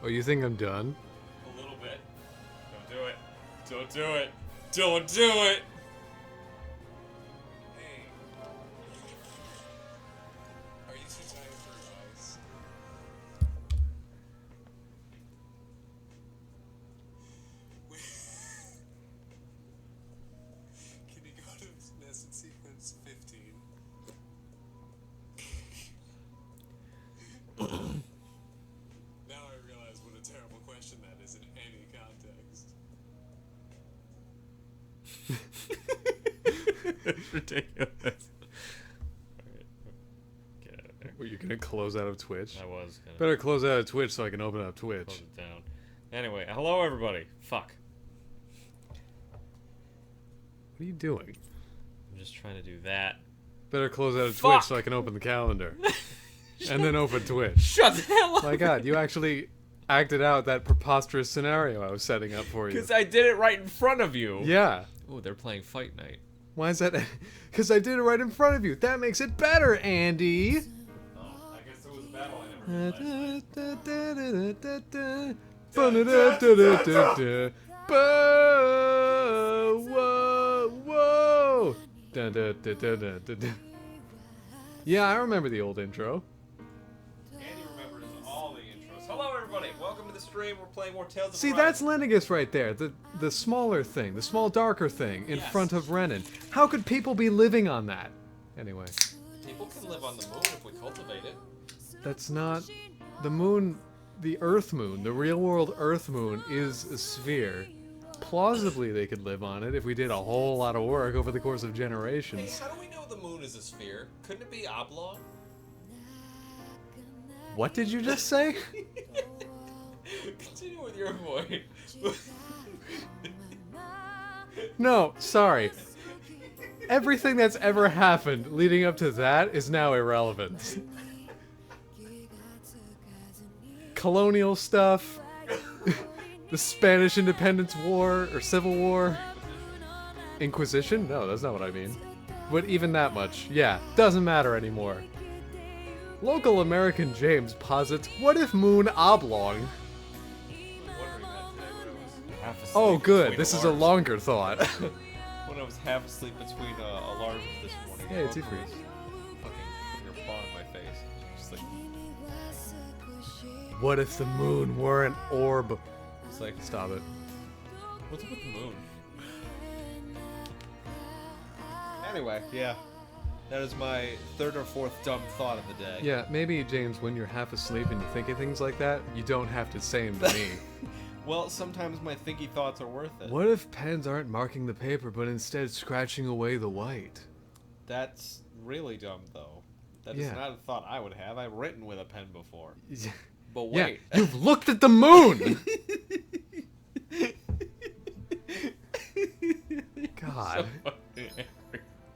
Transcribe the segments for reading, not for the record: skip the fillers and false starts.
Oh, you think I'm done? A little bit. Don't do it. Don't do it. Don't do it! Hey. Are you too tired for advice? Can you go to nested sequence 15? Now I realize what a terrible question that is in any context. It's ridiculous. Alright. Get out of there. Were you gonna close out of Twitch? I was gonna Better close out of Twitch so I can open up Twitch. close it down. Anyway, hello everybody. Fuck. What are you doing? I'm just trying to do that. Better close out of Fuck! Twitch so I can open the calendar. And then open Twitch. Shut the hell up! My god, you actually acted out that preposterous scenario I was setting up for you. Because I did it right in front of you. Yeah. Oh, they're playing Fight Night. Why is that? Because I did it right in front of you. That makes it better, Andy. Oh, I guess there was a battle I never did Whoa. Yeah, I remember the old intro. Andy remembers all the intros. Hello everybody, welcome to the stream. We're playing more Tales of See, Relive. that's Lennigus right there. The smaller thing, the small darker thing in Yes. front of Renan. How could people be living on that? Anyway, People can live on the moon if we cultivate it. that's not the moon. The Earth moon, the real world Earth moon, is a sphere. Plausibly, they could live on it if we did a whole lot of work over the course of Hey, generations. how do we know the moon is a sphere? Couldn't it be oblong? What did you just say? Continue with your point. No, sorry. Everything that's ever happened leading up to that is now irrelevant. Colonial stuff, the Spanish Independence War or Civil War, Inquisition? No, that's not what I mean. But even that much, yeah, doesn't matter anymore. Local American James posits, what if moon oblong? Oh good, this is a longer thought. When I was half asleep between alarms this morning. Hey, it's Fucking Ifrit. put your paw in my face. Just like, What if the moon were an orb? it's like, Stop it. what's up with the moon? Anyway, yeah. That is my third or fourth dumb thought of the day. Yeah, maybe, James, when you're half asleep and you're thinking things like that, you don't have to say them to me. Well, sometimes my thinky thoughts are worth it. What if pens aren't marking the paper, but instead scratching away the white? That's really dumb, though. That is Yeah. not a thought I would have. I've written with a pen before. But Yeah, wait. you've looked at the moon! God.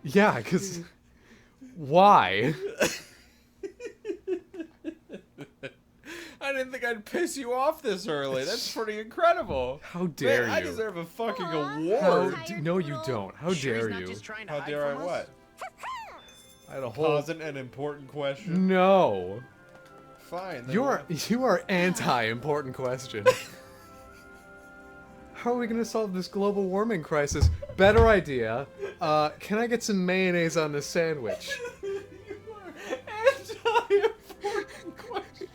Yeah, because... Why? I didn't think I'd piss you off this early. That's pretty incredible. How dare Man, I you? deserve a fucking How award. no, you don't. How dare you? How dare I what? I had a whole... Pause an important question. No. Fine. then You are anti-important question. How are we gonna solve this global warming crisis? Better idea. Can I get some mayonnaise on this sandwich? You are anti-important question.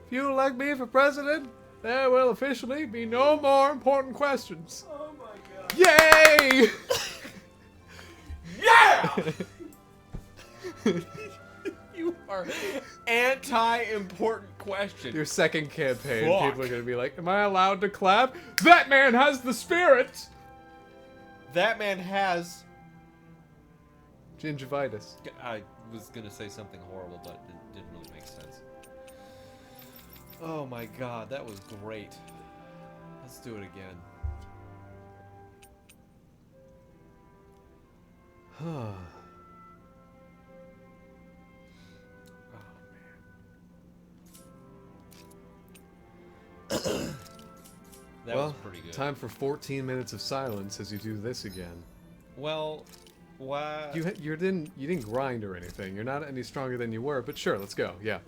If you elect me for president, there will officially be no more important questions. Oh my god. Yay! Yeah! You are anti-important question. Your second campaign, Fuck. people are gonna be like, am I allowed to clap? That man has the spirit! That man has... Gingivitis. I was gonna say something horrible, but it didn't really make sense. Oh my god, that was great. Let's do it again. Huh. That Well, was pretty good. time for 14 minutes of silence as you do this again. Well, why? You didn't grind or anything. You're not any stronger than you were, but sure, let's go. Yeah.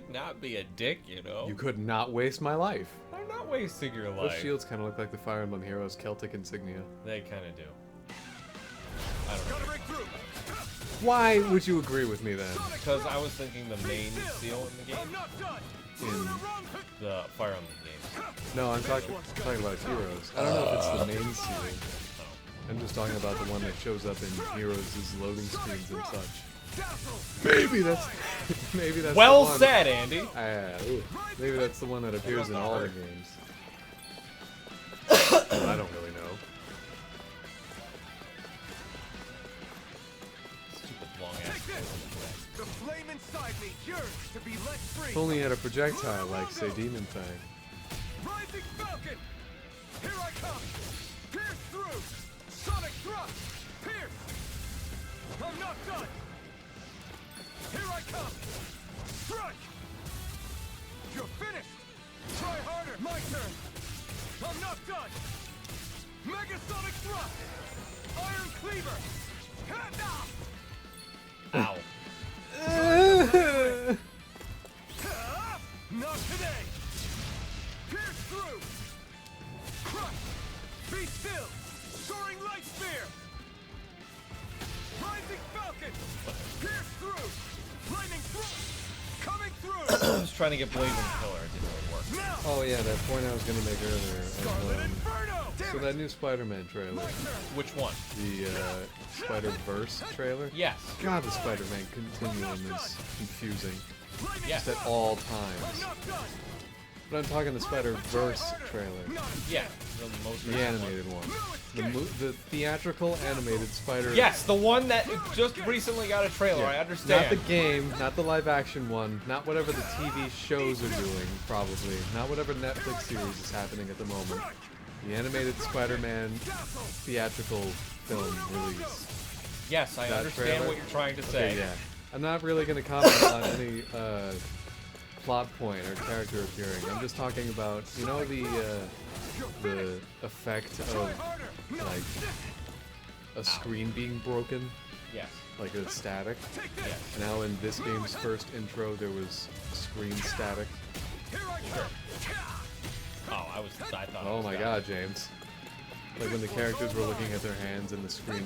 should not be a dick, you know. You could not waste my life. I'm not wasting your Those life. shields kind of look like the Fire Emblem Heroes Celtic insignia. They kind of do. I don't know. Why would you agree with me then? Because I was thinking the main seal in the game, In the Fire Emblem games. no, I'm talking about Heroes. I don't know if it's the main seal. I'm just talking about the one that shows up in Heroes' loading screens and such. Maybe that's Well the one. said, Andy. Ooh, maybe that's the one that appears in all the games. I don't really know. Stupid long ass. The flame inside me yearns to be let free. If only had a projectile like, say, Demon Fang. Rising Falcon! Here I come! Pierce through! Sonic thrust! Pierce! I'm not done! Here I come! Strike! You're finished! Try harder! My turn! I'm not done! Mega Sonic thrust! Iron Cleaver! Hand off! Ow. Not today! Pierce through! Crush! Be still! Soaring Light Spear! Rising Falcon! Pierce through! Lightning thrust! Coming through! I was trying to get Blazing Killer. It didn't really work. Now! Oh yeah, that point I was gonna make earlier. Scarlet Inferno! So that new Spider-Man trailer, My turn! Which one? the Spider-Verse trailer. Yes. God, the Spider-Man continuum is confusing Lightning Yes. at thrust! all I'm times. not done! But I'm talking the Spider-Verse trailer, Yeah. The most the recent animated one, No escape! the theatrical animated Spider. Yes, the one that just recently got a trailer. Yeah. I understand. Not the game, not the live-action one, not whatever the TV shows are doing, probably. Not whatever Netflix series is happening at the moment. The animated Spider-Man theatrical film release. Yes, I That understand trailer? what you're trying to say. Okay, yeah. I'm not really going to comment on any plot point or character appearing. I'm just talking about, you know, the effect of like a screen being broken, Yes. like a static. Yes. Now in this game's first intro, there was screen static. Oh, I thought. it Oh was my that. God, James! Like when the characters were looking at their hands and the screen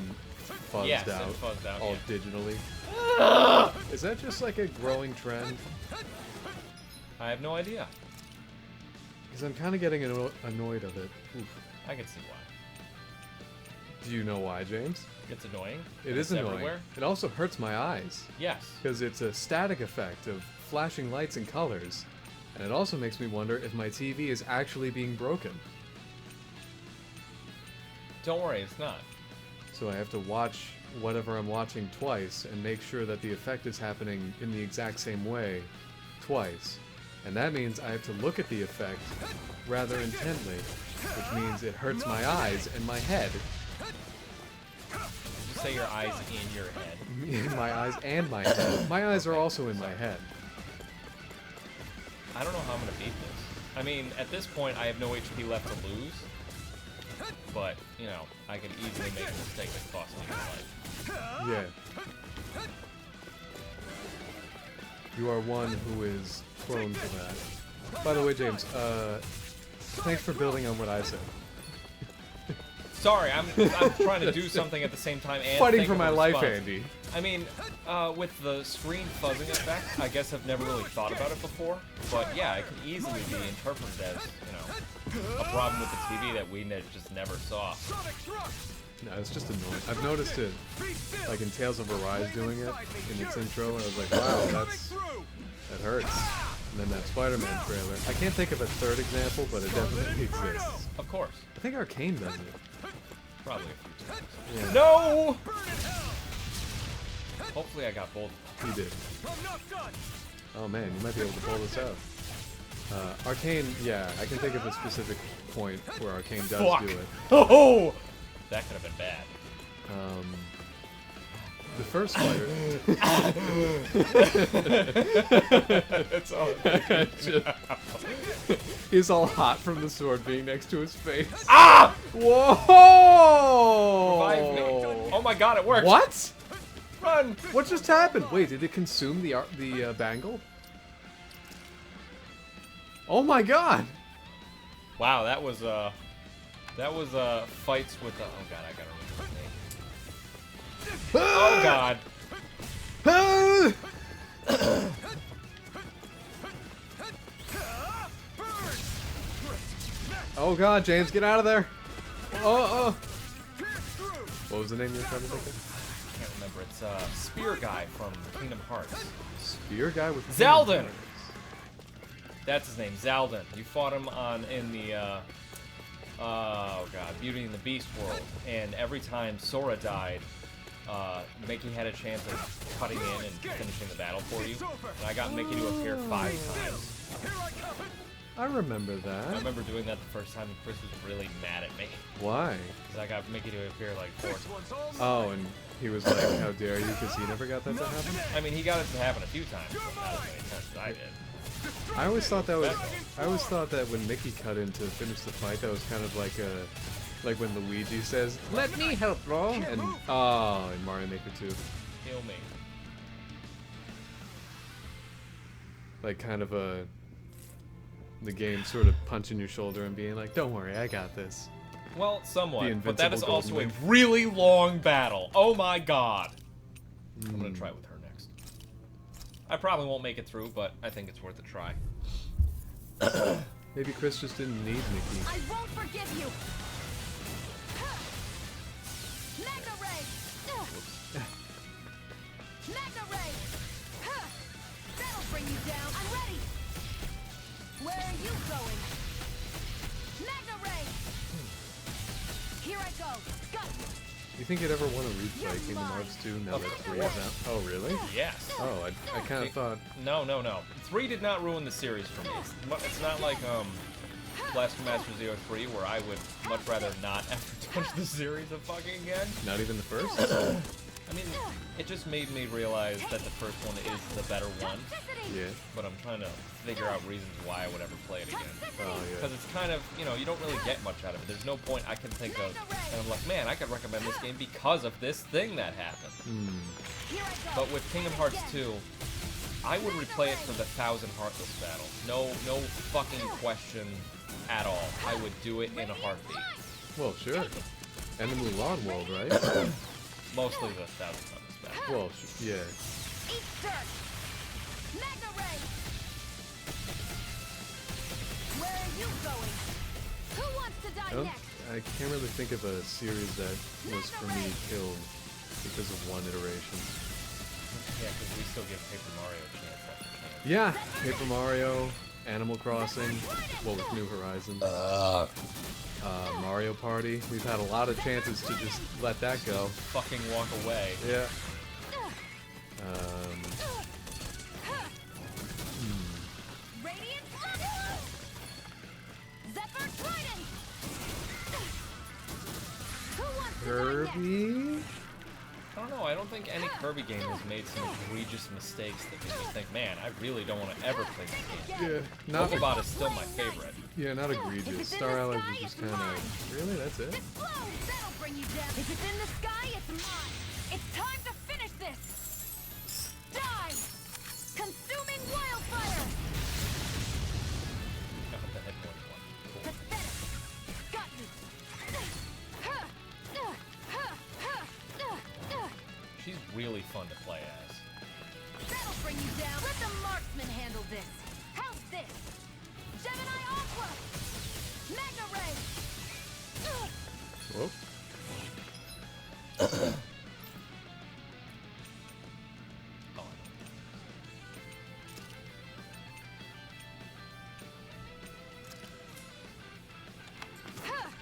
fuzzed Yes, it out, fuzzed out, all yeah. digitally. Is that just like a growing trend? I have no idea. Because I'm kind of getting annoyed of it. Oof. I can see why. Do you know why, James? It's annoying. It and is it's annoying. everywhere. It also hurts my eyes. Yes. Because it's a static effect of flashing lights and colors. And it also makes me wonder if my TV is actually being broken. Don't worry, it's not. So I have to watch whatever I'm watching twice and make sure that the effect is happening in the exact same way twice. And that means I have to look at the effect rather intently, which means it hurts my eyes and my head. Just say your eyes in your head. My eyes and my head. My eyes are also in my head. I don't know how I'm gonna beat this. I mean, at this point, I have no HP left to lose. But, you know, I could easily make a mistake that costs me my life. Yeah. You are one who is prone to that. By the way, James, thanks for building on what I said. Sorry, I'm trying to do something at the same time and Fighting think for of a my life, response. Andy. I mean, with the screen fuzzing effect, I guess I've never really thought about it before. But yeah, it could easily be interpreted as, you know, a problem with the TV that we just never saw. No, it's just annoying. I've noticed it, like in Tales of Arise doing it in its intro, and I was like, wow, that hurts. And then that Spider-Man trailer. I can't think of a third example, but it definitely exists. Of course. I think Arcane does it. Probably a few times. Yeah, No! Hopefully I got both. he did. Oh man, you might be able to pull this out. Arcane, yeah, I can think of a specific point where Arcane does Fuck. do it. Oh! That could have been bad. The first spider. That's all. He's all hot from the sword being next to his face. Ah! Whoa! Revive me. Oh my god, it worked. What? Run! What just happened? Wait, did it consume the bangle? Oh my god! Wow, that was fights with the. Oh god, I gotta remember his name. Oh god. Oh god, James, get out of there! Oh. What was the name you were trying to think of? I can't remember. It's Spear Guy from Kingdom Hearts. Spear guy with Zaldin! That's his name, Zaldin. You fought him in the oh god, Beauty and the Beast world, and every time Sora died, Mickey had a chance of cutting in and finishing the battle for you. And I got Mickey to appear 5 times. I remember that. I remember doing that the first time, and Chris was really mad at me. Why? Because I got Mickey to appear like 4 times. Oh, and he was like, how dare you, because he never got that to happen? I mean, he got it to happen a few times, but not as many times as I did. I always thought that when Mickey cut in to finish the fight, that was kind of like when Luigi says, "Let me help, bro," and in Mario Maker 2, Kill me. like kind of the game sort of punching your shoulder and being like, "Don't worry, I got this." Well, The somewhat, but that is invincible also a golden really long battle. Oh my god. I'm gonna try with her next. I probably won't make it through, but I think it's worth a try. Maybe Chris just didn't need Mickey. I won't forgive you. Magna Ray. Magna Ray. That'll bring you down. I'm ready. Where are you going? Magna Ray. Here I go. Got you. You think you'd ever want to replay Kingdom Hearts 2 now that 3 is out? Oh, really? Yes. Oh, I kind of thought... No. 3 did not ruin the series for me. It's not like Blaster Master Zero 3, where I would much rather not ever touch the series of fucking again. Not even the first? I mean, it just made me realize that the first one is the better one. Yeah. But I'm trying to figure out reasons why I would ever play it again. Oh, Because yeah. it's kind of, you don't really get much out of it. There's no point I can think of. And I'm like, man, I could recommend this game because of this thing that happened. Here I go. But with Kingdom Hearts 2, I would replay it for the 1,000 Heartless battle. No fucking question at all. I would do it in a heartbeat. Well, sure. And the Mulan world, right? Mostly the 1,000 Heartless battle. Well, yeah. Eat dirt. Magna Ray. Where are you going? Who wants to die next? I can't really think of a series that was, for me, killed because of one iteration. Yeah, because we still give Paper Mario a chance after chance. Yeah, Paper Mario, Animal Crossing, well, with New Horizons. Mario Party. We've had a lot of chances to just let that go. Fucking walk away. Yeah. Radiant Zephyr Trident. Who wants to die next? Kirby? I don't know, I don't think any Kirby game has made some egregious mistakes that make me think, man, I really don't want to ever play this game. Yeah, not Pokebot is still my favorite. not egregious. Star Allies was just kind of, really? That's it? Explode! That'll bring you down. If it's in the sky, it's mine. It's time to finish this. Die! Consuming wildfire. Oh, the head one. Cool. Pathetic. Got you. She's really fun to play as. That'll bring you down. Let the marksman handle this. How's this? Gemini Aqua. Magna Ray. Whoa. Oh,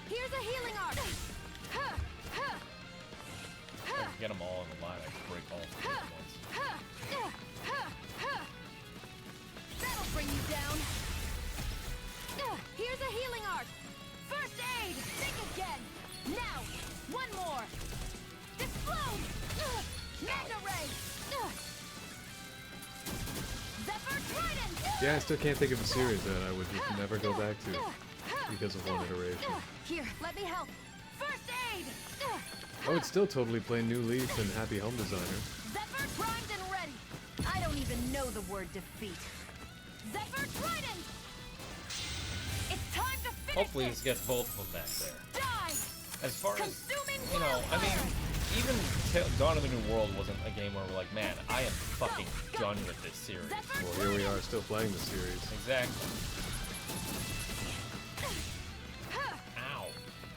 Here's a healing arc. I can get them all in the line. I can break all 3 at once. That'll bring you down. Here's a healing arc. First aid. Think again. Now, one more. Explode. Magna Ray. Zephyr Trident. Yeah, I still can't think of a series that I would just never go back to because of one iteration. Here, let me help. First aid. I would still totally play New Leaf and Happy Home Designer. Zephyr primed and ready. I don't even know the word defeat. Zephyr Trident. Time to finish Hopefully this. this gets both of them back there. Die. As far as, Consuming you know, I mean, wildfire. even Dawn of the New World wasn't a game where we're like, man, I am fucking done with this series. Well, here we are, still playing the series. Exactly. Ow.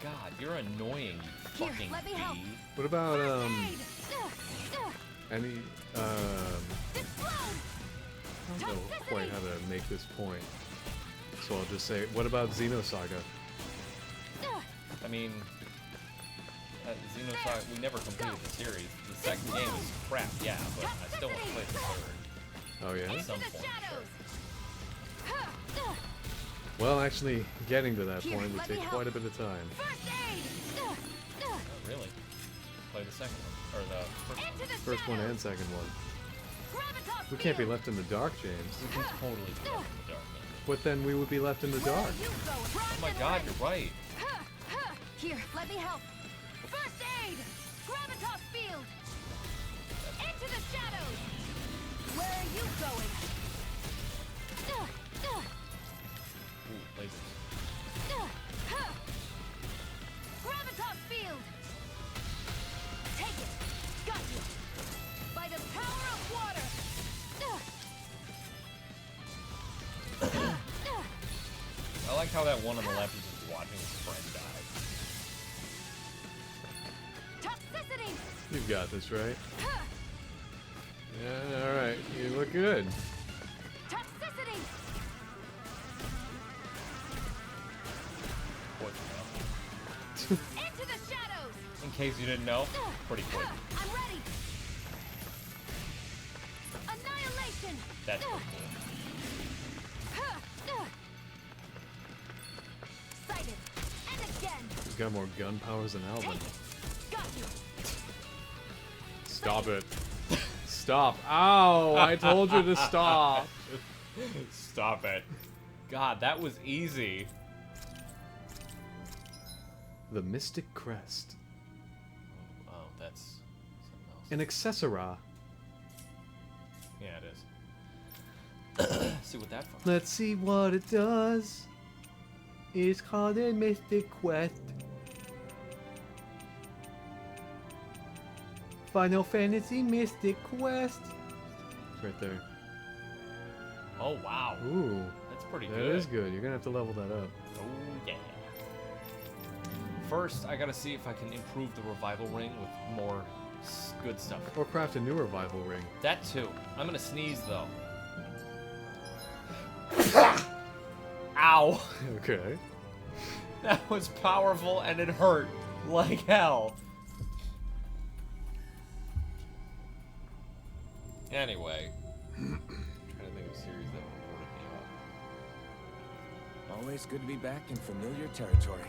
God, you're annoying, you Here, fucking let me help. bee. What about Aid. any Explode. I don't know quite how to make this point. So I'll just say, what about Xenosaga? I mean, Xenosaga, we never completed the series. The second game is crap, yeah, but I still want to play the third Oh yeah? at some The point. shadows. Well, actually, getting to that Here, point would let me take help. quite a bit of time. First aid. Oh, really? Play the second one, or the first one. Into the First one shadows. and second one. Gravitas We can't be field. left in the dark, James. We can totally do that in the dark. But then we would be left in the Where dark. are you going? Oh Primed my and god, ready. you're right. Here, let me help. First aid. Gravitas field. Into the shadows. Where are you going? Ooh, lasers. Gravitas field. Take it. Got you. By the power of water. I like how that one on the left is just watching his friend die. Toxicity. You've got this, right? Yeah, alright. You look good. Toxicity. What the hell? Into the shadows. In case you didn't know, pretty quick. I'm ready. Annihilation. That's pretty cool. Sighted. And again. He's got more gun powers than Alvin. Take it. Got you. Stop it. Stop. Ow! I told you to stop. Stop it. God, that was easy. The Mystic Crest. Oh, that's something else. An accessora. Yeah, it is. See what that from. Let's see what it does. It's called a Mystic Quest. Final Fantasy Mystic Quest. It's right there. Oh, wow. Ooh, That's pretty that good. is good. You're gonna have to level that up. Oh, yeah. First, I gotta see if I can improve the revival ring with more good stuff. Or craft a new revival ring. That too. I'm gonna sneeze though. Ow! Okay. That was powerful and it hurt like hell. Anyway, I'm trying to think of a series that rewarded me up. Always good to be back in familiar territory.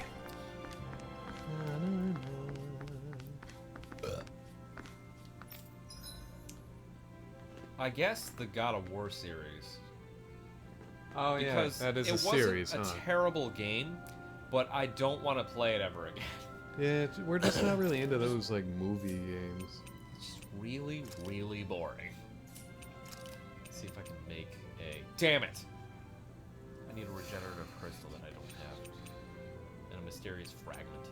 I guess the God of War series. Oh Because that is it a series, wasn't huh? a terrible game, but I don't want to play it ever again. Yeah, we're just not really into those like movie games. It's just really, really boring. Let's see if I can make a... Damn it! I need a regenerative crystal that I don't have. And a mysterious fragment.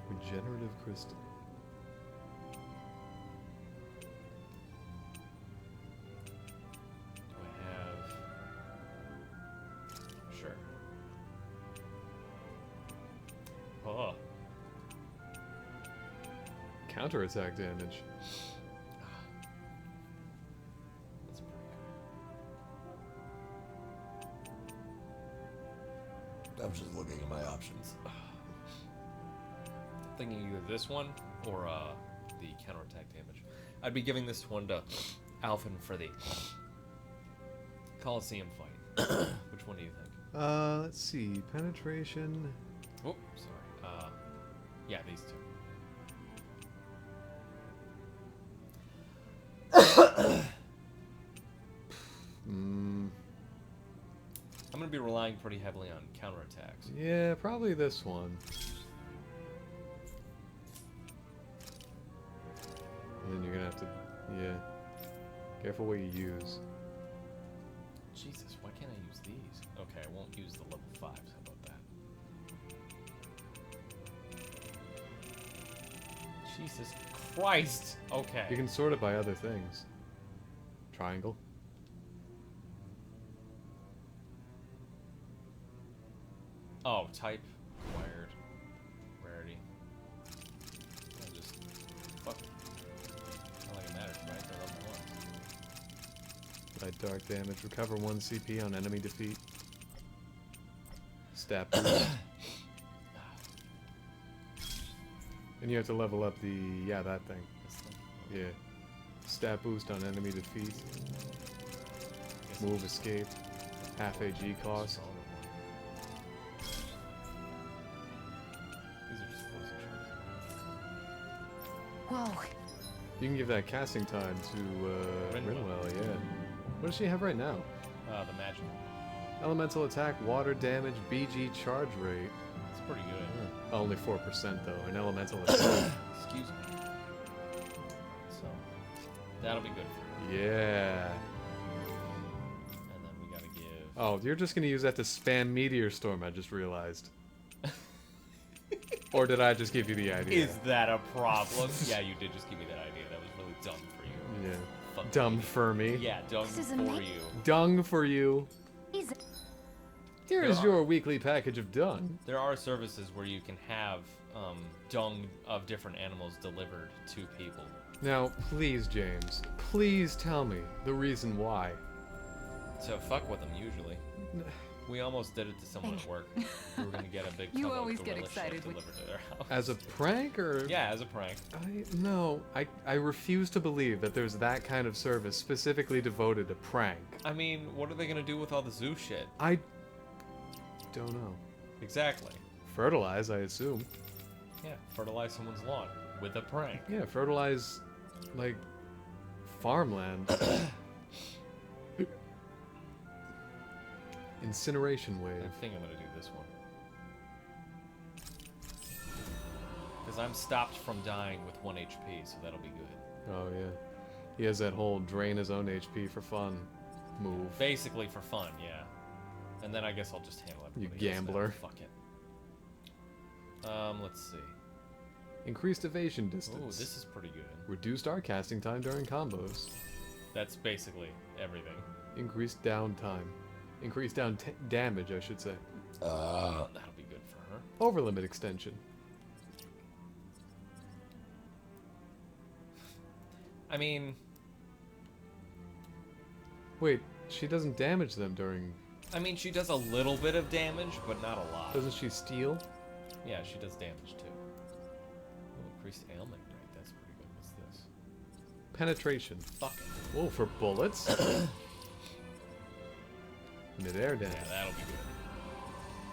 Regenerative crystal. Do I have... Sure. Oh. Counterattack damage. That's pretty good. I'm just looking at my options. Thinking either this one or the counterattack damage. I'd be giving this one to Alphen for the Coliseum fight. Which one do you think? Let's see. Penetration. Oh, sorry. Yeah, these two. Mm, I'm gonna be relying pretty heavily on counterattacks. yeah, probably this one. And then you're gonna have to, yeah. Careful what you use. Jesus, why can't I use these? Okay, I won't use the level 5s. How about that? Jesus Christ! Okay. You can sort it by other things. Triangle. Oh, type, acquired, rarity. I'll just fuck it. Not like it matters, right? They're level 1. Light dark damage. Recover 1 CP on enemy defeat. Stat boost. And you have to level up the that thing. This thing. Yeah. Stat boost on enemy defeat. Guess Move escape. Half AG cost. These are just poison shards. Whoa. You can give that casting time to Rinwell. Rinwell, yeah. What does she have right now? The magic. Elemental attack, water damage, BG charge rate. It's pretty good. Only 4% though, and elemental attack. Excuse me. So, that'll be good for her. Yeah. And then we gotta give... Oh, you're just gonna use that to spam Meteor Storm, I just realized. Or did I just give you the idea? Is that a problem? Yeah, you did just give me that idea. That was really dumb for you. Yeah. Fuck Dumb you. for me. Yeah, dumb This is for amazing. you. Dung for you. He's Here There is are- your weekly package of dung. There are services where you can have dung of different animals delivered to people. Now, please, James, please tell me the reason why. So fuck with them usually. We almost did it to someone at work. We were gonna get a big You tub of always get gorilla shit excited when- delivered to their house. As a prank or? Yeah, as a prank. I refuse to believe that there's that kind of service specifically devoted to prank. I mean, what are they gonna do with all the zoo shit? I don't know. Exactly. Fertilize, I assume. Yeah, fertilize someone's lawn with a prank. Yeah, fertilize, like, farmland. Incineration I wave. think I'm gonna do this one. Because I'm stopped from dying with 1 HP, so that'll be good. Oh, yeah. He has that whole drain his own HP for fun move. Basically for fun, yeah. And then I guess I'll just handle You everybody else now. gambler. Fuck it. Let's see. Increased evasion Ooh, distance. this is pretty good. Reduced our casting time during combos. That's basically everything. Increased downtime. Increased damage, I should say. That'll be good for her. Over limit extension. I mean, Wait, she doesn't damage them during... she does a little bit of damage, but not a lot. Doesn't she steal? Yeah, she does damage too. Ooh, increased ailment rate. That's pretty good. What's this? Penetration. Fuck it. Oh, for bullets? Mid-air damage. Yeah, that'll be good.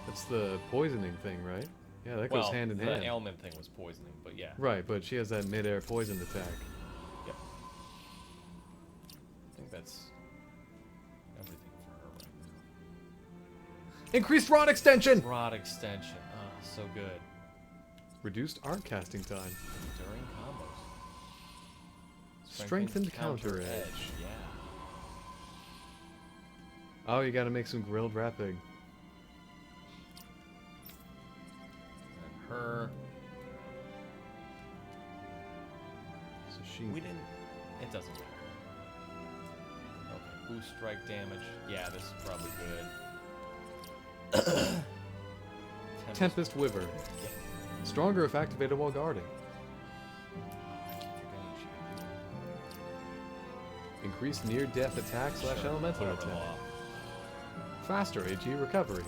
That's the poisoning thing, right? Yeah, that goes hand in the hand. ailment thing was poisoning, but yeah. Right, but she has that mid-air poison attack. Yep. I think that's everything for her right Increased rod extension! now. Rod extension. Oh, so good. Reduced arc casting time. During combos. Strengthened counter edge. Yeah. Oh, you gotta make some grilled rapid. And her. So she... We didn't. It doesn't matter. Okay, boost strike damage. Yeah, this is probably good. Tempest Wyvern. Yeah. Stronger if activated while guarding. I keep forgetting she can do that. Increased near-death attack slash Sure, elemental whatever attack. law. Faster AG recovery.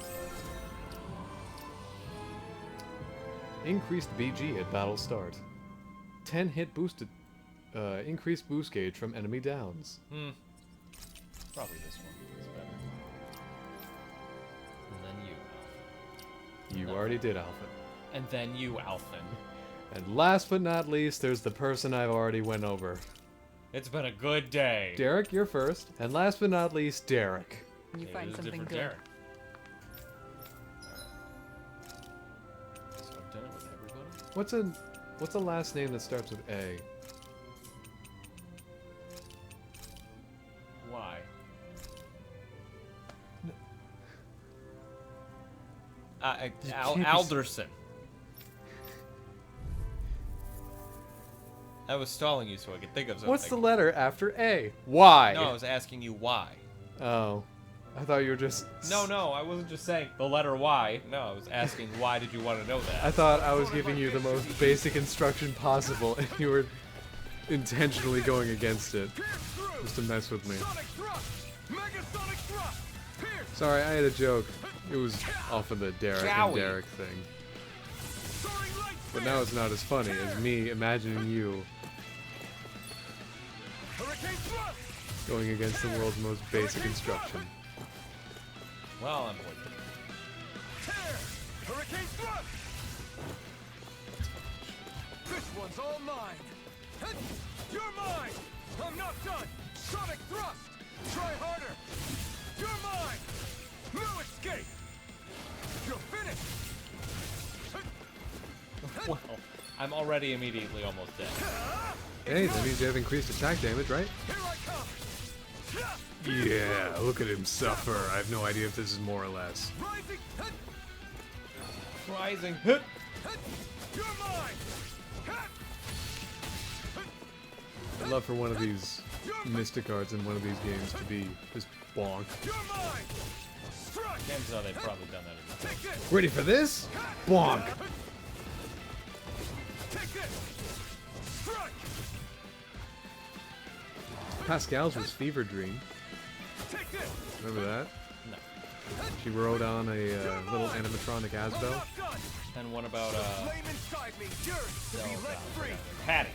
Increased BG at battle start. 10 hit boosted. Increased boost gauge from enemy downs. Probably this one is better. And then you, Alpha. You No. already did Alpha. And then you, Alphin. And last but not least, there's the person I've already went over. It's been a good day. Derek, you're first. And last but not least, Derek. You Yeah, find this is something different good. Derek. So I've done it with everybody. What's a last name that starts with A? can't be Alderson. I was stalling you so I could think of something. What's the letter after A? Y. No, I was asking you why. Oh. I thought you were just... No, I wasn't just saying the letter Y. No, I was asking why did you want to know that? I thought I was giving you the most basic instruction possible, and you were intentionally going against it. Just to mess with me. Sonic thrust! Mega sonic thrust! Pierce! Sorry, I had a joke. It was off of the Derek and Jowie. Derek thing. Soaring light But speed! now it's not as funny as me imagining you Hurricane thrust! going against the world's most basic instruction. Well, I'm poisoned. Tear! Hurricane thrust! This one's all mine! Hit! You're mine! I'm not done! Sonic thrust! Try harder! You're mine! No escape! You're finished! Well, I'm already immediately almost dead. Hey, that means you have increased attack damage, right? Here I come! Yeah, look at him suffer. I have no idea if this is more or less. Rising! Hit! Rising. Hit. Hit! You're mine! Hit! I'd love for one of these mystic arts in one of these games to be just bonk. You're mine! Strike! Chances are they've probably done that in the Take this! Ready for this? Bonk! Take this! Strike! Pascal's was Fever Dream. Take this! Remember that? No. She rode on a little animatronic I'm Asbel. not done! And what about Flame inside me yearns to be let free! Patty?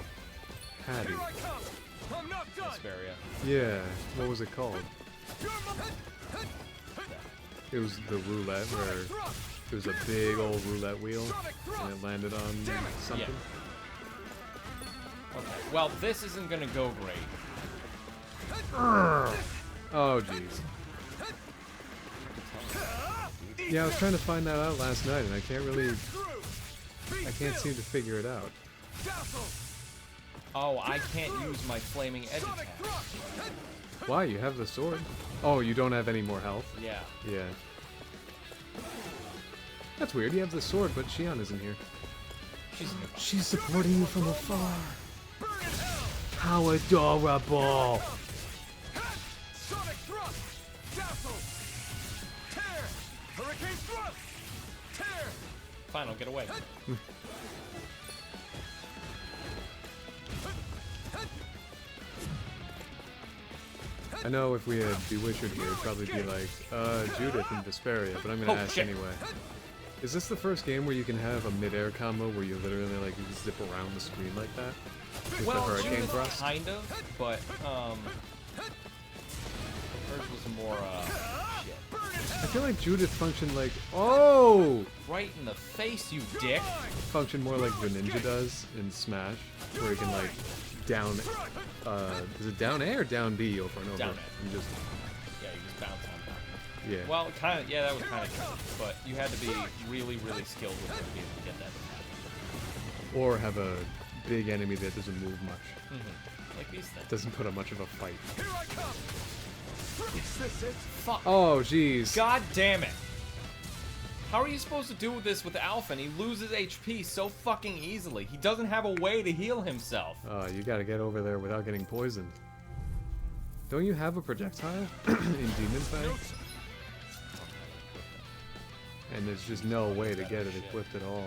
Patty. Here I come! I'm not done! Asperia. Yeah, what was it called? You're mine! It was the roulette where it was a big old roulette wheel Sonic and it thrust! landed on something. Okay. Well, this isn't gonna go great. Oh jeez. Yeah, I was trying to find that out last night and I can't seem to figure it out. Dazzle! Oh, I can't use my flaming edge Sonic attack. thrust! Why? You have the sword. Oh, you don't have any more health? Yeah. Yeah. That's weird. You have the sword, but Shion isn't here. She's nearby. She's supporting you from afar. Burn in hell! How adorable! Sonic thrust! Dazzle! Tear! Hurricane thrust! Tear! Fine, I'll get away. I know if we had Bewitchered here, it'd probably be like, Judith and Vesperia, but I'm gonna Oh, ask shit. anyway. Is this the first game where you can have a mid-air combo where you literally like zip around the screen like that? With Well, the hurricane Judith thrust? kind of, but hers was more shit. I feel like Judith functioned like, oh! Right in the face, you dick. Functioned more like Greninja does in Smash, where you can like down, is it down A or down B over and over? Down A. And just, Yeah, you just bounce on top. yeah. Well, kind of. Yeah, that was kind of good, but you had to be really, really skilled with it to be able to get that to happen. Or have a big enemy that doesn't move much. Like these things. Doesn't put up much of a fight. Here I come! Is this it? Fuck. Oh, jeez. God damn it. How are you supposed to do this with Alpha and he loses HP so fucking easily? He doesn't have a way to heal himself. You gotta get over there without getting poisoned. Don't you have a projectile in Demon Fang? And there's just no way to get it equipped at all.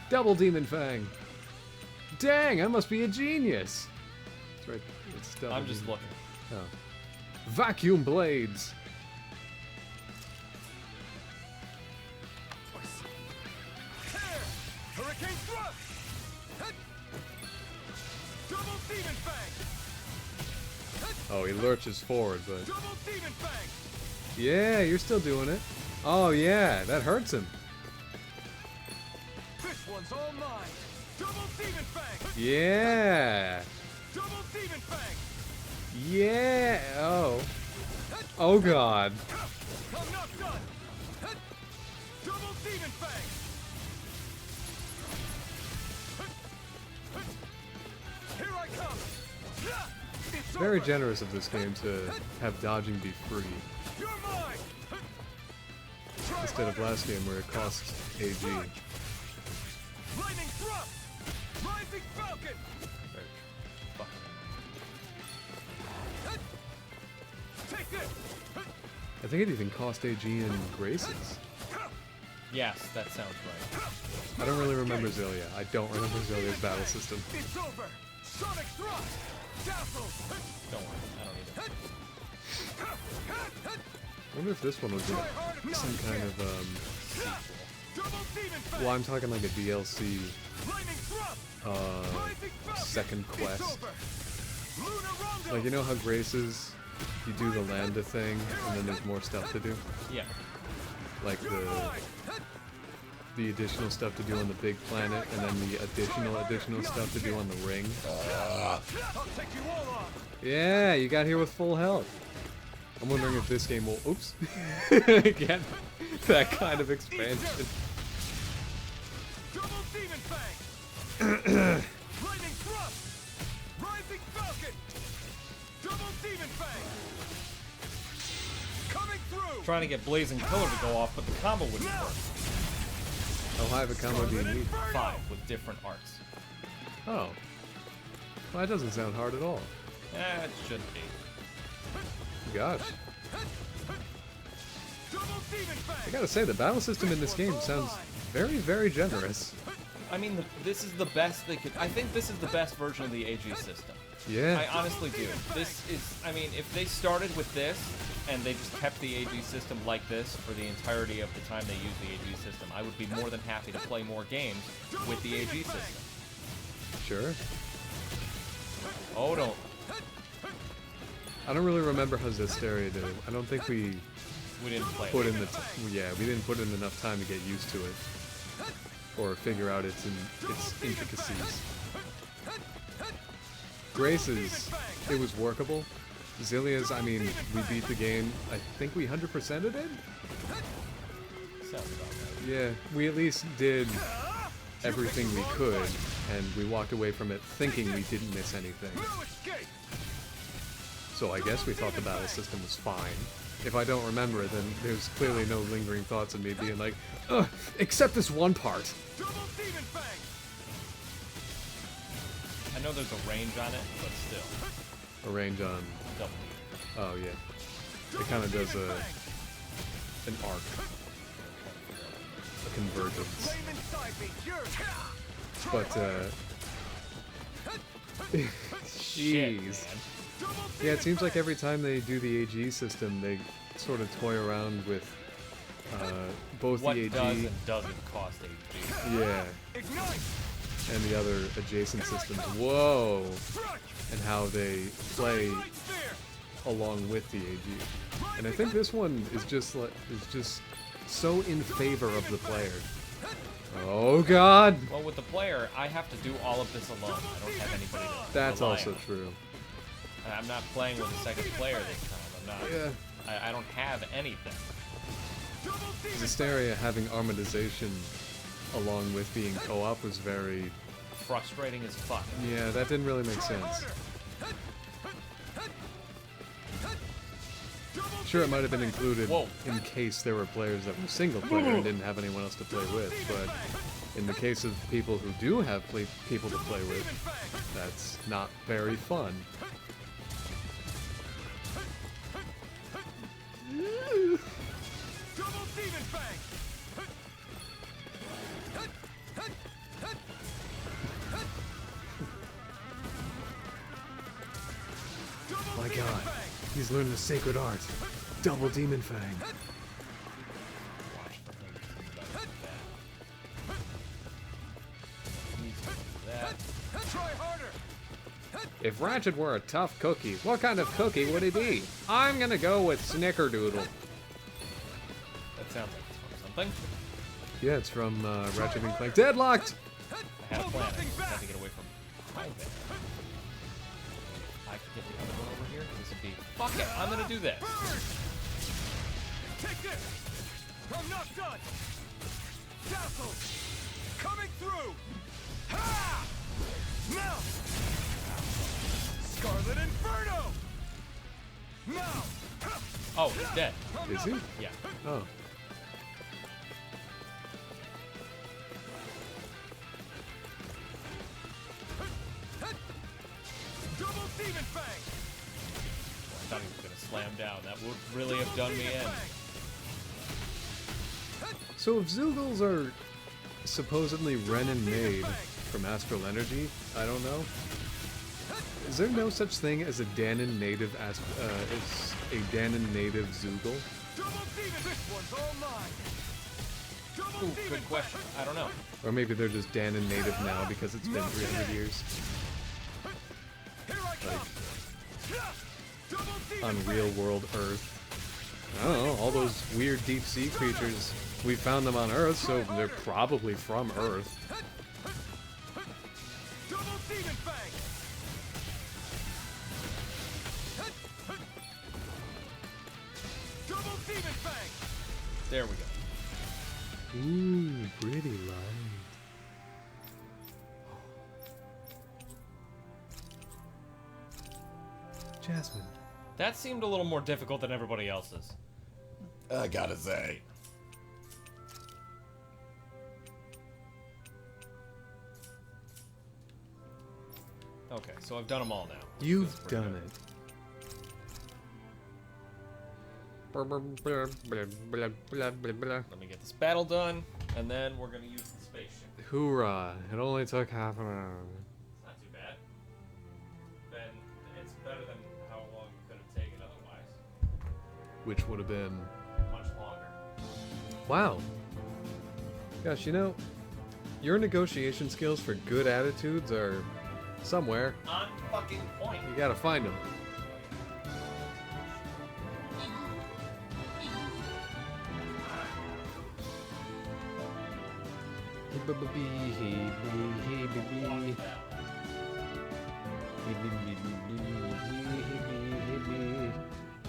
Double Demon Fang! Dang, I must be a genius! That's right, it's double I'm just Demon- looking. Oh. Vacuum Blades! Tear! Hurricane thrust! Hit! Double demon fang! Oh, he lurches forward, but... Double demon fang! Yeah, you're still doing it. Oh yeah, that hurts him. This one's all mine! Double demon fang! Yeah! Double demon fang! Yeah! Oh. Oh god. I'm not done! Hit! Double demon fang! Here I come! It's Very over. generous of this game to have dodging be free. You're mine! instead of last game where it costs AG. Lightning thrust! Rising falcon! Fuck. Take this! I think it even cost AG in Graces. Yes, that sounds right. I don't really remember Zillia. I don't remember Zillia's battle system. It's over! Sonic thrust! Dazzle! Don't worry, I don't need it. I wonder if this one will get some kind of, Double demon fang! well, I'm talking like a DLC, Lightning thrust! Rising falcon! second It's quest. over! Lunar rondo! Like, you know how Graces, you do the Lambda thing, and then there's more stuff to do? Yeah. Like the additional stuff to do on the big planet, and then the additional stuff to do on the ring. I'll take you all off! Yeah, you got here with full health. I'm wondering if this game will, oops, get that kind of expansion. Double demon fang! Lightning thrust! Rising falcon! Double demon fang! Coming through! Trying to get Blazing Pillar to go off, but the combo wouldn't work. How high of a combo do you need? 5 with different arts. Oh. Well, that doesn't sound hard at all. It shouldn't be. Gosh. Double demon I fang! gotta say, the battle system in this game sounds very, very generous. I mean, this is the best they could. I think this is the best version of the AG system. Yeah. I honestly do. This is. I mean, if they started with this and they just kept the AG system like this for the entirety of the time they used the AG system, I would be more than happy to play more games with the AG system. Sure. Oh, don't. I don't really remember how Zesteria did it. I don't think we We didn't play put it. in the yeah, we didn't put in enough time to get used to it or figure out its intricacies. Grace's, it was workable. Zillia's, I mean, we beat the game. I think we 100%ed it. Sounds about right. Yeah, we at least did everything we could, and we walked away from it thinking we didn't miss anything. No escape! So I guess we thought the battle system was fine. If I don't remember it, then there's clearly no lingering thoughts of me being like, ugh, except this one part. Double demon fang! I know there's a range on it, but still. A range on, Double. oh yeah. It kind of does an arc, a convergence. Flame inside me! You're... But, Shit, jeez. man. Yeah, it seems like every time they do the AG system, they sort of toy around with both What the AG, does and doesn't cost AG? yeah, Ignite! and the other adjacent systems. Whoa, Crush! and how they play Light spear! along with the AG. And I think this one is just so in favor of the player. Oh God, Well, with the player, I have to do all of this alone. I don't have anybody to that's rely also on. true. And I'm not playing with a second player this time. I'm not. Yeah. I don't have anything. Double demon Zesteria having armonization along with being co-op was very, Frustrating as fuck. yeah, that didn't really make sense. Sure, it might have been included Whoa. in case there were players that were single player and didn't have anyone else to play with, but in the case of people who do have people to play with, that's not very fun. Double demon fang! Double My demon God, fang! he's learned the sacred art. Double Demon Fang. Watch the thing better than that. Need some of that. Try harder! If Ratchet were a tough cookie, what kind of cookie would he be? I'm gonna go with Snickerdoodle. That sounds like it's from something. Yeah, it's from Ratchet and Clank. Deadlocked! I had a plan. I just had to get away from behind there. I could get the other one over here. This would be. Fuck it! I'm gonna do this. Burn! Take this! I'm not done! Dazzle! Coming through! Ha! Now! Scarlet Inferno! Now! Oh, he's dead. I'm Is not- he? Yeah. Oh. Demon Fang! I thought he was gonna slam down. That would really have done me in. So if Zoogles are supposedly Renin made from Astral Energy, I don't know. Is there no such thing as a Danon native Zoogle? Double Demon! This one's all mine! Double Ooh, Demon good question. I don't know. Or maybe they're just Danon native now because it's been 300 years. Here I come! Double Demon On real world Earth. I don't know, all those weird deep sea creatures, we found them on Earth, so they're probably from Earth. Double Demon Fang! Double Demon Fang! There we go. Ooh, pretty light. Jasmine. That seemed a little more difficult than everybody else's. I gotta say. Okay, so I've done them all now. You've That's pretty done good. it. Let me get this battle done, and then we're gonna use the spaceship. Hoorah! It only took half an hour. It's not too bad. Then it's better than how long it could have taken otherwise. Which would have been... Much longer. Wow. Gosh, you know, your negotiation skills for good attitudes are somewhere. On fucking point. You gotta find them.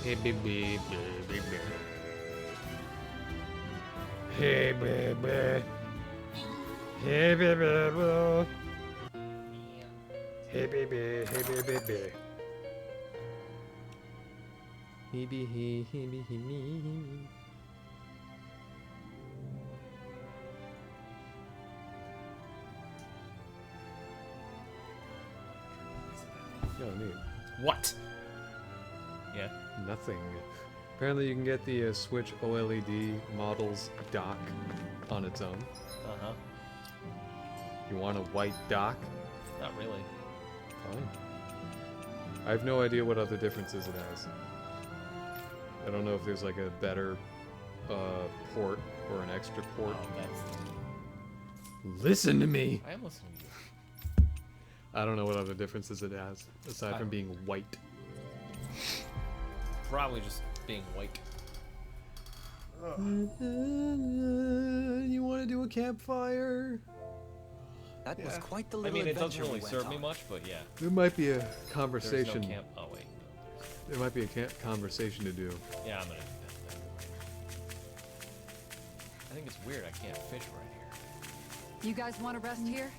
Hey baby. Hey baby. Hey baby, hey baby. He. Oh, neat. What? Yeah. Nothing. Apparently you can get the Switch OLED models dock on its own. Uh-huh. You want a white dock? Not really. Fine. I have no idea what other differences it has. I don't know if there's like a better port or an extra port. Oh, that's... Listen to me! I am listening to you. I don't know what other differences it has, aside from being white. Probably just being white. You want to do a campfire? That was quite the I little mean, it doesn't adventure we really went serve me on. much, but yeah. There might be a There's conversation. no camp. Oh, wait. There might be a conversation to do. Yeah, I'm gonna do that then. I think it's weird I can't fish right here. You guys want to rest here?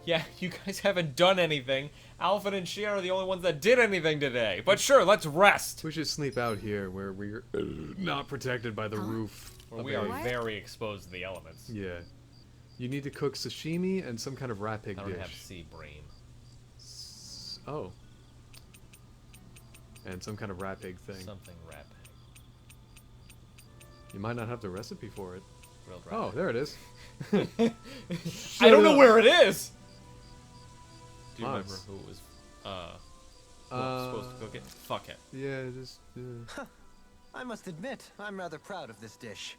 Yeah, you guys haven't done anything. Alpha and Shia are the only ones that did anything today. But sure, let's rest. We should sleep out here where we're not protected by the roof. Where of we the- are What? very exposed to the elements. Yeah. You need to cook sashimi and some kind of rat pig I don't dish. have sea brain. Oh. And some kind of rat pig thing. Something rat pig. You might not have the recipe for it. Grilled rat Oh, pig. there it is. I don't know where it is! Do you Mons. remember who was supposed to cook it? Fuck it. Yeah, just... I must admit, I'm rather proud of this dish.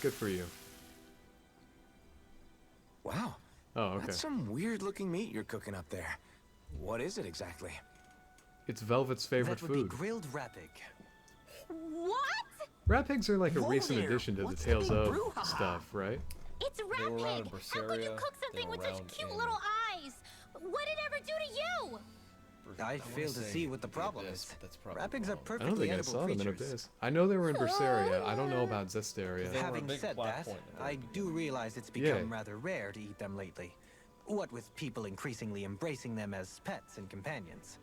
good for you. Wow, Oh, okay. that's some weird-looking meat you're cooking up there. What is it exactly? It's Velvet's favorite That would food. be grilled rat pig. What? Rat pigs are like a Whoa recent there, addition to the what's the Tales big of brouhaha? stuff, right? It's a They were rat around pig. in How could you Berseria, cook they something were with such around cute in- little eyes? What did it ever do to you? I fail to see what the problem is. That's probably Rat pigs are wrong. I don't perfectly think I edible saw them in creatures. Abyss. I know they were in Berseria. I don't know about Zestiria. They were a Having big said plot that, point in the I very do realize it's Yeah. become rather rare to eat them lately. What with people increasingly embracing them as pets and companions.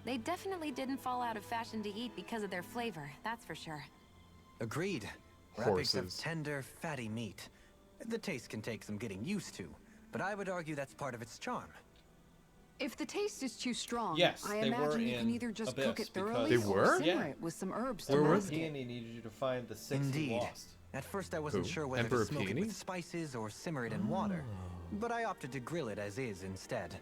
They definitely didn't fall out of fashion to eat because of their flavor, that's for sure. Agreed. Rat pigs have Horses. tender, fatty meat. The taste can take some getting used to, but I would argue that's part of its charm. If the taste is too strong, Yes, I they were imagine you can in either just Abyss cook it because- thoroughly They or were? simmer Yeah. it with some herbs Where to were mask they? it. Peony needed you to find the 6 he Indeed. lost. At first I wasn't Who? sure whether Emperor to smoke Peony? it with spices or simmer it in water, but I opted to grill it as is instead.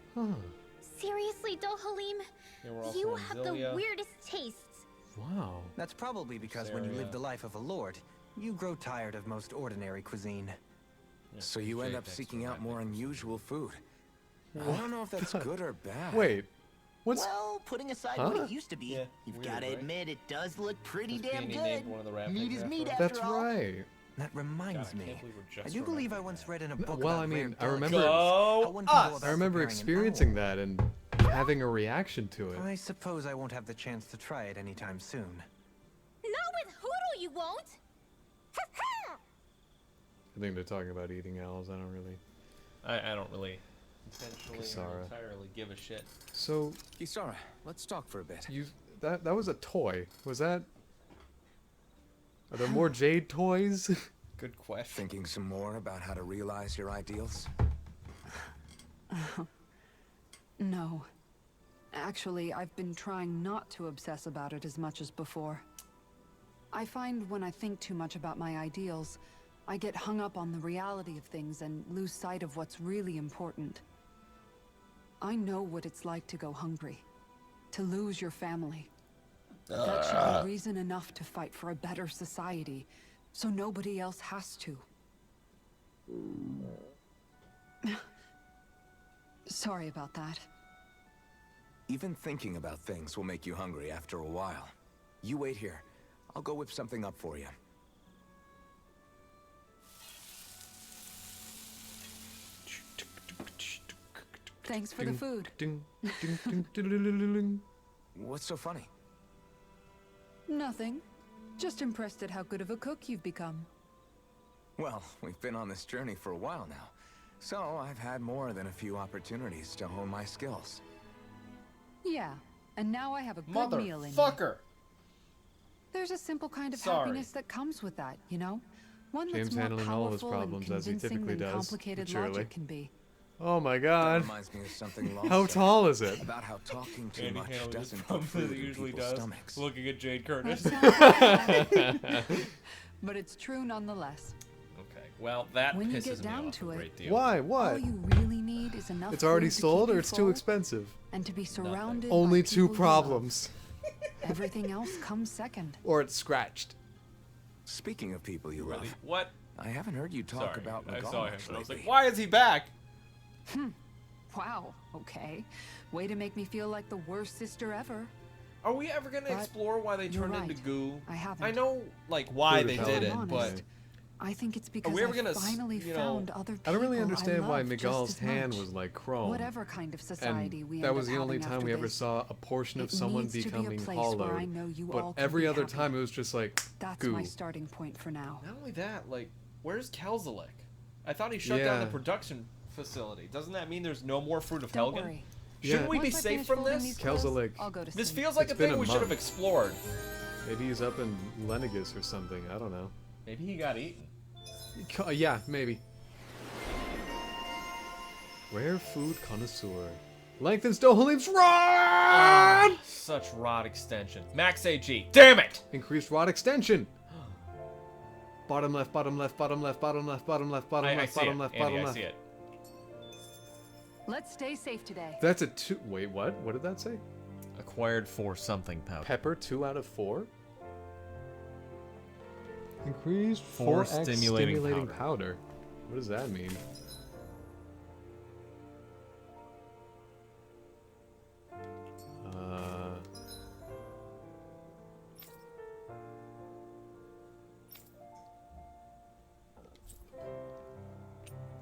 Seriously, Dohalim? They were also You in have Zilia. the weirdest tastes. Wow. That's probably because when you Saria. live the life of a lord, you grow tired of most ordinary cuisine. Yeah, So you end Jade up next seeking to out that more thing. unusual food. I don't know if that's good or bad. Wait. What's Well, putting aside Huh? what it used to be, Yeah, you've weird, got to right? admit it does look pretty Because damn Peony good. named one of the rat Meat pigs is after meat him. after That's all. right. That reminds God, I me. can't believe we're I just do believe I remembering once that. read in a book Well, about I mean, rare I remember- delicacies, Go how one can go us! about I remember preparing an experiencing owl. that and having a reaction to it. I suppose I won't have the chance to try it anytime soon. Not with Hoodle, you won't. I think they're talking about eating owls. I don't really. I don't really intentionally or Kisara. entirely give a shit. So Kisara, let's talk for a bit. you that was a toy. Was that? Are there more Jade toys? Good question. Thinking some more about how to realize your ideals? No. Actually, I've been trying not to obsess about it as much as before. I find when I think too much about my ideals, I get hung up on the reality of things and lose sight of what's really important. I know what it's like to go hungry, to lose your family. That should be reason enough to fight for a better society, so nobody else has to. Sorry about that. Even thinking about things will make you hungry after a while. You wait here. I'll go whip something up for you. Thanks for the food. Ding, ding, ding, ding, ding, ding, ding. What's so funny? Nothing. Just impressed at how good of a cook you've become. Well, we've been on this journey for a while now, so I've had more than a few opportunities to hone my skills. Yeah, and now I have a good meal in me. Motherfucker! There's a simple kind of Sorry. happiness that comes with that, you know? One that's James more handling all of his powerful and problems as he convincing typically than does, complicated surely. logic can be. Oh my That god. reminds me of something Law How said tall is it? about how talking too Andy much handling his doesn't put problems food as he in usually people's does. stomachs. Looking at Jade Curtis. But it's true nonetheless. Okay, well, that When you pisses get me down off to a it- great deal. Why? All What? you really need is enough It's already food to sold keep or you it's too full expensive? and to be surrounded Only by two people you love. problems. Everything else comes second. Or it's scratched. Speaking of people you Really? love, What? I haven't heard you talk Sorry, about I saw him, McGonagall and I was like, lately. why is he back? Wow, okay. Way to make me feel like the worst sister ever. Are we ever gonna But explore why they you're turned into right. goo? I haven't. I know, like, why Food they is did healthy. it, I'm but honest. I think it's because we ever I gonna finally you know, found other people I don't really understand why love just Miguel's as hand much. was like chrome. Whatever kind of society And we that end was up the only having time after we ever this, saw a portion of it someone needs to be a becoming place where hollowed. I know you all But can every be other happy. time it was just like That's goo. my starting point for now. not only that, like, where's Kelzalik? I thought he shut down the Yeah. production facility. Doesn't that mean there's no more Fruit of Don't Helgen? worry. Shouldn't Yeah. we be Once I safe finish from folding this? these clothes, Kelzalik. I'll go to This sleep. feels like It's a been thing a we should have month. explored. Maybe he's up in Lenegus or something. I don't know. Maybe he got eaten. Yeah, maybe. Rare food connoisseur. Lengthens Dohalim's rod! Such rod extension. Max AG. Damn it! Increased rod extension. Bottom left, bottom left, bottom left, bottom left, bottom left, bottom I left, see bottom it. left, Andy, bottom I left. see it. Let's stay safe today. That's a 2. Wait, what? What did that say? Acquired for something powder. Pepper 2 out of 4? Increased Four 4x stimulating stimulating powder. powder. What does that mean?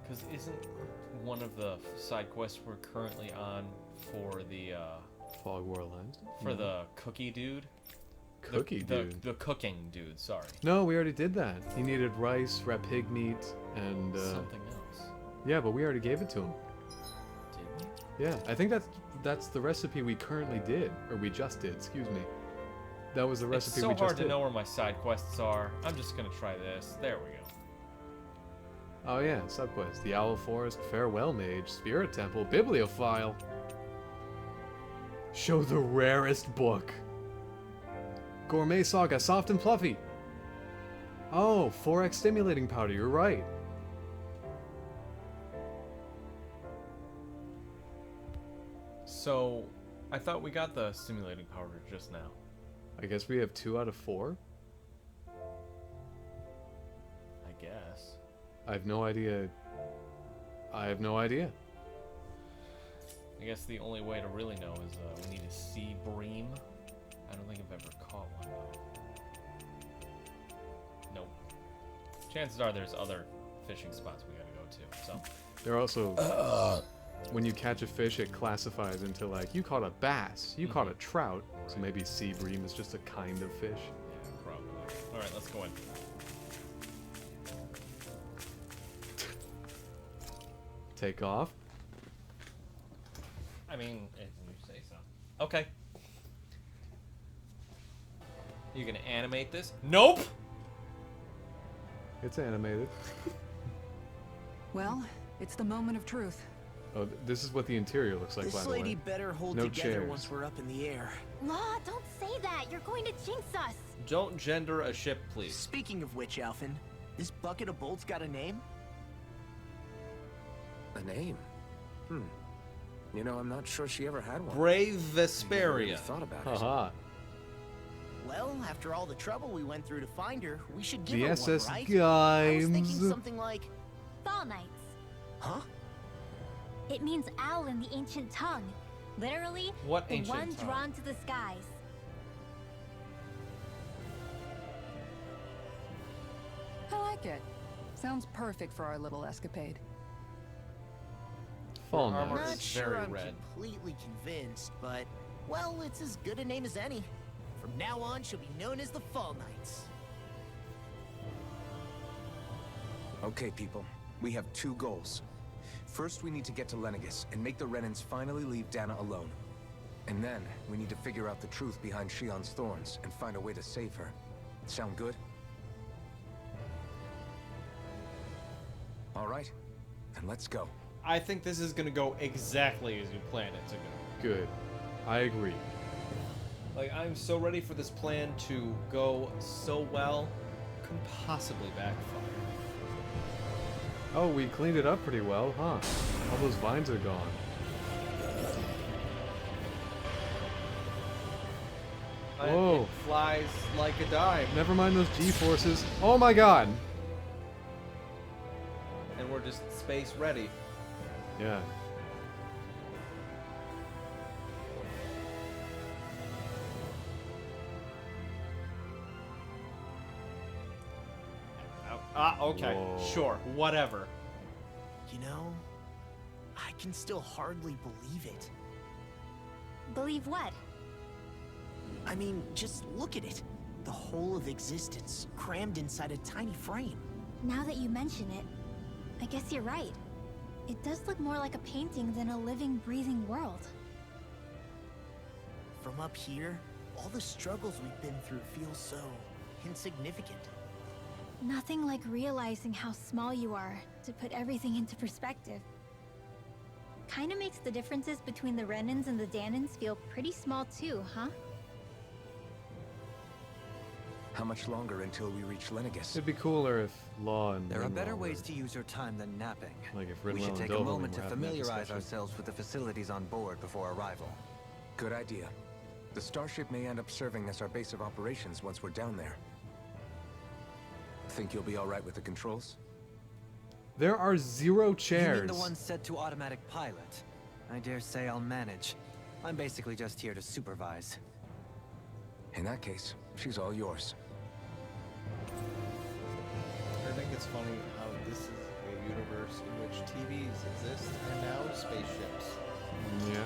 Because isn't one of the side quests we're currently on for the Fog Warlands? the cookie dude? Cookie dude? The cooking dude, sorry. No, we already did that. He needed rice, rat pig meat, and Something else. yeah, but we already gave it to him. Did we? Yeah, I think that's the recipe we currently did, or we just did. Excuse me. That was the It's recipe so we just hard did. to know where my side quests are. I'm just gonna try this. There we go. Oh yeah, subquest. The Owl Forest, Farewell Mage, Spirit Temple, Bibliophile. Show the rarest book. Gourmet Saga, soft and fluffy. Oh, 4x stimulating powder, you're right. So, I thought we got the stimulating powder just now. I guess we have 2 out of 4. I guess. I have no idea. I have no idea. I guess the only way to really know is we need a sea bream. I don't think I've ever caught one though. Nope. Chances are there's other fishing spots we gotta go to. So There are also, when you catch a fish, it classifies into like, you caught a bass, you caught a trout, so maybe sea bream is just a kind of fish. yeah, probably. All right, let's go in. Take off. I mean, if you say so. Okay. You gonna animate this? Nope. It's animated. Well, it's the moment of truth. Oh, this is what the interior looks like, by This the lady way. better hold No together chairs. once we're up in the air. Law, don't say that. You're going to jinx us. Don't gender a ship, please. Speaking of which, Alphen, this bucket of bolts got a name? A name? You know, I'm not sure she ever had one. Brave Never Vesperia. really thought about it. Haha. Well, after all the trouble we went through to find her, we should give The her SS one, right? I was thinking Gymes. something like, Fall Knights. huh? It means owl in the ancient tongue. Literally, What the ancient one tongue? drawn to the skies. I like it. Sounds perfect for our little escapade. Fall Her armor Knights. Not is sure very I'm red. completely convinced, but, well, it's as good a name as any. From now on, she'll be known as the Fall Knights. Okay, people. We have 2 goals. First, we need to get to Lenegus and make the Renans finally leave Dana alone. And then, we need to figure out the truth behind Shion's thorns and find a way to save her. Sound good? All right. Then let's go. I think this is gonna go exactly as you planned it to go. Good. I agree. Like, I'm so ready for this plan to go so well, couldn't possibly backfire. Oh, we cleaned it up pretty well, huh? All those vines are gone. And Whoa. it flies like a dime. Never mind those G-forces. Oh my god! And we're just space ready. Yeah. Okay, Whoa. sure, whatever. You know, I can still hardly believe it. Believe what? I mean, just look at it. The whole of existence, crammed inside a tiny frame. Now that you mention it, I guess you're right. It does look more like a painting than a living, breathing world. From up here, all the struggles we've been through feel so insignificant. Nothing like realizing how small you are to put everything into perspective. Kinda makes the differences between the Renans and the Danans feel pretty small too, huh? How much longer until we reach Lenegus? It'd be cooler if Law and There are Rinwell better were- ways to use your time than napping. Like if We Rinwell should and take a Dovalin moment were to having that familiarize discussion. ourselves with the facilities on board before arrival. Good idea. The starship may end up serving as our base of operations once we're down there. Think you'll be all right with the controls? There are 0 You chairs. mean the one set to automatic pilot? I dare say I'll manage. I'm basically just here to supervise. In that case, she's all yours. I think it's funny how this is a universe in which TVs exist and now spaceships. Yeah.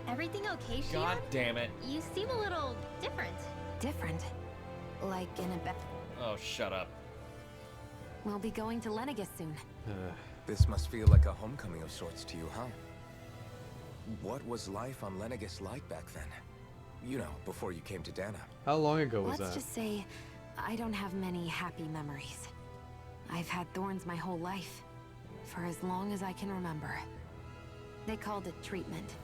Everything okay, Shia? God damn it. You seem a little different. Different. Like in a be- Oh, shut up. We'll be going to Lenegus soon. This must feel like a homecoming of sorts to you, huh? What was life on Lenegus like back then? You know, before you came to Dana. How long ago was Let's that? just say I don't have many happy memories. I've had thorns my whole life, for as long as I can remember. They called it treatment,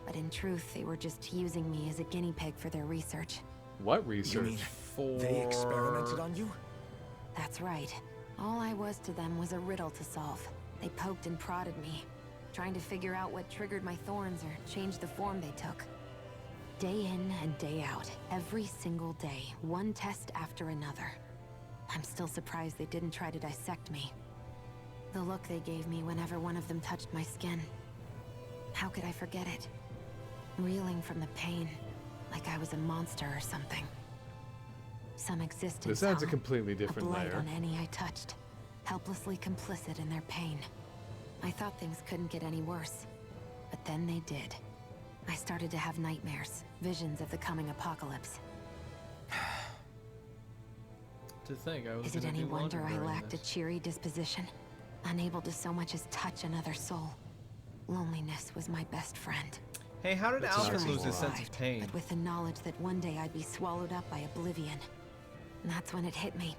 but in truth, they were just using me as a guinea pig for their research. What research? They experimented on you? That's right. All I was to them was a riddle to solve. They poked and prodded me, trying to figure out what triggered my thorns or changed the form they took. Day in and day out, every single day, one test after another. I'm still surprised they didn't try to dissect me. The look they gave me whenever one of them touched my skin. How could I forget it? Reeling from the pain, like I was a monster or something. Some existence. This adds a completely different a blight layer. on any I touched, helplessly complicit in their pain. I thought things couldn't get any worse, but then they did. I started to have nightmares, visions of the coming apocalypse. To think I was Is it gonna any do wonder laundry I during lacked a this. cheery disposition? Unable to so much as touch another soul. Loneliness was my best friend. Hey, how did That's Alfred not lose his survived, sense of pain? But with the knowledge that one day I'd be swallowed up by oblivion. And that's when it hit me.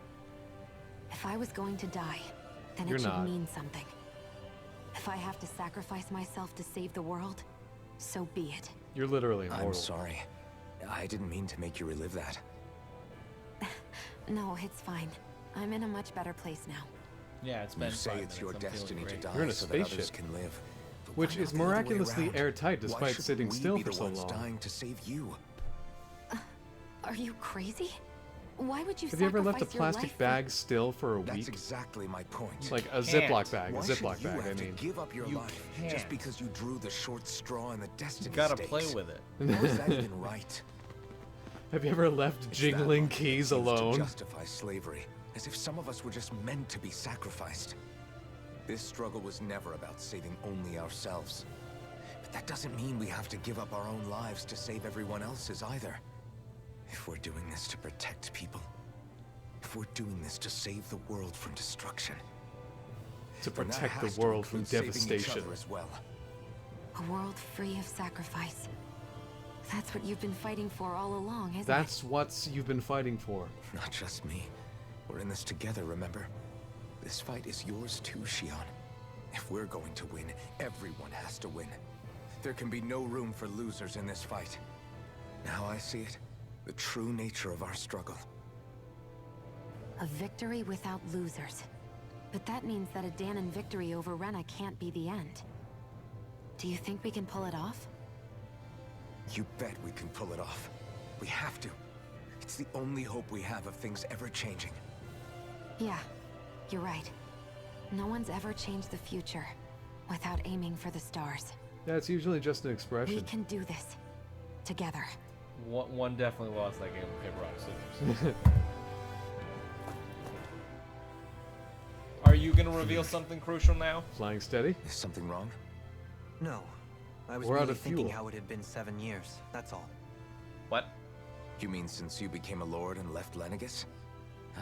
If I was going to die, then You're it should not. mean something. If I have to sacrifice myself to save the world, so be it. You're literally immortal. I'm sorry. I didn't mean to make you relive that. No, it's fine. I'm in a much better place now. Yeah, it's been You say 5 it's your minutes, I'm feeling destiny to great. die You're in a so that others spaceship. can live. But Which why is not the other way miraculously around? airtight Why despite shouldn't sitting we still be for the so ones long. dying to save you? Are you crazy? Why would you Have you ever left a sacrifice your plastic life bag still for a That's week? exactly my point. Like a can't. Ziploc bag, Why a should Ziploc you bag, I have to mean. give up your You life can't. just because you drew the short straw in the destiny You gotta stakes? play with it. How is that even right? Have you ever left It's that jingling logic that keys seems to alone? justify slavery, as if some of us were just meant to be sacrificed. This struggle was never about saving only ourselves. But that doesn't mean we have to give up our own lives to save everyone else's either. If we're doing this to protect people, if we're doing this to save the world from destruction, To then that protect has the to world from include saving each devastation. other as well. A world free of sacrifice. That's what you've been fighting for all along, isn't That's what you've been fighting for. Not just me. We're in this together, remember? This fight is yours too, Shion. If we're going to win, everyone has to win. There can be no room for losers in this fight. Now I see it. The true nature of our struggle. it? A victory without losers. But that means that a Danon victory over Rena can't be the end. Do you think we can pull it off? You bet we can pull it off. We have to. It's the only hope we have of things ever changing. Yeah, you're right. No one's ever changed the future without aiming for the stars. Yeah, it's usually just an We expression. can do this. Together. One definitely lost that game of paper, rock, scissors. Are you gonna reveal something crucial now? Flying steady? Is something wrong? No. I was We're out really of thinking fuel. how it had been 7 years, that's all. What? You mean since you became a lord and left Lenegus?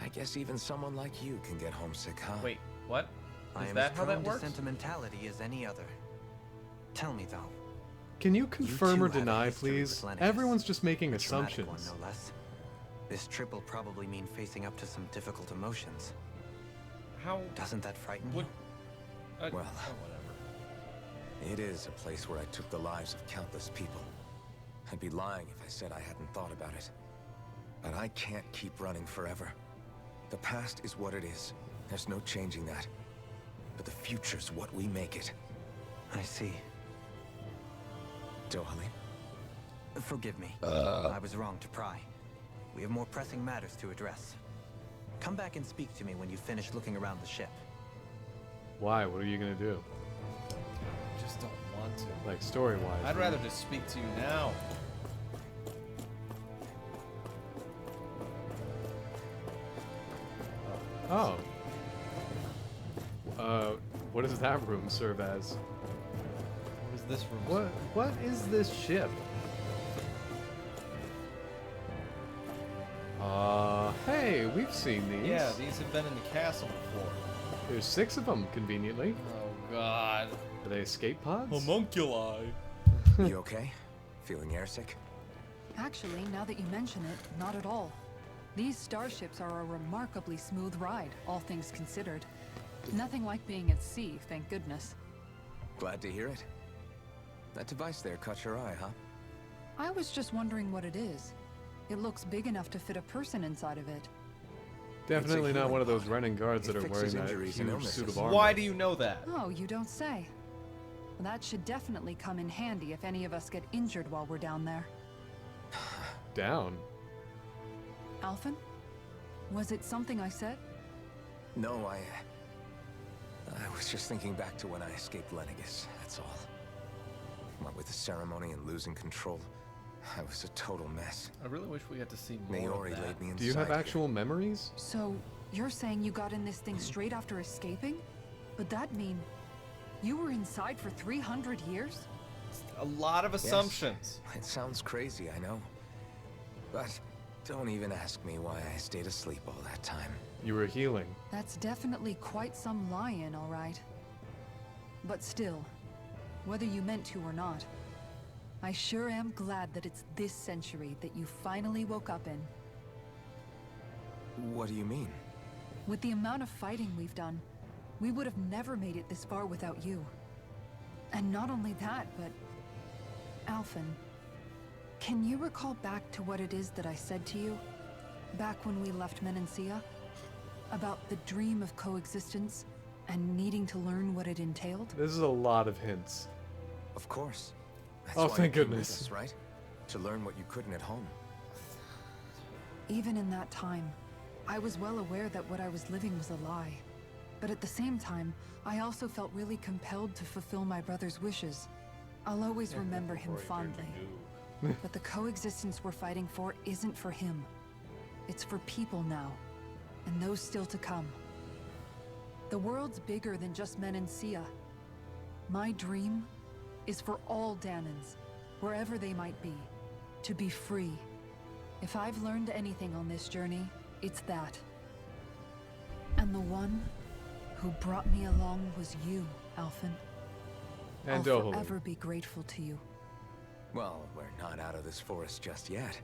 I guess even someone like you can get homesick, huh? Wait, what? I Is am that as how prone that to works? sentimentality as any other. Tell me, though. Can you confirm too or have a deny, history please? with Lenegus. Everyone's just making A traumatic assumptions. one, no less. This trip will probably mean facing up to some difficult emotions. How? Doesn't that frighten What? you? Well. oh, whatever. It is a place where I took the lives of countless people. I'd be lying if I said I hadn't thought about it. But I can't keep running forever. The past is what it is. There's no changing that. But the future's what we make it. I see. Darling? Forgive me. I was wrong to pry. We have more pressing matters to address. Come back and speak to me when you finish looking around the ship. Why? What are you gonna do? Just don't want to. Like story-wise? I'd rather just speak to you now. Oh. What does that room serve as? What is this room? What is this ship? Hey, we've seen these. Yeah, these have been in the castle before. There's 6 of them, conveniently. Oh god. Are they escape pods? Homunculi. You okay? Feeling airsick? Actually, now that you mention it, not at all. These starships are a remarkably smooth ride, all things considered. Nothing like being at sea, thank goodness. Glad to hear it. That device there caught your eye, huh? I was just wondering what it is. It looks big enough to fit a person inside of it. Definitely not healing one of those pod. running guards It that are fixes wearing that injuries and huge illnesses. suit of armor. Why do you know that? Oh, you don't say. That should definitely come in handy if any of us get injured while we're down there. Down? Alphen? Was it something I said? No, I was just thinking back to when I escaped Lenegis, that's all. What with the ceremony and losing control, I was a total mess. I really wish we had to see more Maori of that. laid me inside. Do you have here. actual memories? So, you're saying you got in this thing straight after escaping? But that mean you were inside for 300 years? A lot of Yes. assumptions. It sounds crazy, I know. But don't even ask me why I stayed asleep all that time. You were healing. That's definitely quite some lie-in, all right. But still, whether you meant to or not, I sure am glad that it's this century that you finally woke up in. What do you mean? With the amount of fighting we've done, we would have never made it this far without you. And not only that, but... Alphen, can you recall back to what it is that I said to you? Back when we left Menancia? About the dream of coexistence and needing to learn what it entailed? This is a lot of hints. Of course. That's Oh, why thank you came with goodness. us, right? To learn what you couldn't at home. Even in that time, I was well aware that what I was living was a lie. But at the same time, I also felt really compelled to fulfill my brother's wishes. I'll always remember him fondly. But the coexistence we're fighting for isn't for him. It's for people now, and those still to come. The world's bigger than just Menancia. My dream is for all Danans, wherever they might be, to be free. If I've learned anything on this journey, it's that. And the one who brought me along was you, Alphen. And I'll Dohalim. forever be grateful to you. Well, we're not out of this forest just yet.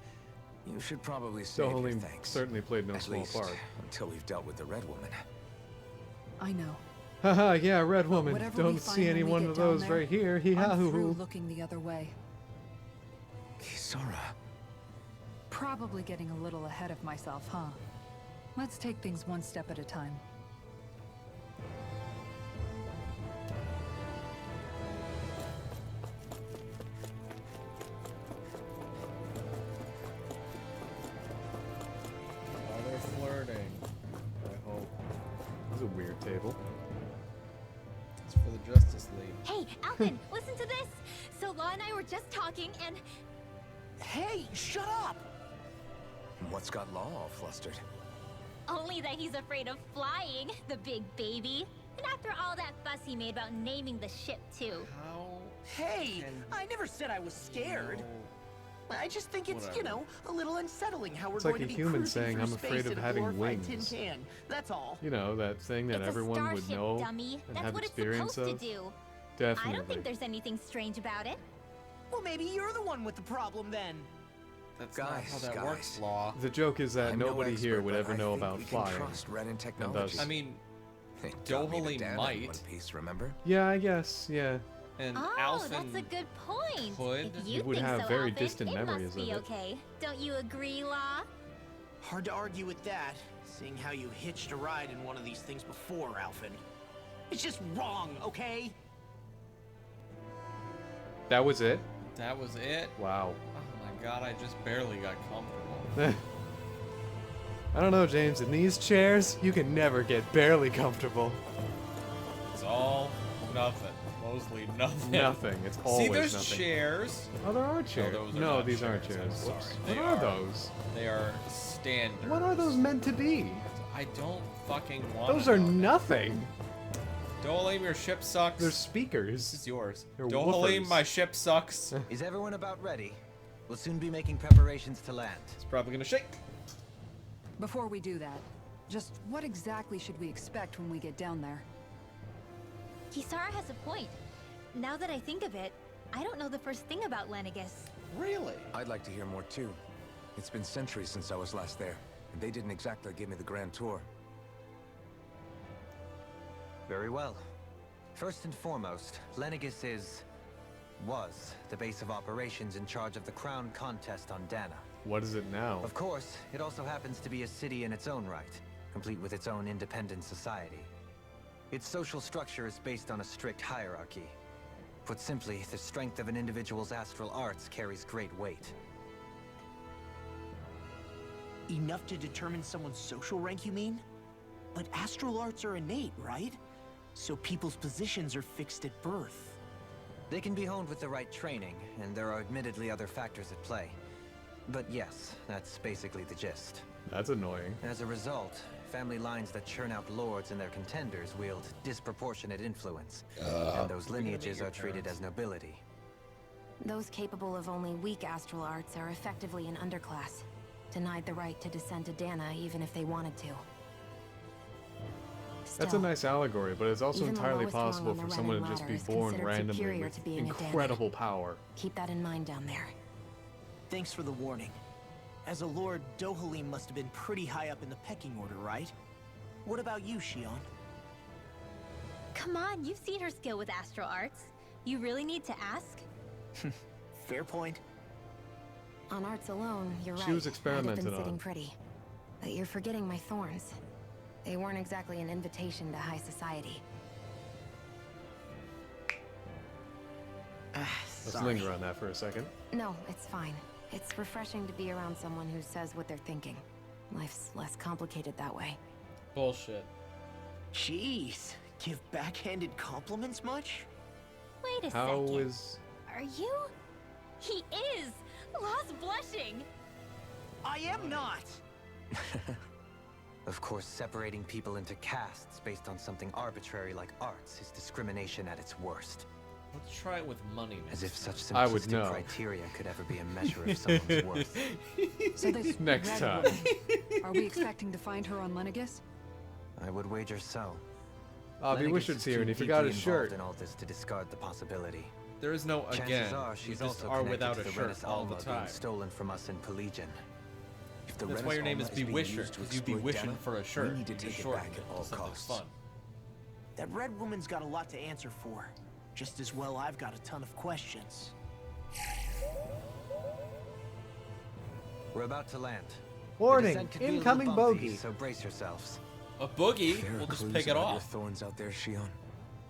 You should probably save your Dohalim thanks. certainly played no At small least, part. until we've dealt with the Red Woman. I know. Haha, yeah, red woman. Whatever we Don't find see when any we one get of down those there, right here. Hee ha I'm hoo through hoo. looking the other way. Kisara. Probably getting a little ahead of myself, huh? Let's take things one step at a time. Oh, they're flirting. I hope. This is a weird table. It's for the Justice League. Hey, Alvin, listen to this. So Law and I were just talking, and Hey, shut up! What's got Law all flustered? only that he's afraid of flying, the big baby. And after all that fuss he made about naming the ship too. How? Hey, And- I never said I was scared. I just think it's, you Whatever. know, a little unsettling how we're It's like going a to be human cruising saying, through "I'm afraid space of in a having glorified wings." tin can. That's all. You know, that thing that It's everyone a would starship, know dummy. and That's have what it's experience supposed of. to do. Definitely. I don't think there's anything strange about it. Well, maybe you're the one with the problem then. That's Guys, not how that guys. works, Law. The joke is that I'm no nobody expert, here would but ever I know think about we can flying. trust Renin And technology. thus- I mean, It got me to Dohalim Dana in might. One Piece, remember? Yeah, I guess. Yeah. and Oh, Alphen that's a good point. could. If you would think have so, very Alvin, distant it memories must be of it. okay. Don't you agree, Law? Hard to argue with that, seeing how you hitched a ride in one of these things before, Alphen. It's just wrong, okay? That was it? That was it. Wow. Oh my god, I just barely got comfortable. I don't know, James. In these chairs, you can never get barely comfortable. It's all nothing. Mostly nothing. Nothing. It's always See, there's nothing. chairs. Oh, there are chairs. those are No, not these aren't chairs, I'm chairs. sorry. Whoops. They What are are- those? They are standard. What are those meant to be? I don't fucking want. Those are nothing. Dohalim, your ship sucks. They're This speakers. is yours. They're Dohalim, woofers. my ship sucks. Is everyone about ready? We'll soon be making preparations to land. It's probably gonna shake. Before we do that, just what exactly should we expect when we get down there? Kisara has a point. Now that I think of it, I don't know the first thing about Lenegis. Really? I'd like to hear more too. It's been centuries since I was last there, and they didn't exactly give me the grand tour. Very well. First and foremost, Lenegis was the base of operations in charge of the crown contest on Dana. What is it now? Of course, it also happens to be a city in its own right, complete with its own independent society. Its social structure is based on a strict hierarchy. Put simply, the strength of an individual's astral arts carries great weight. Enough to determine someone's social rank, you mean? But astral arts are innate, right? So people's positions are fixed at birth. They can be honed with the right training, and there are admittedly other factors at play. But yes, that's basically the gist. That's annoying. As a result, family lines that churn out lords and their contenders wield disproportionate influence, and those lineages are treated as nobility. Those capable of only weak astral arts are effectively an underclass, denied the right to descend to Dana even if they wanted to. That's a Still, nice allegory, but it's also even the entirely lowest rung possible on the for someone to Renin just ladder be is born considered randomly superior with to being a Danon. incredible power. Keep that in mind down there. Thanks for the warning. As a lord, Dohalim must have been pretty high up in the pecking order, right? What about you, Shion? Come on, you've seen her skill with astral arts. You really need to ask? Fair point. On arts alone, you're right. She was I'd have experimented been sitting on. pretty. But you're forgetting my thorns. They weren't exactly an invitation to high society. Let's Sorry. linger on that for a second. No, it's fine. It's refreshing to be around someone who says what they're thinking. Life's less complicated that way. Bullshit. Jeez, give backhanded compliments much? Wait a How second. is... Are you? He is! Law's blushing! I am not! Of course, separating people into castes based on something arbitrary like arts is discrimination at its worst. Let's try it with money. As if such I would simplistic know. criteria could ever be a measure of someone's worth. So this Next red time. woman, are we expecting to find her on Lenegis? I would wager so. Avi Lenegis Wishard's is here too and he forgot deeply his involved shirt. in all this to discard the possibility. There is no Chances again. are You she's just also are connected without to a the shirt Renis all the Alma time. being stolen from us in Pelegion. If the That's Renis why your name Alma is Be being Wisher, used to because you'd be exploit wishing Dana, for a shirt. We need to You take it shorten back it at to all something costs. fun. That red woman's got a lot to answer for. Just as well I've got a ton of questions. We're about to land. Warning, The descent could be a little incoming bumpy, bogey. So brace yourselves. A boogie? If there are We'll just clues pick it about your off. thorns out there, Shion,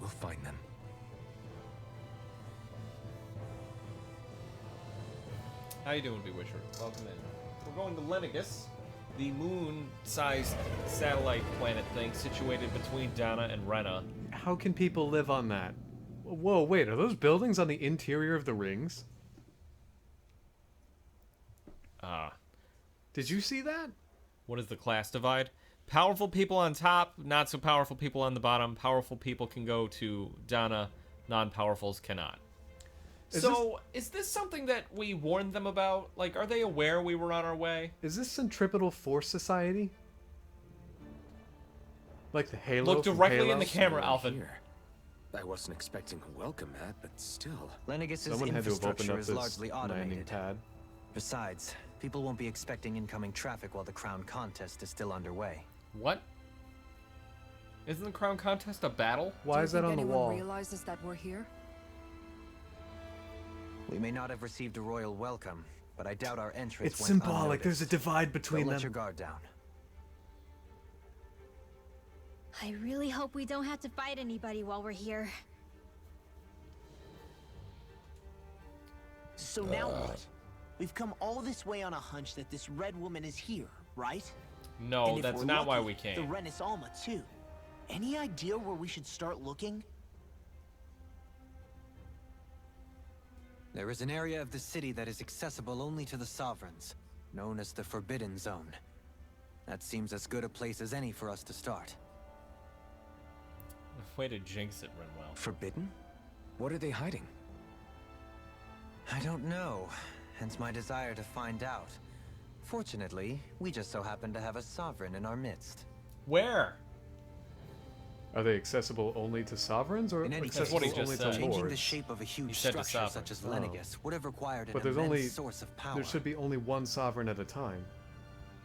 we'll find them. How you doing, Bewisher? Welcome in. We're going to Lenegis, the moon-sized satellite planet thing situated between Dana and Rena. How can people live on that? Whoa, wait, are those buildings on the interior of the rings? Did you see that? What is the class divide? Powerful people on top, not so powerful people on the bottom. Powerful people can go to Dana, non-powerfuls cannot. Is this something that we warned them about? Like, are they aware we were on our way? Is this Centripetal Force Society? Like the Halo? Look from directly Halo? in the camera, We're Alvin. here. I wasn't expecting a welcome mat, but still. Lenegis' Someone had to have opened infrastructure up is this largely landing automated. pad. Besides, people won't be expecting incoming traffic while the crown contest is still underway. What? Isn't the crown contest a battle? Why is that on the wall? Realizes that we're here? We may not have received a royal welcome, but I doubt our entrance It's went symbolic. There's a unnoticed. divide between Don't them. let your guard down. I really hope we don't have to fight anybody while we're here. So now what? We've come all this way on a hunch that this red woman is here, right? No, And if that's we're not why lucky, we came. The Renis Alma too. Any idea where we should start looking? There is an area of the city that is accessible only to the sovereigns, known as the Forbidden Zone. That seems as good a place as any for us to start. Way to jinx it, Renwell. Forbidden? What are they hiding? I don't know, hence my desire to find out. Fortunately, we just so happen to have a sovereign in our midst. Where? Are they accessible only to sovereigns or In any case, accessible what he just only said. to changing the lords? shape of a He huge said to structure such as sovereigns. Lenegis would have required But an there's immense only source of power. there should be only one sovereign at a time.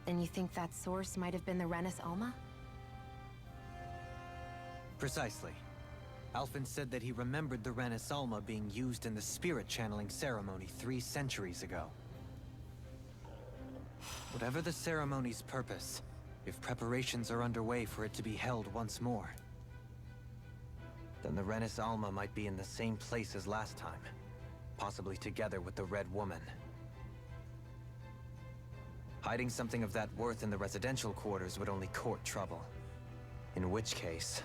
Then you think that source might have been the Renis Alma? Precisely. Alphen said that he remembered the Renis Alma being used in the spirit channeling ceremony 3 centuries ago. Whatever the ceremony's purpose, if preparations are underway for it to be held once more, then the Renis Alma might be in the same place as last time, possibly together with the Red Woman. Hiding something of that worth in the residential quarters would only court trouble. In which case...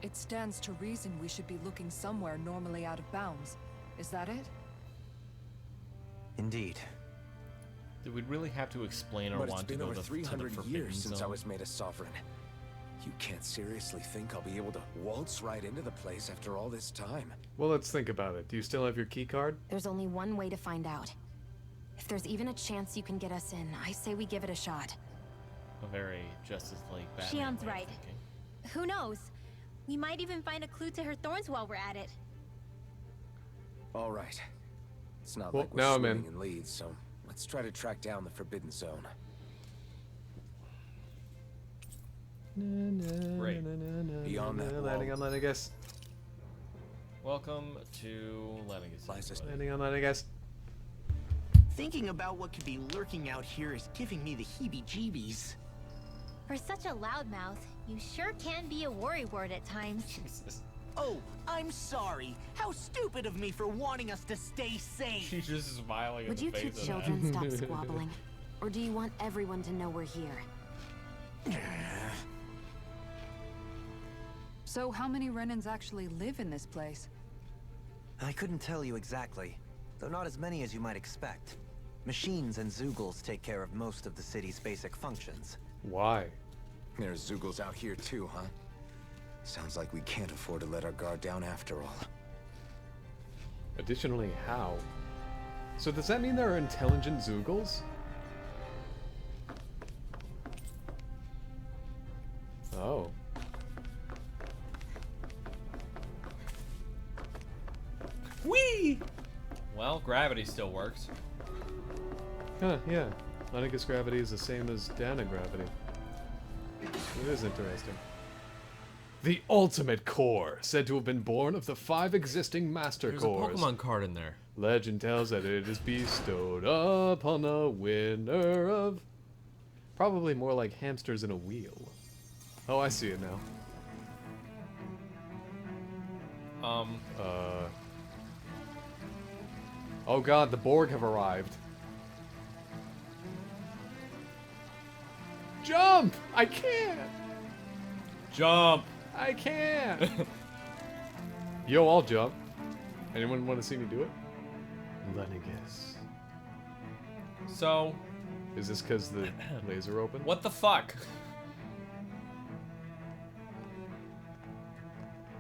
It stands to reason we should be looking somewhere normally out of bounds. Is that it? Indeed. Do we really have to explain our But it's want to been go over to the 300 Forbidden years since I Zone? was made a sovereign. You can't seriously think I'll be able to waltz right into the place after all this time. Well, let's think about it. Do you still have your key card? There's only one way to find out. If there's even a chance you can get us in, I say we give it a shot. A very Justice League Batman Shion's way of right. thinking. Who knows? We might even find a clue to her thorns while we're at it. All right. It's not Well, like we're now I'm swimming in. in leads, so let's try to track down the Forbidden Zone. Great. Beyond that Landing wall. on that, I guess. Welcome to Legacy. Liza's- Landing on that, I guess. Thinking about what could be lurking out here is giving me the heebie-jeebies. For such a loudmouth, you sure can be a worrywart at times. Jesus. Oh, I'm sorry. How stupid of me for wanting us to stay safe. She's just smiling Would in you the two face of children stop squabbling? Or do you want everyone to know we're here? So how many Renans actually live in this place? I couldn't tell you exactly, though not as many as you might expect. Machines and Zeugles take care of most of the city's basic functions. Why? There's Zeugles out here too, huh? Sounds like we can't afford to let our guard down after all. Additionally, how? So does that mean there are intelligent Zeugles? Oh. Whee! Well, gravity still works. Huh, yeah. Lenegus gravity is the same as Dana gravity. It is interesting. The ultimate core, said to have been born of the 5 existing master There's cores. a Pokemon card in there. Legend tells that it is bestowed upon the winner of... Probably more like hamsters in a wheel. Oh, I see it now. Oh god, the Borg have arrived. Jump! I can't! Jump! I can't! Yo, I'll jump. Anyone want to see me do it? Lenegus. So, Is this because the laser opened? what the fuck?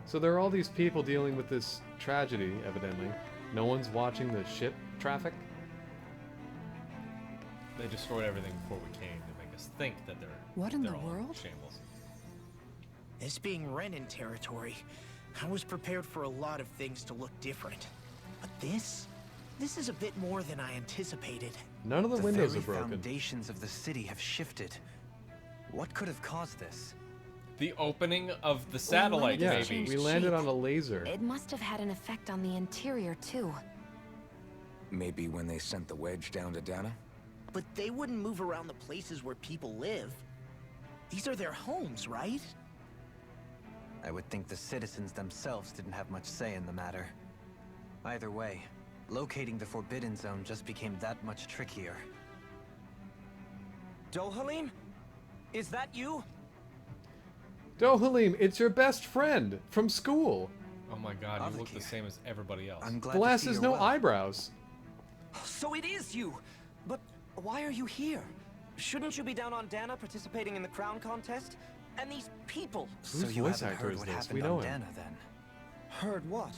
So there are all these people dealing with this tragedy, evidently. No one's watching the ship traffic? They destroyed everything before we came to make us think that they're What in they're the all world? Shambles. This being Renin territory, I was prepared for a lot of things to look different. But this is a bit more than I anticipated. None of the The windows are very broken. foundations of the city have shifted. What could have caused this? The opening of the satellite, Yeah, Lenegus maybe. we landed on a laser. It must have had an effect on the interior, too. Maybe when they sent the wedge down to Dana? But they wouldn't move around the places where people live. These are their homes, right? I would think the citizens themselves didn't have much say in the matter. Either way, locating the Forbidden Zone just became that much trickier. Dohalim? Is that you? Dohalim, it's your best friend from school. Oh my god, you look the Avakir. same as everybody else. I'm glad Glass to see has you're no well. eyebrows. So it is you! But why are you here? Shouldn't you be down on Dana participating in the crown contest? And these people? So Whose you voice haven't actor heard is what this? happened We know on him. Dana, then? Heard what?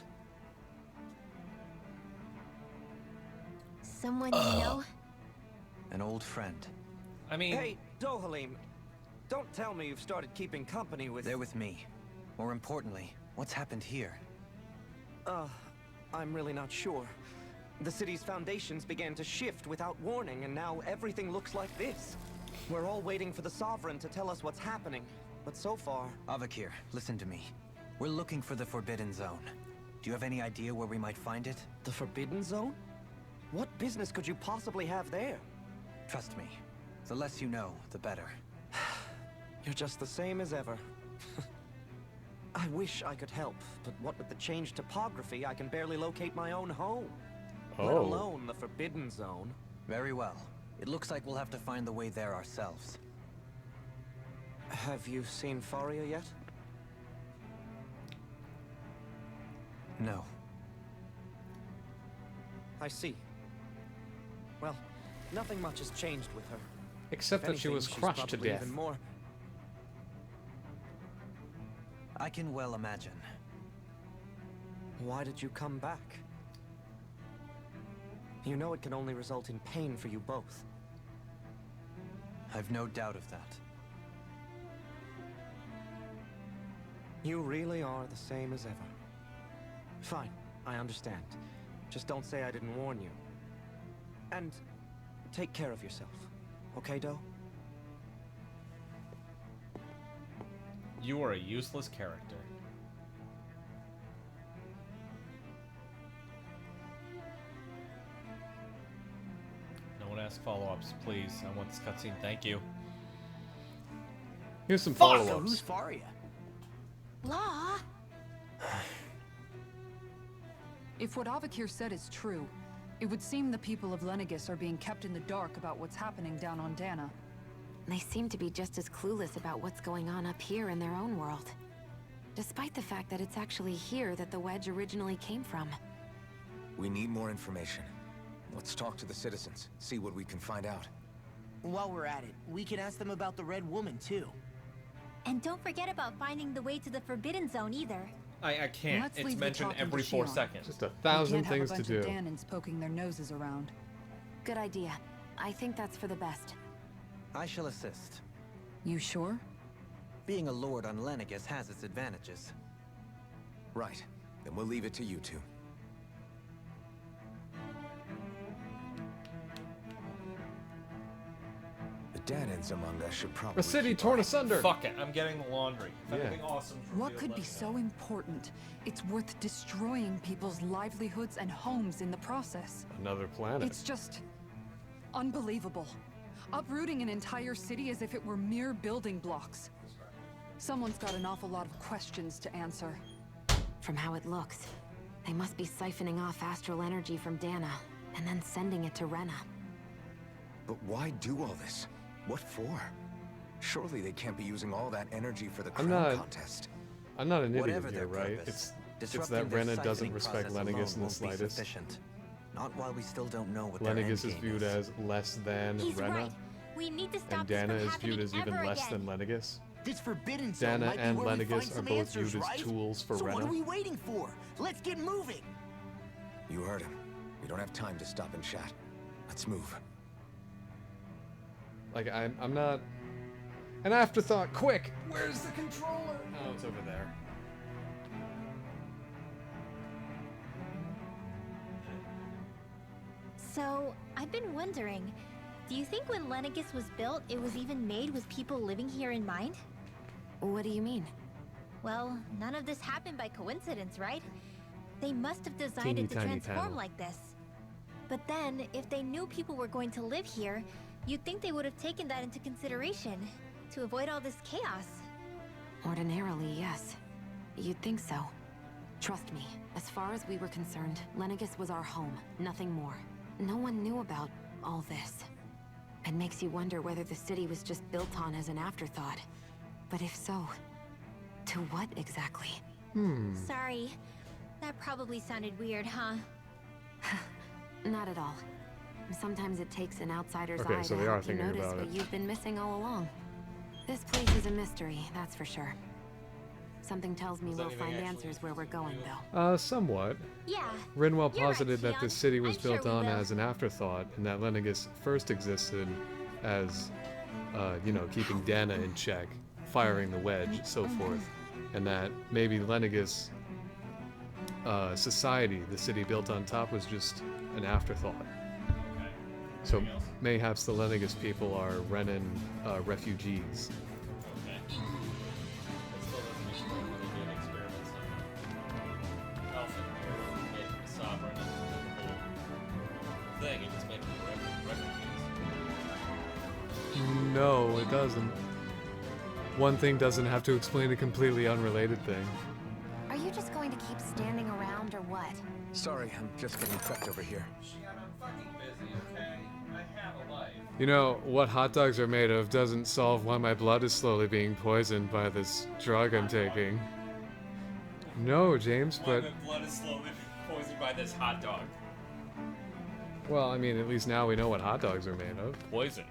Someone you know? An old friend. I mean, Hey, Dohalim, don't tell me you've started keeping company with... They're with me. More importantly, what's happened here? I'm really not sure. The city's foundations began to shift without warning, and now everything looks like this. We're all waiting for the Sovereign to tell us what's happening, but so far... Avakir, listen to me. We're looking for the Forbidden Zone. Do you have any idea where we might find it? The Forbidden Zone? What business could you possibly have there? Trust me. The less you know, the better. You're just the same as ever. I wish I could help, but what with the changed topography, I can barely locate my own home. Oh. Let alone the Forbidden Zone. Very well. It looks like we'll have to find the way there ourselves. Have you seen Faria yet? No. I see. Well, nothing much has changed with her. Except If that she anything, was she's crushed to probably death. Even more. I can well imagine. Why did you come back? You know it can only result in pain for you both. I've no doubt of that. You really are the same as ever. Fine, I understand. Just don't say I didn't warn you. And take care of yourself. Okay, Doe? You are a useless character. No one ask follow-ups, please. I want this cutscene. Thank you. Here's some So follow-ups. who's Faria? Law? If what Avakir said is true, it would seem the people of Lenegis are being kept in the dark about what's happening down on Dana. They seem to be just as clueless about what's going on up here in their own world. Despite the fact that it's actually here that the wedge originally came from. We need more information. Let's talk to the citizens, see what we can find out. While we're at it, we can ask them about the Red Woman, too. And don't forget about finding the way to the Forbidden Zone either. I can't. Let's It's leave the mentioned talking to every 4 Shion. seconds. Just a We thousand can't have things a to bunch do. of Danans poking their noses around. Good idea. I think that's for the best. I shall assist. You sure? Being a lord on Lenegis has its advantages. Right. Then we'll leave it to you two. The Danans among us should probably... A city keep torn our- asunder. Fuck it. I'm getting the laundry. If Yeah. anything awesome. What could be so important? It's worth destroying people's livelihoods and homes in the process. Another planet. It's just unbelievable. Uprooting an entire city as if it were mere building blocks. Someone's got an awful lot of questions to answer. From how it looks, they must be siphoning off astral energy from Dana, and then sending it to Rena. But why do all this? What for? Surely they can't be using all that energy for the I'm crown not- contest. I'm not an idiot Whatever here, their right? purpose, It's disrupting that their Rena doesn't siphoning respect process alone Lenegis in the won't be slightest. sufficient. Not while we still don't know what their Lenegis end is game viewed as less than He's Rena, right. We need to stop and this Dana from is viewed happening as even ever less again. than Lenegis. This Forbidden Zone Dana might be and where we find Lenegis are some both answers, viewed as right? tools for so Rena. what are we waiting for? Let's get moving! You heard him. We don't have time to stop and chat. Let's move. Like, I'm not... An afterthought, quick! Where's the controller? Oh, it's over there. So, I've been wondering, do you think when Lenegis was built, it was even made with people living here in mind? What do you mean? Well, none of this happened by coincidence, right? They must have designed Teeny it to tiny transform panel. like this. But then, if they knew people were going to live here, you'd think they would have taken that into consideration, to avoid all this chaos. Ordinarily, yes. You'd think so. Trust me, as far as we were concerned, Lenegis was our home, nothing more. No one knew about all this. It makes you wonder whether the city was just built on as an afterthought. But if so, to what exactly? Sorry. That probably sounded weird, huh? Not at all. Sometimes it takes an outsider's Okay, eye so to they are help you thinking notice about what it. you've been missing all along. This place is a mystery, that's for sure. Something tells me we'll find answers where we're going, though. Somewhat. Yeah. Rinwell You're right, posited that the Shion. city was I'm sure built we on will. as an afterthought, and that Lenegis first existed as, keeping Dana in check, firing the wedge, so forth. And that maybe Lenegis society the city built on top was just an afterthought. Okay. So Anything else? mayhaps the Lenegus people are Renan refugees. Okay. That still doesn't explain why they did experiments on Alpha. Made them sovereign and the whole thing. It just made them refugees. No, it doesn't. One thing doesn't have to explain a completely unrelated thing. Are you just going to keep standing around or what? Sorry, I'm just getting prepped over here. Shion, I'm fucking busy, okay? I have a life. You know, what hot dogs are made of doesn't solve why my blood is slowly being poisoned by this drug I'm taking. No, James, Why but... my blood is slowly being poisoned by this hot dog. Well, I mean, at least now we know what hot dogs are made of. Poison.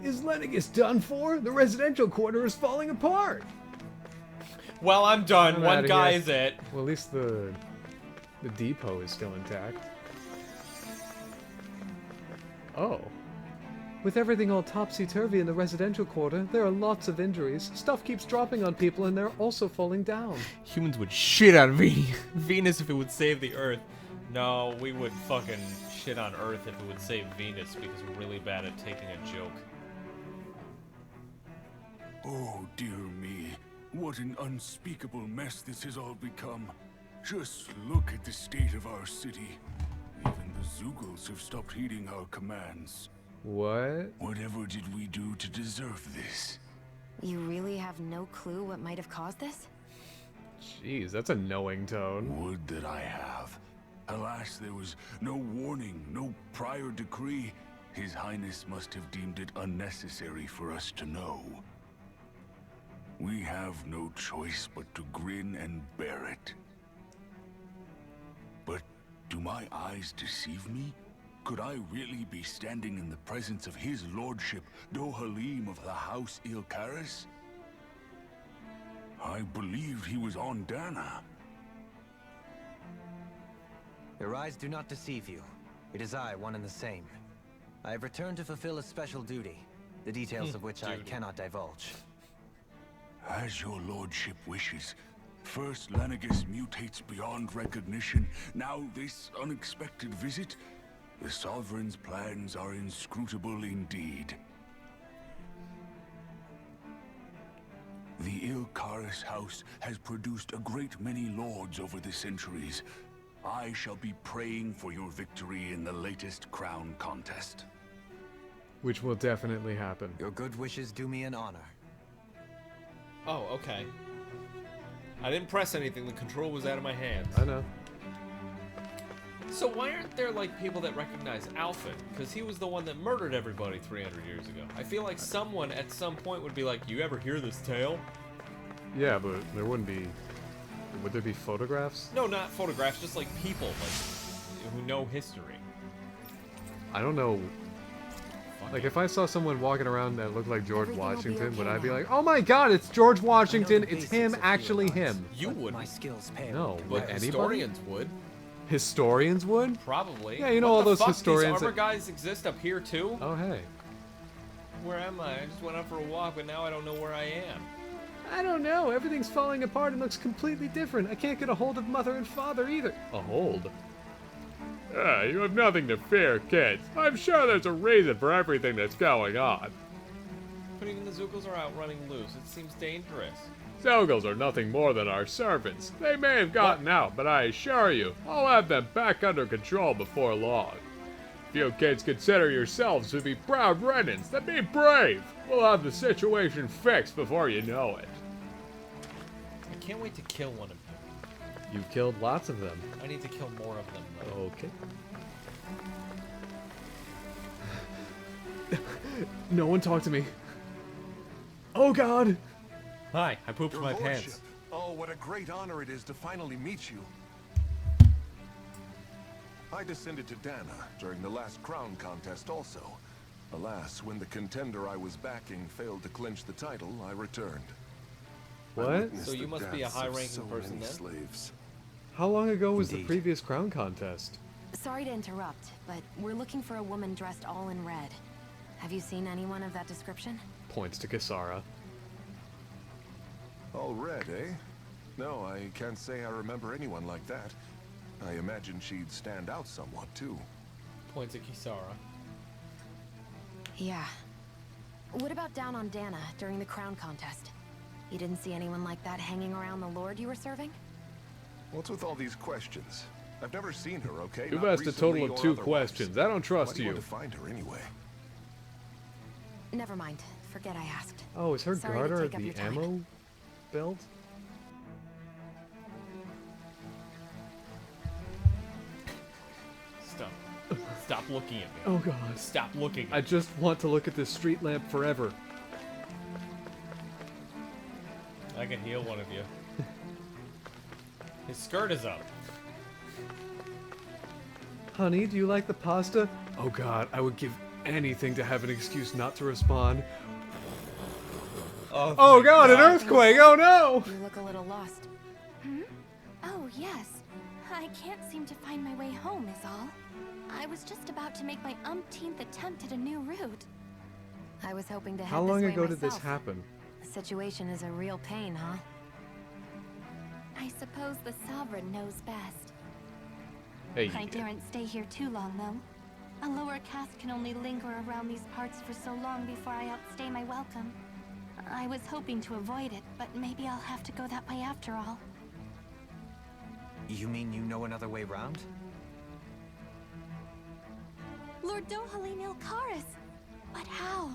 Is Lenegus done for? The residential quarter is falling apart! Well, I'm done. I'm One outta guy here. is it. Well, at least the depot is still intact. Oh. With everything all topsy-turvy in the residential quarter, there are lots of injuries. Stuff keeps dropping on people and they're also falling down. Humans would shit on Venus if it would save the Earth. No, we would fucking shit on Earth if it would save Venus because we're really bad at taking a joke. Oh, dear me. What an unspeakable mess this has all become. Just look at the state of our city. Even the Zeugles have stopped heeding our commands. What? Whatever did we do to deserve this? You really have no clue what might have caused this? Jeez, that's a knowing tone. Would that I have. Alas, there was no warning, no prior decree. His Highness must have deemed it unnecessary for us to know. We have no choice but to grin and bear it. But do my eyes deceive me? Could I really be standing in the presence of his lordship, Dohalim of the House Ilkaris? I believed he was on Dana. Your eyes do not deceive you. It is I, one and the same. I have returned to fulfill a special duty, the details of which I cannot divulge. As your lordship wishes. First, Lenegus mutates beyond recognition. Now, this unexpected visit. The Sovereign's plans are inscrutable indeed. The Ilkaris house has produced a great many lords over the centuries. I shall be praying for your victory in the latest crown contest. Which will definitely happen. Your good wishes do me an honor. Oh, okay. I didn't press anything. The control was out of my hands. I know. So why aren't there, like, people that recognize Alfred? Because he was the one that murdered everybody 300 years ago. I feel like someone at some point would be like, you ever hear this tale? Yeah, but there wouldn't be... Would there be photographs? No, not photographs, just, like, people, like, who know history. I don't know. Like, if I saw someone walking around that looked like George Everything will be Washington, would okay I be now. like, oh my god, it's George Washington, I know the it's basics him, of actually Relive, him. You but wouldn't. My skills pale. No, But would anybody? historians would. Historians would? Probably. Yeah, you know What all the those fuck? historians These armor that- guys exist up here, too? Oh, hey. Where am I? I just went out for a walk, but now I don't know where I am. I don't know, everything's falling apart and looks completely different. I can't get a hold of Mother and Father either. A hold? Ah, you have nothing to fear, kids. I'm sure there's a reason for everything that's going on. But even the Zeugles are out running loose. It seems dangerous. Zeugles are nothing more than our servants. They may have gotten out, but I assure you, I'll have them back under control before long. If you kids consider yourselves to be proud Renans, then be brave. We'll have the situation fixed before you know it. I can't wait to kill one of them. You've killed lots of them. I need to kill more of them, though. Okay. No one talk to me. Oh god! Hi, I pooped Your my lordship. pants. Oh, what a great honor it is to finally meet you. I descended to Dana during the last crown contest also. Alas, when the contender I was backing failed to clinch the title, I returned. I What? witnessed So you the must be a deaths of high-ranking so person many then? slaves. How long ago was the Indeed. previous crown contest? Sorry to interrupt, but we're looking for a woman dressed all in red. Have you seen anyone of that description? Points to Kisara. All red, eh? No, I can't say I remember anyone like that. I imagine she'd stand out somewhat, too. Points at Kisara. Yeah. What about down on Dana during the crown contest? You didn't see anyone like that hanging around the Lord you were serving? What's with all these questions? I've never seen her, okay? You've Not asked a total recently of or 2 otherwise. questions. I don't Why trust do you you. want to find her anyway? Never mind. Forget I asked. Oh, is her Sorry to garter take up the your time. ammo belt? Stop. Stop looking at me. Oh god. Stop looking at I me. just want to look at this street lamp forever. I can heal one of you. His skirt is up. Honey, do you like the pasta? Oh god, I would give anything to have an excuse not to respond. Oh my god, an earthquake! Oh no! You look a little lost. Hmm? Oh, yes. I can't seem to find my way home, is all. I was just about to make my umpteenth attempt at a new route. I was hoping to head How long this way ago did this myself. happen? The situation is a real pain, huh? I suppose the Sovereign knows best. Hey. I daren't stay here too long, though. A lower caste can only linger around these parts for so long before I outstay my welcome. I was hoping to avoid it, but maybe I'll have to go that way after all. You mean you know another way round? Lord Dohalim Ilkaris! But how?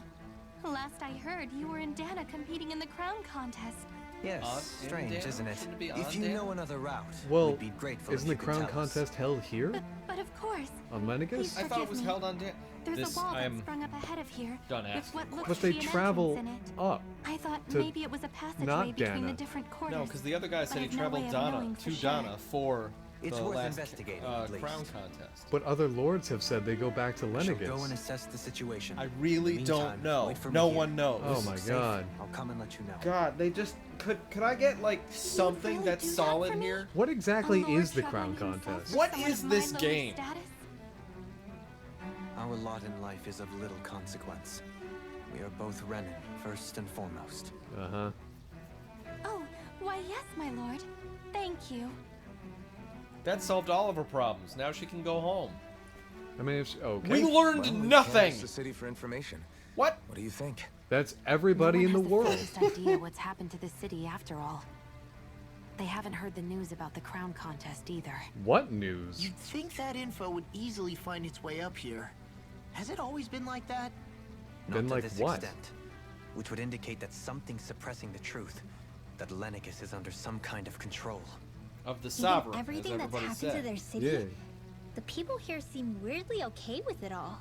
Last I heard, you were in Dana competing in the crown contest. Yes, Us in strange, Dana? isn't it? Shouldn't it be If on you Dana? know another route, Well, we'd be grateful isn't if the you could crown tell us. contest held here? But of course. On Lenegus? I thought it was held on Dan. There's This a wall I that am sprung up ahead of here. done with asking what looks But to they be an travel entrance in it. up. I thought to maybe it was a passageway not between Dana. the different quarters. No, because the other guy said but he I've no traveled way of Dana knowing for to sure. Dana for It's the worth last investigating, at least. crown contest. But other lords have said they go back to I shall go and Lenegus. assess the situation. I really Meantime, don't know. wait for me No here. one knows. Oh my Safe. god. I'll come and let you know. God, they just could I get like something really that's do that solid for me? here? What exactly A lord is the troubling crown himself contest? with What someone is of this my lowly game? status? Our lot in life is of little consequence. We are both Renin, first and foremost. Uh-huh. Oh, why yes, my lord. Thank you. That solved all of her problems. Now she can go home. I mean, if, okay. We learned Well, we nothing. canvassed the city for information. What? What do you think? That's everybody No in the one world. has the faintest idea what's happened to the city after all. They haven't heard the news about the crown contest either. What news? You'd think that info would easily find its way up here. Has it always been like that? Not Been to like this what? extent, which would indicate that something's suppressing the truth. That Lenegus is under some kind of control. Of the Even sovereign, everything as that's everybody happened to said. their city, Yeah. the people here seem weirdly okay with it all.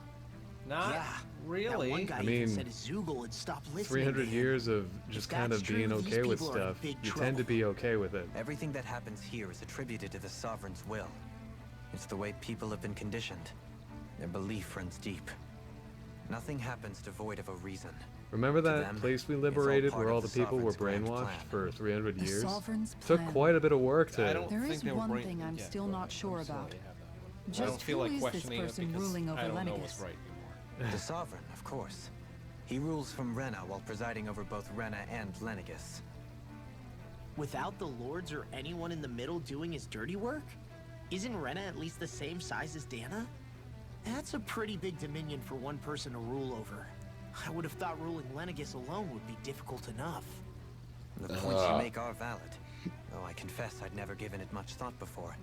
Not Yeah. That really. one guy I even mean, said Zoogle would stop listening 300 to him. years of just kind of that's true, being these okay with people are in stuff. big You tend to trouble. be okay with it. Everything that happens here is attributed to the Sovereign's will. It's the way people have been conditioned. Their belief runs deep. Nothing happens devoid of a reason. Remember To that them, place we it's all liberated part where of all the people were Sovereign's grand brainwashed plan. for 300 The years? Sovereign's Took plan. quite a bit of work I to... don't There think is they were one brain- thing I'm yeah, still go not ahead. sure I'm sorry about. they have that. I Just don't feel who like is this questioning it person because ruling over I don't know Lenegus? what's right anymore. The Sovereign, of course. He rules from Rena while presiding over both Rena and Lenegus. Without the lords or anyone in the middle doing his dirty work? Isn't Rena at least the same size as Dana? That's a pretty big dominion for one person to rule over. I would have thought ruling Lenegus alone would be difficult enough. The points you make are valid, though I confess I'd never given it much thought before.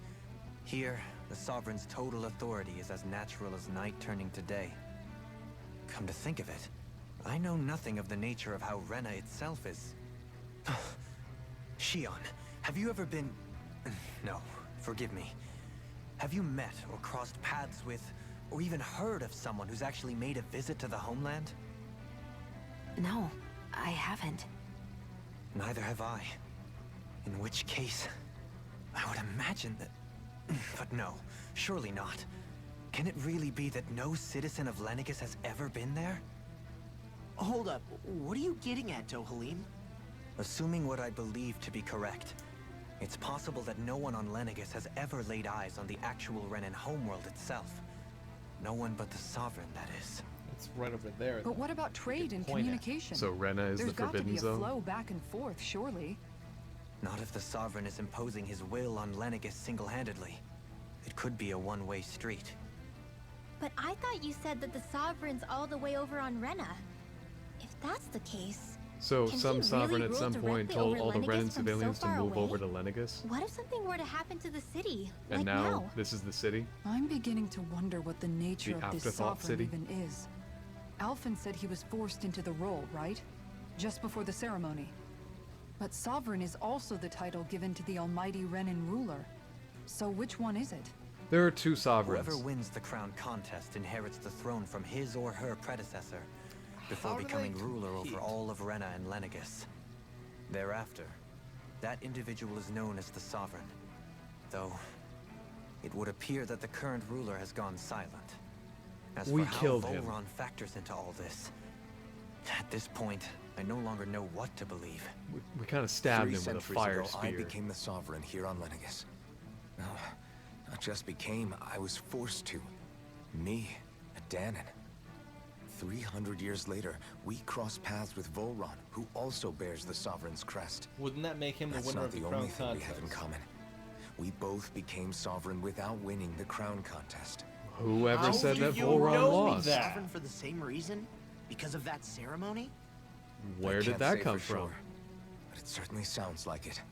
Here, the Sovereign's total authority is as natural as night turning to day. Come to think of it, I know nothing of the nature of how Rena itself is. Shion, have you ever been... No, forgive me. Have you met or crossed paths with, or even heard of someone who's actually made a visit to the homeland? No, I haven't. Neither have I. In which case, I would imagine that... But no, surely not. Can it really be that no citizen of Lenegus has ever been there? Hold up, what are you getting at, Dohalim? Assuming what I believe to be correct, it's possible that no one on Lenegus has ever laid eyes on the actual Renan homeworld itself. No one but the Sovereign, that is. It's right over there. But what about trade and point at. communication? So Rena is There's the got to Forbidden be a Zone? flow back and forth, surely. Not if the Sovereign is imposing his will on Lenegis single-handedly. It could be a one-way street. But I thought you said that the Sovereign's all the way over on Rena. If that's the case... So can some he sovereign really at some rule point directly told over all the Lenegis Renan from so civilians to far move away? over to Lenegus. What if something were to happen to the city? And like now this is the city. I'm beginning to wonder what the nature The of this afterthought sovereign city. even is. Alphen said he was forced into the role, right? Just before the ceremony. But sovereign is also the title given to the almighty Renan ruler. So which one is it? There are two sovereigns. Whoever wins the crown contest inherits the throne from his or her predecessor, before becoming ruler over all of Rena and Lenegus. Thereafter, that individual is known as the Sovereign. Though, it would appear that the current ruler has gone silent. As We for how killed him. Volron factors into all this, at this point, I no longer know what to believe. We kind of stabbed 3 him with a centuries fire ago, I spear. became the Sovereign here on Lenegus. No, not just became, I was forced to. Me, a Danon. 300 years later, we cross paths with Volron, who also bears the Sovereign's crest. Wouldn't that make him the That's winner not of the the crown only thing we contest? have in common. We both became Sovereign without winning the crown contest. Whoever How said do that you Volron know lost? we Sovereign for the same reason? Because of that ceremony? Where I did can't that say come for from? sure, but it certainly sounds like it.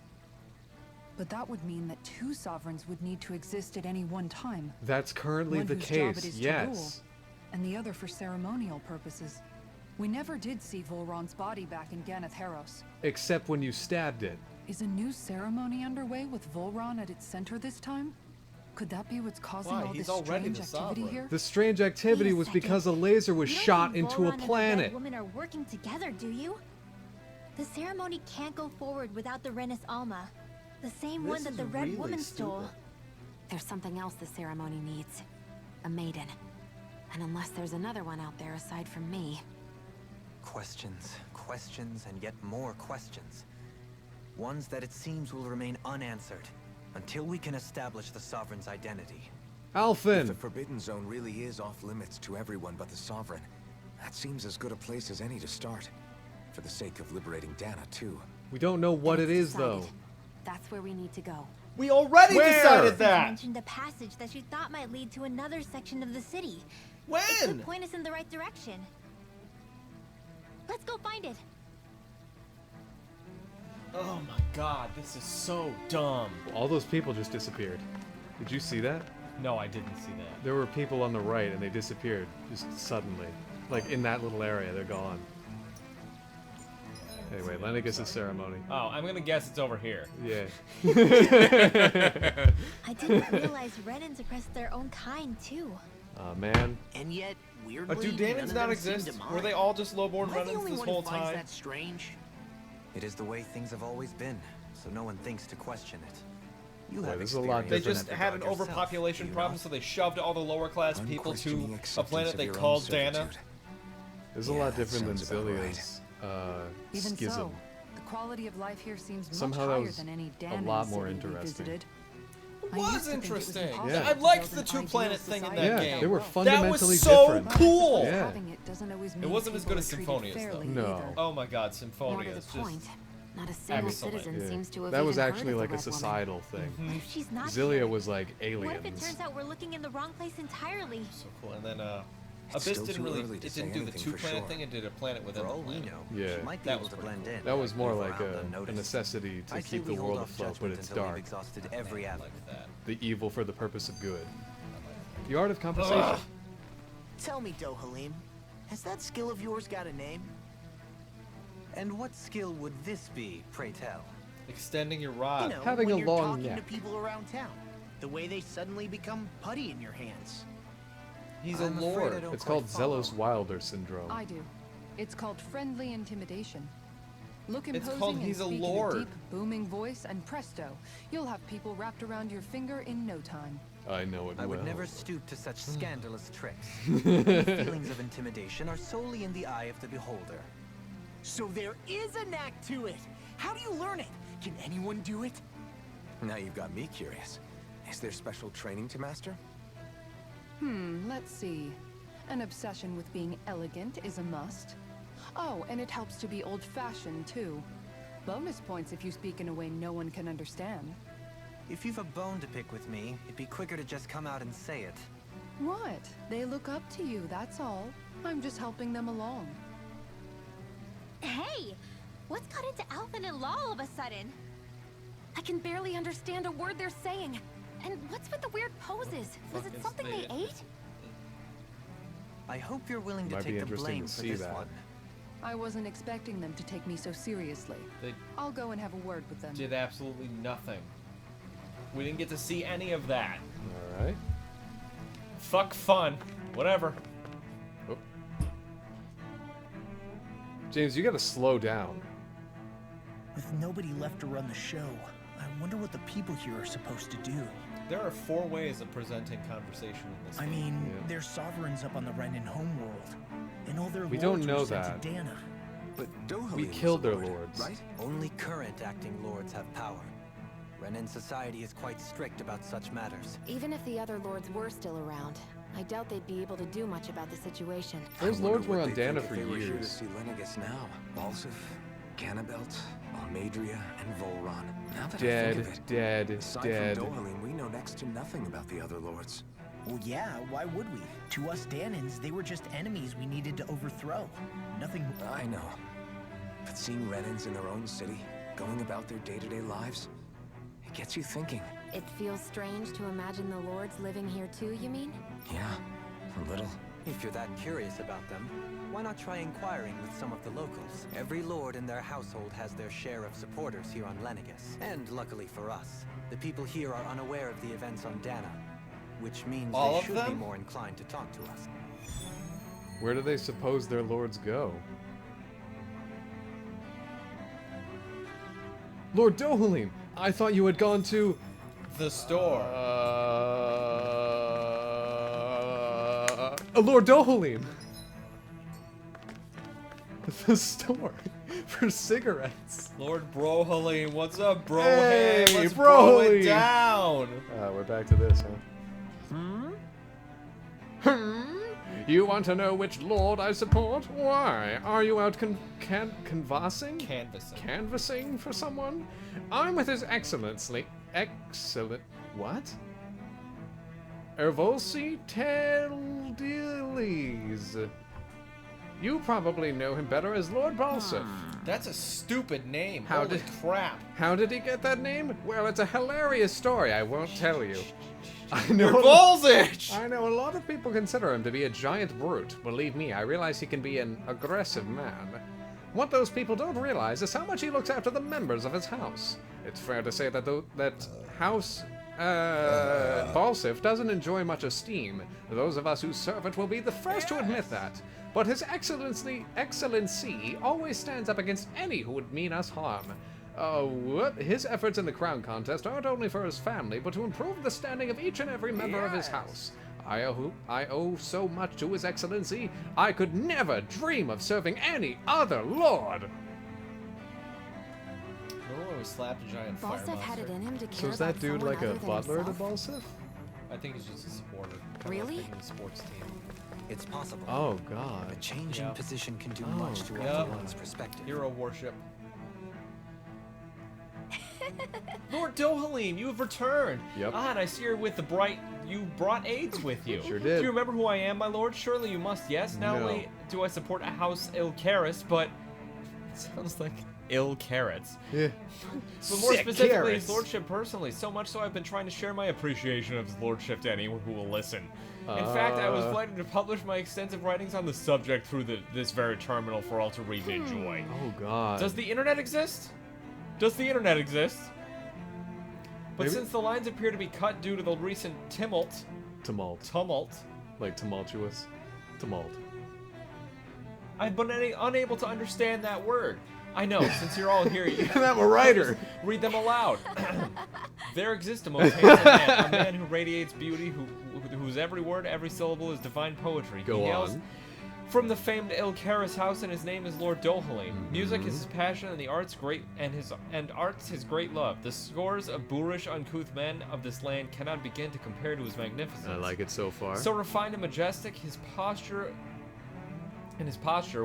But that would mean that 2 sovereigns would need to exist at any one time. That's currently One the whose job it case. is to Yes. rule, and the other for ceremonial purposes. We never did see Volron's body back in Ganeth Haros. Except when you stabbed it. Is a new ceremony underway with Volron at its center this time? Could that be what's causing Why? all He's this already strange the activity sovereign. here? The strange activity was second. because a laser was You don't shot think into a Volron and the planet. Red Woman are working together, do you? The ceremony can't go forward without the Renis Alma. The same one that the Red Woman stole. There's something else the ceremony needs. A maiden. And unless there's another one out there aside from me... Questions, questions, and yet more questions. Ones that it seems will remain unanswered until we can establish the Sovereign's identity. If Alphen! the Forbidden Zone really is off limits to everyone but the Sovereign, that seems as good a place as any to start. For the sake of liberating Dana, too. We don't know what it It's is, though. decided. That's where we need to go. We already Where? decided She that! mentioned a passage that she thought might lead to another section of the city. It When? could point us in the right direction. Let's go find it. Oh my god, this is so dumb. All those people just disappeared. Did you see that? No, I didn't see that. There were people on the right and they disappeared just suddenly. Like in that little area, they're gone. Anyway, Lenegus' ceremony. Oh, I'm gonna guess it's over here. Yeah. I didn't realize Renans oppressed their own kind, too. Man. And yet, weirdly, Do none Damons of not them seem exist? to Were mind. they all just lowborn Am I the Renans only this one whole who finds time? that strange? It is the way things have always been, so no one thinks to question it. You Boy, have this is a lot experience They in different. just that had an regard yourself, overpopulation do you problem, not? so they shoved all the lower class people to Unquestioning a acceptance planet of they your own called Dana. servitude. This is a Yeah, lot that different than sounds about Civilia's Even schism. so, the quality of life here seems Somehow much that higher was than any a Danon lot more city we interesting. visited. It I used was to think it interesting. impossible Yeah. I to liked build the an two-planet ideal thing in society that Yeah, game. they were without wealth. That fundamentally was so different. cool! Yeah. Having it doesn't always mean wasn't as people good as are treated Symphonia's, though. fairly No. either. Oh my god, More to Symphonia the is point, just... not a single excellent. citizen Yeah. seems to have That was even heard actually of the like a Red Woman. societal thing. What if she's not Zillia here? was like What if it aliens. turns out we're looking in the wrong place entirely? So cool. And then, It's Abyss still didn't too really... early to It say didn't do the anything for two-planet sure. thing, it did a planet within For the all we planet. know, Yeah. she might be That able was to pretty blend in. That was more move like around a unnoticed. necessity to I say keep the we hold world off afloat, but judgment it's until we've dark. exhausted every I avenue. like that. The evil for the purpose of good. The art of conversation. Tell me, Dohalim, has that skill of yours got a name? And what skill would this be, pray tell? Extending your You rod. know, Having when a you're long talking to neck. people around town. The way they suddenly become putty in your hands. He's I'm a afraid I lord. don't It's quite called Zelos follow. Wilder syndrome. I do. It's called friendly intimidation. Look It's imposing called and he's a speak lord. in a deep, booming voice, and presto, you'll have people wrapped around your finger in no time. I know it I would well. never stoop to such scandalous tricks. Any feelings of intimidation are solely in the eye of the beholder. So there is a knack to it. How do you learn it? Can anyone do it? Now you've got me curious. Is there special training to master? Let's see. An obsession with being elegant is a must. Oh, and it helps to be old-fashioned, too. Bonus points if you speak in a way no one can understand. If you've a bone to pick with me, it'd be quicker to just come out and say it. What? They look up to you, that's all. I'm just helping them along. Hey! What's got into Alvin and Law all of a sudden? I can barely understand a word they're saying. And what's with the weird poses? Was it something they ate? I hope you're willing to Might be take the interesting blame to for see this that. one. I wasn't expecting them to take me so seriously. They I'll go and have a word with them. did absolutely nothing. We didn't get to see any of that. Alright. Fuck fun. Whatever. Oh. James, you gotta slow down. With nobody left to run the show, I wonder what the people here are supposed to do. There are 4 ways of presenting conversation in this I game. mean, Yeah. they're sovereigns up on the Renin homeworld, and all their We lords don't know were sent that. to Dana. But Dohalim We was killed a their lord, lords. right? Only current acting lords have power. Renin society is quite strict about such matters. Even if the other lords were still around, I doubt they'd be able to do much about the situation. Those I lords wonder were what on they'd Dana think for if they were here to years. see Lenegus now. Balsif, Cannabelt, Almadria, and Volron. Now that I think of it, dead, aside dead. from Dohalim, we know next to nothing about the other lords. Well, yeah, why would we? To us Danans, they were just enemies we needed to overthrow. Nothing. I know. But seeing Renins in their own city, going about their day-to-day lives, it gets you thinking. It feels strange to imagine the lords living here too, you mean? Yeah, a little. If you're that curious about them, why not try inquiring with some of the locals? Every lord in their household has their share of supporters here on Lenegus. And luckily for us, the people here are unaware of the events on Dana, which means All they of should be them? more inclined to talk to us. Where do they suppose their lords go? Lord Dohalim, I thought you had gone to... The store. Lord Dohalim! The store for cigarettes. Lord Brohalim, what's up, bro? Hey, Let's bro it Brohalim. down. We're back to this, huh? You want to know which lord I support? Why? Are you out canvassing? Canvassing for someone? I'm with His Excellency. What? Ervolsi Teldiles. You probably know him better as Lord Balsif. That's a stupid name. How Holy did- crap. How did he get that name? Well, it's a hilarious story. I won't tell you. I Your know. balls itch! I know a lot of people consider him to be a giant brute. Believe me, I realize he can be an aggressive man. What those people don't realize is how much he looks after the members of his house. It's fair to say that House Balsif doesn't enjoy much esteem. Those of us who serve it will be the first to admit that. But His Excellency always stands up against any who would mean us harm. His efforts in the crown contest aren't only for his family, but to improve the standing of each and every member of his house. I owe so much to His Excellency, I could never dream of serving any other lord. Remember when we slapped a giant fire Balsif had it monster? in him to So care is that about dude someone like a other than butler to himself? Balsif? I think he's just a supporter. Really? Like in the sports team. It's possible. Oh god. A change in Yeah. position can do Oh, much to yeah. alter one's perspective. Hero worship. Lord Dohalim, you have returned. Yep. And I see you're with the bright. You brought aids with you. Sure did. Do you remember who I am, my lord? Surely you must. Yes. Not No. only do I support a house Ilcaris, but it sounds like Ilcarits. Yeah. But more Sick specifically, carrots. his lordship personally. So much so I've been trying to share my appreciation of his lordship to anyone who will listen. In fact, I was flattered to publish my extensive writings on the subject through this very terminal for all to read and enjoy. Oh god. Does the internet exist? Does the internet exist? But Maybe- since the lines appear to be cut due to the recent tumult, Like tumultuous. Tumult. I've been unable to understand that word. I know, since you're all here, you I'm a writer. read them aloud. There exists a most handsome man, a man who radiates beauty, whose every word, every syllable is divine poetry. Go He hails on. from the famed Ilcaris house, and his name is Lord Dohalim. Music is his passion, and the arts arts his great love. The scores of boorish, uncouth men of this land cannot begin to compare to his magnificence. I like it so far. So refined and majestic, his posture,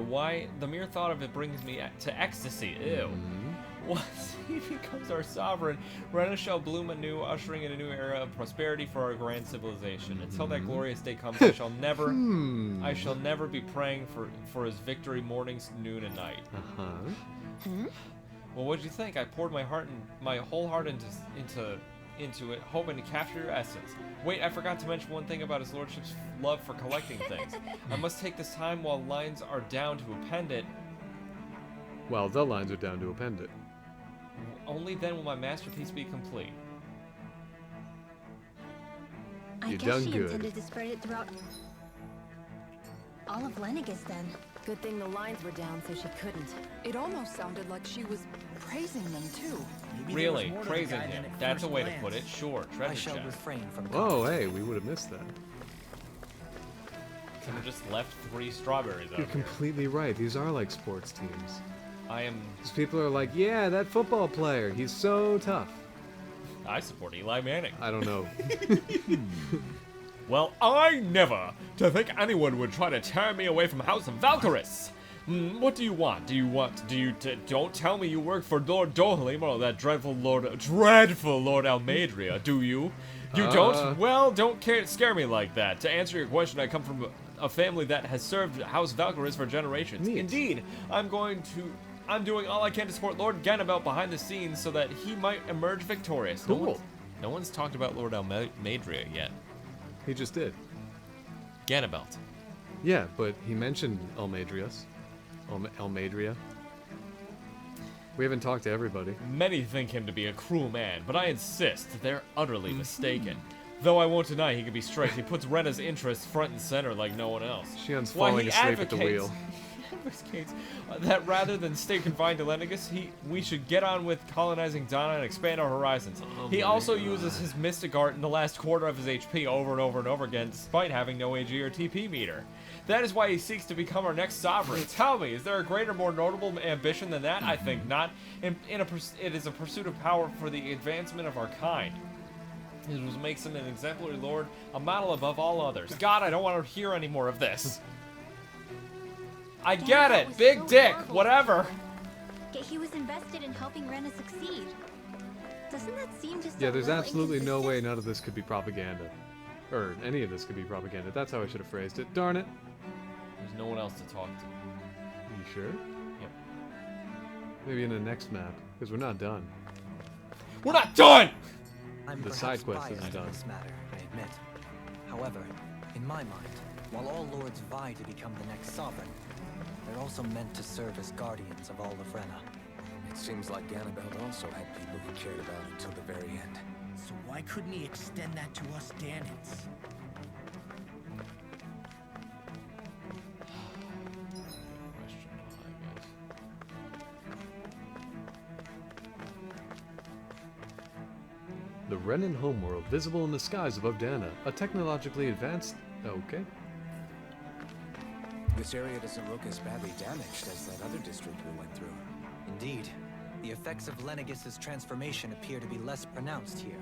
why the mere thought of it brings me to ecstasy. Ew. Once he becomes our sovereign, Rena shall bloom anew, ushering in a new era of prosperity for our grand civilization. Until that glorious day comes, I shall never be praying for his victory mornings, noon, and night. Well, what'd you think? I poured my whole heart into it, hoping to capture your essence. Wait, I forgot to mention one thing about his lordship's love for collecting things. I must take this time while lines are down to append it. Well, the lines are down to append it. Only then will my masterpiece be complete. I guess she intended to spread it throughout all of Lenegis then. Good thing the lines were down so she couldn't. It almost sounded like she was praising them too. Really? Praising him. That's a way to put it. Sure, treasure I shall chest. refrain from Oh, hey, we would have missed that. Could have just left 3 strawberries out You're here. completely right. These are like sports teams. I am... Because people are like, yeah, that football player, he's so tough. I support Eli Manning. I don't know. Well, I never! To think anyone would try to tear me away from House of Valkyris! What do you want? Don't tell me you work for Lord Dohalim or that dreadful Lord Almadria, do you? You don't? Well, don't scare me like that. To answer your question, I come from a family that has served House Valkyris for generations. Neat. Indeed, I'm doing all I can to support Lord Ganabelt behind the scenes so that he might emerge victorious. Cool. No one's talked about Lord Almadria yet. He just did. Ganabelt. Yeah, but he mentioned Almadrius. Almadria. We haven't talked to everybody. Many think him to be a cruel man, but I insist they're utterly mistaken. Though I won't deny he can be strict, he puts Rena's interests front and center like no one else. Shion's falling asleep at the wheel. He advocates that rather than stay confined to Lenegis, we should get on with colonizing Dana and expand our horizons. He also uses his mystic art in the last quarter of his HP over and over and over again, despite having no AG or TP meter. That is why he seeks to become our next sovereign. Tell me, is there a greater, more notable ambition than that? I think not. It is a pursuit of power for the advancement of our kind. It makes him an exemplary lord, a model above all others. God, I don't want to hear any more of this. I get it! Big dick! Whatever! Yet he was invested in helping Rena succeed. Doesn't that seem just Yeah, there's absolutely no way none of this could be propaganda. Or any of this could be propaganda. That's how I should have phrased it. Darn it. There's no one else to talk to. You sure? Yep. Maybe in the next map, because we're not done. We're not done! I'm The side quest biased isn't in done. this matter, I admit. However, in my mind, while all lords vie to become the next sovereign, they're also meant to serve as guardians of all of Rena. It seems like Ganabelt also had people he cared about until the very end. So why couldn't he extend that to us Danans? The Renan homeworld, visible in the skies above Dana. A technologically advanced... Okay. This area doesn't look as badly damaged as that other district we went through. Indeed, the effects of Lenegis's transformation appear to be less pronounced here.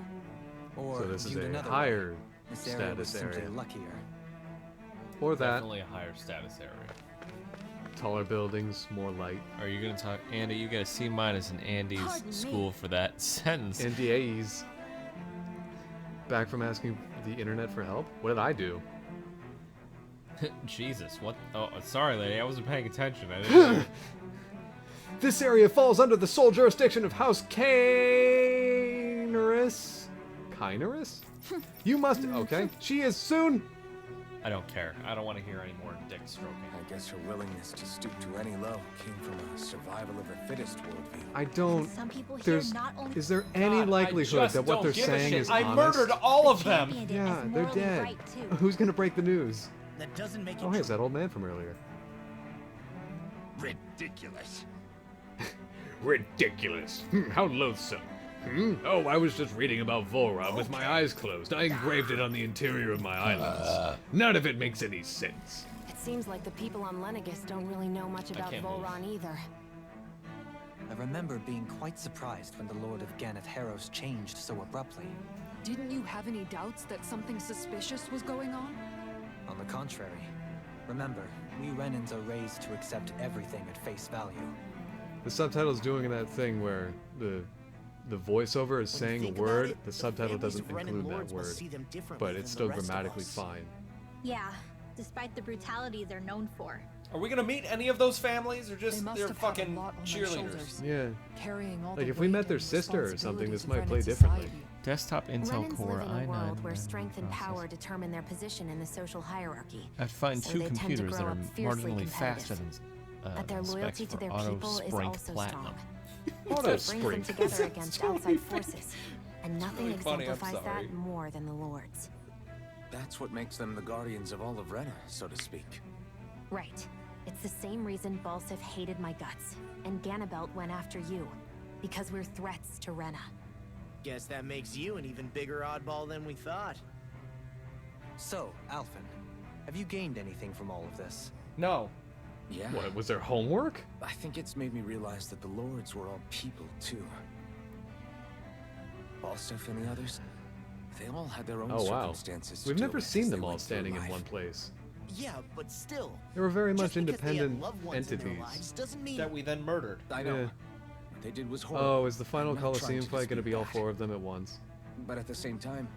Or, So this is viewed a another higher way, this area was status simply area. luckier. Or that. Definitely a higher status area. Taller buildings, more light. Are you gonna talk, Andy? You got a C- in Andy's Pardon me. school for that sentence. NDAs. Back from asking the internet for help? What did I do? Jesus, what? Oh, sorry, lady. I wasn't paying attention. I didn't. This area falls under the sole jurisdiction of House Kainerys. Kainerys? You must. Okay. She is soon. I don't care. I don't want to hear any more dick stroking. I guess her willingness to stoop to any low came from a survival of the fittest worldview. I don't. Some people here There's. not only Is there any God, I likelihood just that what don't they're give a saying shit. is I honest? murdered all of them. championed it Yeah, as they're morally dead. right, too. Who's gonna break the news? That doesn't make it Oh, hey, it's true. that old man from earlier. Ridiculous. Ridiculous. How loathsome. Oh, I was just reading about Volra with my eyes closed. I engraved it on the interior of my eyelids. None of it makes any sense. It seems like the people on Lenegis don't really know much about can't move. Volron either. I remember being quite surprised when the Lord of Ganath Harros changed so abruptly. Didn't you have any doubts that something suspicious was going on? On the contrary, remember, we Renans are raised to accept everything at face value. The subtitle's doing that thing where the voiceover is saying a think about word, it, the subtitle families doesn't of Renan include that lords must word, see them differently but than it's the still rest of grammatically us. fine. Yeah, despite the brutality they're known for. Are we gonna meet any of those families, or They just must they're have had a fucking lot on their cheerleaders? shoulders, Yeah. carrying all Like the if we met weight their and sister or something, this responsibilities of might play Renan differently. society. Desktop Intel Renans Core live in a i9 world where memory strength and processor. power determine their position in the social hierarchy. I'd find So two they tend to computers that grow are up fiercely marginally faster competitive. than But their specs loyalty to for their Auto people is Sprink also Platinum. strong. Auto It brings them Sprink. together against outside forces. And nothing really funny, I'm exemplifies sorry. that more than the Lords. That's what makes them the guardians of all of Rena, so to speak. Right. It's the same reason Balsif hated my guts, and Ganabelt went after you. Because we're threats to Rena. Guess that makes you an even bigger oddball than we thought. So, Alphen, have you gained anything from all of this? No. Yeah. What, was there homework? I think it's made me realize that the lords were all people, too. Balsif and the others, they all had their own Oh wow. circumstances. We've to never deal with seen as them they all went through standing in life. one place. Yeah, but still. They were very much just because they had independent loved ones in their entities. lives doesn't mean That we then murdered. I know. Yeah. What they did was horrible. Oh, is the final I'm not trying Coliseum to fight going to be all dispute 4 of them at once? But at the same time,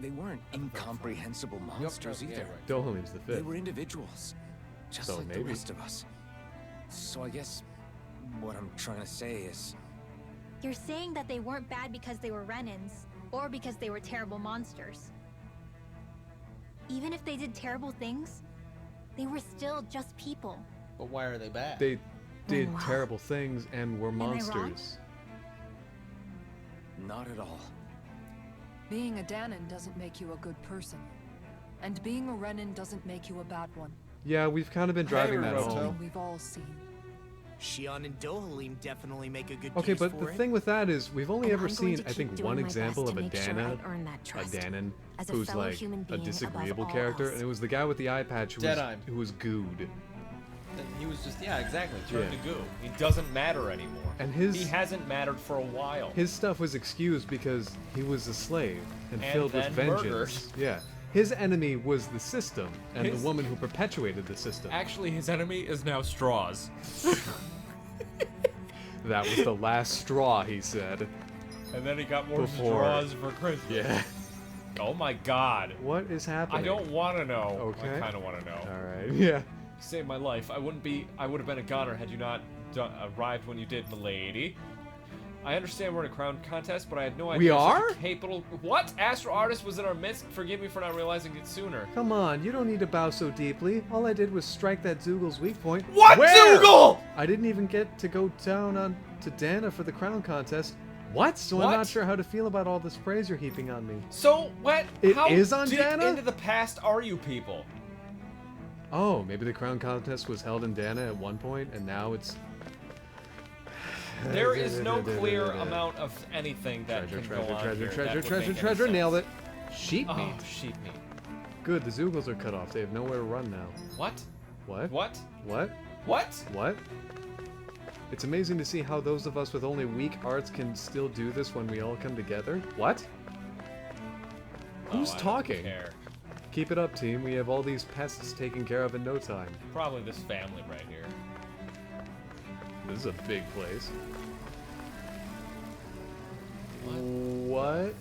they weren't incomprehensible monsters yeah, either. right. Dohalim's the They 5th. were individuals, just So like the maybe. rest of us. So I guess what I'm trying to say is, You're saying that they weren't bad because they were Renans, or because they were terrible monsters. Even if they did terrible things, they were still just people. But why are they bad? They did Wow. terrible things and were I wrong? monsters. not at all. Being a Danon doesn't make you a good person. And being a Renan doesn't make you a bad one. Yeah, we've kind of been driving that Roto. home. Something we've all seen. Shion and Dohalim definitely make a good Okay, case but for the it. thing with that is, we've only And ever I'm going seen, to I think, keep doing one my example best of to a make sure Dana, I earn that trust. Danon, As a who's fellow like human a being above disagreeable all character, else. and it was the guy with the eye patch who was, Deadeye. who was gooed. And he was just, yeah, exactly, turned Yeah. to goo. He doesn't matter anymore. And his- He hasn't mattered for a while. His stuff was excused because he was a slave and, And filled with then vengeance. murdered. Yeah. His enemy was the system and His- the woman who perpetuated the system. Actually, his enemy is now straws. That was the last straw, he said. And then he got more Before. straws for Christmas. Yeah. Oh my god. What is happening? I don't want to know. Okay. I kind of want to know. Alright, yeah. You saved my life. I would have been a goner had you not arrived when you did, milady. I understand we're in a crown contest, but I had no idea. We such a are? Capable. What? Astro Artist was in our midst. Forgive me for not realizing it sooner. Come on, you don't need to bow so deeply. All I did was strike that Zoogel's weak point. What Where? Zoogle? I didn't even get to go down on to Dana for the crown contest. What? So I'm What? not sure how to feel about all this praise you're heaping on me. So what? It How is on deep Dana? into the past are you people? Oh, maybe the crown contest was held in Dana at one point, and now it's... There is no clear amount of anything that Treasure, can treasure, go on treasure, here that treasure, would treasure, make any treasure, sense. nailed it. Sheep Oh, meat. sheep meat. Good, the Zoogles are cut off. They have nowhere to run now. What? What? What? What? What? What? It's amazing to see how those of us with only weak arts can still do this when we all come together. What? Who's Oh, I don't talking? care. Keep it up, team. We have all these pests taken care of in no time. Probably this family right here. This is a big place. What?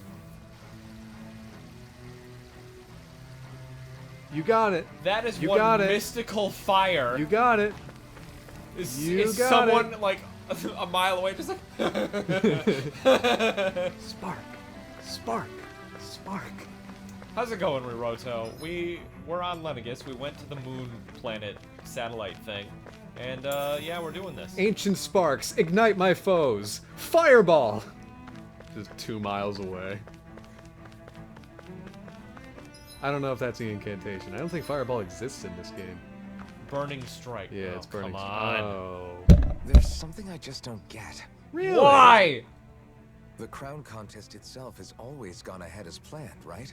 You got it. That is You one got it. mystical fire. You got it. Is got someone it. like a mile away just like Spark. Spark. Spark. How's it going, Riroto? We're on Lenegus. We went to the moon planet satellite thing. And yeah, we're doing this. Ancient sparks, ignite my foes. Fireball! Just 2 miles away. I don't know if that's the incantation. I don't think fireball exists in this game. Burning strike. Yeah, Oh, it's burning. Come on. Oh. There's something I just don't get. Really? Why? The crown contest itself has always gone ahead as planned, right?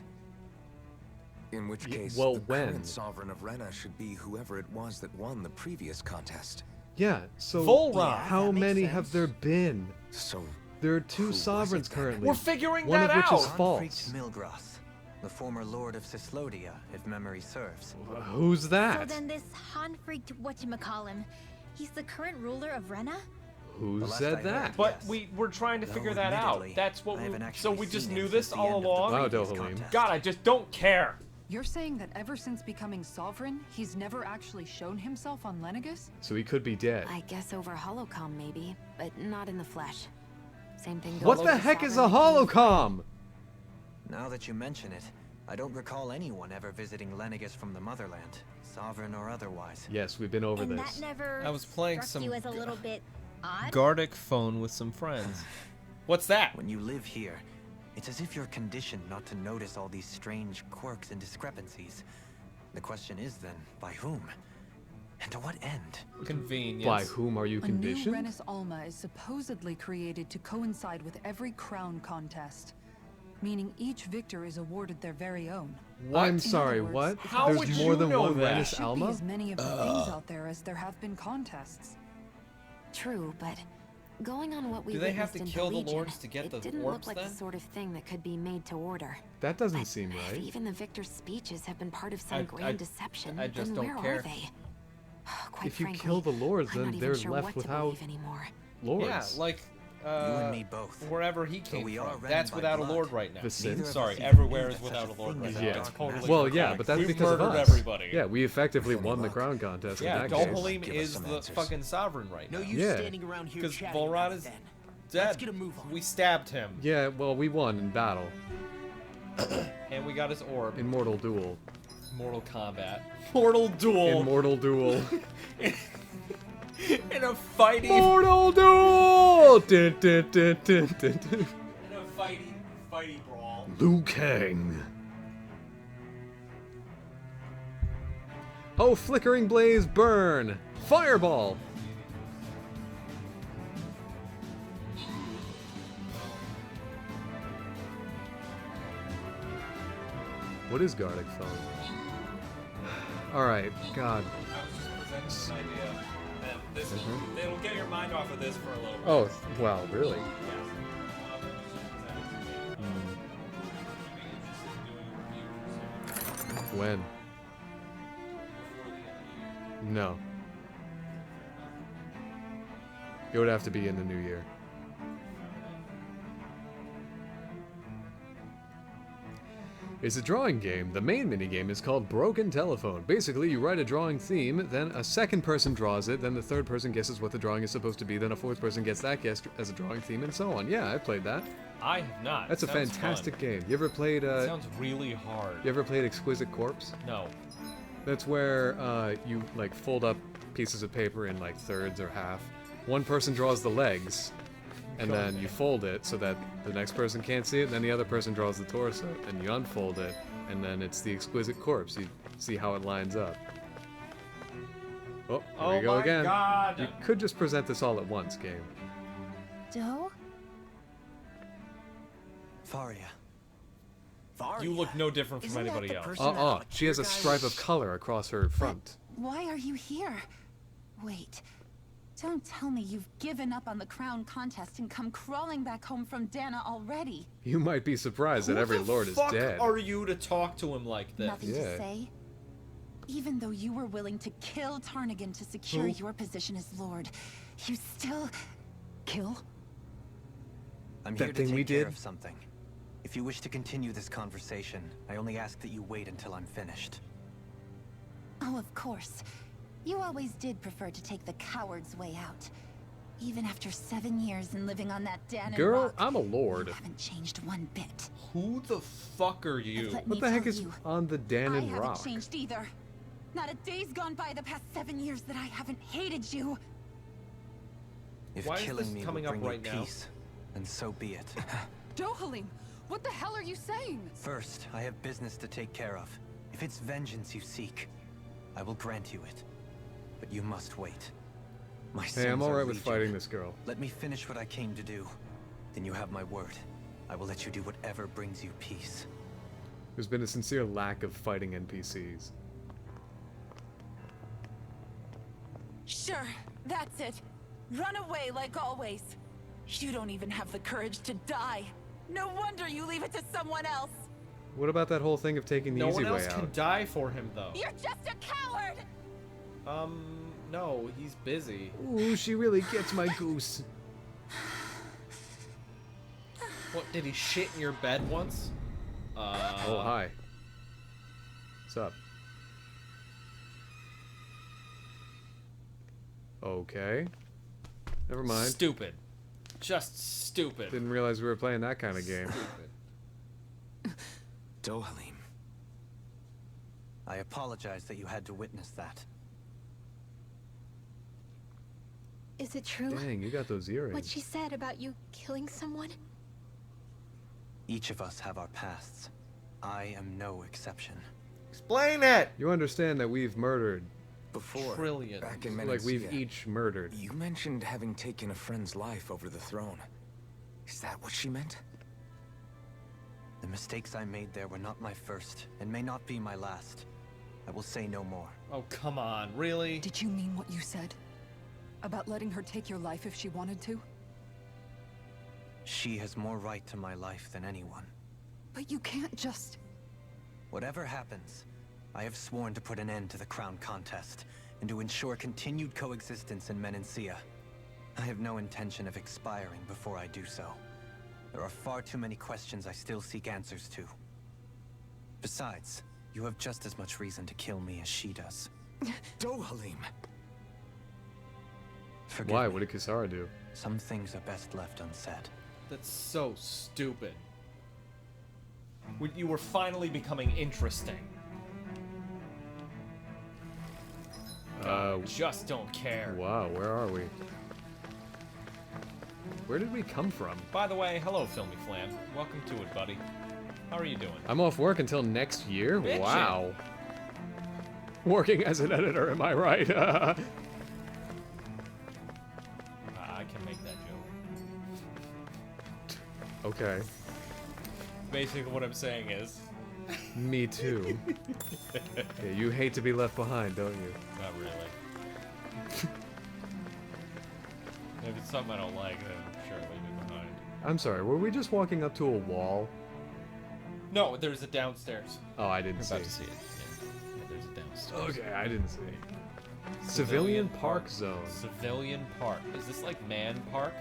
In which case, well, the when? current sovereign of Rena should be whoever it was that won the previous contest. Yeah, so Volra. how That makes many sense. have there been? So, There are Who 2 was sovereigns it then? currently. We're figuring one that of which out. is false. Milgroth, the former lord of Cyslodia, if memory serves. Who's So that? then this Han-freaked whatchamacallem, he's the current ruler of Rena? Who The last said I that? heard, But yes. we're trying to Though figure that out. admittedly, That's what I we. haven't So actually we just seen knew him this since the all end of the along. Wow, previous Dohalim. contest. God, I just don't care. You're saying that ever since becoming sovereign, he's never actually shown himself on Lenegus? So he could be dead. I guess over holocom maybe, but not in the flesh. Same thing goes What with the heck is a sovereign king. holocom? Now that you mention it, I don't recall anyone ever visiting Lenegus from the motherland, sovereign or otherwise. Yes, we've been over And this. that never I was playing struck some you as a little bit odd? Gardic phone with some friends. What's that? When you live here, it's as if you're conditioned not to notice all these strange quirks and discrepancies. The question is then, by whom? And to what end? Convenience. By whom are you A new conditioned? Rennis Alma is supposedly created to coincide with every crown contest, meaning each victor is awarded their very own. I'm In sorry, other what? words, How There's would more you than know one that? Rennis Should be Alma? as many of the things out there as there have been contests. True, but going on what we Do they have witnessed to in kill the Legion, lords to get it the didn't orbs look like then? the sort of thing that could be made to order. That doesn't But seem if right. even the victor's speeches have been part of some I- grand deception, I just then don't where care. are they? Quite If you frankly, kill the lords, I'm then not even they're sure left what to without believe anymore. lords. Yeah, like You and me both. wherever he came we are from. Renan That's by without blood. a lord right now. The Sins? Neither of Sorry, us even everywhere knew is that without such a lord thing right as now. a Yeah. It's dark totally magic. Well, yeah, correct. but that's We've because of murdered us. everybody. Yeah, we effectively Before won you the look. crown contest Yeah, in that case. Dohalim Give us is some the answers. fucking sovereign right No now. use Yeah. standing around here Because chatting Volrad about it is then. dead. Let's get a move on. We stabbed him, Yeah, well, we won in battle. and we got his orb. In Mortal Duel. Mortal Kombat. Mortal Duel. In Mortal Duel. In a fighting. Mortal Duel! Dun, dun, dun, dun, dun, dun. In a fighting brawl. Liu Kang. Oh, flickering blaze burn! Fireball! What is Gardic phone? Alright, God. I was just presenting an idea. And this it'll get your mind off of this for a little bit. Oh, well, really? When? No. It would have to be in the new year. It's a drawing game. The main minigame is called Broken Telephone. Basically, you write a drawing theme, then a second person draws it, then the third person guesses what the drawing is supposed to be, then a fourth person gets that guess as a drawing theme, and so on. Yeah, I played that. I have not. That's a Sounds fantastic fun. game. You ever played, Sounds really hard. you ever played Exquisite Corpse? No. That's where you like fold up pieces of paper in like thirds or half. One person draws the legs, and then you fold it so that the next person can't see it. And then the other person draws the torso, and you unfold it, and then it's the exquisite corpse. You see how it lines up. Oh, here we go my again. God. You could just present this all at once, game. Doe? Faria. You look no different from Isn't that anybody the else. person that She has a your guy stripe was- of color across her front. Why are you here? Wait. Don't tell me you've given up on the crown contest and come crawling back home from Dana already. You might be surprised that Who every the lord is fuck dead. are you to talk to him like this? Nothing Yeah. to say? Even though you were willing to kill Tarnigan to secure Who? your position as lord, you still... Kill? I'm That here to thing take we care did? of something. If you wish to continue this conversation, I only ask that you wait until I'm finished. Oh, of course. You always did prefer to take the coward's way out. Even after 7 years and living on that Danon Girl, rock, I'm a lord. you haven't changed one bit. Who the fuck are you? Let What me the heck tell is you, on the I Danon haven't Rock? changed either. Not a day's gone by the past 7 years that I haven't hated you. If Why is killing this me coming will up bring right you now? peace, then so be it. Dohalim, what the hell are you saying? First, I have business to take care of. If it's vengeance you seek, I will grant you it. But you must wait. My Hey, sins I'm are alright with legion. fighting this girl. Let me finish what I came to do. Then you have my word. I will let you do whatever brings you peace. There's been a sincere lack of fighting NPCs. Sure, that's it. Run away like always. You don't even have the courage to die. No wonder you leave it to someone else. What about that whole thing of taking the No easy one way else out? can die for him, though. You're just a coward! No, he's busy. Ooh, she really gets my goose. What, did he shit in your bed once? Oh, hi. What's up? Okay. Never mind. Stupid. Just stupid. Didn't realize we were playing that kind of game. Dohalim. I apologize that you had to witness that. Is it true? Dang, you got those earrings. What she said about you killing someone? Each of us have our pasts. I am no exception. Explain it! You understand that we've murdered. Before, Trillions. back in Like we've Menancia, each murdered. you mentioned having taken a friend's life over the throne. Is that what she meant? The mistakes I made there were not my first, and may not be my last. I will say no more. Oh, come on, really? Did you mean what you said? About letting her take your life if she wanted to? She has more right to my life than anyone. But you can't just... Whatever happens, I have sworn to put an end to the crown contest, and to ensure continued coexistence in Menancia. I have no intention of expiring before I do so. There are far too many questions I still seek answers to. Besides, you have just as much reason to kill me as she does. Dohalim! Forgive Why? me. What did Kisara do? Some things are best left unsaid. That's so stupid. You were finally becoming interesting. Just don't care. Wow, where are we? Where did we come from? By the way, hello, Filmy Flam. Welcome to it, buddy. How are you doing? I'm off work until next year? Bitchin'. Wow. Working as an editor, am I right? I can make that joke. Okay. Basically, what I'm saying is... Me too. Yeah, you hate to be left behind, don't you? Not really. If it's something I don't like, then sure, leave it behind. I'm sorry, were we just walking up to a wall? No, there's a downstairs. Oh, I didn't You're see. about to see it. Yeah, there's a downstairs. Okay, I didn't see. Civilian Park Zone. Civilian Park. Is this like Man Park?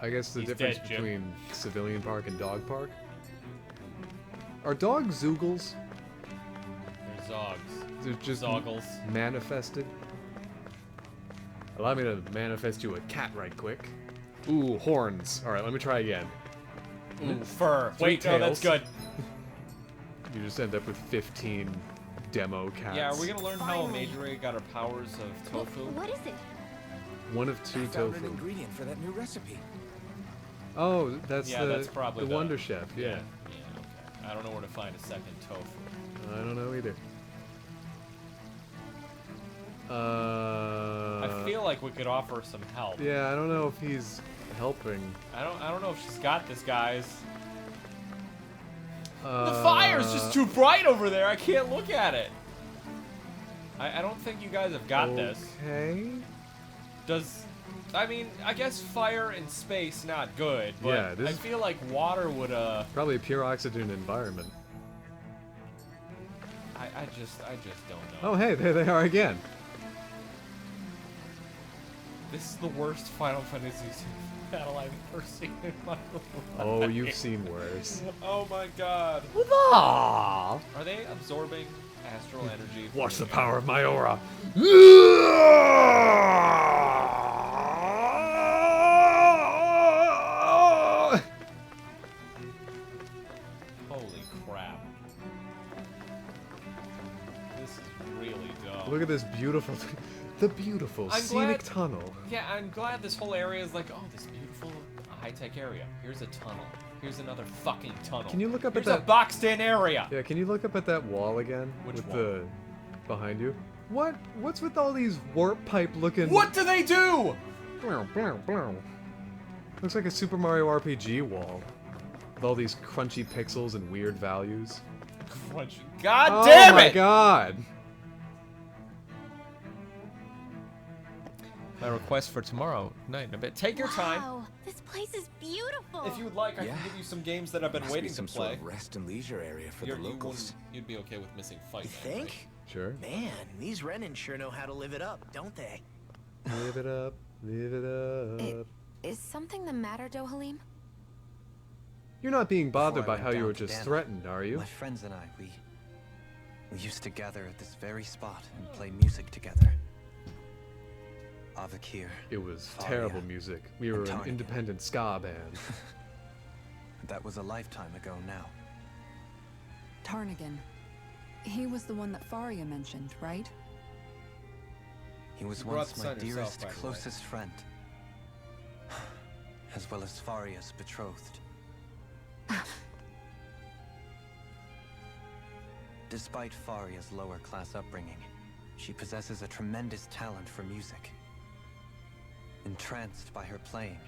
I guess the He's difference dead, Jim. between Civilian Park and Dog Park. Are dogs Zoogles? There's Zogs. They're just Zoggles. manifested. Allow me to manifest you a cat right quick. Ooh, horns. Alright, let me try again. Ooh, fur. Three Wait, no, that's tails. good. You just end up with 15 demo cats. Yeah, are we gonna learn how Majorie got her powers of tofu? What is it? One of two I found an tofu. ingredient for that new recipe. Oh, that's Yeah, the, that's probably the Wonder Chef, yeah. Yeah, okay. I don't know where to find a second tofu. I don't know either. I feel like we could offer some help. Yeah, I don't know if he's helping. I don't know if she's got this, guys. The fire's just too bright over there. I can't look at it. I don't think you guys have got this. Okay. I mean, I guess fire in space not good, but Yeah, this I is- feel like water would Probably a pure oxygen environment. I just don't know. Oh, hey, there they are again. This is the worst Final Fantasy battle I've ever seen in my life. Oh, you've seen worse. Oh my god. Ah! Are they absorbing astral energy? from Watch the air? power of my aura. Holy crap. This is really dumb. Look at this beautiful, the beautiful I'm scenic glad- tunnel. Yeah, I'm glad this whole area is like, oh, this beautiful high-tech area. Here's a tunnel. Here's another fucking tunnel. Can you look up at Here's that a boxed-in area. Yeah, can you look up at that wall again? Which with wall? the behind you? What's with all these warp pipe looking? What do they do? Looks like a Super Mario RPG wall. With all these crunchy pixels and weird values. Crunchy. God Oh damn my it! god! My request for tomorrow night in a bit. Take your time. Wow, this place is beautiful. If you would like, I Yeah. can give you some games that I've been Must waiting be some to sort play. of rest and leisure area for the locals. You'd be okay with missing fight. You night, think? Sure. Man, these Renin sure know how to live it up, don't they? Live it up, live it up. Is something the matter, Dohalim? You're not being bothered Before I by went how you down were to just Dana, threatened, are you? My friends and I, we used to gather at this very spot and play music together. Avakir. It was Faria, terrible music. We were an Tarnigan. independent ska band. That was a lifetime ago now. Tarnigan. He was the one that Faria mentioned, right? He was You brought once this my on yourself, dearest, by the way. closest friend. As well as Faria's betrothed. Despite Faria's lower class upbringing, she possesses a tremendous talent for music. Entranced by her playing,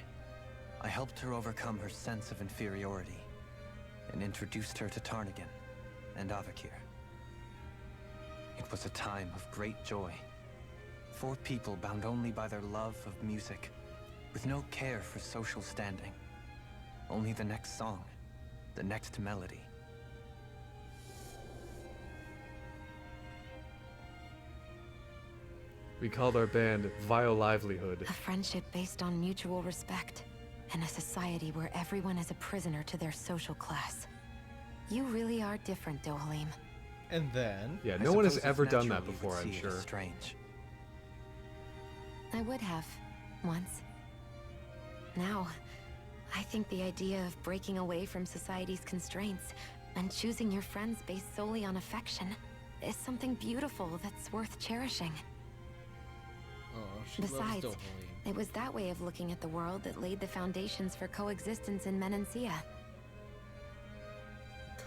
I helped her overcome her sense of inferiority and introduced her to Tarnigan and Avakir. It was a time of great joy. 4 people bound only by their love of music, with no care for social standing. Only the next song, the next melody. We called our band Vile Livelihood. A friendship based on mutual respect, and a society where everyone is a prisoner to their social class. You really are different, Dohalim. And then... Yeah, I no one has suppose it's ever done that natural you before, would I'm see it as sure. strange. I would have, once. Now, I think the idea of breaking away from society's constraints and choosing your friends based solely on affection is something beautiful that's worth cherishing. Oh, she Besides, loves Dohalim. it was that way of looking at the world that laid the foundations for coexistence in Menancia.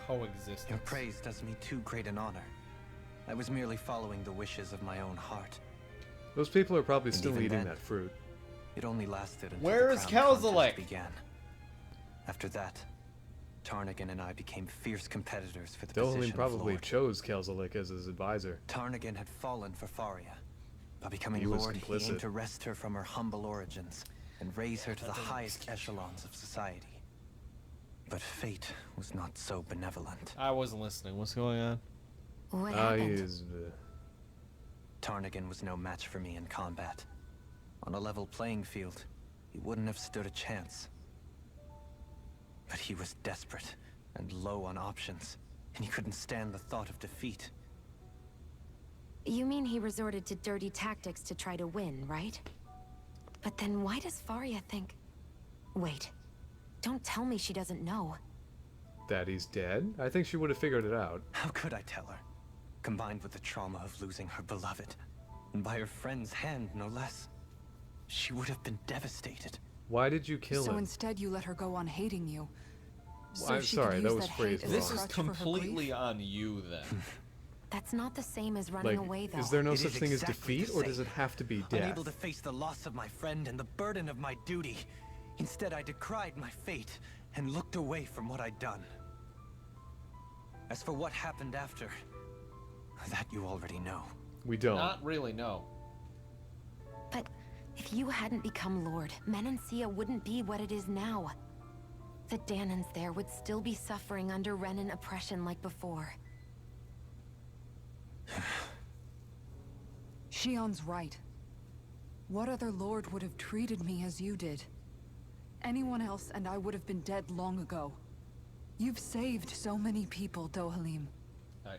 Coexistence. Your praise does me too great an honor. I was merely following the wishes of my own heart. Those people are probably And still even eating then, that fruit. It only lasted until Where the is crown contest Kelzalek? began. After that, Tarnigan and I became fierce competitors for the Dohalim position probably of Lord. chose Kelzalik as his advisor. Tarnigan had fallen for Faria. By becoming He was Lord, he complicit. aimed to wrest her from her humble origins and raise her to the highest echelons of society. But fate was not so benevolent. I wasn't listening. What's going on? What He happened? is... Tarnigan was no match for me in combat. On a level playing field, he wouldn't have stood a chance. But he was desperate and low on options, and he couldn't stand the thought of defeat. You mean he resorted to dirty tactics to try to win, right? But then why does Faria think... Wait. Don't tell me she doesn't know. that he's dead? I think she would have figured it out. How could I tell her? Combined with the trauma of losing her beloved, and by her friend's hand, no less. She would have been devastated. Why did you kill So him? instead you let her go on hating you. I'm she sorry, could that use was hate phrased as wrong. a This is crutch for her grief? completely on you then. That's not the same as running Like, away, though. is there no It such is thing as exactly defeat, the or does same. it have to be death? Unable to face the loss of my friend and the burden of my duty. Instead, I decried my fate and looked away from what I'd done. As for what happened after, that you already know. We don't. Not really, no. But if you hadn't become Lord, Menancia wouldn't be what it is now. The Danans there would still be suffering under Renan oppression like before. Shion's right. What other lord would have treated me as you did? Anyone else and I would have been dead long ago. You've saved so many people, Dohalim.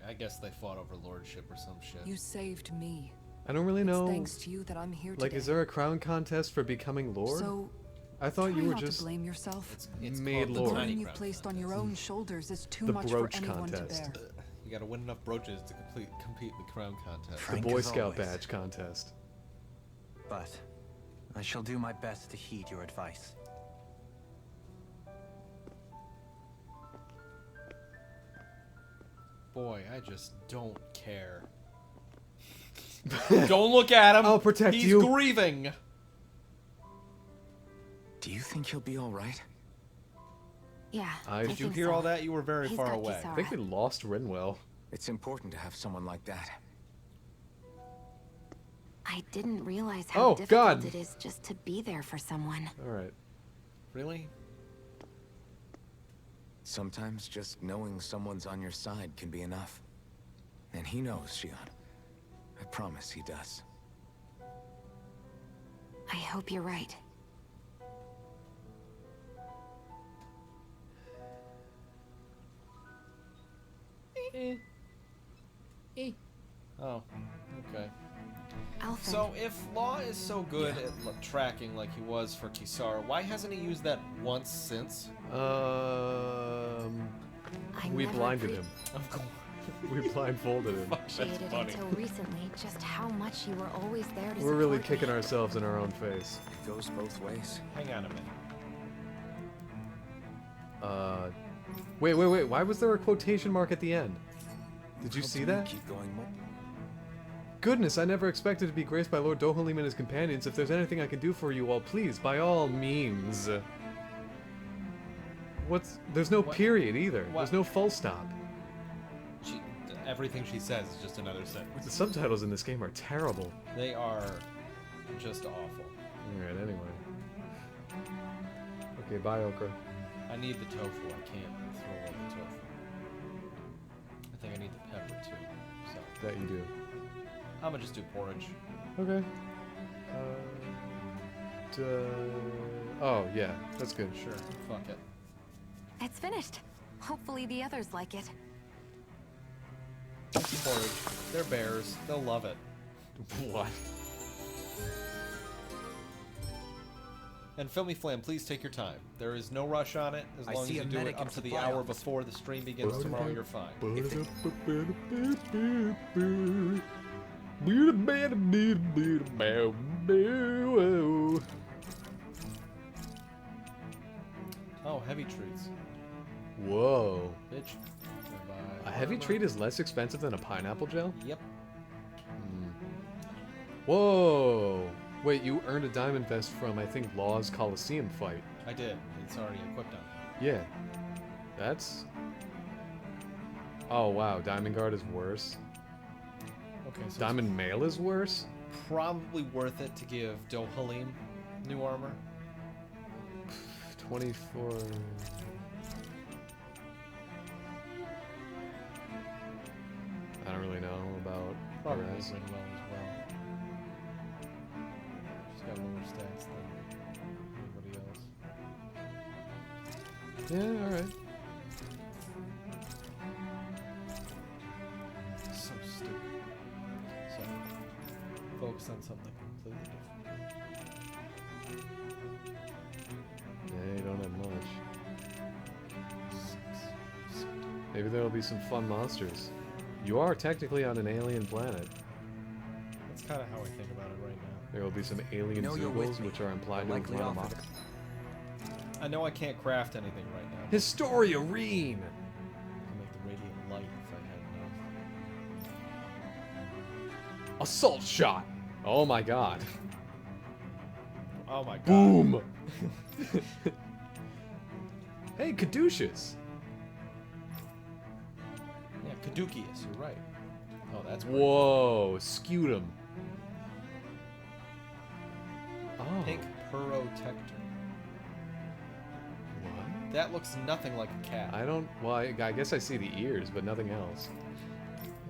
I guess they fought over lordship or some shit. You saved me. I don't really It's know. thanks to you that I'm here Like, today. is there a crown contest for becoming Lord? So, I thought try you were not just to blame yourself. It's made called the Lord. The Tiny burden you've Crown placed on your own shoulders is too The much brooch for anyone contest. to bear. You gotta win enough brooches to compete the crown contest. the Frank Boy as Scout always. badge contest. But I shall do my best to heed your advice. Boy, I just don't care. Don't look at him. I'll protect He's you. grieving. Do you think he'll be all right? Yeah. Did you think hear so. all that? You were very He's far got away. I think we lost Rinwell. It's important to have someone like that. I didn't realize how Oh, difficult God. it is just to be there for someone. All right. Really? Sometimes just knowing someone's on your side can be enough. And he knows, Shion. I promise he does. I hope you're right. Oh, okay. Alpha. So if Law is so good at tracking like he was for Kisara, why hasn't he used that once since? We blinded him. Of course. We blindfolded him. Appreciated until recently just how much you were always there to We're really support kicking me. ourselves in our own face. It goes both ways. Hang on a minute. Wait. Why was there a quotation mark at the end? Did you see that? Keep going more. Goodness, I never expected to be graced by Lord Dohalim and his companions. If there's anything I can do for you all, please, by all means. There's no period either. What? There's no full stop. Everything she says is just another sentence. The subtitles in this game are terrible. They are just awful. Alright, anyway. Okay, bye, Okra. I need the tofu. I can't throw away the tofu. I think I need the pepper too. So That you do. I'm gonna just do porridge. Okay. Oh, yeah, that's good. Sure. Fuck it. It's finished. Hopefully the others like it. Porridge. They're bears. They'll love it. What? And Filmy Flam, please take your time. There is no rush on it. As I long as see you a do it medic up and to the supply hour officer. before the stream begins tomorrow, you're fine. Oh, heavy treats. Whoa. Bitch. A heavy treat is less expensive than a pineapple gel? Yep. Whoa. Wait, you earned a diamond vest from, I think, Law's Coliseum fight. I did. It's already equipped on. Yeah. That's... Oh, wow. Diamond Guard is worse. Okay, so Diamond Mail is worse? it's probably worth it to give Dohalim new armor. 24... I don't really know about Probably the rest. Ringwell as well. She's got lower stats than anybody else. Yeah, alright. So stupid. So, focus on something completely different. Yeah, you don't have much. Maybe there'll be some fun monsters. You are technically on an alien planet. That's kind of how I think about it right now. There will be some alien know you're with Zoogles, me. which are implied to Likely include offer I know I can't craft anything right now. Historia Reen! I can make the radiant light if I had enough. Assault shot! Oh my god. Oh my god. Boom! Hey, Caduceus! Yeah, Caduceus, you're right. Oh, that's great. Whoa, Scutum. Oh. Pink Pyrotector. What? That looks nothing like a cat. I don't... Well, I guess I see the ears, but nothing else.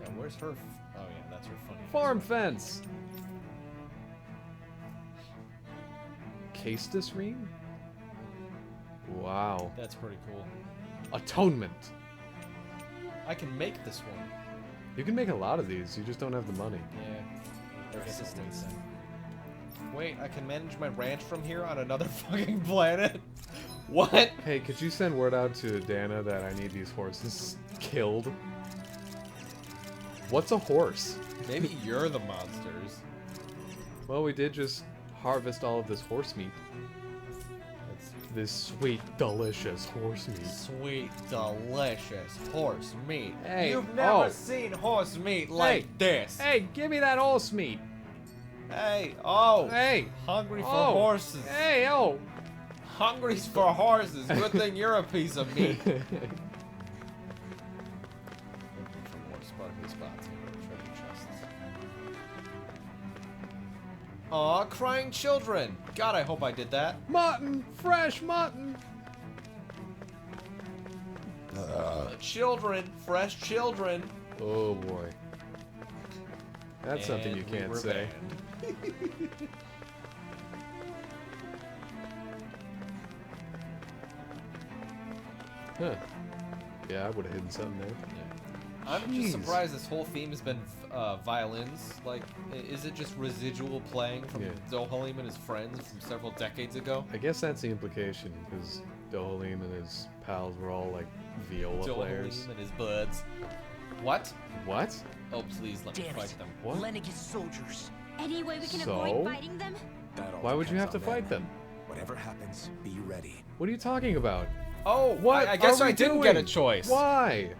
Yeah, where's her... Oh yeah, that's her funny... Farm fence! Castus Reen? Wow. That's pretty cool. Atonement. I can make this one. You can make a lot of these, you just don't have the money. Yeah. Resistance. Wait, I can manage my ranch from here on another fucking planet? What? Hey, could you send word out to Dana that I need these horses killed? What's a horse? Maybe you're the monsters. Well, we did just harvest all of this horse meat. This sweet, delicious horse meat. Sweet, delicious horse meat. Hey, You've never oh. seen horse meat like this. Hey, give me that horse meat. Hey, oh. Hey. Hungry for Oh. horses. Hey, oh. Hungry's for horses. Good thing you're a piece of meat. Looking for more sparkly spots in the treasure chests. Aw, crying children. God, I hope I did that. Mutton! Fresh mutton! Children, fresh children. Oh boy. That's something you And we can't were say. banned. Huh. Yeah, I would have hidden something there. I'm Jeez. just surprised this whole theme has been violins. Like, is it just residual playing from Yeah. Dohalim and his friends from several decades ago? I guess that's the implication, because Dohalim and his pals were all like viola players. Dohalim and his buds. What? What? Oh, please let me Damn fight it. them. What? Lennigus soldiers. Any way we can So? avoid fighting them? That all Why would you have depends to on fight them? Whatever happens, be ready. What are you talking about? Oh, What I guess are we I didn't get a doing? choice. Why?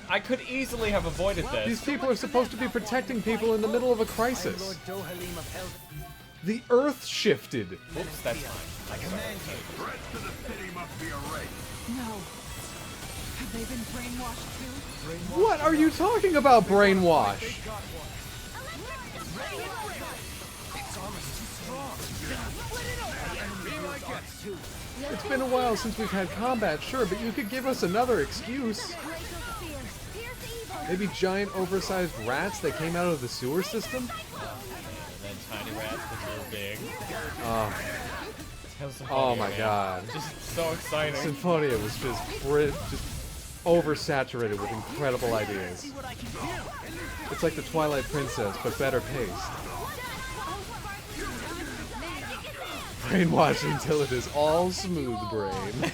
I could easily have avoided this. These people are supposed to be protecting people in the middle of a crisis. Lord Dohalim of Hell. The Earth shifted. Oops, that's fine. I command you. Threats to the city must be erased. No. Have they been brainwashed too? What are you talking about, brainwash? It's been a while since we've had combat, sure, but you could give us another excuse. Maybe giant, oversized rats that came out of the sewer system? And then tiny rats because they're big. Oh my god. Just so exciting. Symphonia was just oversaturated with incredible ideas. It's like the Twilight Princess, but better paced. Brainwash until it is all smooth brain.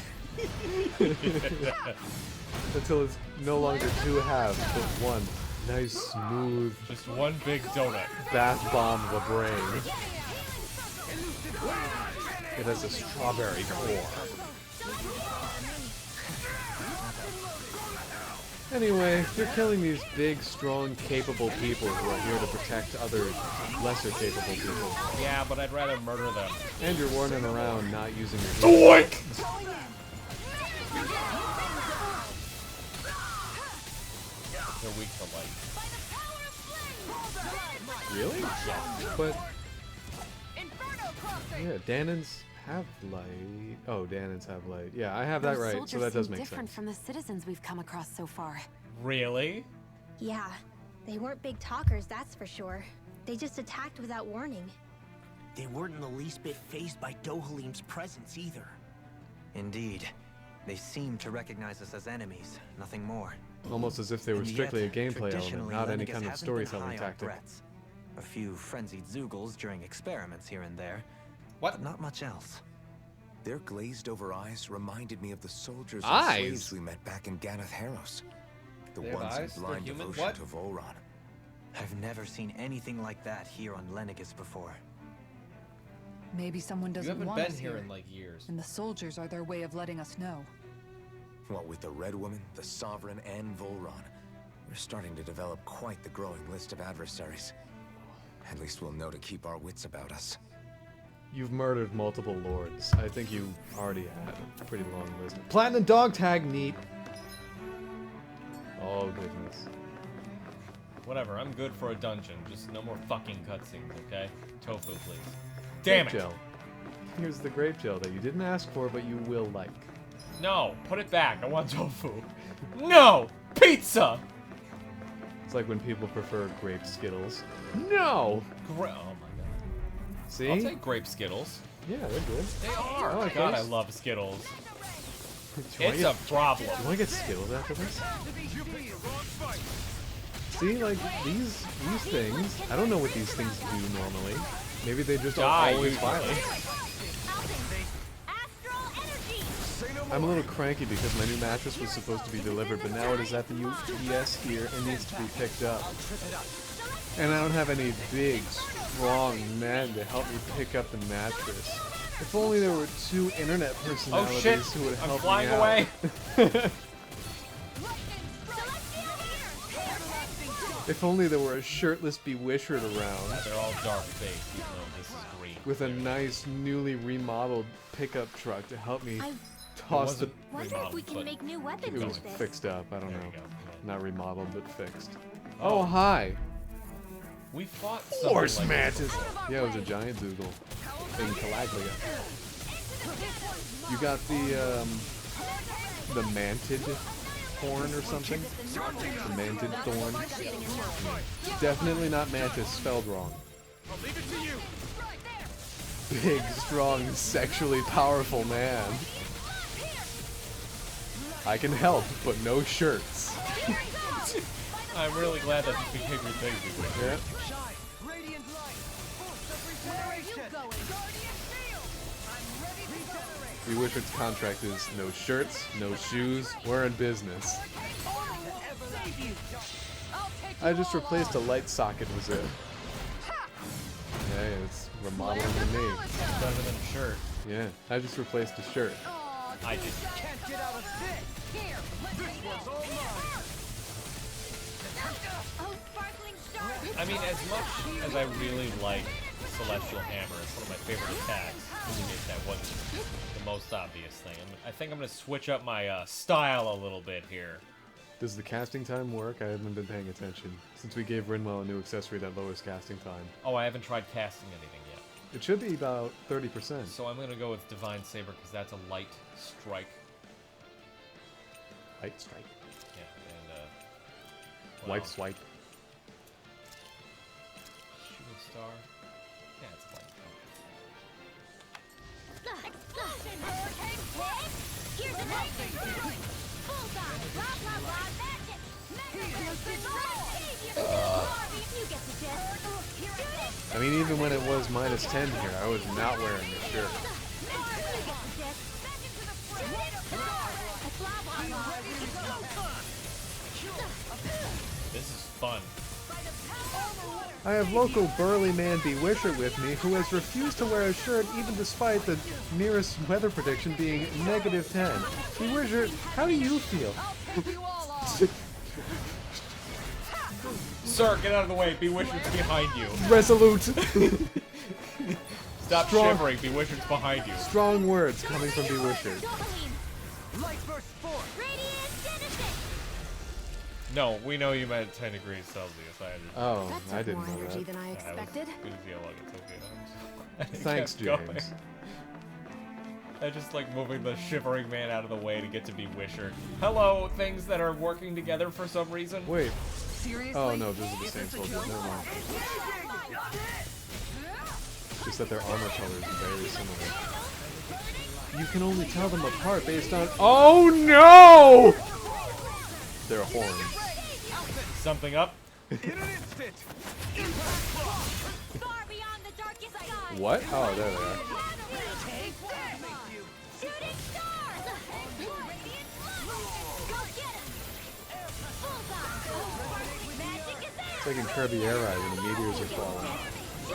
Until it's no longer two halves, but one nice, smooth, Just one big donut. bath bomb of a brain. It has a strawberry core. Anyway, you're killing these big, strong, capable people who are here to protect other lesser capable people. Yeah, but I'd rather murder them. And you're warning around not using your heat. They're weak to light. Really? But yeah, Danons have light. Oh, Danons have light. Yeah, I have that Those right, so soldiers that does seem make different sense. from the citizens we've come across so far. Really? Yeah, they weren't big talkers, that's for sure. They just attacked without warning. They weren't in the least bit fazed by Dohalim's presence either. Indeed. They seem to recognize us as enemies, nothing more. Almost as if they were And strictly a yet, gameplay element, traditionally, not any Lennigus kind of hasn't been storytelling high on tactic. threats. A few frenzied Zoogles during experiments here and there. What? But not much else. Their glazed-over eyes reminded me of the soldiers and Eyes? slaves we met back in Ganath Haros. The They have ones eyes? in They're blind human? devotion What? to Volron. I've never seen anything like that here on Lennigus before. Maybe someone You doesn't haven't want been us here in like years. and the soldiers are their way of letting us know. What with the Red Woman, the Sovereign, and Volron, we're starting to develop quite the growing list of adversaries. At least we'll know to keep our wits about us. You've murdered multiple lords. I think you already had a pretty long list. Platinum dog tag, neat. Oh goodness. Whatever, I'm good for a dungeon. Just no more fucking cutscenes, okay? Tofu, please. Damn Grape it! gel. Here's the grape gel that you didn't ask for, but you will like. No, put it back. I want tofu. No! Pizza! It's like when people prefer grape Skittles. No! Oh my god. See? I'll take grape Skittles. Yeah, they're good. They are. I like God, those. I love Skittles. Do I It's get- a problem. Do I get Skittles after this? See, like, these things, I don't know what these things do normally. Maybe they just Die, are always usually. violent. I'm a little cranky because my new mattress was supposed to be delivered, but now it is at the UPS here and needs to be picked up. And I don't have any big, strong men to help me pick up the mattress. If only there were two internet personalities shit, who would I'm help flying me out. away. If only there were a shirtless Bewishard around. They're all dark faced, even though this is green. With a nice, newly remodeled pickup truck to help me I toss the... wonder if we can make new It weapons was with this. fixed up, I don't There know. you go. Not remodeled, but fixed. Oh. Oh, hi! We fought something Horse like mantis! this before. Yeah, it was a giant Zoogle in Calaglia. You got the mantid horn or something. The manted thorn. Definitely not mantis, spelled wrong. I'll leave it to you. Big, strong, sexually powerful man. I can help, but no shirts. I'm really glad that this became your thing. Yeah. Shine, radiant light, force of regeneration. Guardian shield. I'm ready to regenerate. We wish its contract is no shirts, no shoes, we're in business. I just replaced a light socket with it. Hey, it's remodeling to me. Better than a shirt. Yeah, I just replaced a shirt. I just Can't get out of this. Here, this one's all mine. I mean, as much as I really like Celestial Hammer, it's one of my favorite attacks. If that wasn't the most obvious thing. I think I'm going to switch up my style a little bit here. Does the casting time work? I haven't been paying attention. Since we gave Rinwell a new accessory that lowers casting time. Oh, I haven't tried casting anything yet. It should be about 30%. So I'm going to go with Divine Saber because that's a light strike. Light strike. Yeah, and Wipe swipe. Shooting Star. Yeah, it's light. Explosion! Hurricane blast! Here's an lightning! Bullseye! Blah blah blah! Magic! You get the gist. I mean, even when it was -10 here, I was not wearing a shirt. This is fun. I have local burly man Bewisher with me who has refused to wear a shirt even despite the nearest weather prediction being -10. Bewisher, how do you feel? Sir, get out of the way. Bewitcher's behind you. Resolute. Stop shivering. Bewitcher's behind you. Strong words coming from Bewisher. Light burst forth. No, we know you meant 10 degrees Celsius. Oh, I didn't know that. Than I expected. Thanks, James. I just like moving the shivering man out of the way to get to Bewisher. Hello, things that are working together for some reason. Wait. Oh no, this is the same soldier. Never mind. Just that their armor colors are very similar. You can only tell them apart based on. Oh no! Their horns. Something up? What? Oh, there they are. It's like in Kirby Air Ride when the meteors are falling.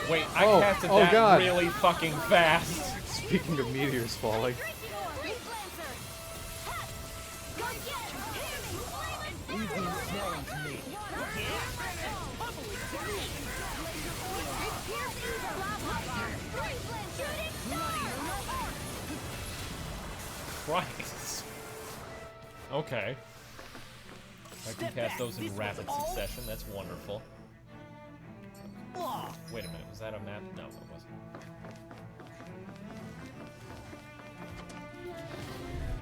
Wait, I casted that God. really fucking fast. Speaking of meteors falling. Christ. Okay. I can cast those in rapid succession. That's wonderful. Wait a minute. Was that a map? No, it wasn't.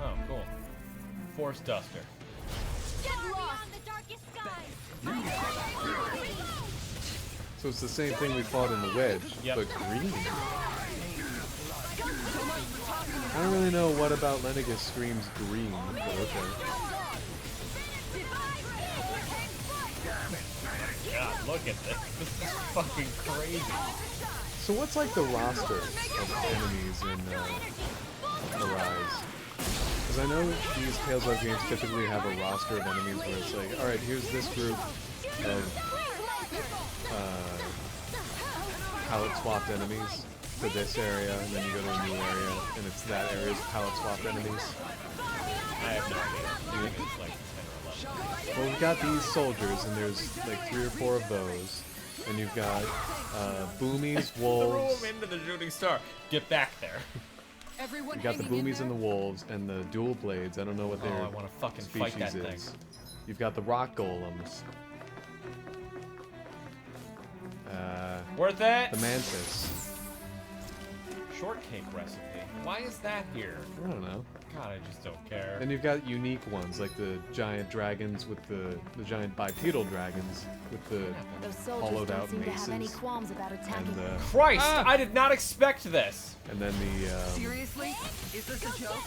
Oh, cool. Force Duster. So it's the same thing we fought in the Wedge, but green. I don't really know what about Lennigus screams green, but okay. God, look at this. This is fucking crazy. So what's like the roster of enemies in Rise? Because I know these Tales of games typically have a roster of enemies where it's like, alright, here's this group of palette swapped enemies for this area, and then you go to a new area, and it's that area's palette swapped enemies. I have no idea. It's like 10 or 11. Well, we've got these soldiers, and there's like 3 or 4 of those. And you've got boomies, wolves. Throw him into the shooting star. Get back there. You got the boomies and the wolves, and the dual blades. I don't know what their I want to fucking species fight that thing. is. You've got the rock golems. Worth it? The mantis. shortcake recipe. Why is that here? I don't know. God, I just don't care. And you've got unique ones, like the giant dragons with the giant bipedal dragons with the Those soldiers hollowed don't out seem to have any maces. qualms about attacking. And, Christ! I did not expect this! and then Seriously? Is this a joke?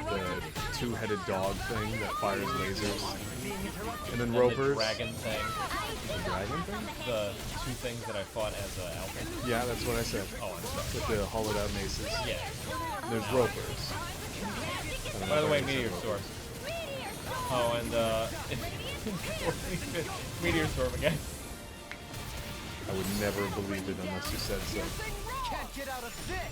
the two-headed dog thing that fires lasers. And then And ropers. the dragon thing. The dragon thing? The two things that I fought as Alpha. Yeah, that's what I said. Oh, I'm sorry. With the hollowed out maces. Yeah. And there's ropers. I don't know By the if I way, can say Meteor ropers. Storm. Oh, and Meteor Storm again. I would never have believed it unless you said so. Can't get out of this!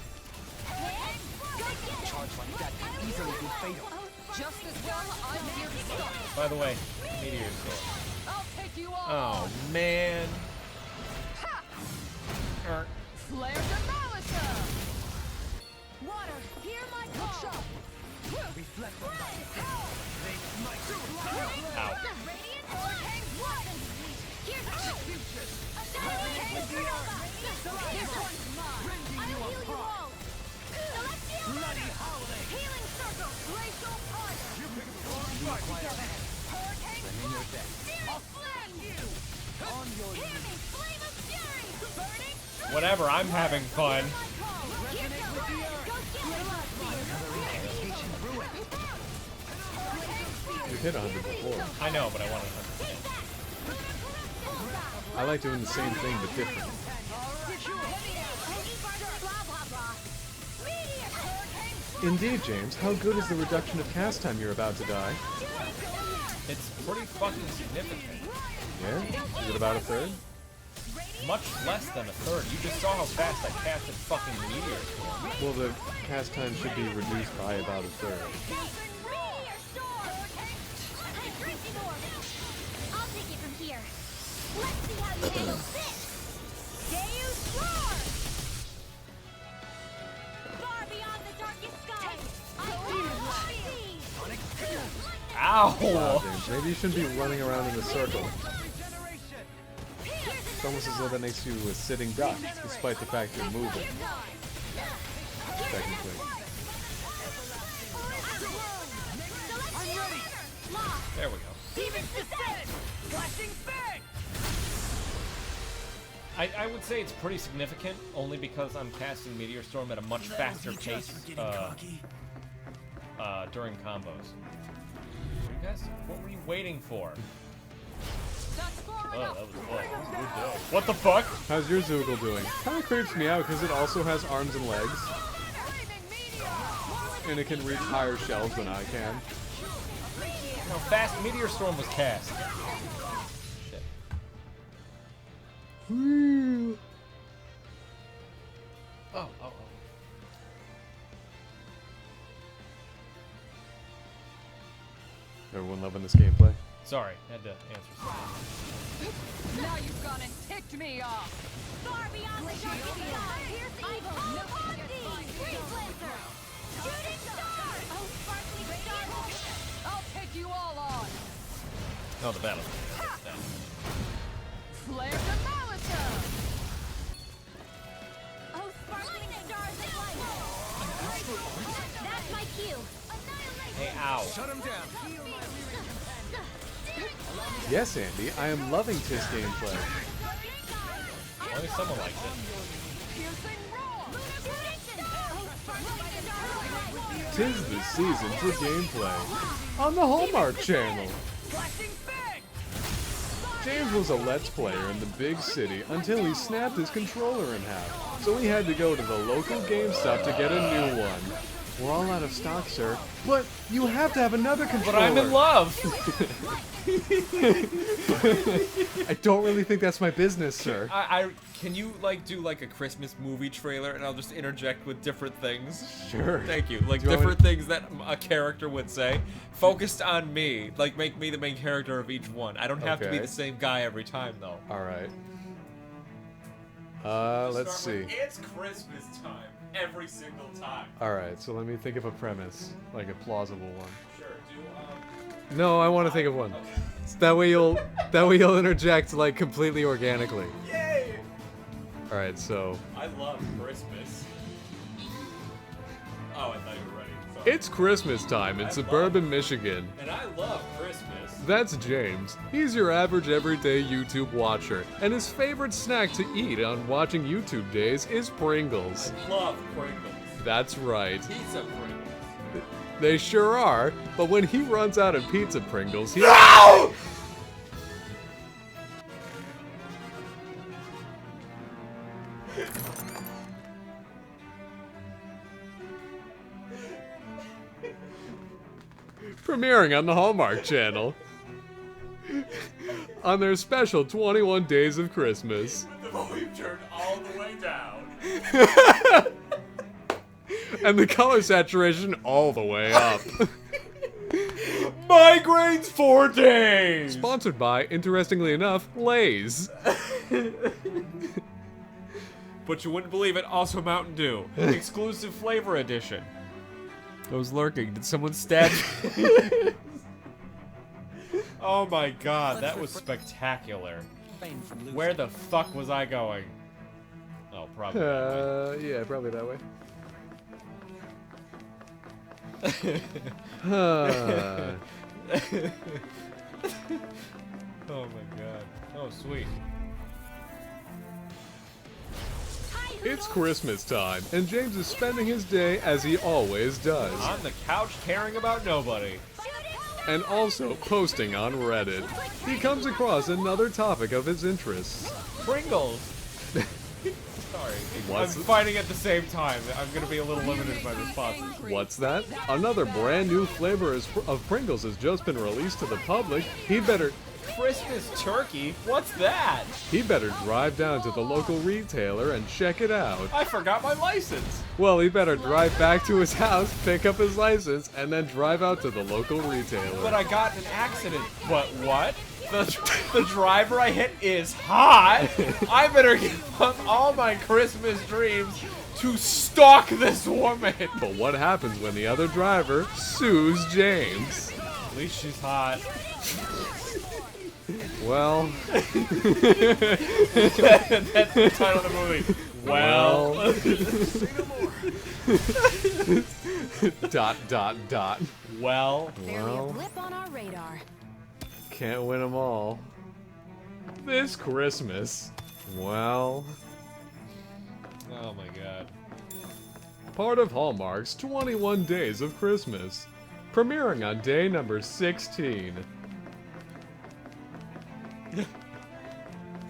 Charge like that can easily be fatal. Just as well, I'm here to stop. By the way, Meteor Storm. I'll take you all. Oh, man. Flare the Malika! Water, hear my call. Reflect on that. They smite you. Ow. Radiant hurricane one. Here's execution. Hurricane Nova. Here's one. I will heal you all. Celestial Bloody howling. healing circle. Glacial fire. You pick the wrong fight. Hurricane Send in your death. Searing flame. On your Hear me, flame of fury. Burning. Whatever, I'm having fun. resonate with the earth. Another incantation ruined. You've hit 100 before. I know, but I wanted 100%. I like doing the same thing but different. Indeed, James. How good is the reduction of cast time you're about to die? It's pretty fucking significant. Yeah? Is it about a third? Much less than a third. You just saw how fast I casted fucking Meteor Storm. Well, the cast time should be reduced by about a third. I'll take it from here. Let's see how you handle this. Deus Roar! Far beyond the darkest sky, Ow! Wow, James, maybe you shouldn't be running around in a circle. It's almost as though that makes you a sitting duck, despite the fact you're moving. Technically. There we go. I would say it's pretty significant, only because I'm casting Meteor Storm at a much faster pace during combos. You guys, what were you waiting for? Oh, that was fun. What the fuck? How's your Zoogle doing? Kinda creeps me out because it also has arms and legs. And it can reach higher shells than I can. How fast Meteor Storm was cast. Shit. Oh. Everyone loving this gameplay? Sorry, had to answer something. Now you've gone and ticked me off. Far beyond the darkest sky, here's the evil. No thee, Freeze Lancer. Shooting star. Oh, sparkling star. I'll take you all on. Oh, the battle. Flare the Malika. Oh, sparkling stars of light. That's my cue. Hey, ow. Shut him down. Yes, Andy, I am loving this gameplay. As long as someone likes it. Tis the season for gameplay on the Hallmark Channel. James was a Let's Player in the big city until he snapped his controller in half, so he had to go to the local GameStop to get a new one. We're all out of stock, sir, but you have to have another controller. But I'm in love. I don't really think that's my business, sir. Can you like do like a Christmas movie trailer and I'll just interject with different things? Sure. Thank you. Like Do you want different things that a character would say, focused on me. Like make me the main character of each one. I don't have to be Okay. the same guy every time though. All right. Let's see. It's Christmas time every single time. All right, so let me think of a premise, like a plausible one. Sure. Do No, I want to think of one. So that way you'll interject like completely organically. Yay! Alright, so... I love Christmas. Oh, I thought you were ready. Sorry. It's Christmas time in suburban Michigan. And I love Christmas. That's James. He's your average everyday YouTube watcher, and his favorite snack to eat on watching YouTube days is Pringles. I love Pringles. That's right. Pizza Pringles. They sure are, but when he runs out of pizza Pringles, he... Premiering on the Hallmark Channel. On their special 21 Days of Christmas. The volume turned all the way down. And the color saturation all the way up. Migraines for days! Sponsored by, interestingly enough, Lay's. But you wouldn't believe it, also Mountain Dew. Exclusive flavor edition. I was lurking. Did someone stab you? Oh my god, that was spectacular. Where the fuck was I going? Oh, probably that way. Yeah, probably that way. Oh my god. Oh, sweet. It's Christmas time, and James is spending his day as he always does. On the couch caring about nobody. And also posting on Reddit. He comes across another topic of his interests. Pringles. Sorry. I'm fighting at the same time. I'm gonna be a little limited in my responses. What's that? Another brand new flavor of Pringles has just been released to the public. He better... Christmas turkey? What's that? He better drive down to the local retailer and check it out. I forgot my license. Well, he better drive back to his house, pick up his license, and then drive out to the local retailer. But I got in an accident. But what? The driver I hit is hot. I better give up all my Christmas dreams to stalk this woman. But what happens when the other driver sues James? At least she's hot. Well... That's the title of the movie. Well... dot. Well... Blip on our radar. Can't win them all. This Christmas. Well... Oh my god. Part of Hallmark's 21 Days of Christmas. Premiering on day number 16.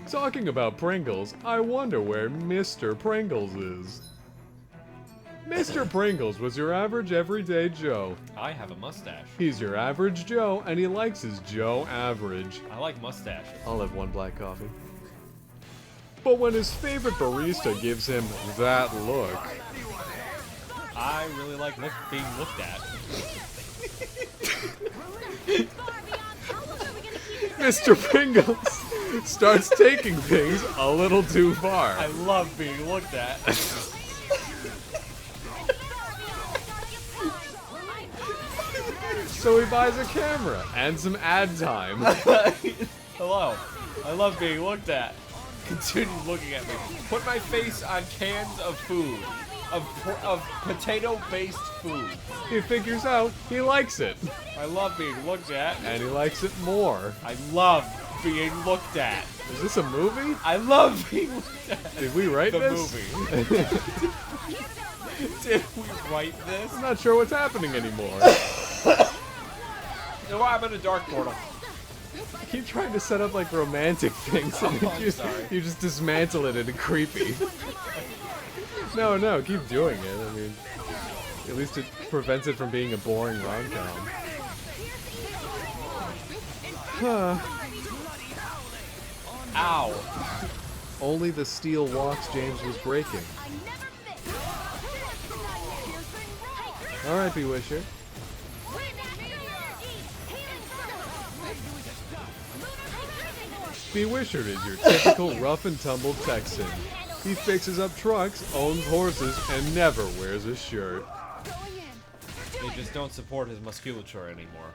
Talking about Pringles, I wonder where Mr. Pringles is. Mr. Pringles was your average everyday Joe. I have a mustache. He's your average Joe, and he likes his Joe average. I like mustaches. I'll have one black coffee. But when his favorite barista gives him that look... I really like being looked at. Mr. Pringles starts taking things a little too far. I love being looked at. So he buys a camera and some ad time. Hello. I love being looked at. Continue looking at me. Put my face on cans of food. Of potato-based food. He figures out he likes it. I love being looked at. And he likes it more. I love being looked at. Is this a movie? I love being looked at. Did we write this? Movie. Did we write this? I'm not sure what's happening anymore. No, I'm in a dark portal. I keep trying to set up like romantic things and you just dismantle it into creepy. No, keep doing it. I mean, at least it prevents it from being a boring rom-com. Ow. Only the steel walks James was breaking. Alright, Bewisher. Bewisher is your typical rough and tumble Texan. He fixes up trucks, owns horses, and never wears a shirt. They just don't support his musculature anymore.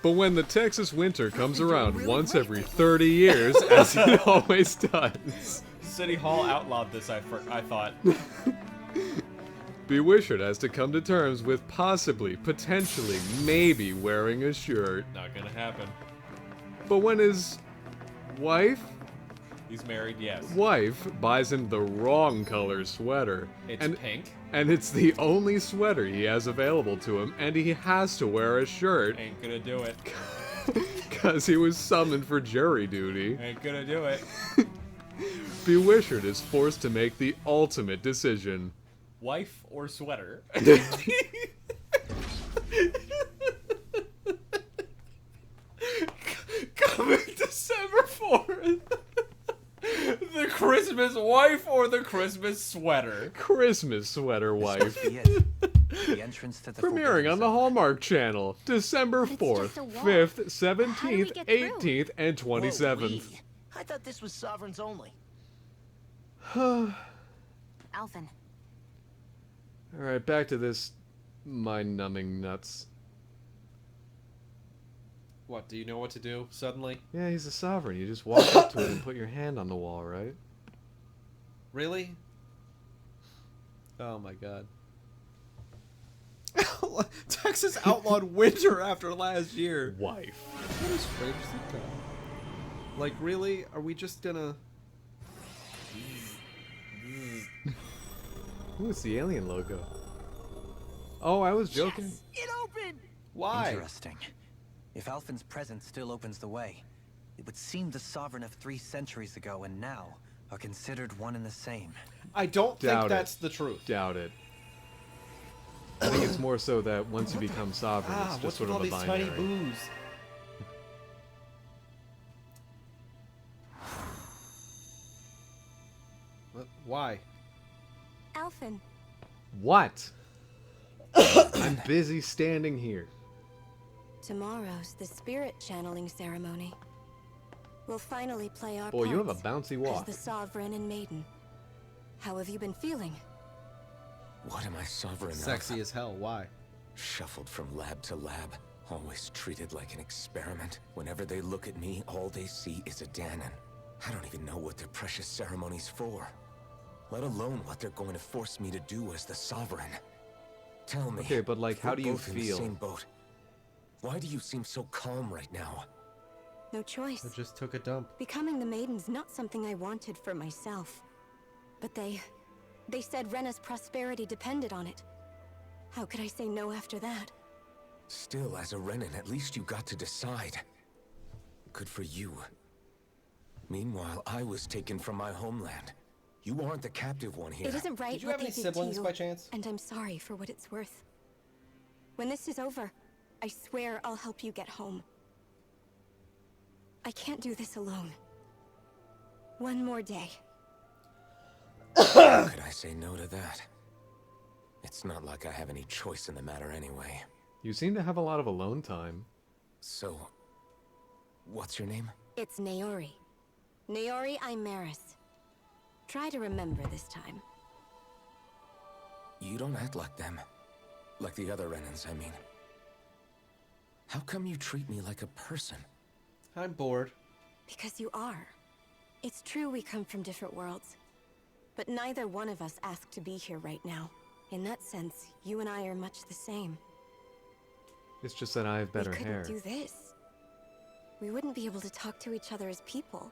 But when the Texas winter comes around once every 30 years, as it always does... City Hall outlawed this, I thought. Bewishard has to come to terms with possibly, potentially, maybe wearing a shirt. Not gonna happen. But when his wife He's married, yes. buys him the wrong color sweater. It's pink. And it's the only sweater he has available to him, and he has to wear a shirt. Ain't gonna do it. Because he was summoned for jury duty. Ain't gonna do it. Bewishard is forced to make the ultimate decision. Wife or sweater? Coming December 4th. The Christmas wife or the Christmas sweater? Christmas sweater wife. The entrance to the Premiering on the Hallmark Channel, December 4th, 5th, 17th, get through? 18th, and 27th. Whoa, I thought this was sovereigns only. Alphen. Alright, back to this mind-numbing nuts. What, do you know what to do suddenly? Yeah, he's a sovereign. You just walk up to it and put your hand on the wall, right? Really? Oh my god. Texas outlawed winter after last year. Wife. What is Fraser's Cup? Like, really? Are we just gonna... Ooh, it's the alien logo. Oh, I was joking. Yes, it opened! Why? Interesting. If Alphen's presence still opens the way, it would seem the sovereign of 3 centuries ago and now are considered one and the same. I don't Doubt think it. that's the truth. Doubt it. I think it's more so that once you become sovereign, it's just what's sort with of all a these binary. tiny boos? What? Why? Alphen. What? I'm busy standing here. Tomorrow's the spirit channeling ceremony. We'll finally play our Boy, you have a parts bouncy as walk. the sovereign and maiden. How have you been feeling? What am I sovereign Sexy of? as hell. Why? Shuffled from lab to lab, always treated like an experiment. Whenever they look at me, all they see is a Danon. I don't even know what their precious ceremony's for, let alone what they're going to force me to do as the sovereign. Tell me. Okay, but like, if how we're do you both in the feel? same boat, why do you seem so calm right now? No choice. I just took a dump. Becoming the maiden's not something I wanted for myself. But they said Rena's prosperity depended on it. How could I say no after that? Still, as a Renan, at least you got to decide. Good for you. Meanwhile, I was taken from my homeland. You aren't the captive one here. It isn't right Did you what have they any did siblings to you, by chance? and I'm sorry for what it's worth. When this is over, I swear I'll help you get home. I can't do this alone. One more day. How could I say no to that? It's not like I have any choice in the matter anyway. You seem to have a lot of alone time. So, what's your name? It's Naori. Naori Imaris. Try to remember this time. You don't act like them. Like the other Renans, I mean. How come you treat me like a person? I'm bored. Because you are. It's true we come from different worlds. But neither one of us asked to be here right now. In that sense, you and I are much the same. It's just that I have better we couldn't hair. do this. We wouldn't be able to talk to each other as people.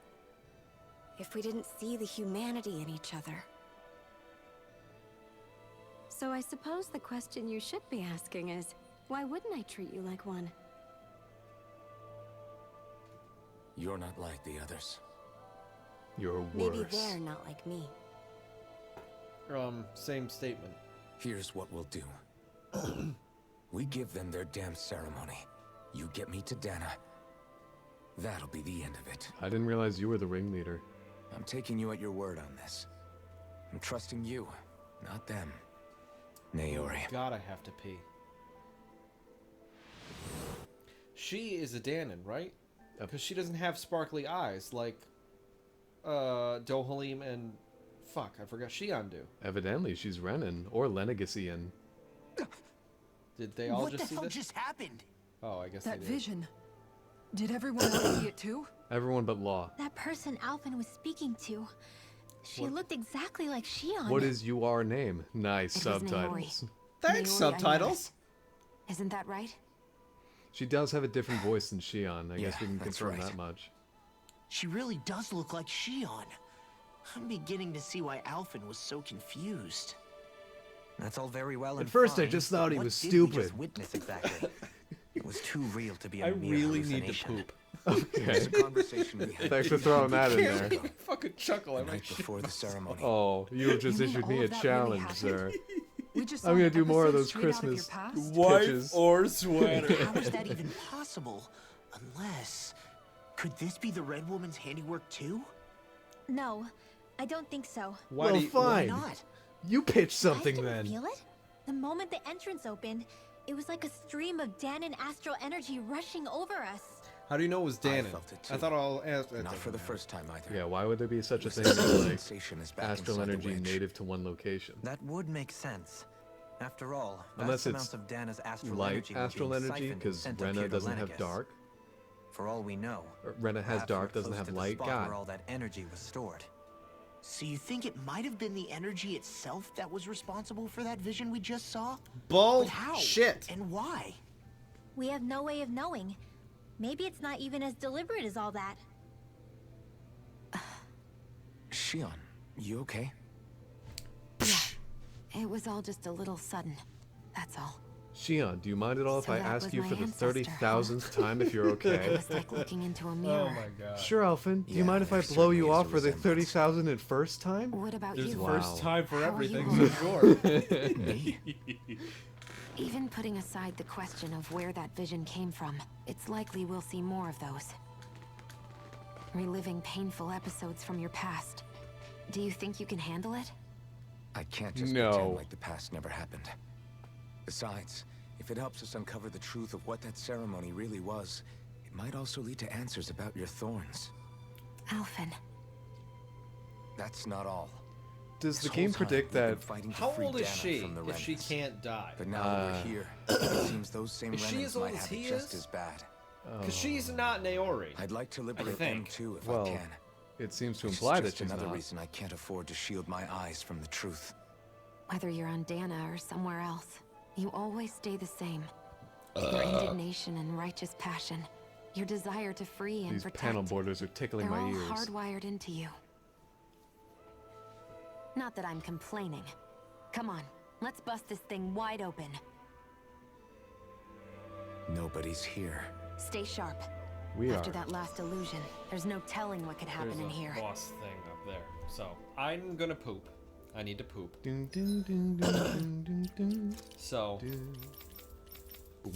If we didn't see the humanity in each other. So I suppose the question you should be asking is, why wouldn't I treat you like one? You're not like the others. You're worse. Maybe they're not like me. Same statement. Here's what we'll do. We give them their damn ceremony. You get me to Dana. That'll be the end of it. I didn't realize you were the ringleader. I'm taking you at your word on this. I'm trusting you, not them. Naori. God, I have to pee. She is a Danon, right? Because she doesn't have sparkly eyes like Dohalim and fuck, I forgot Shion do. Evidently, she's Renan or Lenegasian. Did they all What just the see hell this? just happened? Oh, I guess That they did. vision. Did everyone else see it too? Everyone but Law. That person Alphen was speaking to. She looked exactly like Shion. What is your name? Nice It was subtitles. Thanks, Naori, subtitles. Isn't that right? She does have a different voice than Shion. I guess Yeah, we can that's confirm right. that much. She really does look like Shion. I'm beginning to see why Alphen was so confused. That's all very well At and first I fine, just but thought he what was did we just stupid. witness exactly? It was too real to be a I mere really need to hallucination. poop. Okay. It's a conversation we had. Thanks for throwing that in there. Fucking chuckle The at my night shit. before the ceremony. Oh, you have just You mean issued all me a of that really challenge, happened? sir. We just I'm saw gonna an do more of episode those straight out of your Christmas past? Wife pitches. or sweater. How is that even possible? Unless... Could this be the Red Woman's handiwork too? No, I don't think so. Well, Why fine. not? You pitch I something didn't then. feel it. The moment the entrance opened, it was like a stream of Danon astral energy rushing over us. How do you know it was Danon? felt it too. I thought I'll ask. Not for the first time either. Yeah, why would there be such a It thing was the as same like sensation as back astral inside the energy wedge. native to one location? That would make sense. After all, Unless vast it's amounts of Dana's astral light energy were astral being energy, siphoned and because sent up here Rena to doesn't have Lenegus. dark. For all we know, Or Rena has perhaps dark, we're doesn't close have to the light. spot God. where all that energy was stored. So you think it might have been the energy itself that was responsible for that vision we just saw? Bull But how? shit. And why? We have no way of knowing. Maybe it's not even as deliberate as all that. Shion, you okay? It was all just a little sudden. That's all. Shion, do you mind at all if So I that ask was you my for the ancestor, 30,000th time if you're It okay? was like looking into a mirror. Oh my god. Sure, Alphen. Do you Yeah, mind if I there blow certainly you is a off for the resemblance. 30,00001st time? What about There's you? a first time for How are you everything, holding for sure. Me? Even putting aside the question of where that vision came from, it's likely we'll see more of those. Reliving painful episodes from your past. Do you think you can handle it? I can't just No. pretend like the past never happened. Besides, if it helps us uncover the truth of what that ceremony really was, it might also lead to answers about your thorns. Alphen. That's not all. Does the This game whole time, predict we've been that? fighting to How free old is Dana she from the if she remnants. can't die? But now that we're here, it seems those same Is she remnants as old might as have he it just is? as bad. Because she's not Naori. I'd like to liberate them think. too if Well, I can. it seems to Which is imply that just she's another not. reason I can't afford to shield my eyes from the truth. Whether you're on Dana or somewhere else, you always stay the same. Your indignation and righteous passion. Your desire to free and These protect. panel borders are tickling They're my all ears. hardwired into you. Not that I'm complaining. Come on, let's bust this thing wide open. Nobody's here. Stay sharp. We After are. that last illusion, there's no telling what could happen There's in a here. boss thing up there. So I'm gonna poop. I need to poop. Dun, dun, dun, dun, dun, dun, dun, So dun. Boom,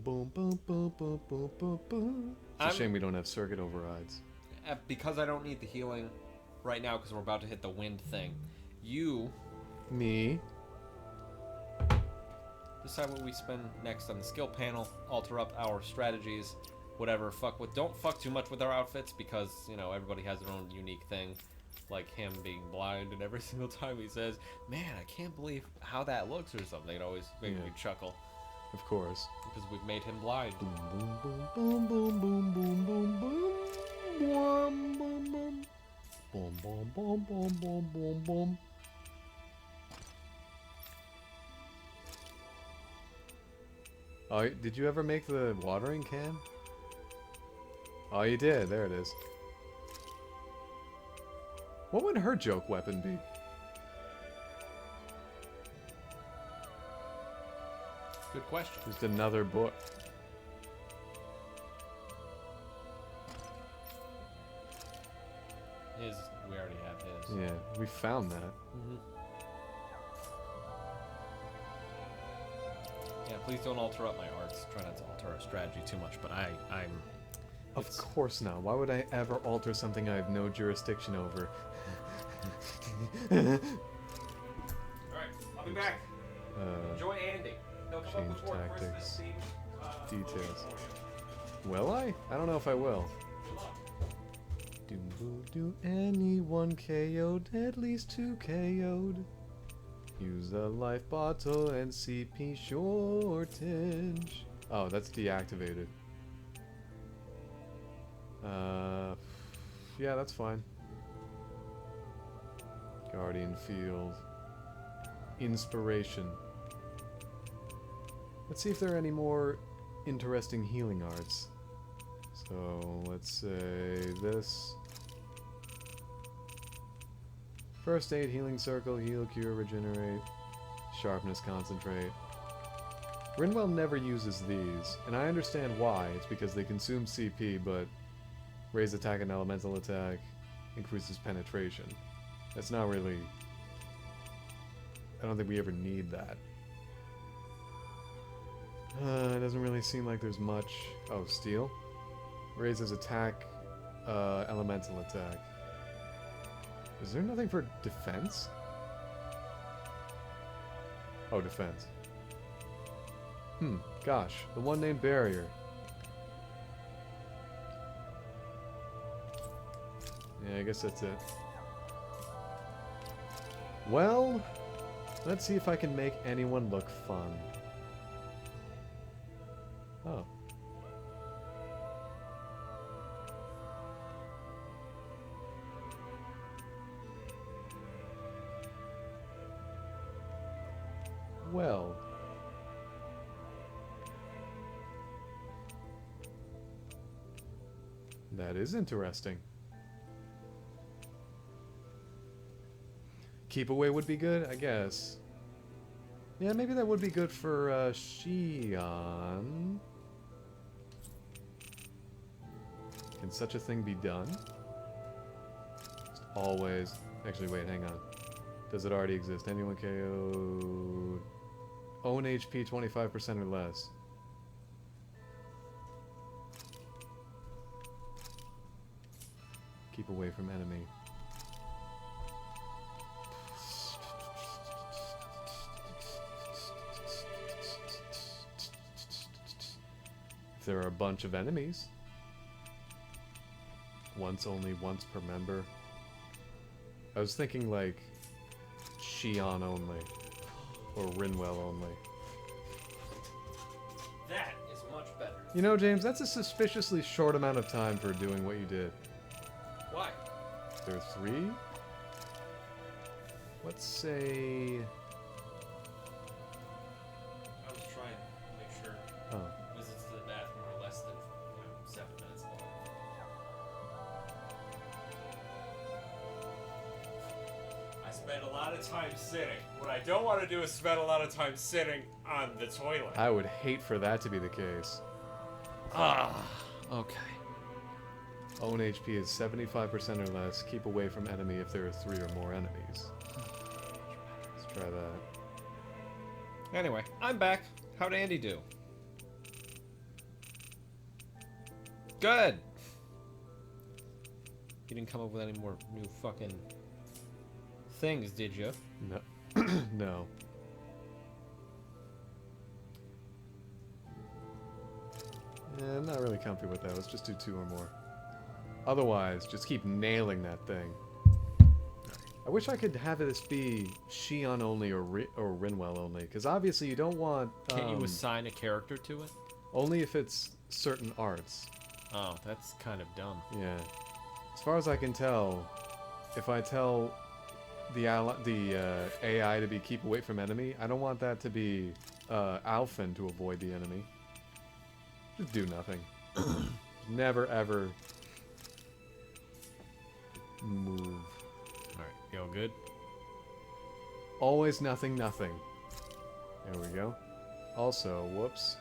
boom, boom, boom, boom, boom, boom, boom. It's a I'm- shame we don't have circuit overrides. because I don't need the healing right now because we're about to hit the wind thing. You Me? decide what we spend next on the skill panel. Alter up our strategies. Whatever. Don't fuck too much with our outfits because everybody has their own unique thing. Like him being blind, and every single time he says, "Man, I can't believe how that looks," or something, it always makes me chuckle Of course. because we've made him blind. Boom, boom, boom, boom, boom, boom, boom, boom, boom, boom, boom. Boom, boom, boom, boom, boom, boom, boom. Oh, did you ever make the watering can? Oh, you did. There it is. What would her joke weapon be? Good question. Just another book. We already have his. Yeah, we found that. Yeah, please don't alter up my arts. Try not to alter our strategy too much, but I'm. Of course not. Why would I ever alter something I have no jurisdiction over? Alright, I'll be back. Uh, Enjoy Andy. He'll come up change with more tactics. Christmas-themed Details. Will I? I don't know if I will. Do anyone KO'd? At least 2 KO'd. Use the life bottle and CP shortage. Oh, that's deactivated. Yeah, that's fine. Guardian Field. Inspiration. Let's see if there are any more interesting healing arts. So, let's say this. First Aid, Healing Circle, Heal, Cure, Regenerate, Sharpness, Concentrate. Rinwell never uses these, and I understand why. It's because they consume CP, but raise attack and elemental attack increases penetration. That's not really... I don't think we ever need that. It doesn't really seem like there's much... Oh, Steel? Raises attack, elemental attack. Is there nothing for defense? Oh, defense. Gosh. The one named Barrier. Yeah, I guess that's it. Well, let's see if I can make anyone look fun. Oh. Well. That is interesting. Keep away would be good, I guess. Yeah, maybe that would be good for Shion. Can such a thing be done? Just always. Actually, wait, hang on. Does it already exist? Anyone KO'd? Own HP 25% or less. Keep away from enemy. If there are a bunch of enemies. Once per member. I was thinking like Shion only. Or Rinwell only. That is much better. You know, James, that's a suspiciously short amount of time for doing what you did. Why? There are 3? Let's say... I was trying to make sure visits to the bathroom are less than 7 minutes long. I spend a lot of time sitting. What I don't want to do is spend a lot of time sitting on the toilet. I would hate for that to be the case. Okay. Own HP is 75% or less. Keep away from enemy if there are 3 or more enemies. Let's try that. Anyway, I'm back. How'd Andy do? Good! You didn't come up with any more new fucking things, did you? No. No. Yeah, I'm not really comfy with that. Let's just do 2 or more. Otherwise, just keep nailing that thing. I wish I could have this be Shion only or Rinwell only, because obviously you don't want... Can't you assign a character to it? Only if it's certain arts. Oh, that's kind of dumb. Yeah. As far as I can tell, if I tell the AI to be keep away from enemy, I don't want that to be Alphen to avoid the enemy. Just do nothing. Never ever move. Alright, you all good? Always nothing, nothing. There we go. Also, whoops.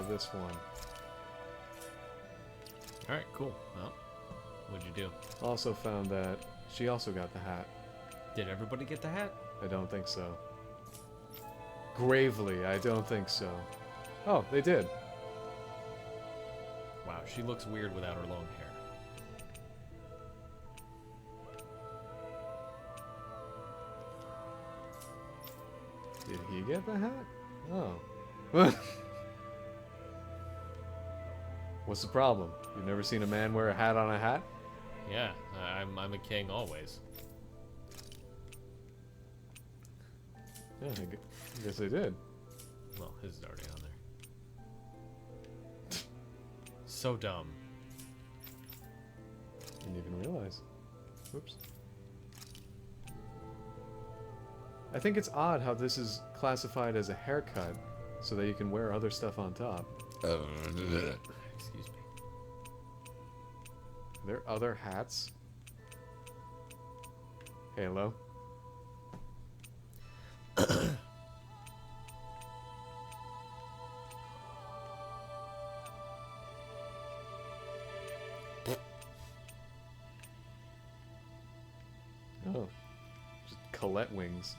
This one. Alright, cool. Well, what'd you do? Also found that she also got the hat. Did everybody get the hat? I don't think so. Gravely, I don't think so. Oh, they did. Wow, she looks weird without her long hair. Did he get the hat? Oh. What's the problem? You've never seen a man wear a hat on a hat? Yeah, I'm a king always. Yeah, I guess they did. Well, his is already on there. So dumb. Didn't even realize. Oops. I think it's odd how this is classified as a haircut, so that you can wear other stuff on top. Excuse me. Are there other hats? Halo. Oh. Just Colette wings.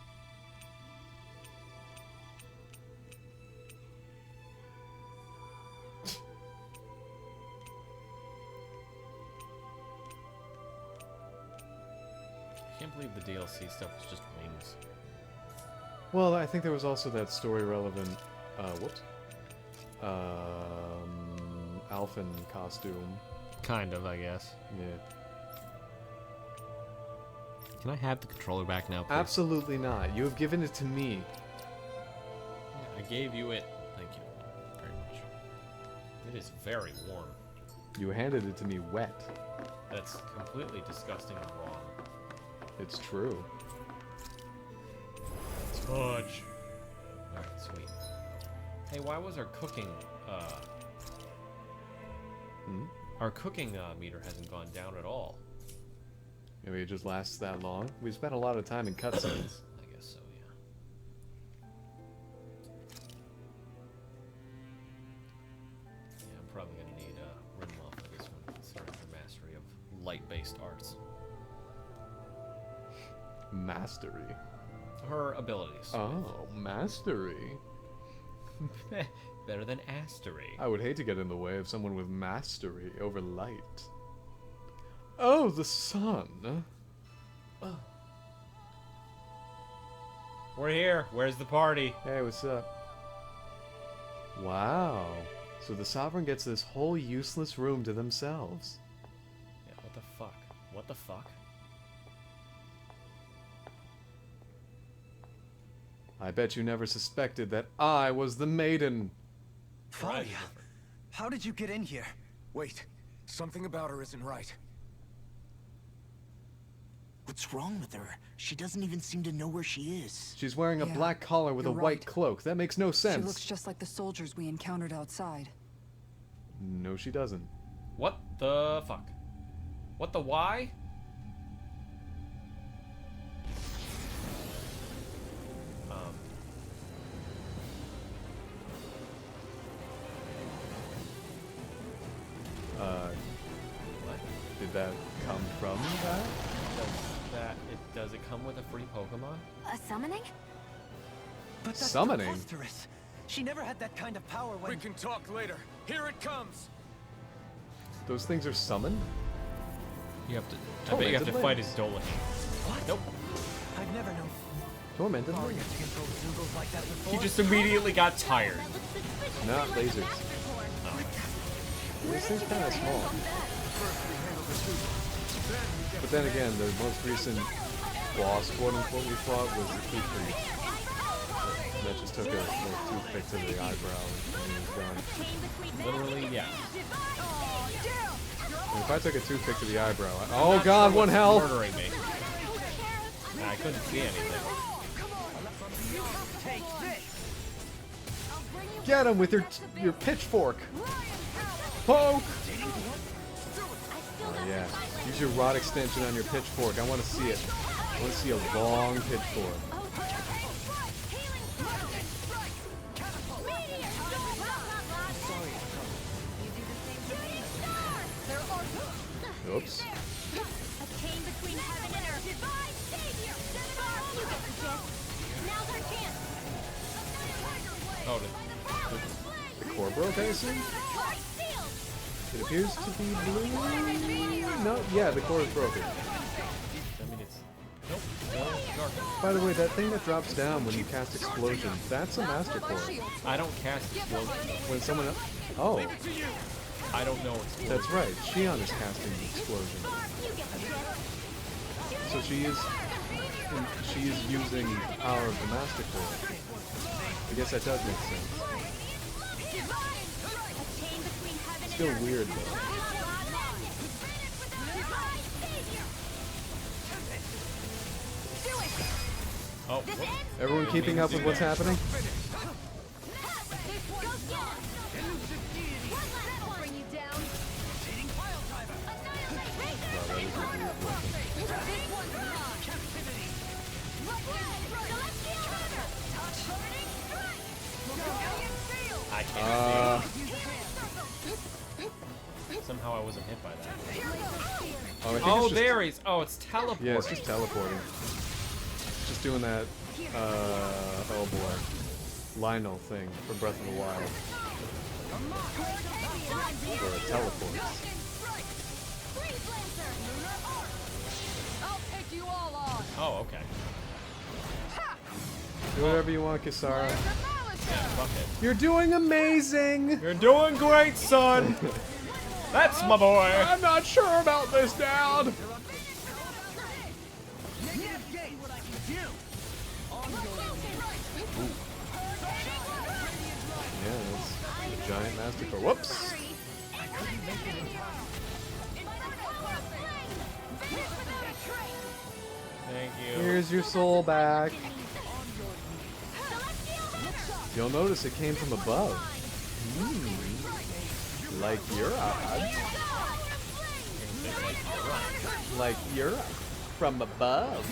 I can't believe the DLC stuff was just wings. Well, I think there was also that story relevant, whoops, Alphen costume. Kind of, I guess. Yeah. Can I have the controller back now, please? Absolutely not. You have given it to me. Yeah, I gave you it. Thank you very much. It is very warm. You handed it to me wet. That's completely disgusting and wrong. It's true. Touch. Alright, sweet. Hey, why was our cooking, our cooking meter hasn't gone down at all? Maybe it just lasts that long. We spent a lot of time in cutscenes. I guess so, yeah. Yeah, I'm probably gonna need Relive for this one, considering her mastery of light-based arts. Mastery. Her abilities. Oh, mastery. Better than astery. I would hate to get in the way of someone with mastery over light. Oh, the sun. We're here. Where's the party? Hey, what's up? Wow. So the Sovereign gets this whole useless room to themselves. Yeah, what the fuck? What the fuck? I bet you never suspected that I was the maiden. Freya, how did you get in here? Wait, something about her isn't right. What's wrong with her? She doesn't even seem to know where she is. She's wearing a black collar with a you're white right. cloak. That makes no sense. She looks just like the soldiers we encountered outside. No, she doesn't. What the fuck? What the why? What? Did that come from that? Does it come with a free Pokemon? A summoning? But that's Summoning? preposterous. She never had that kind of power when... We can talk later. Here it comes. Those things are summoned? You have to. I bet you have to fight his Dolish. What? Nope. I've never known Tormented? Zarya to control Zoogles like that before. He just immediately got tired. Not lasers. This thing's kind of small. But then again, the most recent boss, quote-unquote, we fought was the Key Priest. That just took a little toothpick to the eyebrow and he was done. Literally, yeah. And if I took a toothpick to the eyebrow, oh god, one health! Murdering me. Nah, I couldn't see anything. Get him with your pitchfork! Poke! Oh yeah, use your rod extension on your pitchfork. I want to see it. I want to see a long pitchfork. Oops. Oh, the core broke, I assume? It appears to be blue. No, yeah, the core is broken. I mean, it's. Nope. No, By the way, that thing that drops down when you cast Explosion, that's a Master Core. I don't cast Explosion. When someone else... Oh. I don't know Explosion. That's right, Shion is casting Explosion. So she is using the power of the Master Core. I guess that does make sense. Still weird though. Oh, Everyone keeping up with what's happening? I can't see it. Somehow I wasn't hit by that. Oh, I think Oh, it's just, there he's. Oh, it's teleporting. yeah, it's just teleporting. Just doing that, oh boy, Lionel thing from Breath of the Wild. Where it teleports. Oh, okay. Do whatever you want, Kisara. Yeah, fuck it. You're doing amazing! You're doing great, son! That's my boy! I'm not sure about this, Dad. Yeah, that's a giant mastercore. Whoops! Thank you. Here's your soul back. You'll notice it came from above. Like your eyes. Like you're from above.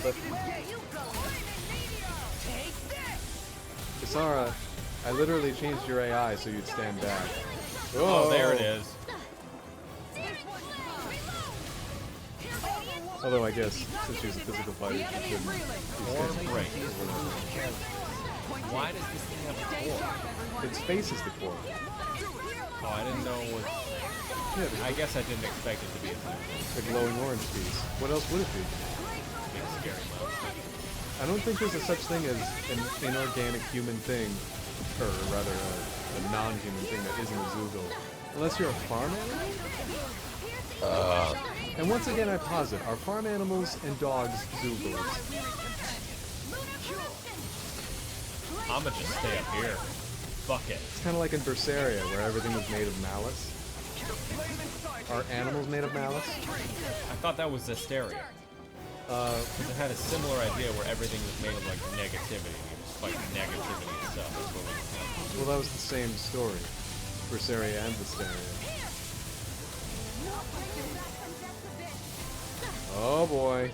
Kisara, I literally changed your AI so you'd stand back. Oh, there it is. Although I guess since she's a physical fighter, she shouldn't be standing Great. back. Why does this thing have a core? Its face is the core. Oh, I didn't know it was... Yeah, I guess I didn't expect it to be a thing. the glowing orange piece. What else would it be? Big scary mouse. I don't think there's a such thing as an inorganic human thing, or rather a non-human thing that isn't a Zoogle. Unless you're a farm animal? And once again I posit, are farm animals and dogs Zoogles? I'ma just stay up here. Fuck it. It's kind of like in Berseria, where everything was made of malice. Are animals made of malice? I thought that was Zesteria. Because it had a similar idea where everything was made of, like, negativity. You just fight negativity itself. That's what we have. Well, that was the same story. Berseria and Zesteria. Oh boy.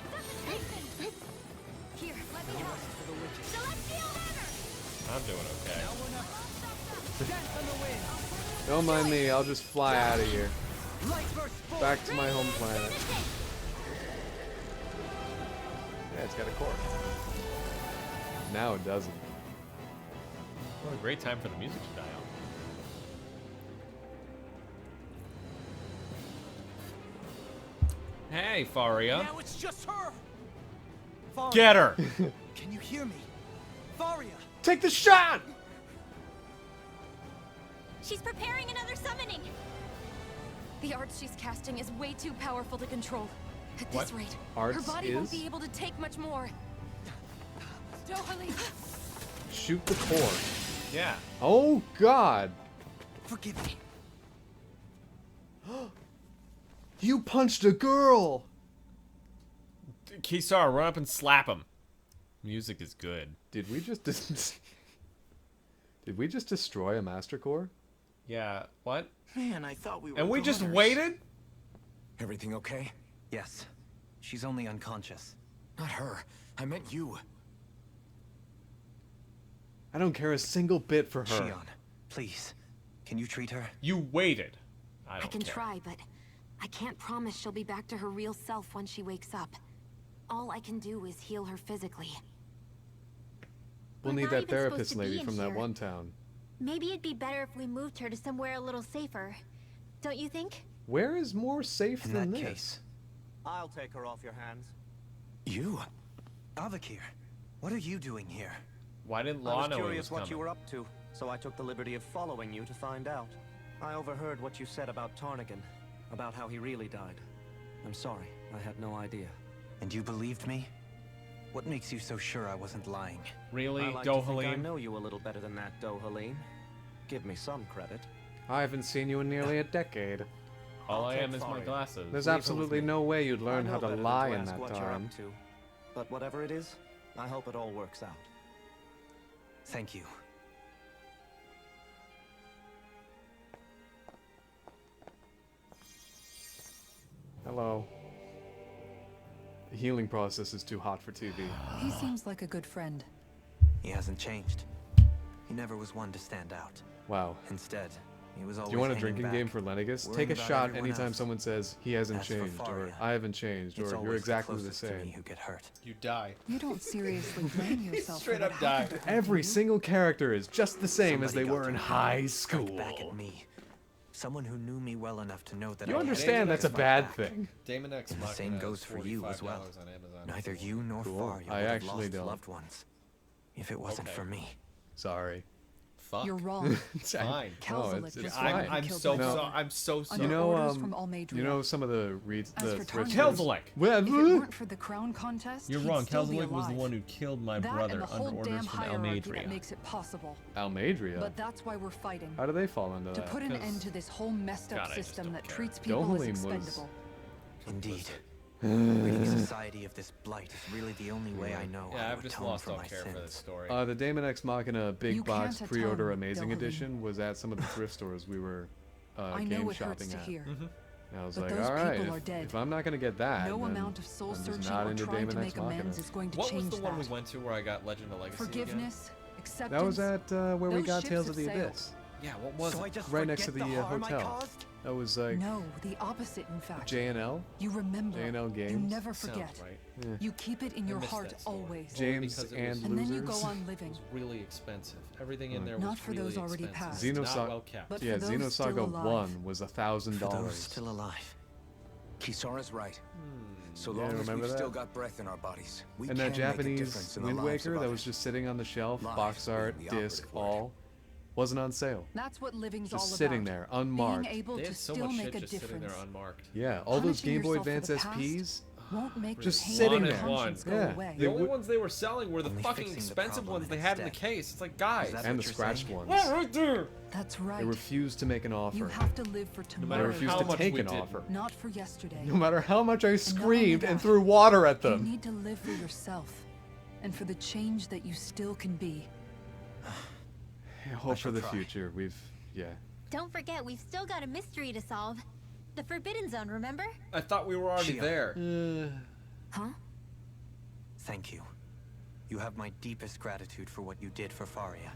I'm doing okay. Don't mind me, I'll just fly out of here. Back to my home planet. Yeah, it's got a core. Now it doesn't. What a great time for the music to die out. Hey, Faria. Now it's just her. Faria. Get her! Can you hear me? Faria. Take the shot! She's preparing another summoning. The arts she's casting is way too powerful to control. At What this rate, arts her body won't is? be able to take much more. Shoot the core. Yeah. Oh god! Forgive me. You punched a girl! Kisara, run up and slap him. Music is good. Did we just Did we just destroy a master core? Yeah, what? Man, I thought we were And we just brothers. waited? Everything okay? Yes. She's only unconscious. Not her. I meant you. I don't care a single bit for her. Shion, please. Can you treat her? You waited. I I don't can care. try, but I can't promise she'll be back to her real self when she wakes up. All I can do is heal her physically. We'll We're need not that even therapist supposed to be lady in from that here. one town. Maybe it'd be better if we moved her to somewhere a little safer. Don't you think? Where is more safe In than that this? case. I'll take her off your hands. You? Avakir, what are you doing here? Why didn't I Law was know he curious was what you coming? were up to, so I took the liberty of following you to find out. I overheard what you said about Tarnigan, about how he really died. I'm sorry, I had no idea. And you believed me? What makes you so sure I wasn't lying? Really, I like to think I Dohalim? know you a little better than that, Dohalim. Give me some credit. I haven't seen you in nearly a decade. All I I'll am take is my Faria. glasses. There's Leave her absolutely with me. no way you'd I learn know how to better than lie in ask that what you're time. up to. But whatever it is, I hope it all works out. Thank you. Hello. The healing process is too hot for TV. He seems like a good friend. He hasn't changed. He never was one to stand out. Wow. Instead, he was always Do you want a hanging drinking back, game for Lennigus? worrying Take a about shot everyone anytime else. someone says he hasn't As for changed, or Faria, I haven't changed, it's or you're always exactly the closest to me same. who get hurt. You die. You don't seriously blame yourself Straight for what up die. happened to Every single character is just the same as they Somebody got were in to high strike school. back at me. Someone who knew me well enough to know that You I understand that's a bad thing. Damon X And the Machina same is goes for you as well. $45 on Amazon. Neither you nor Cool. Faria I would have actually lost don't. loved ones if it wasn't Okay. for me. Sorry. Fuck. You're wrong. Fine. Kelzalik it's just fine. wanted to I'm kill so Blaine. sorry. I'm so sorry. Under You know, orders from Almeida. you know some of the reads, As the for threats. Tanya, Kelzalik. Well, If it weren't for the crown contest, You're he'd wrong. still be Kelzalik was the alive. one who killed my That brother and the whole under damn orders from hierarchy that Almeida. makes it possible. Almeida. But that's why we're fighting. How do they fall into To that? put an 'Cause- end to this whole messed up God, I just system don't that care. treats people as Dohalim was- expendable. Indeed. Ridding society of this blight is really the only way I know Yeah, how I've to just atone lost for all my care for this sins. story. The Damon X Machina big You box can't pre-order atone, amazing Dohalim. edition was at some of the thrift stores we were I game know it hurts shopping to at. hear. And I was But like, those all right, people are if, dead. if I'm not gonna get that, No then amount of soul I'm just searching not or into trying Damon to X make amends Machina. is going to What change was the one we that. went to where I got Legend of Legacy again? Forgiveness, acceptance. That was at where we Those got ships Tales of have the sailed. Abyss. Yeah, what was So I it? just Right next to forget the the harm I hotel. caused? That was like No, the opposite, in fact. J&L. You remember. J&L Games. You never Sounds forget. right. Yeah. You keep it in I your missed heart that store. always. James because it and was- And then you go Losers. on It living. was really expensive. Everything in Mm. there was Not for really those already expensive. passed. It's Xenosaga- not well kept. But Yeah, for those still Xenosaga alive, 1 was For those $1,000. still alive. Kisara's right. So Yeah, long as remember we've that? still got breath in our bodies, we And can that make a Japanese difference in the Wind lives of Waker that was others. just sitting on the shelf, Lives box being art, the disc, operative word. all, wasn't on sale. That's what living's Just all sitting about. there, unmarked. Being able They to had so still much make shit a just sitting difference. there unmarked. Yeah, all those Punishing Game Boy yourself for Advance the past SPs, won't make just your sitting pain there. and conscience go Yeah. away. The only ones they were selling were the Only fucking fixing the expensive problem ones they and had in the it's case. It's like, guys. Is that and what the you're scratched saying? ones. Yeah, right there. That's right. They refused to make an offer. You have to live for They tomorrow. refused how to much take we an did. offer. Not for yesterday. No matter how much I only screamed and that, threw water at You them. need to live for yourself and for the change that you still can be. I hope for shall the try. future. Yeah. Don't forget, we've still got a mystery to solve. The Forbidden Zone, remember? I thought we were already Shia. there. Huh? Thank you. You have my deepest gratitude for what you did for Faria.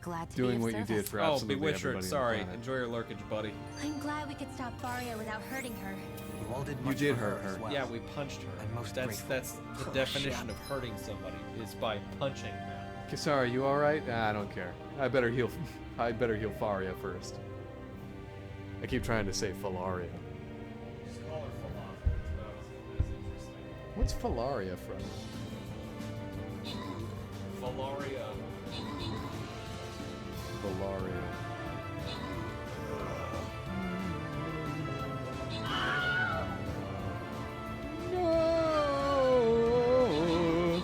Glad to Doing be of what you service. did for Oh, absolutely Bewitcher, everybody sorry. on the planet. Enjoy your lurkage, buddy. I'm glad we could stop Faria without hurting her. You all did You much did for hurt her as her. well. Yeah, we punched her. I'm most that's grateful. that's the Oh, definition shit. of hurting somebody is by punching them. Kisara, you alright? Nah, I don't care. I better heal Faria first. I keep trying to say Falaria. Just call her falafel. It's not as interesting. What's Falaria from? Valaria. Falaria. No.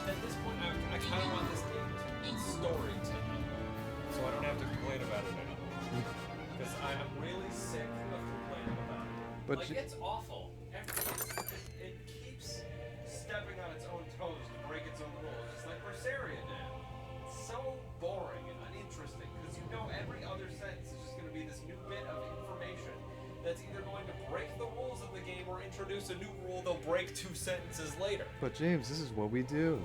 At this point, I kind of want this game to be story to me, so I don't have to complain about it anymore. Because I am really sick of complaining about it. But like, you- it's awful. It keeps stepping on its own toes to break its own rules, just like Berseria did. It's so boring and uninteresting, because you know every other sentence is just going to be this new bit of information that's either going to break the rules of the game or introduce a new rule they'll break 2 sentences later. But James, this is what we do.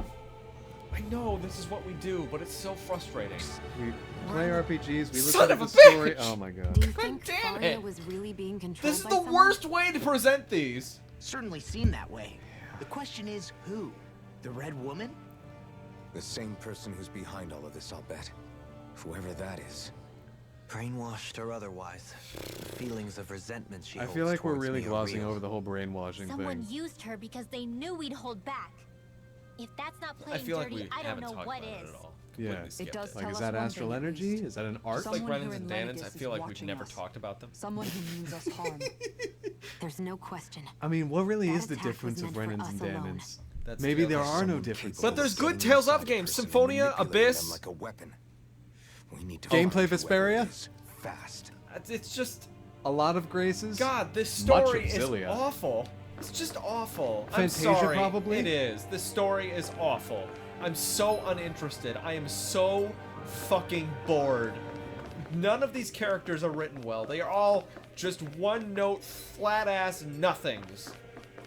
I know this is what we do, but it's so frustrating. We play RPGs, we Son listen of to a the story. bitch! Oh my god. Do you think damn Faria it. was really being controlled This is by the someone? worst way to present these. Certainly seem that way. The question is, who? The Red Woman? The same person who's behind all of this, I'll bet. Whoever that is. Brainwashed or otherwise, the feelings of resentment she I holds feel like we're towards really me are glossing real. over the whole brainwashing Someone thing. used her because they knew we'd hold back. If that's not I playing feel like dirty, we I don't haven't know talked what about is. it at all. Yeah. Completely It skipped does Like, tell is us that one astral thing at energy? least. Is that an art? It's like Someone Renans here and in Danans. I Lenegus feel is like we've watching never us. talked about them. Someone who means us harm. There's no question. I mean, what really That is the attack was difference of meant for Renans and us alone. Danans? That's Maybe Tales there of- are no differences. But there's good Tales of games. Symphonia, Abyss. Like a weapon. We need to Gameplay find whoever Vesperia? it is fast. It's just A lot of graces. God. This Much of story is Xillia. awful. It's just awful. Fantasia, I'm sorry. probably? It is. The story is awful. I'm so uninterested. I am so fucking bored. None of these characters are written well. They are all just one-note, flat-ass nothings.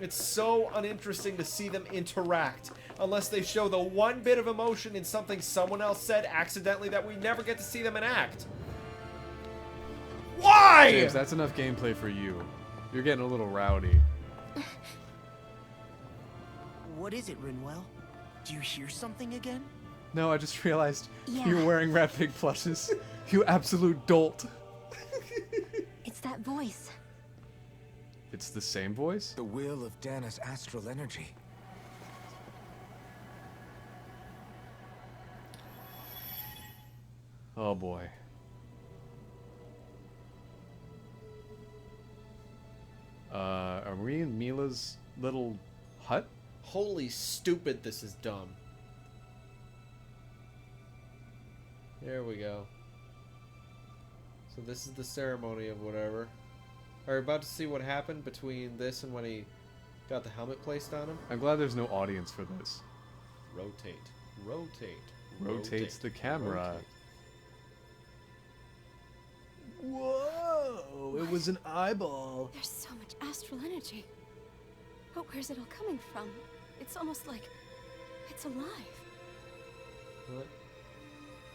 It's so uninteresting to see them interact unless they show the one bit of emotion in something someone else said accidentally that we never get to see them enact. Why? James, that's enough gameplay for you. You're getting a little rowdy. What is it, Rinwell? Do you hear something again? No, I just realized Yeah. you're wearing rat pig plushes. You absolute dolt. It's that voice. It's the same voice? The will of Dana's astral energy. Oh boy. Are we in Mila's little hut? Holy stupid, this is dumb. There we go. So this is the ceremony of whatever. Are we about to see what happened between this and when he got the helmet placed on him? I'm glad there's no audience for this. Rotate. Rotate. Rotates the camera. Rotate. Whoa! It was an eyeball. There's so much astral energy. But where's it all coming from? It's almost like it's alive. What?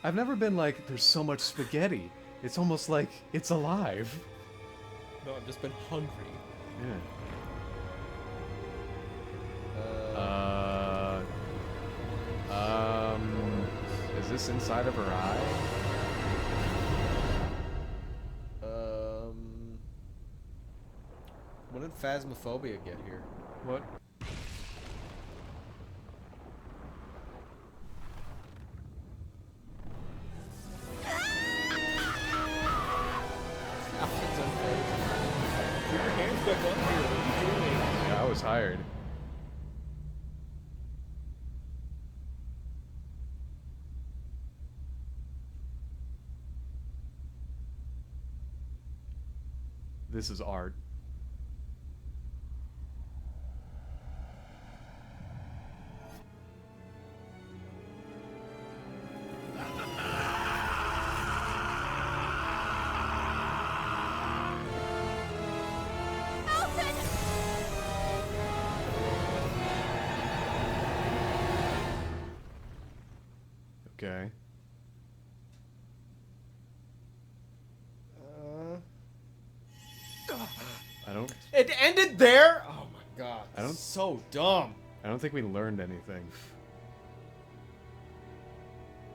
I've never been like, there's so much spaghetti. It's almost like it's alive. No, I've just been hungry. Yeah. Is this inside of her eye? When did Phasmophobia get here? What? Keep your hands back up here. What are you doing? Yeah, I was hired. This is art. Okay. I don't. It ended there? Oh my god. I don't. So dumb. I don't think we learned anything.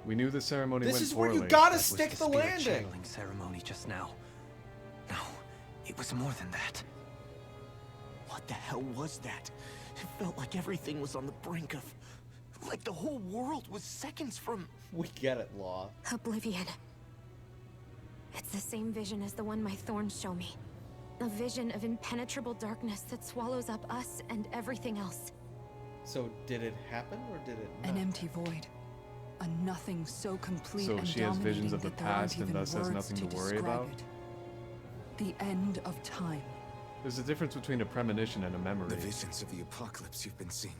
We knew the ceremony This went is where poorly. you gotta That was stick the spirit landing. channeling ceremony just now. No, it was more than that. What the hell was that? It felt like everything was on the brink of... Like the whole world was seconds from... We get it, Law. Oblivion. It's the same vision as the one my thorns show me. A vision of impenetrable darkness that swallows up us and everything else. So did it happen or did it not? An empty void. A nothing so complete So and she has visions dominating of the that there aren't past and even thus has words nothing to worry describe about? it. The end of time. There's a difference between a premonition and a memory. The visions of the apocalypse you've been seeing.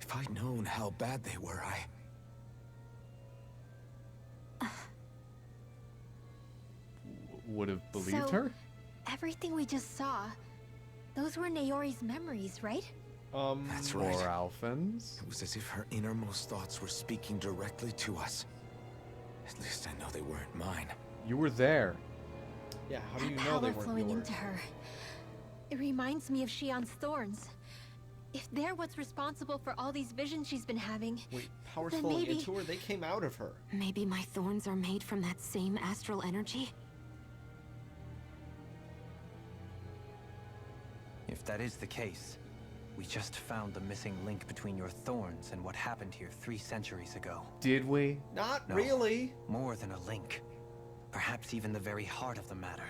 If I'd known how bad they were, Would have believed So, her? Everything we just saw, those were Naori's memories, right? That's right. Or Alphans? It was as if her innermost thoughts were speaking directly to us. At least I know they weren't mine. You were there. Yeah, how do you That know they power weren't flowing yours? into her. It reminds me of Shion's thorns. If they're what's responsible for all these visions she's been having, Wait, powers then flowing maybe... into her? They came out of her. Maybe my thorns are made from that same astral energy? If that is the case, we just found the missing link between your thorns and what happened here 3 centuries ago. Did we? Not No, really. More than a link. Perhaps even the very heart of the matter.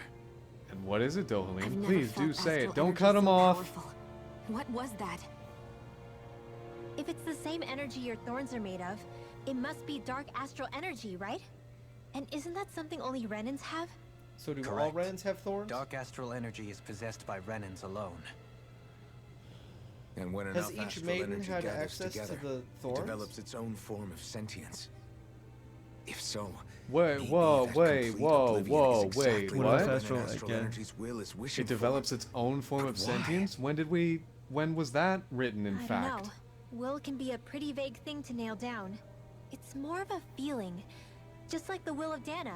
And what is it, I've Dohalim? never Please felt do say astral it. Don't energy cut him so off. powerful. What was that? If it's the same energy your thorns are made of, it must be dark astral energy, right? And isn't that something only Renans have? So do all Correct. Renans have thorns? Dark astral energy is possessed by Renans alone. And when Has enough each astral maiden energy had gathers access to together, the thorns? it develops its own form of sentience. If so, Wait, maybe whoa, that wait, complete whoa, oblivion whoa, is exactly wait, what what? an Astral again. energy's will is wishing It develops for. its own form of But why? sentience? When was that written in I fact? don't know. Will can be a pretty vague thing to nail down. It's more of a feeling, just like the will of Dana.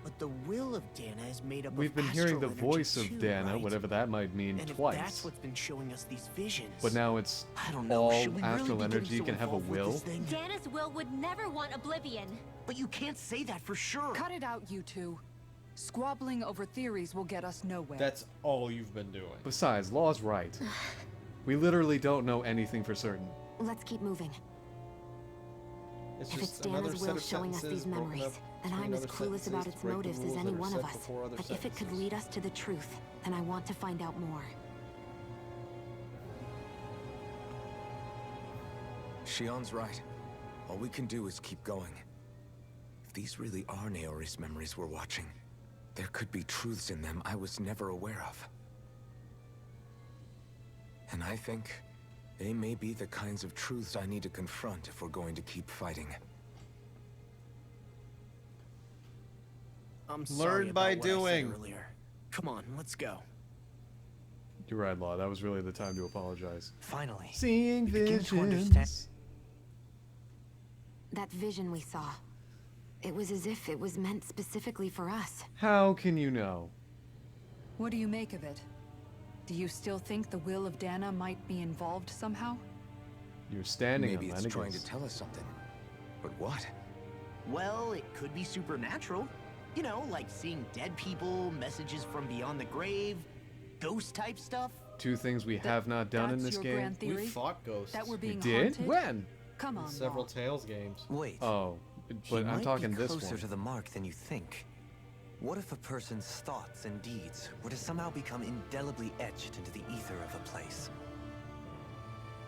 But the will of Dana is made up We've of been hearing the astral energy voice of too, Dana, right? whatever that might mean, And twice. if that's what's been showing us these visions. But now it's I don't know, all should we really astral be getting energy so can have a involved with will. this thing? Dana's will would never want oblivion. But you can't say that for sure. Cut it out, you two. Squabbling over theories will get us nowhere. That's all you've been doing. Besides, Law's right. We literally don't know anything for certain. Let's keep moving. It's If it's just another Dana's set will of showing us sentences these broken memories, up then between I'm as other clueless about sentences its to break the motives as rules any that are one set of us. before other But if it could sentences. lead us to the truth, then I want to find out more. Shion's right. All we can do is keep going. If these really are Naori's memories we're watching, there could be truths in them I was never aware of. And I think they may be the kinds of truths I need to confront if we're going to keep fighting. I'm sorry Learn by about what I said doing. earlier. Come on, let's go. You're right, Law. That was really the time to apologize. Finally, Seeing we begin to understand. visions. That vision we saw. It was as if it was meant specifically for us. How can you know? What do you make of it? Do you still think the will of Dana might be involved somehow? You're standing Maybe on it's trying Lennigus. to tell us something. But what? Well, it could be supernatural. You know, like seeing dead people, messages from beyond the grave, ghost type stuff. Two things we have not done in That's this your game. grand theory? We fought ghosts. That we're We being did? haunted? When? Come on, Several Law. Tales games. Wait. Oh, He but I'm might talking be this closer one. to the mark than you think. What if a person's thoughts and deeds were to somehow become indelibly etched into the ether of a place?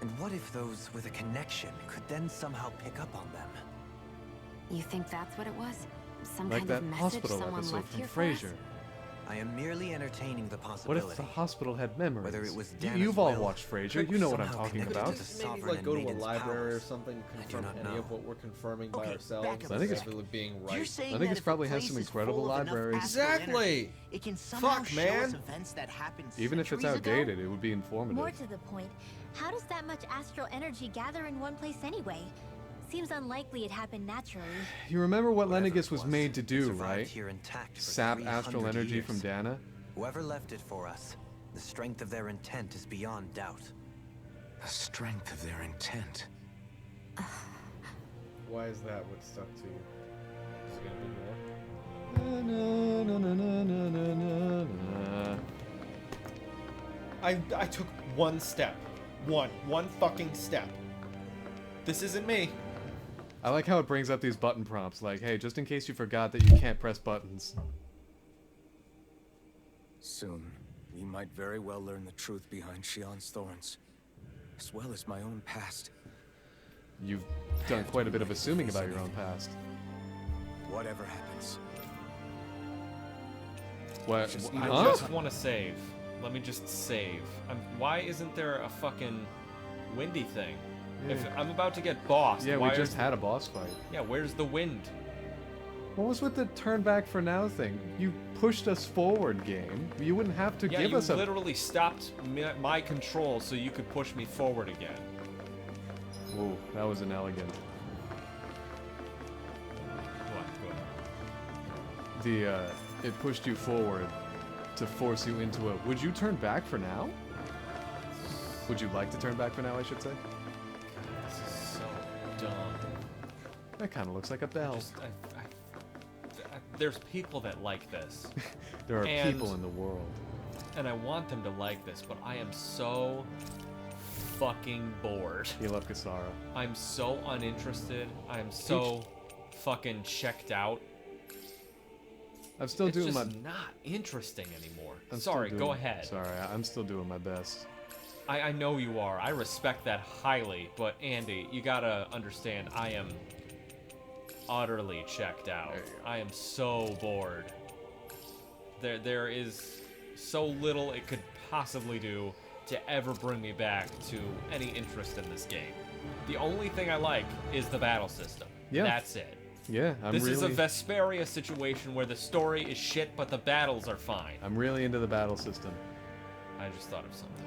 And what if those with a connection could then somehow pick up on them? You think that's what it was? Some Like kind that of message hospital someone episode left from here for us? Frasier. I am merely entertaining the What possibility. if the hospital had memories? Whether it was Dana's You've all will, watched Frasier. could You know what I'm somehow talking connect about. to the Maybe sovereign like go to a maiden's library or powers. something I to do confirm not any know. of what we're confirming by Okay, ourselves back up a instead second. of it being You're right. saying I think that it's if probably a has place some is incredible full of enough libraries. astral Exactly. energy, it can somehow Fuck, show man. us events that happened Even if it's centuries ago? outdated, it would be informative. More to the point, how does that much astral energy gather in one place anyway? Seems unlikely it happened naturally. You remember what Whatever Lennigus it was made to do, survived right? here intact for Sap 300 astral energy years. from Dana? Whoever left it for us, the strength of their intent is beyond doubt. The strength of their intent. Why is that what stuck to you? Is it gonna be more? Na, na, na, na, na, na, na. I took one step. One fucking step. This isn't me. I like how it brings up these button prompts, like, hey, just in case you forgot that you can't press buttons. Soon, we might very well learn the truth behind Shion's thorns, as well as my own past. You've done quite a bit of assuming about your own past. Whatever happens. What? I Huh? just want to save. Let me just save. Why isn't there a fucking windy thing? If Yeah. I'm about to get bossed, Yeah, why we just is- had a boss fight. Yeah, where's the wind? What was with the turn back for now thing? You pushed us forward, game. You wouldn't have to Yeah, give you us a... literally stopped my control so you could push me forward again. Whoa, that was inelegant. What? It pushed you forward to force you into a... Would you turn back for now? Would you like to turn back for now, I should say? This is so dumb. That kind of looks like a bell. There's people that like this. There are And- people in the world. And I want them to like this, but I am so fucking bored. You love Kasara. I'm so uninterested. I'm so fucking checked out. I'm still doing it's my... just not interesting anymore. I'm still Sorry, doing- go ahead. Sorry, I'm still doing my best. I know you are. I respect that highly. But Andy, you gotta understand, I am utterly checked out. I am so bored. There is so little it could possibly do to ever bring me back to any interest in this game. The only thing I like is the battle system. Yeah. That's it. Yeah, This is a Vesperia situation where the story is shit, but the battles are fine. I'm really into the battle system. I just thought of something.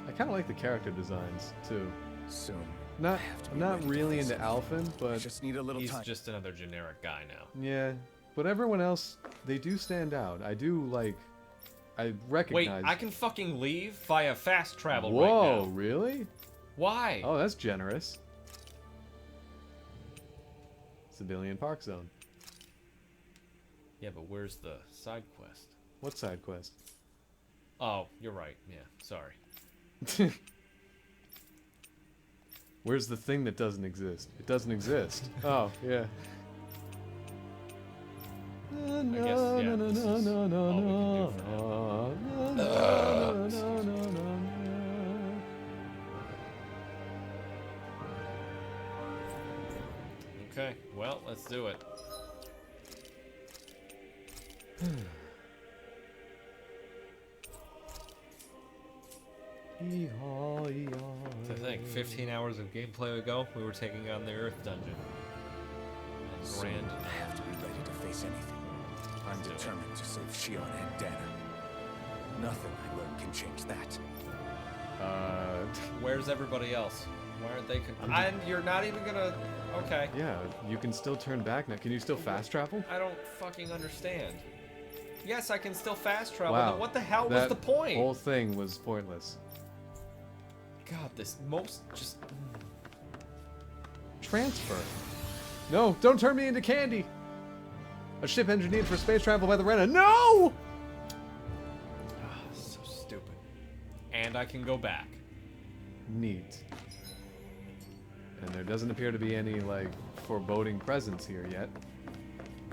I kind of like the character designs too. Soon. I'm not really into Alphen, but Just need a little He's time. just another generic guy now. yeah. But everyone else, they do stand out. I do like. I recognize. Wait, I can fucking leave via fast travel Whoa, right now. really? Why? Oh, that's generous. Civilian Park Zone. Yeah, but where's the side quest? What side quest? Oh, you're right. Yeah, sorry. Where's the thing that doesn't exist? It doesn't exist. Oh, yeah. I guess, yeah, this is all we can do for now. Okay, well, let's do it. To think, 15 hours of gameplay ago, we were taking on the Earth Dungeon. And Soon, Grand. I have to be ready to face anything. I'm determined to save Shion and Dana. Nothing I learn can change that. Where's everybody else? Why aren't they? And you're not even gonna. Okay. Yeah, you can still turn back now. Can you still fast travel? I don't fucking understand. Yes, I can still fast travel. Wow. But what the hell was That the point? whole thing was pointless. God, this most just. Transfer. No, don't turn me into candy. A ship engineered for space travel by the Rena. No! So stupid. And I can go back. Neat. And there doesn't appear to be any, like, foreboding presence here yet.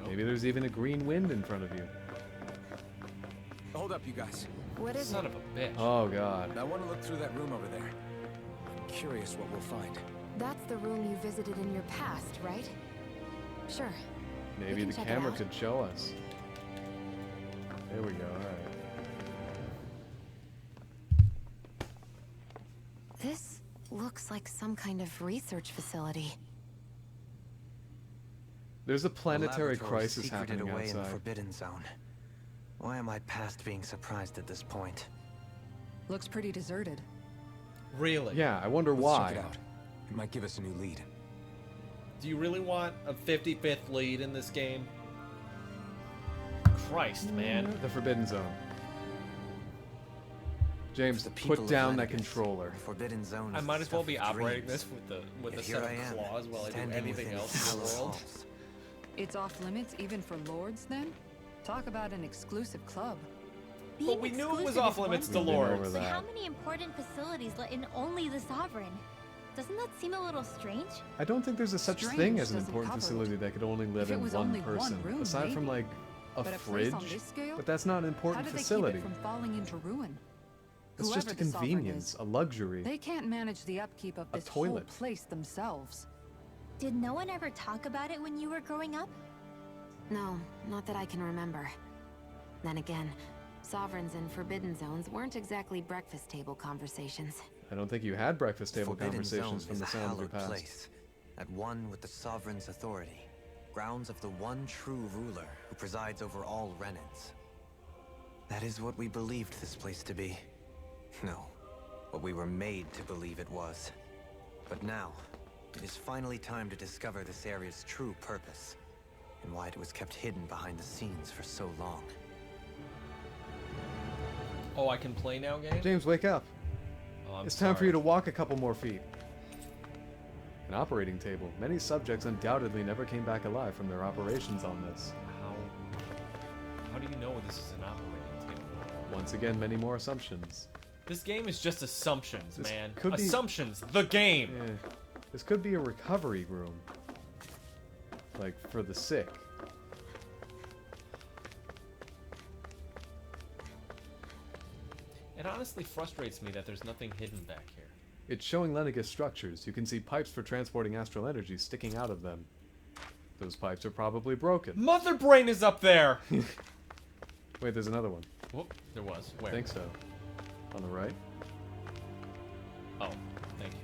Maybe there's even a green wind in front of you. Hold up, you guys. What is Son it? of a bitch. Oh, God. I want to look through that room over there. I'm curious what we'll find. That's the room you visited in your past, right? Sure. Maybe can the check it camera out. could show us. There we go, alright. This looks like some kind of research facility. There's a planetary The laboratory crisis secreted happening away in the outside. Forbidden Zone. Why am I past being surprised at this point? Looks pretty deserted. Really? Yeah, I wonder Let's why. check it out. It might give us a new lead. Do you really want a 55th lead in this game? Christ, man. The Forbidden Zone. James, The people put of down that Lenegus. controller. The Forbidden Zone I is might the as well stuff be of operating dreams. this with Yet a here set I of am, claws while I do standing anything within else in the hallowed world. halls. It's off limits even for lords, then? Talk about an exclusive club. But we knew it was exclusive off is limits one to We've been lords. over But how that. many important facilities let in only the Sovereign? Doesn't that seem a little strange? I don't think there's a such Strange thing as an doesn't important cover it. facility that could only live If it in was one only one person. room, Aside from, maybe. like, a But a fridge. place on this scale? But that's not an How important do they facility. keep it from falling into ruin? It's just a Whoever the Sovereign convenience, is, a luxury. They can't manage the upkeep of A this whole toilet. place themselves. Did no one ever talk about it when you were growing up? No, not that I can remember. Then again, sovereigns and forbidden zones weren't exactly breakfast table conversations. I don't think you had breakfast table Forbidden conversations Zone from is the a sound of your hallowed past. place, at one with the Sovereign's authority, grounds of the one true ruler who presides over all Renans. That is what we believed this place to be. No, what we were made to believe it was. But now, it is finally time to discover this area's true purpose, and why it was kept hidden behind the scenes for so long. Oh, I can play now, game? James, wake up. Oh, I'm It's time for you sorry. to walk a couple more feet. An operating table. Many subjects undoubtedly never came back alive from their operations on this. How do you know this is an operating table? Once again, many more assumptions. This game is just assumptions, This man. could be- Assumptions, the game! Yeah. This could be a recovery room. Like, for the sick. It honestly frustrates me that there's nothing hidden back here. It's showing Lenegis structures. You can see pipes for transporting astral energy sticking out of them. Those pipes are probably broken. Mother Brain is up there! Wait, there's another one. Whoop, there was. Where? I think so. On the right. Oh, thank you.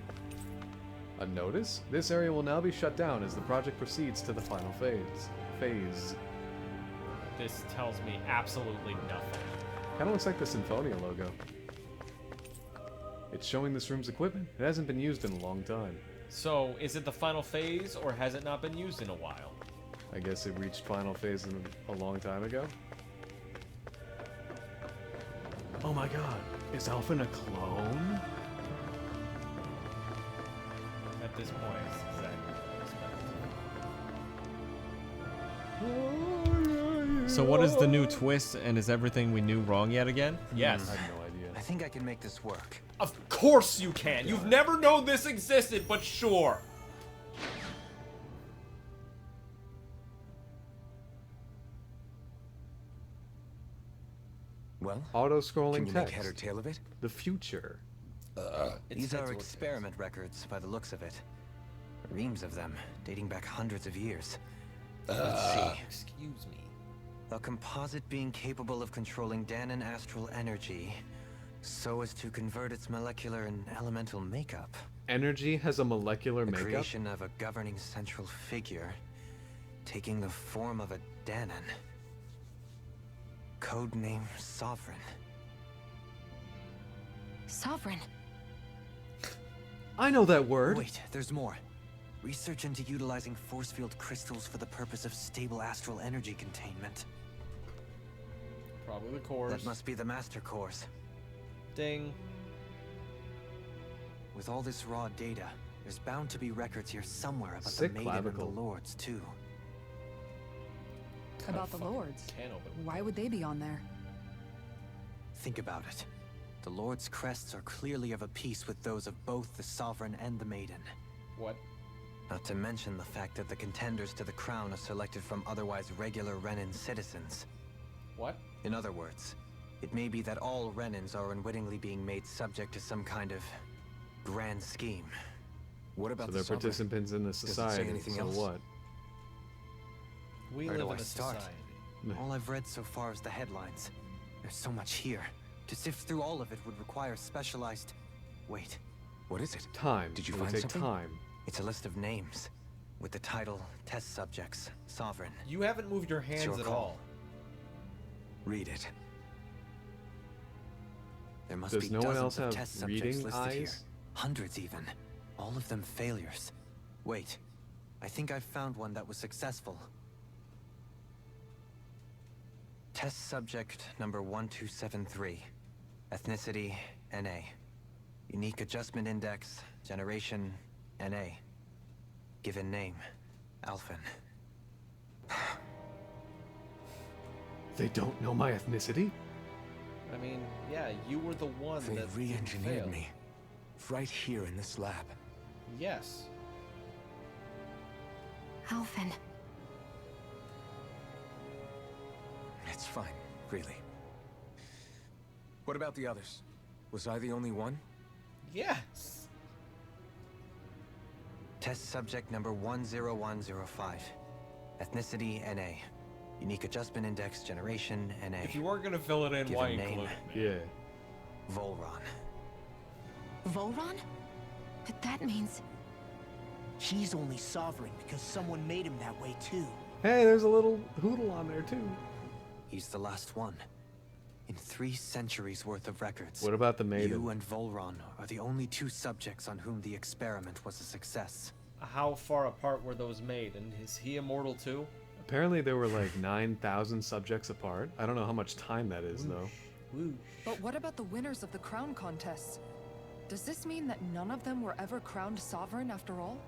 A notice? This area will now be shut down as the project proceeds to the final phase. This tells me absolutely nothing. Kinda looks like the Symphonia logo. It's showing this room's equipment. It hasn't been used in a long time. So, is it the final phase, or has it not been used in a while? I guess it reached final phase a long time ago. Oh my god, is Alphen a clone? At this point, it's exactly what I expected. So what is the new twist, and is everything we knew wrong yet again? Yes. I have no idea. I think I can make this work. Of course you can! You've never known this existed, but sure! Well, auto-scrolling can you text. make head or tail of it? The future. These are experiment records by the looks of it. Reams of them, dating back hundreds of years. Let's see. Excuse me. A composite being capable of controlling Danon astral energy so as to convert its molecular and elemental makeup. Energy has a molecular The makeup? creation of a governing central figure, taking the form of a Danon. Codename Sovereign. Sovereign. I know that word. Wait, there's more. Research into utilizing force field crystals for the purpose of stable astral energy containment. Probably the cores. That must be the master cores. Ding. With all this raw data, there's bound to be records here somewhere about Sick the Maiden and the clavicle. Lords, too. About the Lords? Can open. Why would they be on there? Think about it. The Lord's crests are clearly of a piece with those of both the Sovereign and the Maiden. What? Not to mention the fact that the contenders to the crown are selected from otherwise regular Renin citizens. What? In other words, it may be that all Renins are unwittingly being made subject to some kind of grand scheme. What about So the they're Sovereign? participants in the Does it say society, anything so else? what? We Where live do in I a start? society. All I've read so far is the headlines. There's so much here. To sift through all of it would require specialized... Wait. What is it? Time. Did you It would find take something? time. It's a list of names. With the title, Test Subjects, Sovereign. You haven't moved your hands your at call. all. Read it. There must Does be no one dozens else of have test subjects reading listed here. eyes? Hundreds even. All of them failures. Wait. I think I found one that was successful. Test subject number 1273. Ethnicity, NA. Unique adjustment index, generation, NA. Given name, Alphen. They don't know my ethnicity? I mean, yeah, you were the one They that re-engineered failed. me. Right here in this lab. Yes. Alphen. It's fine, really. What about the others? Was I the only one? Yes. Test subject number 10105. Ethnicity, NA. Unique adjustment index, generation, NA. If you weren't gonna fill it in, Given why name, include it? Yeah. Volron. Volron? But that means... He's only sovereign because someone made him that way too. Hey, there's a little hoodle on there too. He's the last one. In 3 centuries worth of records. What about the maiden? You and Volron are the only 2 subjects on whom the experiment was a success. How far apart were those made, and is he immortal too? Apparently there were like 9,000 subjects apart. I don't know how much time that is though. But what about the winners of the crown contests? Does this mean that none of them were ever crowned sovereign after all?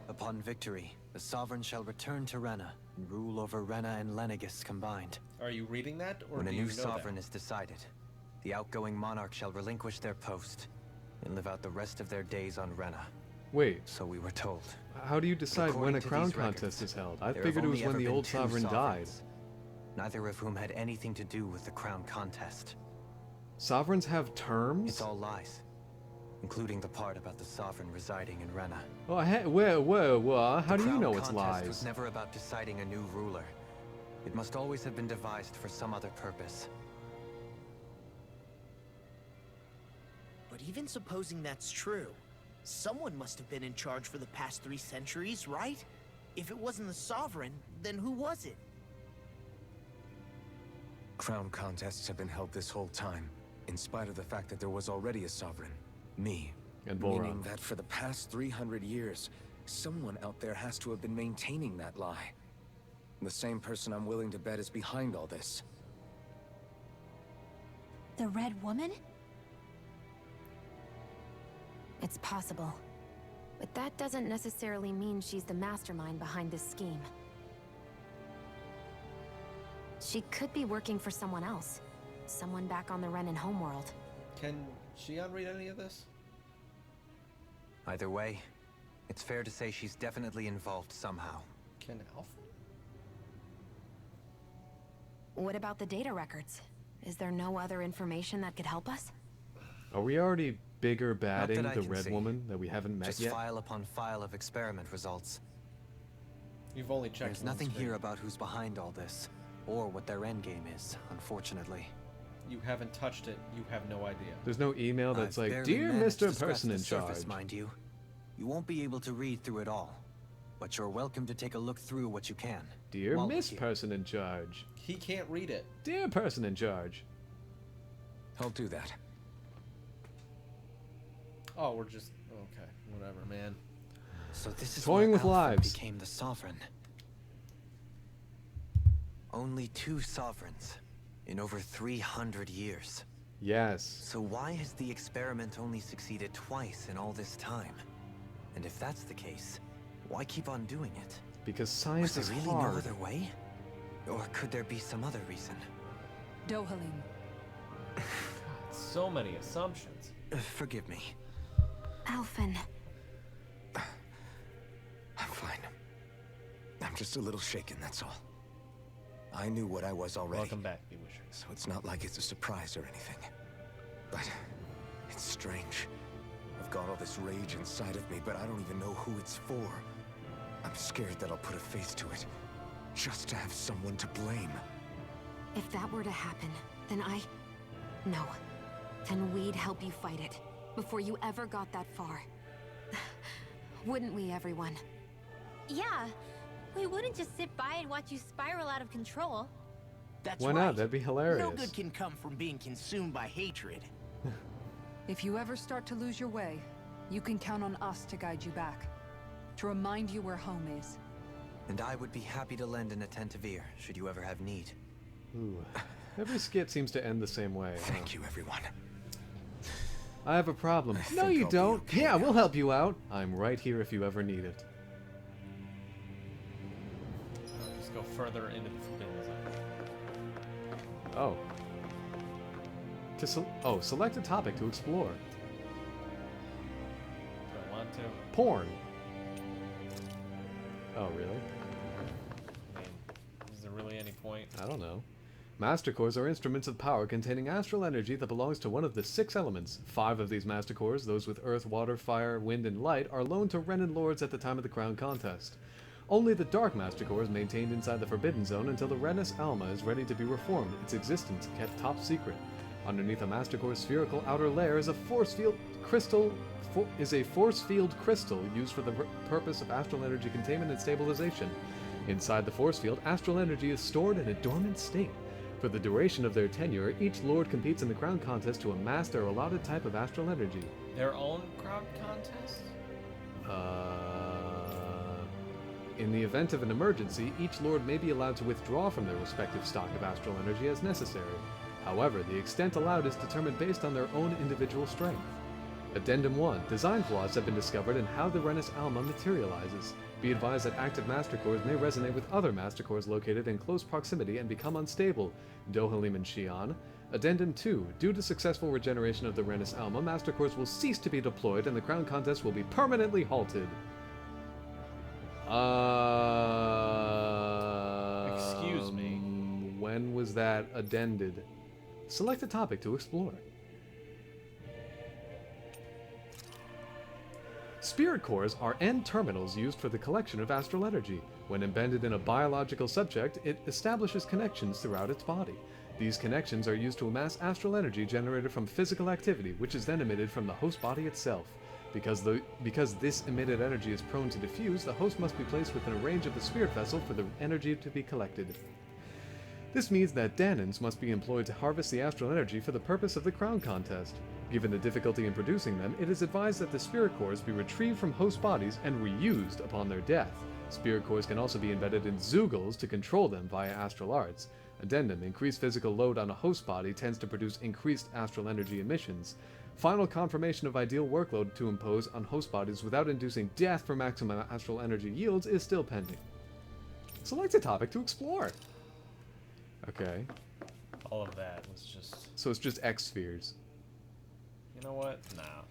Upon victory, the Sovereign shall return to Rena and rule over Rena and Lenegis combined. Are you reading that, or When do a you new know Sovereign that? is decided, the outgoing monarch shall relinquish their post and live out the rest of their days on Rena. Wait. So we were told. How do you decide when according a to crown these contest records, is held? I there figured have it was only when ever the been old 2 sovereign died. sovereigns. neither of whom had anything to do with the crown contest. Sovereigns have terms? It's all lies, including the part about the sovereign residing in Rena. Oh, whoa, how do you know it's The crown contest was lies? never about deciding a new ruler. It must always have been devised for some other purpose. But even supposing that's true, someone must have been in charge for the past 3 centuries, right? If it wasn't the Sovereign, then who was it? Crown contests have been held this whole time, in spite of the fact that there was already a sovereign. Me. And Volron. Meaning that for the past 300 years, someone out there has to have been maintaining that lie. The same person I'm willing to bet is behind all this. The Red Woman? It's possible. But that doesn't necessarily mean she's the mastermind behind this scheme. She could be working for someone else. Someone back on the Renan homeworld. Can Shion read any of this? Either way, it's fair to say she's definitely involved somehow. Can Alpha? What about the data records? Is there no other information that could help us? Are we already bigger batting Not that I the can Red see. Woman that we haven't met Just yet? file upon file of experiment results. You've only checked There's one nothing screen. here about who's behind all this, or what their endgame is, unfortunately. You haven't touched it. You have no idea. There's no email that's I've like, barely "Dear managed Mr. to scratch Person the in surface, charge." mind you. You won't be able to read through it all, but you're welcome to take a look through what you can. Dear while we're Miss here. Person in charge. He can't read it. Dear Person in charge. I'll do that. Oh, we're just okay. Whatever, man. So this is Toying where with Alfred lives. became the sovereign. Only 2 sovereigns in over 300 years. Yes. So why has the experiment only succeeded twice in all this time? And if that's the case, why keep on doing it? Because science Was is there really hard. no other way? Or could there be some other reason? Dohalim. So many assumptions. Forgive me. Alphen. I'm fine. I'm just a little shaken, that's all. I knew what I was already. Welcome back, Bewisher. So it's not like it's a surprise or anything. But it's strange. I've got all this rage inside of me, but I don't even know who it's for. I'm scared that I'll put a face to it, just to have someone to blame. If that were to happen, then No. Then we'd help you fight it, before you ever got that far. Wouldn't we, everyone? Yeah. We wouldn't just sit by and watch you spiral out of control. That's Why right. not? That'd be hilarious. No good can come from being consumed by hatred. If you ever start to lose your way, you can count on us to guide you back. To remind you where home is. And I would be happy to lend an attentive ear, should you ever have need. Ooh. Every skit seems to end the same way. Thank you, everyone. I have a problem. I No, think you I'll be don't. okay Yeah, now. we'll help you out. I'm right here if you ever need it. Just go further into the Forbidden Zone. Oh. Select a topic to explore. Do I want to? Porn. Oh, really? I mean, is there really any point? I don't know. Master cores are instruments of power containing astral energy that belongs to one of the 6 elements. 5 of these master cores, those with earth, water, fire, wind, and light, are loaned to Renan lords at the time of the crown contest. Only the dark master core is maintained inside the Forbidden Zone until the Renis Alma is ready to be reformed, its existence kept top secret. Underneath a master core's spherical outer layer is a force field crystal used for the purpose of astral energy containment and stabilization. Inside the force field, astral energy is stored in a dormant state. For the duration of their tenure, each lord competes in the crown contest to amass their allotted type of astral energy. Their own crowd contest? In the event of an emergency, each lord may be allowed to withdraw from their respective stock of astral energy as necessary. However, the extent allowed is determined based on their own individual strength. Addendum 1. Design flaws have been discovered in how the Renis Alma materializes. Be advised that active master cores may resonate with other master cores located in close proximity and become unstable. Dohalim and Shion. Addendum 2. Due to successful regeneration of the Renis Alma, master cores will cease to be deployed and the crown contest will be permanently halted. Excuse me. When was that addended? Select a topic to explore. Spirit cores are end terminals used for the collection of astral energy. When embedded in a biological subject, it establishes connections throughout its body. These connections are used to amass astral energy generated from physical activity, which is then emitted from the host body itself. Because this emitted energy is prone to diffuse, the host must be placed within a range of the spirit vessel for the energy to be collected. This means that Danans must be employed to harvest the astral energy for the purpose of the crown contest. Given the difficulty in producing them, it is advised that the spirit cores be retrieved from host bodies and reused upon their death. Spirit cores can also be embedded in Zeugles to control them via astral arts. Addendum: increased physical load on a host body tends to produce increased astral energy emissions. Final confirmation of ideal workload to impose on host bodies without inducing death for maximum astral energy yields is still pending. Select a topic to explore. Okay. All of that was just... So it's just X spheres. You know what? Nah.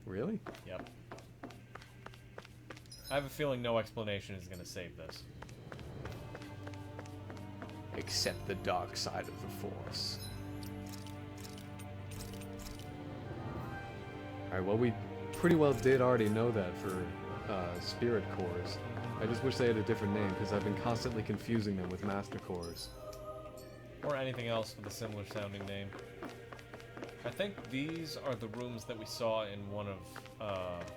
Really? Yep. I have a feeling no explanation is going to save this. Except the dark side of the Force. Alright, well, we pretty well did already know that for spirit cores. I just wish they had a different name, because I've been constantly confusing them with master cores. Or anything else with a similar sounding name. I think these are the rooms that we saw in one of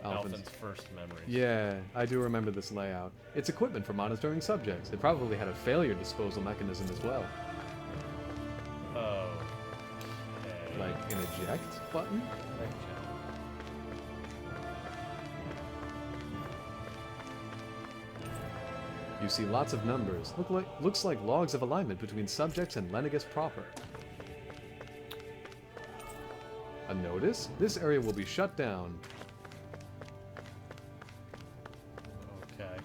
Alphen's first memories. Yeah, I do remember this layout. It's equipment for monitoring subjects. It probably had a failure disposal mechanism as well. Oh. Okay. Like an eject button? You see lots of numbers. Looks like logs of alignment between subjects and Lenegis proper. A notice? This area will be shut down. Okay.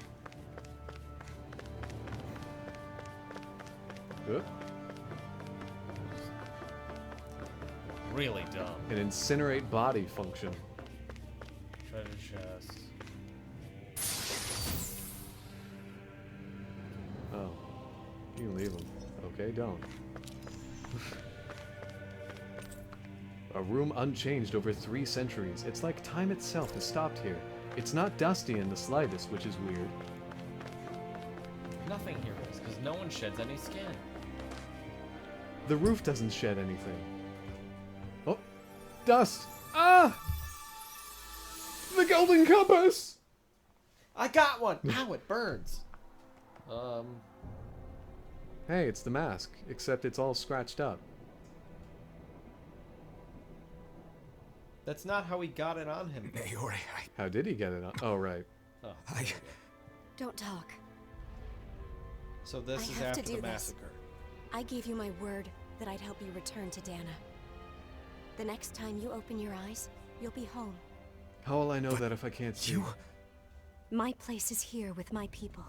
Good. Really dumb. An incinerate body function. Treasure chest. Oh. You can leave them. Okay, don't. A room unchanged over 3 centuries. It's like time itself has stopped here. It's not dusty in the slightest, which is weird. Nothing here is, because no one sheds any skin. The roof doesn't shed anything. Oh! Dust! Ah! The golden compass! I got one! Ow, it burns. Hey, it's the mask, except it's all scratched up. That's not how he got it on him. Naori, How did he get it on? Oh, right. Oh. Don't talk. So this I is have after to the do this. massacre. I gave you my word that I'd help you return to Dana. The next time you open your eyes, you'll be home. How will I know that if I can't see? My place is here with my people.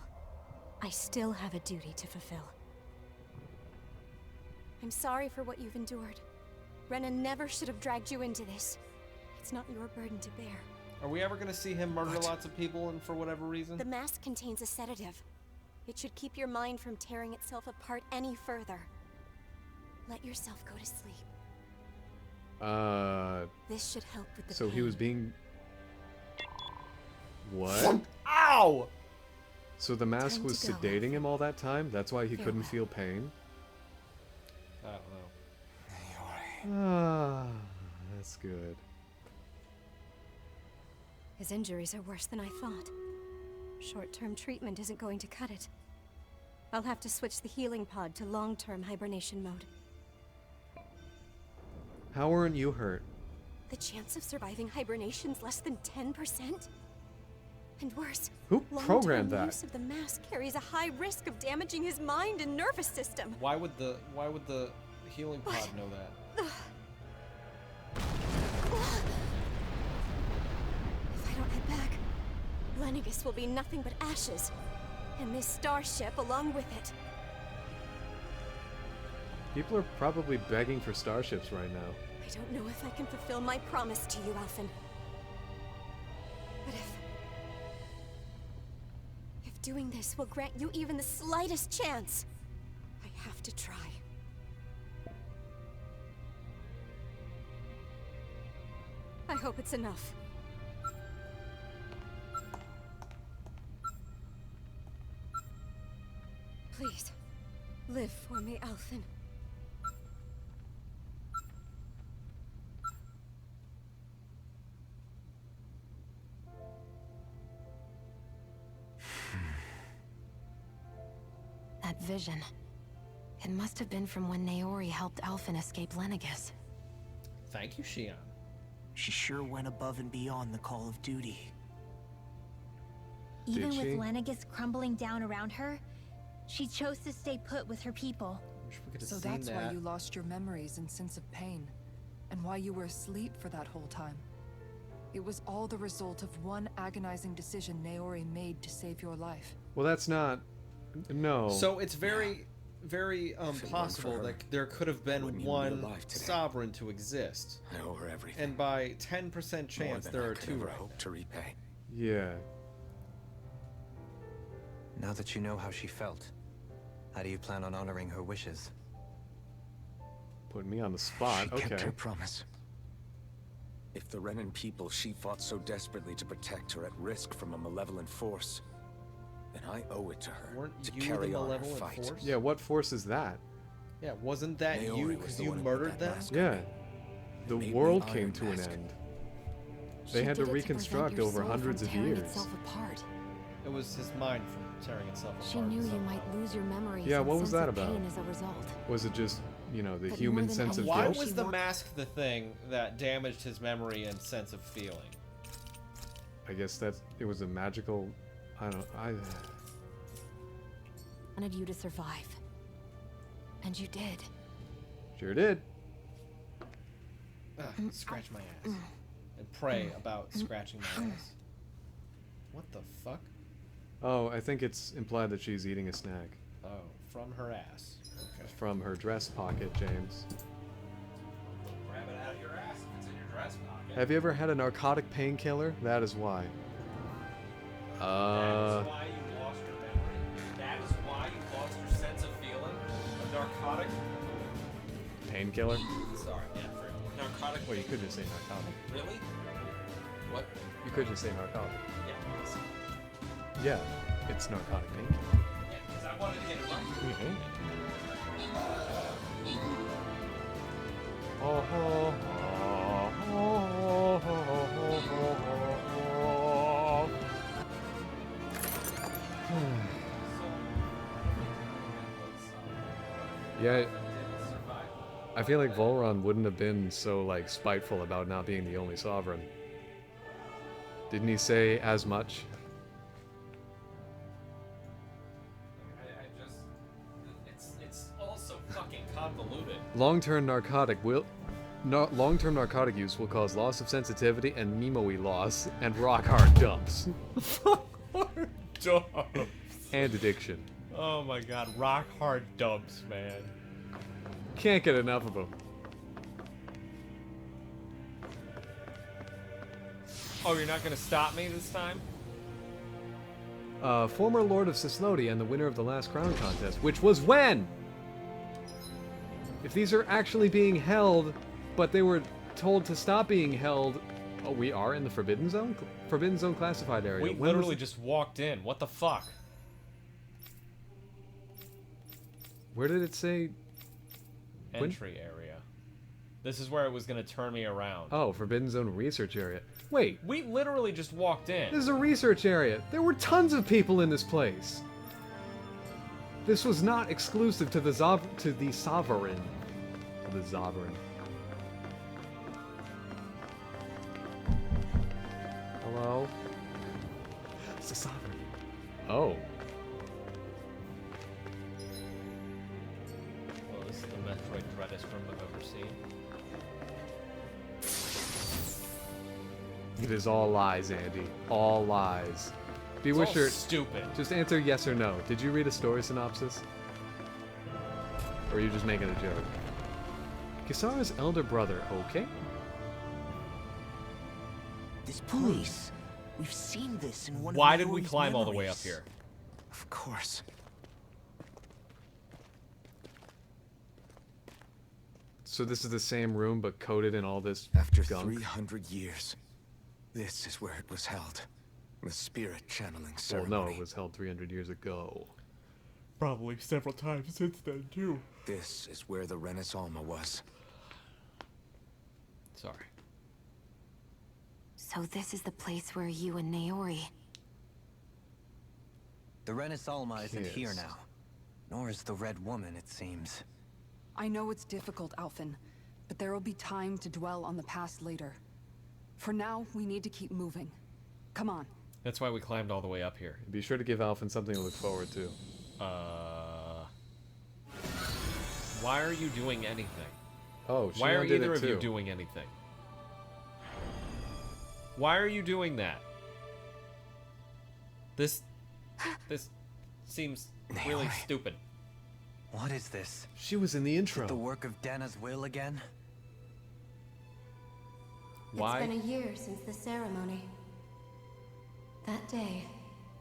I still have a duty to fulfill. I'm sorry for what you've endured. Renan never should have dragged you into this. It's not your burden to bear. Are we ever gonna see him murder lots of people and for whatever reason? The mask contains a sedative. It should keep your mind from tearing itself apart any further. Let yourself go to sleep. This should help with the So pain. he was being... What? Ow! So the mask Time was to go. sedating him all that time? That's why he couldn't Farewell. feel pain? I don't know. Ah, that's good. His injuries are worse than I thought. Short-term treatment isn't going to cut it. I'll have to switch the healing pod to long-term hibernation mode. How weren't you hurt? The chance of surviving hibernation's less than 10%? And worse, Who long-term programmed that? use of the mask carries a high risk of damaging his mind and nervous system. Why would the healing pod know that? If I don't head back, Lenegis will be nothing but ashes. And this starship along with it. People are probably begging for starships right now. I don't know if I can fulfill my promise to you, Alphen. But if doing this will grant you even the slightest chance, I have to try. I hope it's enough. Please, live for me, Alphen. That vision. It must have been from when Naori helped Alphen escape Lenegis. Thank you, Shion. She sure went above and beyond the call of duty. Even Did with she? Lenegis crumbling down around her, she chose to stay put with her people. Wish we could have So seen that's that. why you lost your memories and sense of pain, and why you were asleep for that whole time. It was all the result of one agonizing decision Naori made to save your life. Well, that's not. No. So it's very, very If it weren't for possible her, that there could have been wouldn't even be one alive today. sovereign to exist. I owe her everything. And by 10% chance, than there I are could two ever right hope now. to repay. Yeah. Now that you know how she felt, how do you plan on honoring her wishes? Put me on the spot. She kept Okay. her promise. If the Renan people she fought so desperately to protect are at risk from a malevolent force, then I owe it to her Weren't to you carry the on her malevolent fight. force? Yeah. What force is that? Yeah, wasn't that Naori you was because the you one who put murdered that them? mask Yeah. The made me world Iron came to an Mask. end. She They had to did it reconstruct prevent your over soul from hundreds of tearing years. itself apart. It was his mind from tearing itself apart. She knew you somehow. might lose your memories Yeah, and what was sense that of about? pain as a result. Was it just, you know, the But human more than sense of anything, Why guilt? was the wa- mask the thing that damaged his memory and sense of feeling? I guess it was a magical. I Wanted you to survive. And you did. sure did. Scratch my ass. And pray about scratching my ass. What the fuck? Oh, I think it's implied that she's eating a snack Oh, from her ass. Okay. from her dress pocket, James. Grab it out of your ass if it's in your dress pocket. Have you ever had a narcotic painkiller? That is why. That is why you lost your memory. That is why you lost your sense of feeling. A narcotic. Painkiller? Sorry, yeah, for narcotic. Well, you could just say narcotic. Really? What? You could just say narcotic. Yeah. Yes. Yeah, it's narcotic painkiller. Yeah, because I wanted to get it right. Oh, oh, oh, oh, oh, oh, oh. Yeah, I feel like Volron wouldn't have been so, like, spiteful about not being the only sovereign. Didn't he say as much? I just, it's also fucking convoluted. Long-term narcotic use will cause loss of sensitivity and memory loss and rock hard dumps. Dumps. And addiction. Oh my god, rock hard dumps, man. Can't get enough of them. Oh, you're not gonna stop me this time? Former Lord of Sislodi and the winner of the last crown contest, which was when? If these are actually being held, but they were told to stop being held, oh, we are in the Forbidden Zone? Forbidden Zone classified area. We When was literally it- just walked in. What the fuck? Where did it say? When- Entry area. This is where it was gonna turn me around. Oh, Forbidden Zone research area. Wait, We literally just walked in. this is a research area. There were tons of people in this place. This was not exclusive to the sovereign. To the sovereign. Hello? It's the sovereign. Oh. Well, this is the Metroid Dreadest room I've ever seen. It is all lies, Andy. All lies. Be It's all Wisher, stupid. just answer yes or no. Did you read a story synopsis? Or are you just making a joke? Kisara's elder brother, okay? This place. We've seen this in one Why of did we Naori's climb all the way up memories. here? Of course. So this is the same room, but coated in all this After gunk? 300 years, this is where it was held. The spirit channeling Well, ceremony. no, it was held 300 years ago. Probably several times since then, too. This is where the Renis Alma was. Sorry. So this is the place where you and Naori... The Renis Alma isn't here Yes. now. Nor is the Red Woman, it seems. I know it's difficult, Alphen, but there will be time to dwell on the past later. For now, we need to keep moving. Come on. That's why we climbed all the way up here. Be sure to give Alphen something to look forward to. Why are you doing anything? Oh, why are Shion did either it of you too. doing anything? Why are you doing that? This seems really Naori. stupid. What is this? She was in the intro. The work of Dana's will again? Why? It's been a year since the ceremony. That day,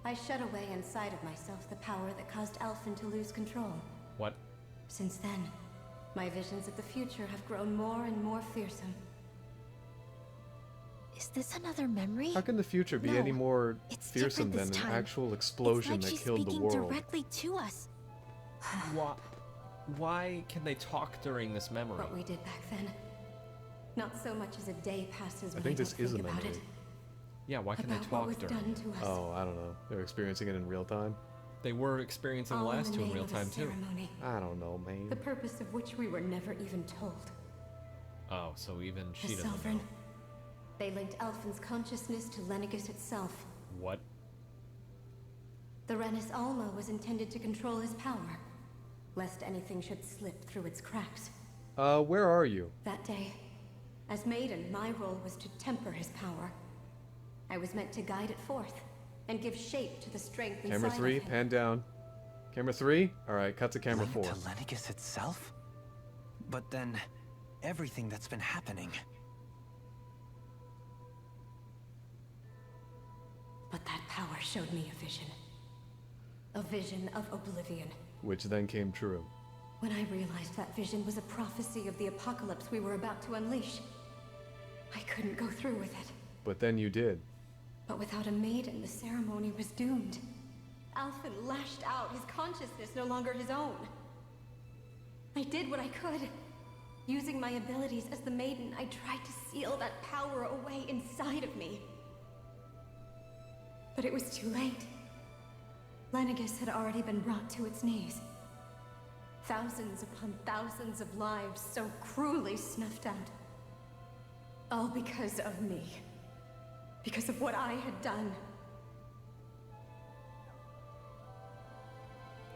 I shut away inside of myself the power that caused Alphen to lose control. What? Since then, my visions of the future have grown more and more fearsome. Is this another memory? How can the future be No, any more it's fearsome different than this an time. actual explosion it's like that she's killed the speaking world? directly to us. Why can they talk during this memory? What we did back then. Not so much as a day passes I when think don't this is a think about memory. it. Yeah, why can they About what talk was during? done to us. Oh, I don't know. They're experiencing it in real time? They were experiencing the All in last the two in name real of a time too. ceremony. I don't know, man. The purpose of which we were never even told. Oh, so even The she doesn't Sovereign. know. They linked Alphen's consciousness to Lenegis itself. What? The Renis Alma was intended to control his power, lest anything should slip through its cracks. Where are you? That day, as Maiden, my role was to temper his power. I was meant to guide it forth, and give shape to the strength inside Camera 3, of him. pan down. Camera 3? Alright, cut to camera 4. To Lenegis itself? But then, everything that's been happening. But that power showed me a vision. A vision of oblivion. Which then came true. When I realized that vision was a prophecy of the apocalypse we were about to unleash, I couldn't go through with it. But then you did. But without a maiden, the ceremony was doomed. Alphen lashed out, his consciousness no longer his own. I did what I could. Using my abilities as the maiden, I tried to seal that power away inside of me. But it was too late. Lenegis had already been brought to its knees. Thousands upon thousands of lives so cruelly snuffed out. All because of me. Because of what I had done.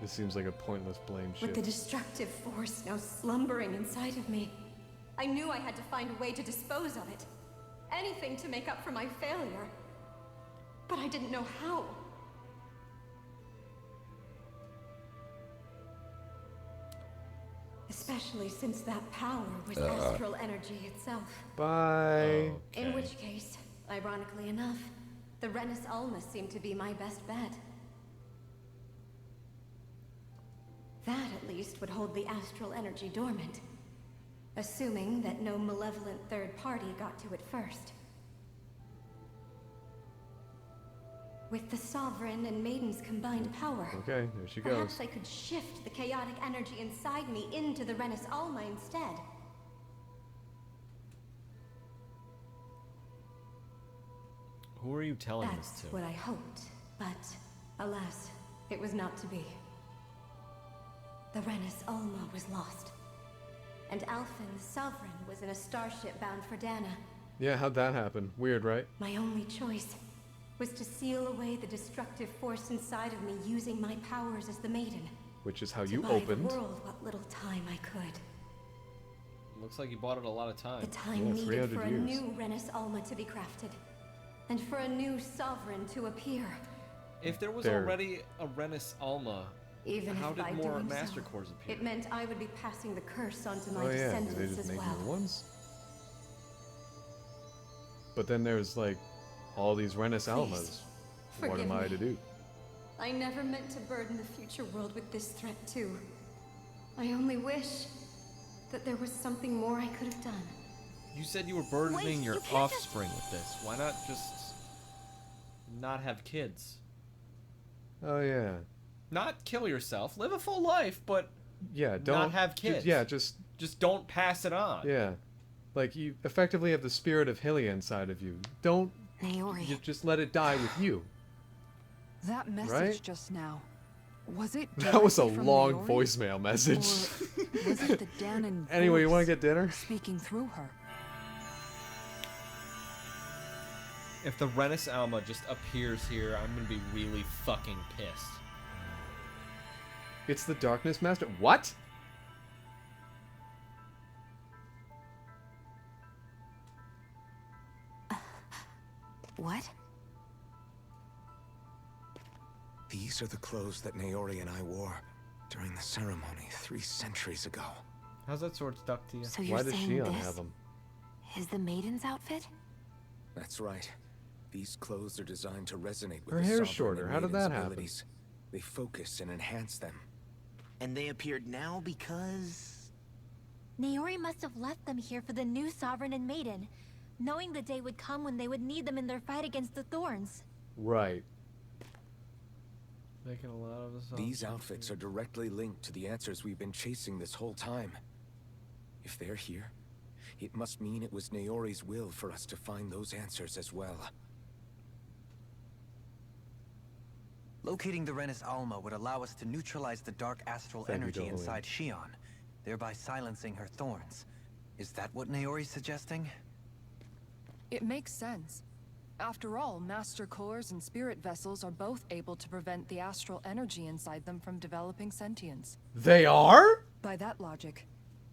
This seems like a pointless blame With the shift. destructive force now slumbering inside of me, I knew I had to find a way to dispose of it. Anything to make up for my failure. But I didn't know how. Especially since that power was astral energy itself. Bye. In which case, ironically enough, the Renis Alma seemed to be my best bet. That, at least, would hold the astral energy dormant. Assuming that no malevolent third party got to it first. With the Sovereign and Maiden's combined power, Okay, there she perhaps goes. I could shift the chaotic energy inside me into the Renis Alma instead. Who are you telling That's this to? what I hoped, but alas, it was not to be. The Renis Alma was lost, and Alphen, the Sovereign, was in a starship bound for Dana. Yeah, how'd that happen? Weird, right? My only choice was to seal away the destructive force inside of me using my powers as the Maiden. Which is how To you buy opened. the world what little time I could. Looks like you bought it a lot of time. The time needed for a new Renis Alma to be crafted, and for a new Sovereign to appear. If there was There. already a Renis Alma, Even how if did by more doing Master so, Cores appear? it meant I would be passing the curse onto my Oh yeah, they descendants just as make well. new ones. But then there's like all these Renis Almas. What forgive am I me. to do? I never meant to burden the future world with this threat too. I only wish that there was something more I could have done. You said you were burdening Wait, your you can't offspring with this. Why not just not have kids? Oh yeah. Not kill yourself. Live a full life, but Yeah, don't not have kids. Just don't pass it on. yeah. Like you effectively have the spirit of Hylia inside of you. Don't Naori. just let it die with you. That message Right? just now, was it That was a directly from long Naori? voicemail message. Or was it the Danon Anyway, you voice want to get dinner? speaking through her? If the Renis Alma just appears here, I'm gonna be really fucking pissed. It's the Darkness Master. What? What? These are the clothes that Naori and I wore during the ceremony 3 centuries ago. How's that sword stuck to you? So you're Why does saying Shion this have them? is the maiden's outfit? That's right. These clothes are designed to resonate with Her the hair's Sovereign shorter. and How did Maiden's that happen? abilities. They focus and enhance them. And they appeared now because... Naori must have left them here for the new Sovereign and Maiden, knowing the day would come when they would need them in their fight against the Thorns. Right. Making a lot of us. These outfits are directly linked to the answers we've been chasing this whole time. If they're here, it must mean it was Naori's will for us to find those answers as well. Locating the Renis Alma would allow us to neutralize the dark astral Thank you, energy Dolian. inside Shion, thereby silencing her thorns. Is that what Naori's suggesting? It makes sense. After all, Master Cores and Spirit Vessels are both able to prevent the astral energy inside them from developing sentience. They are? By that logic,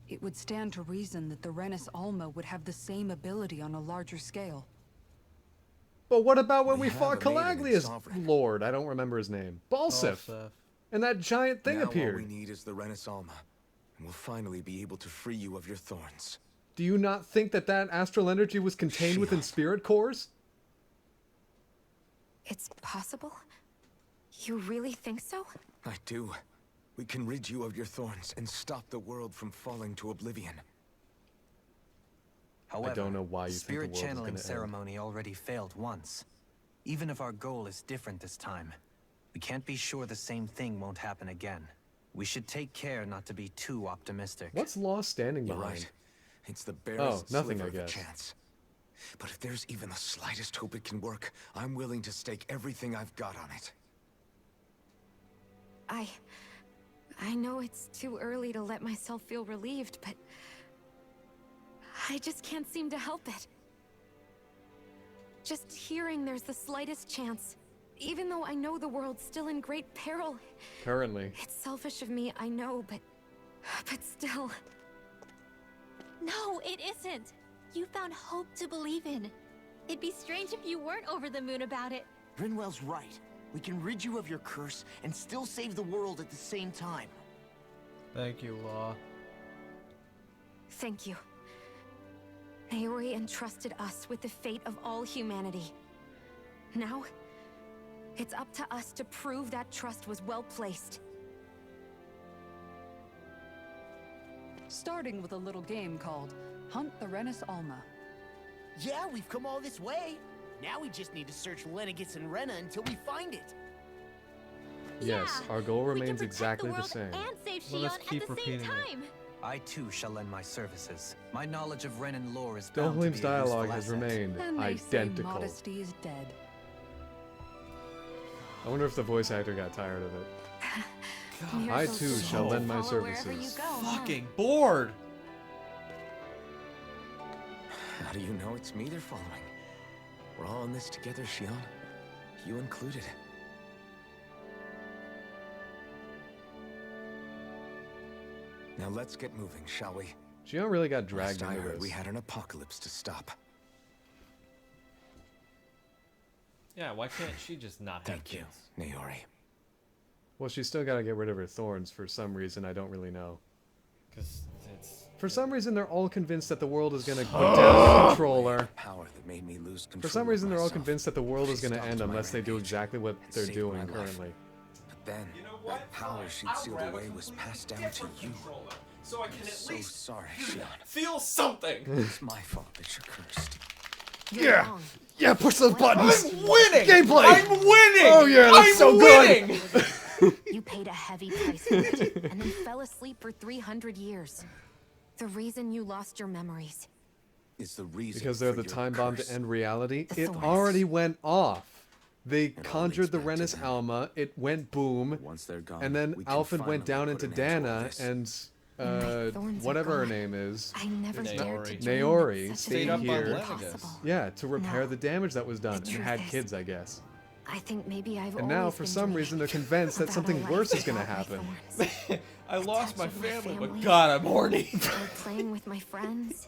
it would stand to reason that the Renis Alma would have the same ability on a larger scale. But what about when we have fought a maiden and Calaglia's sovereign. lord? I don't remember his name. Balsif. And that giant thing now appeared. all we need is the Renis Alma, and we'll finally be able to free you of your thorns. Do you not think that that astral energy was contained within spirit cores? It's possible? You really think so? I do. We can rid you of your thorns and stop the world from falling to oblivion. However, I don't know why you think the spirit world is channeling gonna end. ceremony already failed once. Even if our goal is different this time, we can't be sure the same thing won't happen again. We should take care not to be too optimistic. What's Law standing You're behind? right. It's the barest nothing, sliver I of a guess. chance. But if there's even the slightest hope it can work, I'm willing to stake everything I've got on it. I know it's too early to let myself feel relieved, but I just can't seem to help it. Just hearing there's the slightest chance, even though I know the world's still in great peril. Currently. It's selfish of me, I know, but still. No, it isn't. You found hope to believe in. It'd be strange if you weren't over the moon about it. Rinwell's right. We can rid you of your curse and still save the world at the same time. Thank you, Law. Thank you. Naori entrusted us with the fate of all humanity. Now, it's up to us to prove that trust was well placed. Starting with a little game called Hunt the Renis Alma. Yeah, we've come all this way. Now we just need to search Lenegis and Rena until we find it. Yes, our goal remains exactly the same. And save Well, let's Shion keep at the same repeating it. time. I too shall lend my services. My knowledge of Renan lore is bound to Dohlim's be a useful dialogue has asset. remained And they say identical. modesty is dead. I wonder if the voice actor got tired of it. I Miracles too just shall lend my follow wherever services. you go, huh? Fucking bored. How do you know it's me they're following? We're all in this together, Shion. You included. Now let's get moving, shall we? Shion really got dragged Last I into heard, this. we had an apocalypse to stop. Yeah, why can't she just not have Thank you, kids? Naori. Well, she's still got to get rid of her thorns for some reason. I don't really know. Because it's... For some reason, they're all convinced that the world is going to go down control her. Power that made me lose control. For some of reason, they're all myself. convinced that the world is She going to stopped end my unless they do rampage exactly what and they're saved doing my life. currently. But then, that power she'd sealed away was passed down to you. so I can at So least sorry, Shion. feel something. It's my fault that you're cursed. Yeah! Yeah, push those buttons! I'm winning! Gameplay! I'm winning! Oh yeah, that's I'm so winning! good! You paid a heavy price for it, and then fell asleep for 300 years. The reason you lost your memories. Is the reason Because they're for the your time bomb curse. to end reality. The It Thorns. already went off. They all conjured the leads back to Renis them. Alma, it went boom, Once they're gone, and then we can Alfred went finally down put into an end to all Dana, this. and My thorns are whatever her gone. name is, I never Naori. dared to dream Naori, that such a stayed thing up on could be Lenegus. possible. yeah, to repair No. the damage that was done, The and truth had is, kids, I guess. I think maybe I've And now, always for been some reason, they're dreaming convinced that about a something life worse is gonna without my happen. thorns. I lost my touch of my family, but family. God, I'm horny. Or playing with my friends.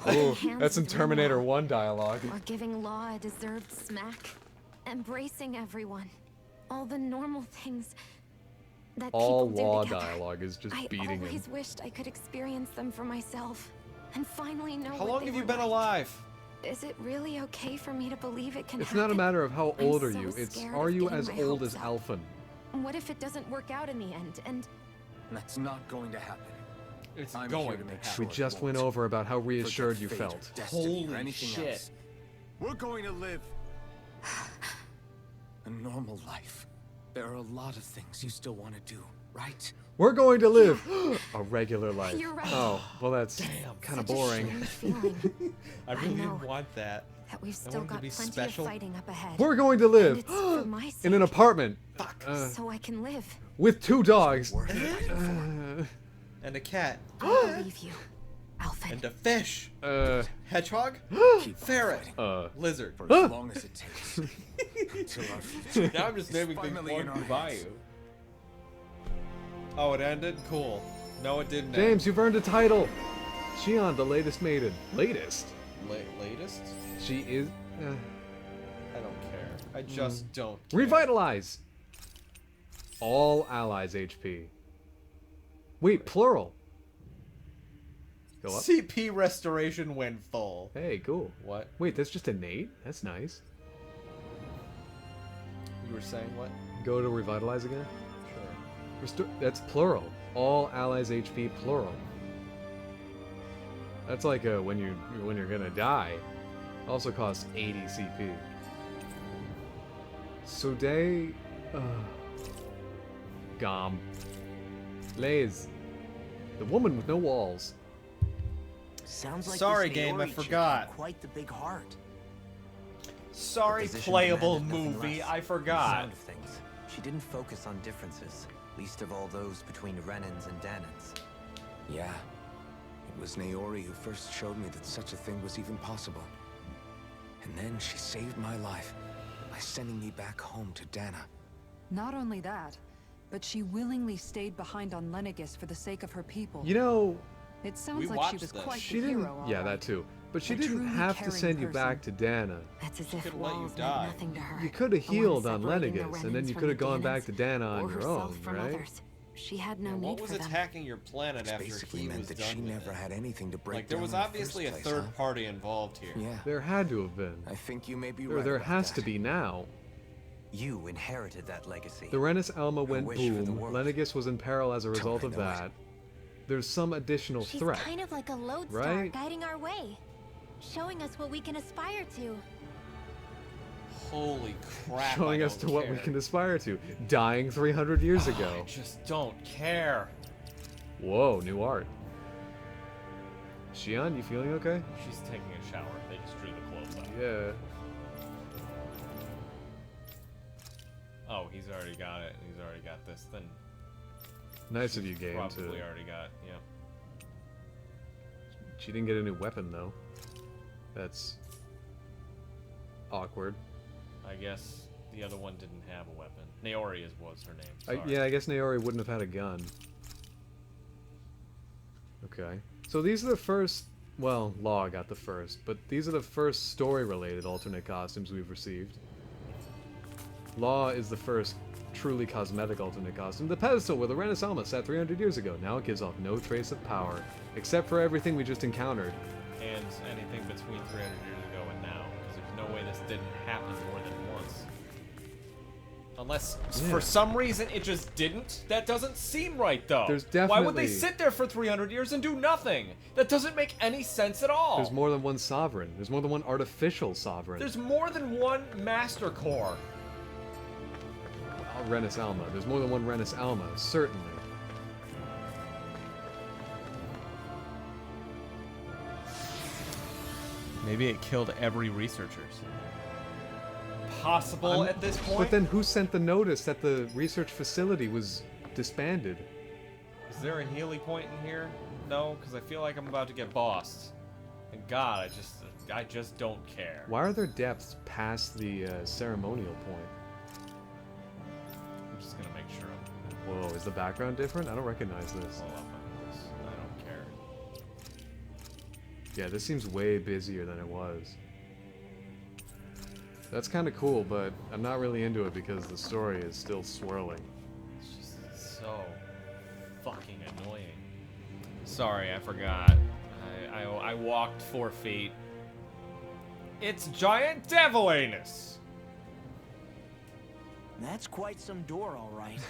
Oh, hands that's in with Terminator Law. 1 dialogue. Or giving Law a deserved smack. Embracing everyone. All the normal things that All people do Law together. dialogue is just I beating him. always wished I could experience them for myself. And finally know How what long they have you were been like. alive? Is it really okay for me to believe it can It's happen? not a matter of how I'm old are so you, it's scared are of you getting as my old hopes as up. Alphen? What if it doesn't work out in the end? And That's not going to happen. It's I'm going here to to make happen. sure We it just went won't. over about how reassured Forget you fate, felt. destiny, or Holy anything shit. else. We're going to live a normal life. There are a lot of things you still want to do, right? We're going to live a regular life. You're right. Oh, well that's kind of such a boring. strange feeling I really know. didn't want that. that we've I still wanted to got be plenty special. of fighting up ahead. We're going to live And it's for my sake, in an apartment so I can live. with 2 dogs. And a cat. I believe you, Alfred. And a fish. Uh, Hedgehog. Ferret. Lizard. For as long as it takes. Until our future. Now I'm just is naming things finally in Porky our Bayou. hands. Oh, it ended? Cool. No, it didn't James, you've earned a title. Shion, the latest maiden. Latest? Latest? She is. I don't care. I just don't care. Revitalize. All allies HP. Wait, plural. Go up. CP restoration when full. Hey, cool. What? Wait, that's just innate? That's nice. You were saying what? Go to revitalize again? Sure. That's plural. All allies HP plural. That's like when you're gonna die. Also costs 80 CP. Sode, Gom, Lays, the woman with no walls. Sounds like Sorry, this game, I Naori chick forgot. had quite the big heart. Sorry, position playable demanded nothing movie. less. I The forgot. sound of things. She didn't focus on differences, least of all those between Renans and Danans. Yeah. It was Naori who first showed me that such a thing was even possible. And then she saved my life by sending me back home to Dana. Not only that, but she willingly stayed behind on Lenegus for the sake of her people. You know, It sounds We like she watched was this. quite she the didn't. hero, all Yeah, right. that too. But she A didn't truly have to caring send you person. back to Dana. That's as She if could let you walls meant die. nothing to her. You could have The one healed on separating the Lenegus, and then Renans you from could have the gone Danans, back to Dana on or your herself own, from right? others. She had no What need was for them. attacking your planet Which after basically he meant was that done she with never it? had anything to break Like, there down was in the obviously a first place, third huh? party involved here. Yeah. There had to have been. I think you may be Or right. there about has that. to be now. You inherited that legacy. The Renis Alma went wish for the boom. world. Lenegus was in peril as a result of know it. that. There's some additional She's threat. kind of like a lodestar right? guiding our way, showing us what we can aspire to. Holy crap. Showing I us to don't what we care. can aspire to. Dying 300 years I ago. just don't care. Whoa, new art. Shion, you feeling okay? She's taking a shower. They just drew the clothes out. Yeah. Oh, he's already got it. He's already got this. Then Nice of you, game. probably already got, yeah. She didn't get a new weapon, though. That's awkward. I guess the other one didn't have a weapon. Naori was her name. Sorry. Yeah, I guess Naori wouldn't have had a gun. Okay. So these are the first... Well, Law got the first, but these are the first story-related alternate costumes we've received. Law is the first truly cosmetic alternate costume. The pedestal where the Renis Alma sat 300 years ago. Now it gives off no trace of power, except for everything we just encountered. And anything between 300 years ago and now. Because there's no way this didn't happen more than once. Unless, Yeah. for some reason, it just didn't. That doesn't seem right, though. There's Why would they definitely- sit there for 300 years and do nothing? That doesn't make any sense at all. There's more than one sovereign. There's more than one artificial sovereign. There's more than one Master Core. Renus Alma. There's more than one Renus Alma, certainly. Maybe it killed every researchers. Possible at this point? But then who sent the notice that the research facility was disbanded? Is there a Healy point in here? No, because I feel like I'm about to get bossed. And God, I just don't care. Why are there depths past the ceremonial point? I'm just gonna make sure I'm Whoa, is the background different? I don't recognize this. full up on this. I don't care. Yeah, this seems way busier than it was. That's kind of cool, but I'm not really into it because the story is still swirling. It's just so fucking annoying. Sorry, I forgot. I walked 4 feet. It's giant devil anus. That's quite some door, all right.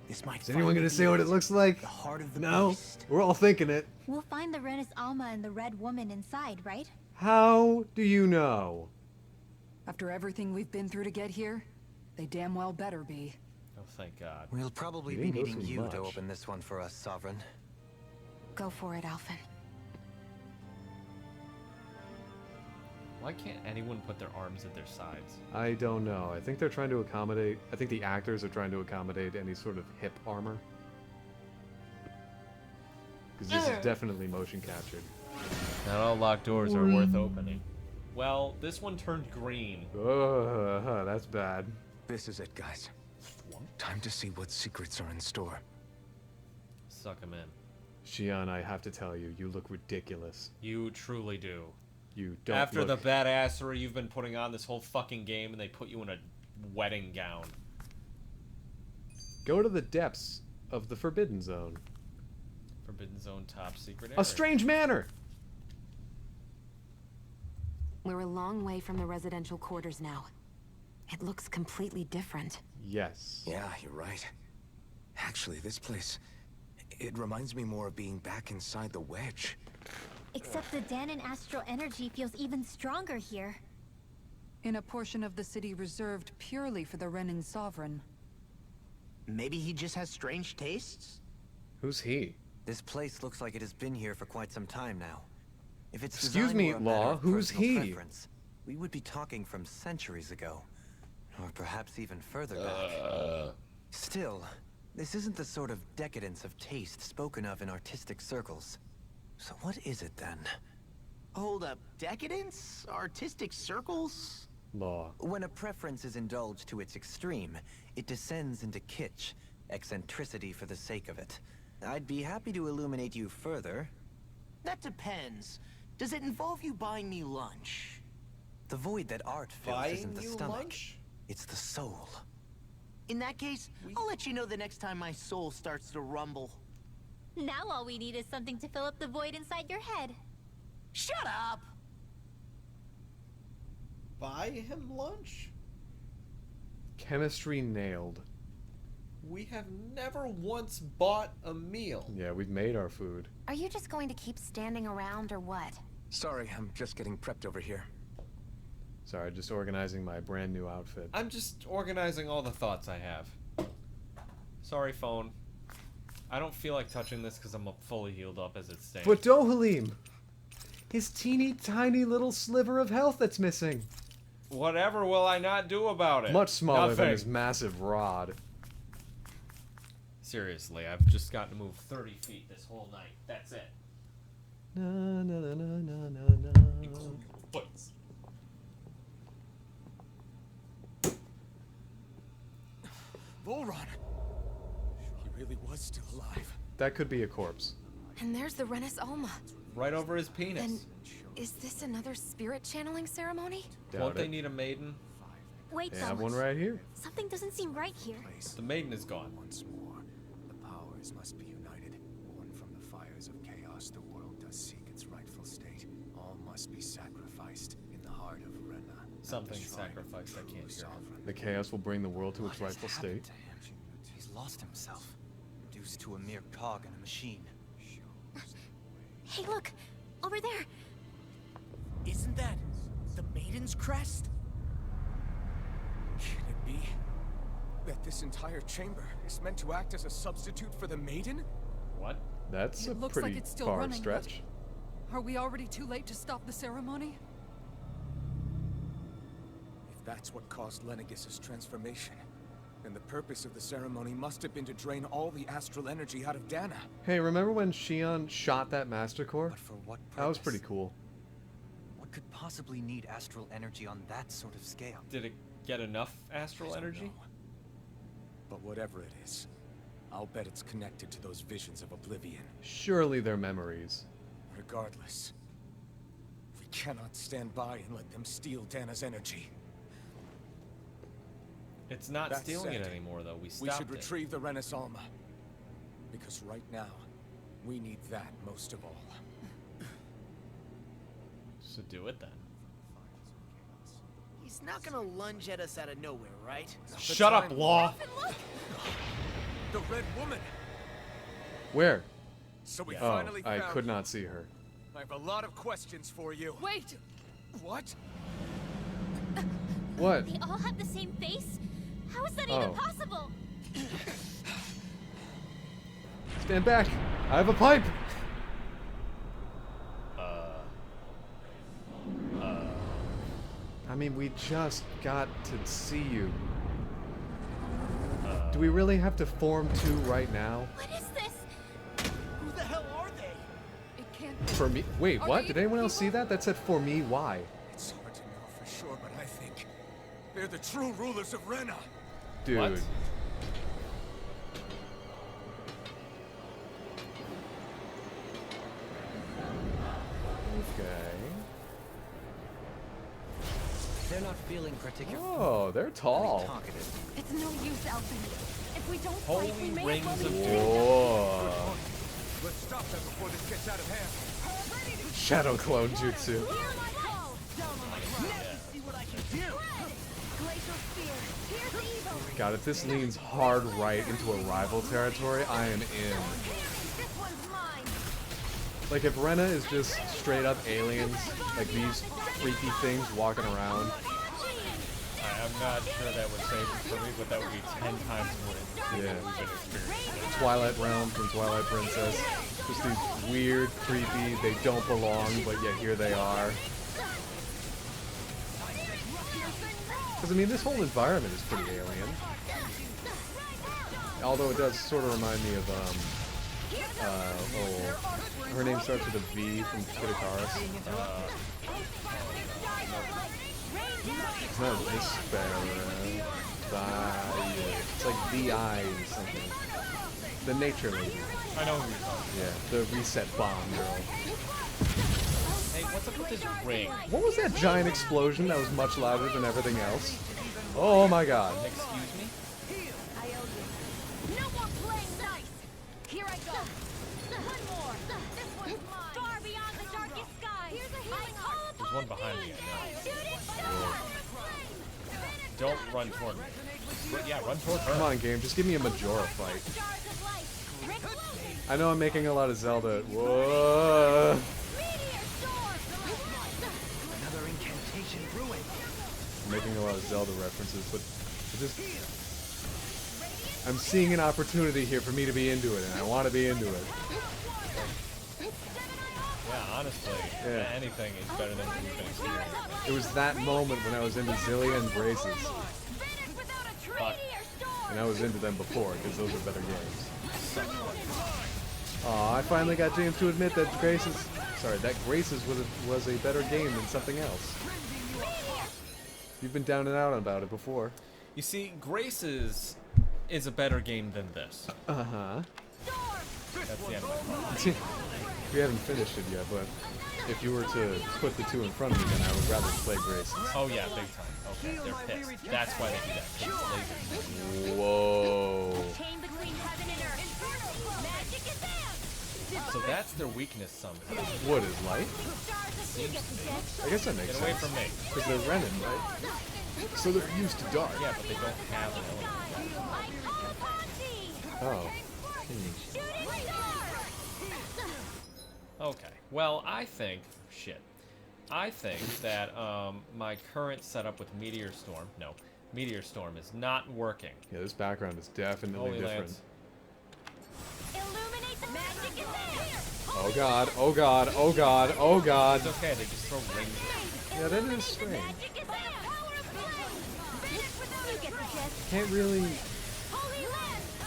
This might. Is anyone gonna say what it looks like? The heart of the No, beast. we're all thinking it. We'll find the Renus Alma and the Red Woman inside, right? How do you know? After everything we've been through to get here, they damn well better be. Oh, thank God. We'll probably You be didn't go needing through you much. to open this one for us, Sovereign. Go for it, Alphen. Why can't anyone put their arms at their sides? I don't know. I think they're trying to accommodate. I think the actors are trying to accommodate any sort of hip armor. Because this is definitely motion captured. Not all locked doors are worth opening. Well, this one turned green. That's bad. This is it, guys. Time to see what secrets are in store. Suck him in. Shion, I have to tell you, you look ridiculous. You truly do. You don't After look... the badassery you've been putting on this whole fucking game and they put you in a wedding gown. Go to the depths of the Forbidden Zone. Forbidden Zone top secret area. A strange manor! We're a long way from the residential quarters now. It looks completely different. Yes. Yeah, you're right. Actually, this place... It reminds me more of being back inside the wedge. Except the Danon astral energy feels even stronger here. In a portion of the city reserved purely for the Renin Sovereign. Maybe he just has strange tastes? Who's he? This place looks like it has been here for quite some time now. If it's Excuse design me, were a matter Law, of who's personal he? preference, we would be talking from centuries ago. Or perhaps even further back. Still, this isn't the sort of decadence of taste spoken of in artistic circles. So what is it then? Hold up, decadence? Artistic circles? Law. When a preference is indulged to its extreme, it descends into kitsch, eccentricity for the sake of it. I'd be happy to illuminate you further. That depends. Does it involve you buying me lunch? The void that art fills Buying isn't the you stomach. lunch? It's the soul. In that case, I'll let you know the next time my soul starts to rumble. Now all we need is something to fill up the void inside your head. Shut up! Buy him lunch? Chemistry nailed. We have never once bought a meal. Yeah, we've made our food. Are you just going to keep standing around or what? Sorry, I'm just getting prepped over here. Sorry, just organizing my brand new outfit. I'm just organizing all the thoughts I have. Sorry, phone. I don't feel like touching this because I'm fully healed up as it stands. But Dohalim! His teeny tiny little sliver of health that's missing. Whatever will I not do about it? Much smaller than Nothing. his massive rod. Seriously, I've just gotten to move 30 feet this whole night. That's it. Na na na na na na na. Foots. Volron! He really was still alive. That could be a corpse. And there's the Renus Alma. Right over his penis. Then, is this another spirit channeling ceremony? Won't they it. need a maiden? Wait, They though. have one right here. Something doesn't seem right here. The maiden is gone. Once more, the powers must be united. Born from the fires of chaos, the world does seek its rightful state. All must be sacrificed in the heart of Rena. something sacrificed I can't hear. The chaos will bring the world to its rightful state. He's lost himself, reduced to a mere cog in a machine. Hey, look! Over there! Isn't that the Maiden's crest? Can it be that this entire chamber is meant to act as a substitute for the Maiden? What? That's a It looks pretty like it's still far running, but stretch. are we already too late to stop the ceremony? If that's what caused Lenegis' transformation, then the purpose of the ceremony must have been to drain all the astral energy out of Dana. Hey, remember when Shion shot that Master Core? But for what purpose? That was pretty cool. What could possibly need astral energy on that sort of scale? Did it get enough astral energy? But whatever it is, I'll bet it's connected to those visions of oblivion. Surely they're memories. Regardless, we cannot stand by and let them steal Dana's energy. It's not That stealing it said, anymore, though. We We stopped should it. retrieve the Renis Alma. Because right now, we need that most of all. So do it then. He's not gonna lunge at us out of nowhere, right? Shut up, Law! The Red Woman! Where? So we Oh, finally I found could you. not see her. I have a lot of questions for you. Wait! What? What? They all have the same face? How is that Oh. even possible? Stand back! I have a pipe! I mean, we just got to see you. Do we really have to form two right now? What is this? Who the hell are they? It can't be. For me? Wait, Are what? they Did anyone else see that? That said for me, why? It's hard to know for sure, but I think they're the true rulers of Rena. Dude. What? Okay. They're not feeling particularly Oh, they're tall. talkative. It's no use, Elton. If we don't Holy fight, we may rings as of well doom. Whoa. Let's stop them before this gets out of hand. Shadow clone jutsu. God, if this leans hard right into a rival territory, I am in. Like, if Rena is just straight up aliens, like these freaky things walking around. I'm not sure that would save it for me, but that would be 10 times more interesting Yeah. than we've been experiencing. Twilight Realm from Twilight Princess. Just these weird, creepy, they don't belong, but yet here they are. Because, I mean, this whole environment is pretty alien. Although it does sort of remind me of, her name starts with a V from Kid Icarus. It's not Viscera. It's like VI or something. The nature lady. I know who you're talking Yeah, the reset bomb girl. Hey, what's up with this ring? What was that giant explosion that was much louder than everything else? Oh my god. Excuse me? No more playing nice! Here I go! One more! This one's mine! Far beyond the darkest sky! Here's a healing heart! There's one behind me, I know. Don't run toward me. Yeah, run toward her. Come on, game, just give me a Majora fight. I know I'm making a lot of Zelda. Whoa. Another incantation brewing. I'm making a lot of Zelda references, but it just... I'm seeing an opportunity here for me to be into it, and I want to be into it. Yeah, honestly, Yeah. anything is better than what we've been experiencing. It was that moment when I was into Zillia and Braces. Fuck. And I was into them before, because those were better games. Aw, I finally got James to admit that Graces... Sorry, that Graces was a better game than something else. You've been down and out about it before. You see, Graces is a better game than this. Uh-huh. That's the end of my thought. We haven't finished it yet, but if you were to put the two in front of me, then I would rather play Graces. Oh yeah, big time. Okay, they're pissed. That's why they do that, 'cause it's laser. Whoa. Chain between heaven and earth. Magic is out! So that's their weakness somehow. What is light? Seems to be. I guess that makes Get away sense. from me. Because they're Renin, right? So they're used to dark. Yeah, but they don't have an element. Oh. Okay. Well, I think that my current setup with Meteor Storm is not working. Yeah, this background is definitely Holy different. Lance. Oh god, oh god, oh god, oh god. It's okay, they just throw rings. Yeah, that is strange. Can't really...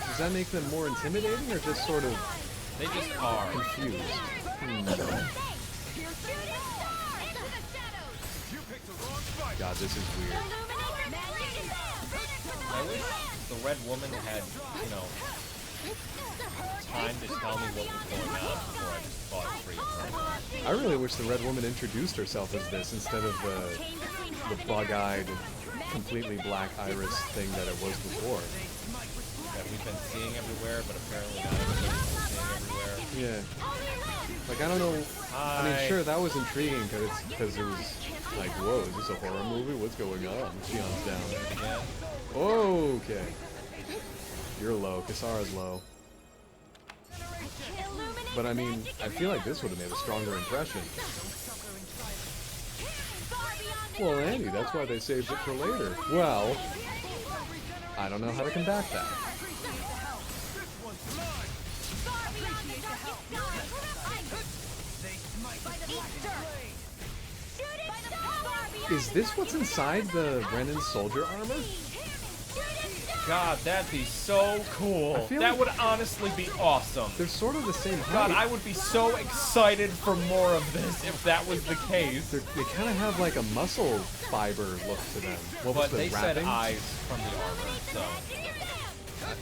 Does that make them more intimidating or just sort of... They just are. Confused. God, this is weird. I wish the Red Woman had, you know, time to tell me what was going on before I just fought free. I really wish the Red Woman introduced herself as this instead of the bug-eyed, completely black iris thing that it was before. That we've been seeing everywhere, but apparently not everybody's seeing everywhere. Yeah. Like, I don't know. I mean, sure, that was intriguing because it was like, whoa, is this a horror movie? What's going on? Shion's down. Okay. You're low. Kisara's low. But I mean, I feel like this would have made a stronger impression. Well, Andy, that's why they saved it for later. Well, I don't know how to combat that. Is this what's inside the Renin soldier armor? God, that'd be so cool. That like would honestly be awesome. They're sort of the same God, height. I would be so excited for more of this if that was the case. They kind of have like a muscle fiber look to them. What was But the they said wrapping? eyes from the armor, so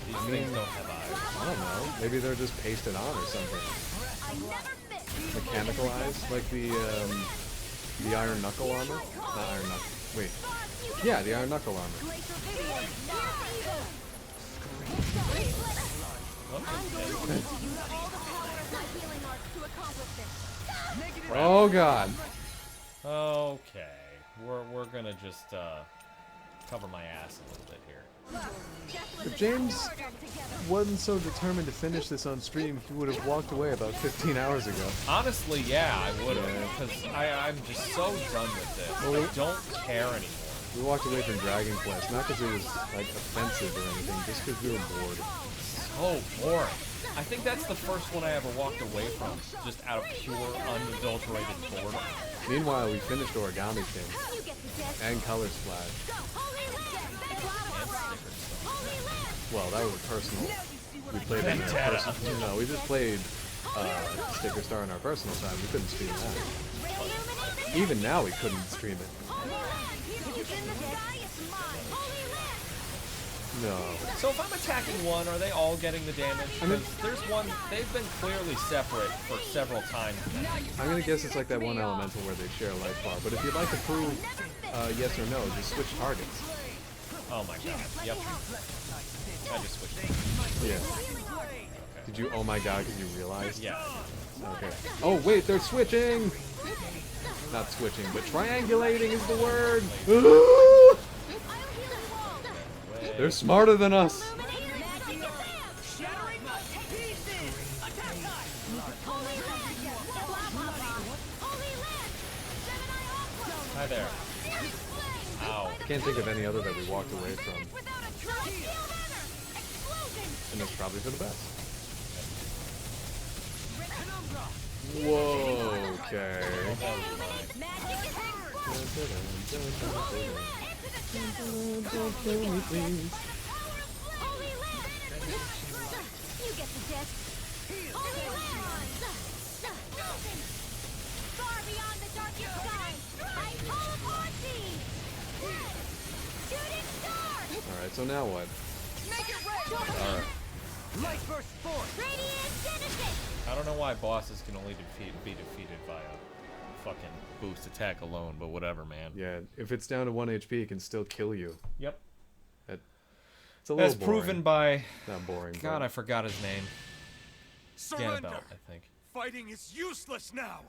these things don't have eyes. I don't know. Maybe they're just pasted on or something. Mechanical eyes, like the Iron Knuckle armor. Not Iron Knuckle. Wait. Yeah, the Iron Knuckle armor. Oh god. Okay, we're gonna just cover my ass a little bit here. If James wasn't so determined to finish this on stream, he would have walked away about 15 hours ago. Honestly, yeah, I would have, because I'm just so done with this. Well, I don't care anymore. We walked away from Dragon Quest, not because it was like offensive or anything, just because we were bored. So boring. I think that's the first one I ever walked away from, just out of pure, unadulterated boredom. Meanwhile, we finished Origami King and Color Splash. Well, that was a personal. We played it in our personal. No, we just played Sticker Star on our personal side. We couldn't stream that. Even now, we couldn't stream it. No. So if I'm attacking one, are they all getting the damage? Because there's one, they've been clearly separate for several times now. I'm gonna guess it's like that one elemental where they share a life bar. But if you'd like to prove yes or no, just switch targets. Oh my god. Yep. I just switched. Yeah. Did you? Oh my god! Because you realized? Yeah. Okay. Oh wait, they're switching. Not switching, but triangulating is the word. They're smarter than us. Hi there. Ow. I can't think of any other that we walked away from. And that's probably for the best. Whoa, okay. Don't kill me, please. You get the gist. Far beyond the darkest sky, I call upon thee. Shooting star. Alright, so now what? Make it red. Alright. Light burst forth. Radiant Genesis. I don't know why bosses can only be defeated by a fucking boost attack alone, but whatever, man. Yeah, if it's down to 1 HP, it can still kill you. Yep. It's a little As boring. proven by... Not boring. God, but... I forgot his name. Ganabelt, I think. fighting is useless now!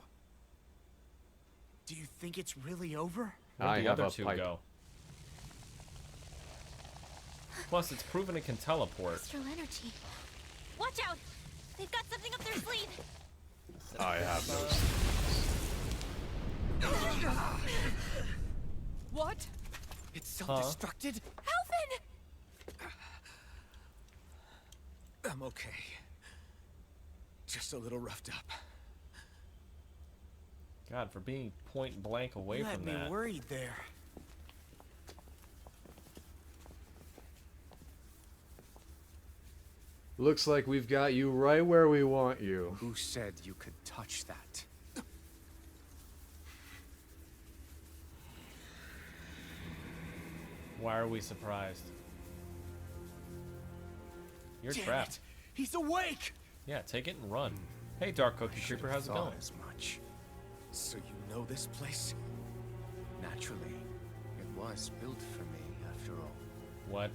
Do you think it's really over? Where'd I the have other a two pipe. go? Plus, it's proven it can teleport. Astral energy. Watch out! They've got something up their sleeve! I have those. What? It's self-destructed? Alvin! I'm okay. Just a little roughed up. God, for being point blank away You from had me that. worried there. Looks like we've got you right where we want you. Who said you could touch that? Why are we surprised? You're Damn trapped. it. He's awake! Yeah, take it and run. Hey, Dark Cookie Creeper, how's it Thought going? as much. So you know this place? Naturally, it was built for me, after all. What?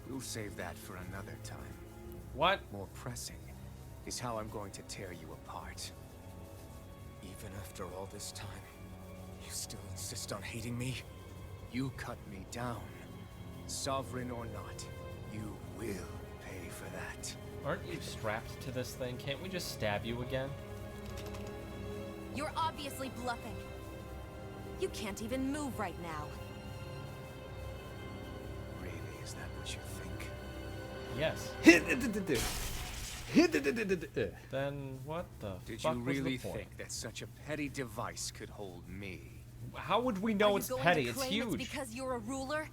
We'll save that for another time. What? More pressing is how I'm going to tear you apart. Even after all this time, you still insist on hating me? You cut me down. Sovereign or not, you will pay for that. Aren't you strapped to this thing? Can't we just stab you again? You're obviously bluffing. You can't even move right now. Really, is that what you think? Yes. Then Then what the Did fuck you was really the point? think that such a petty device could hold me? How would we know Are it's you going petty? to It's claim huge. It's because you're a ruler?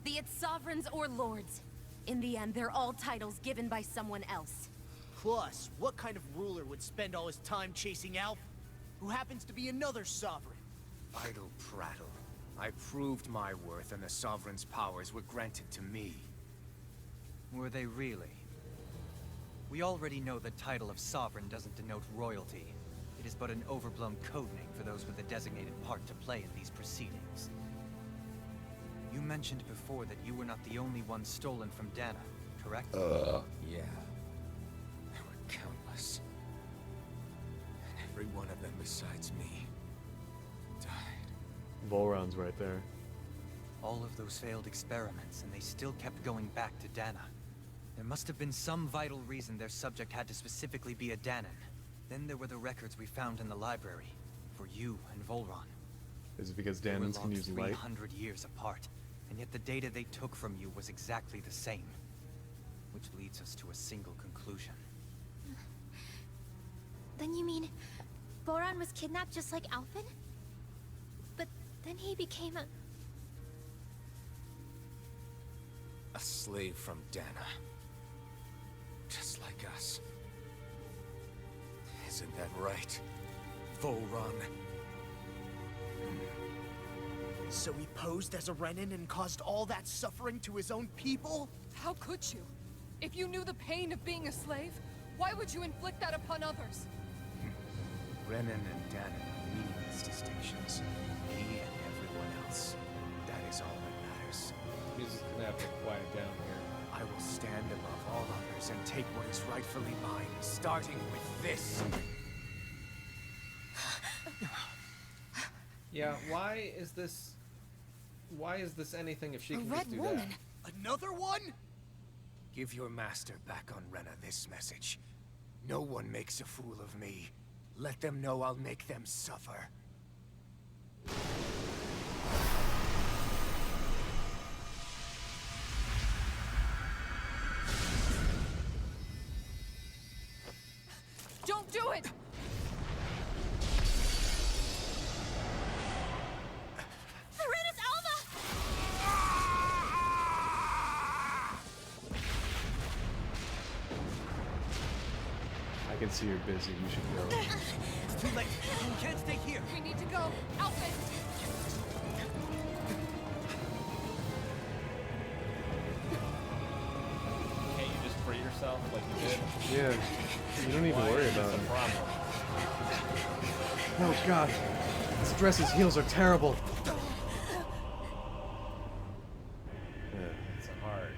Be it sovereigns or lords. In the end, they're all titles given by someone else. Plus, what kind of ruler would spend all his time chasing Alf, who happens to be another sovereign? Idle prattle. I proved my worth and the Sovereign's powers were granted to me. Were they really? We already know the title of sovereign doesn't denote royalty. It is but an overblown codename for those with a designated part to play in these proceedings. You mentioned before that you were not the only one stolen from Dana, correct? Yeah. There were countless. And every one of them besides me died. Volron's right there. All of those failed experiments, and they still kept going back to Dana. There must have been some vital reason their subject had to specifically be a Danan. Then there were the records we found in the library, for you and Volron. Is it because They were Danons can locked use light? 300 years apart, and yet the data they took from you was exactly the same. Which leads us to a single conclusion. Then you mean Boron was kidnapped just like Alphen? But then he became a... A slave from Dana. Just like us. Isn't that right, Volron? So he posed as a Renin and caused all that suffering to his own people? How could you? If you knew the pain of being a slave, why would you inflict that upon others? Renin and Dana are meaningless distinctions. He and everyone else. That is all that matters. He's just gonna have to quiet down here. I will stand above all others and take what is rightfully mine, starting with this. Yeah, why is this anything if she can just do that? Another one? Give your master back on Rena this message. No one makes a fool of me. Let them know I'll make them suffer. Don't do it! Serenus Alva! I can see you're busy. You should go. It's too late. You can't stay here. We need to go. Alphen! Can't you just free yourself like you did? Yeah, you don't need to Why worry is this about a it. problem? Oh god, this dress's heels are terrible. It's hard.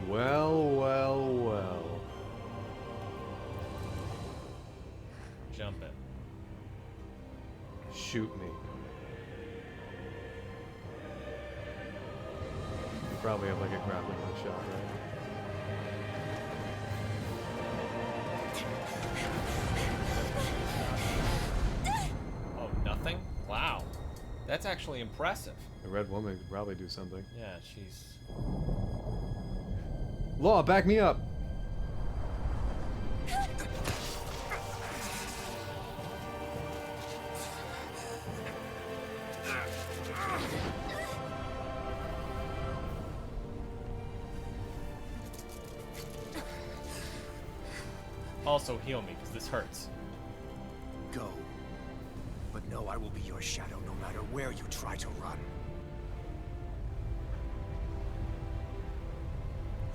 Well, well, well. Jump it. Shoot me. You probably have like a grappling hook shot, right? Oh, nothing? Wow. That's actually impressive. The red woman could probably do something. Yeah, she's... Law, back me up! Also heal me, because this hurts. Go. But no, I will be your shadow no matter where you try to run.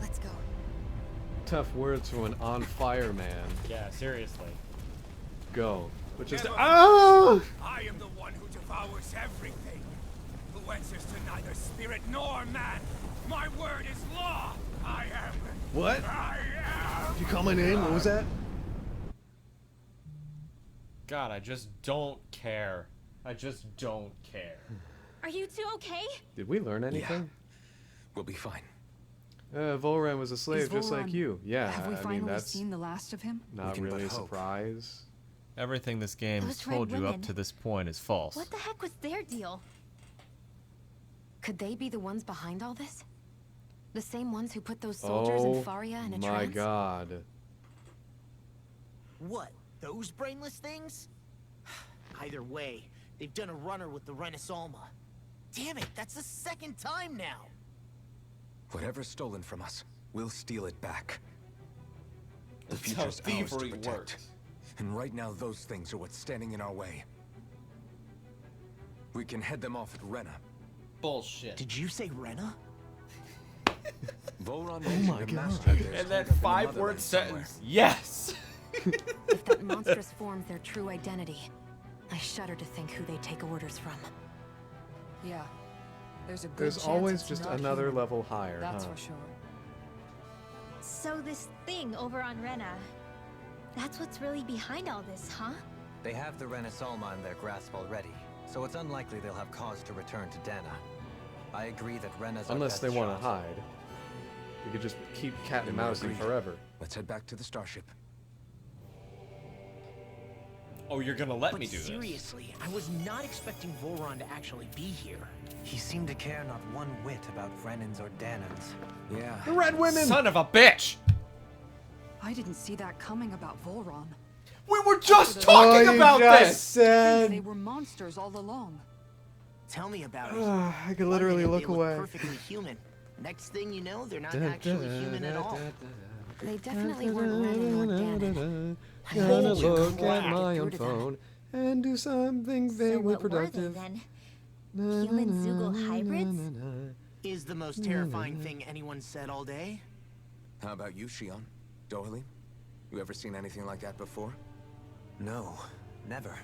Let's go. Tough words from an on-fire man. Yeah, seriously. Go. But just... Never Oh! I am the one who devours everything, who answers to neither spirit nor man. My word is law. I am. What? I am. Did you call my name? What was that? God, I just don't care. I just don't care. Are you two okay? Did we learn anything? We'll be fine. Volran was a slave Is just like Volran- you. Yeah, Have we I finally mean, that's seen the last of him? not can really a but hope. surprise. Everything this game has Those red told you up women. to this point is false. What the heck was their deal? Could they be the ones behind all this? The same ones who put those soldiers in Faria in a my trance? god. What? Those brainless things? Either way, they've done a runner with the Renaissance. Damn it, that's the second time now! Whatever's stolen from us, we'll steal it back. The That's how future's ours to thievery protect. works. And right now, those things are what's standing in our way. We can head them off at Rena. Bullshit. Did you say Rena? Volran my mentioned a God. master of theirs And that holed up in the 5-word motherland somewhere. sentence. Yes! If that monstrous form's their true identity, I shudder to think who they take orders from. Yeah. There's a good There's chance always it's just not another human. level higher, That's huh? for sure. So this thing over on Rena, that's what's really behind all this, huh? They have the Renaissance in their grasp already, so it's unlikely they'll have cause to return to Dana. I agree that Rena's our Unless best they want to shot. hide. We could just keep cat and Then we're mousing agreed. forever. Let's head back to the starship. Oh, you're gonna let But me do this? seriously, I was not expecting Volran to actually be here. He seemed to care not one whit about Renans or Danans. Yeah. The red women! Son of a bitch! I didn't see that coming about Volran. We were just Oh, talking you about just this! said... They were monsters all along. Tell me about it. I could literally One look minute they away. perfectly human. Next thing you know, they're not actually human at all. They definitely weren't Renan or Danon. Gonna Holy look crap. at my Get own through to them. phone and do something So vaguely what were they productive. then? Human Zoogle hybrids? Is the most terrifying thing anyone said all day? How about you, Shion? Dohalim? You ever seen anything like that before? No, never.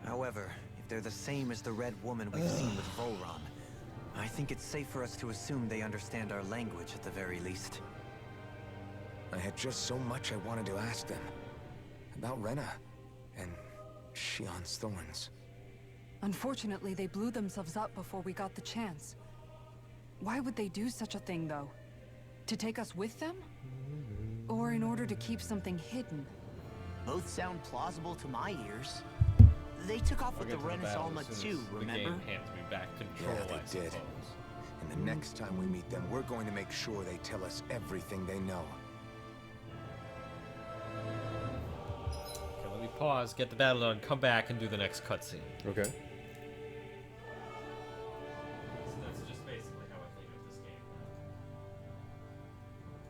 However, if they're the same as the Red Woman we've seen with Volran, I think it's safe for us to assume they understand our language at the very least. I had just so much I wanted to ask them. About Rena and Shion's thorns. Unfortunately, they blew themselves up before we got the chance. Why would they do such a thing, though? To take us with them? Or in order to keep something hidden? Both sound plausible to my ears. They took off I'll with get the to the battle Renaissance as soon too, as the remember? game hands me back control, Yeah, I they did. suppose. And the next time we meet them, we're going to make sure they tell us everything they know. Okay, let me pause, get the battle done, come back, and do the next cutscene. Okay. So that's just basically how I think of this game.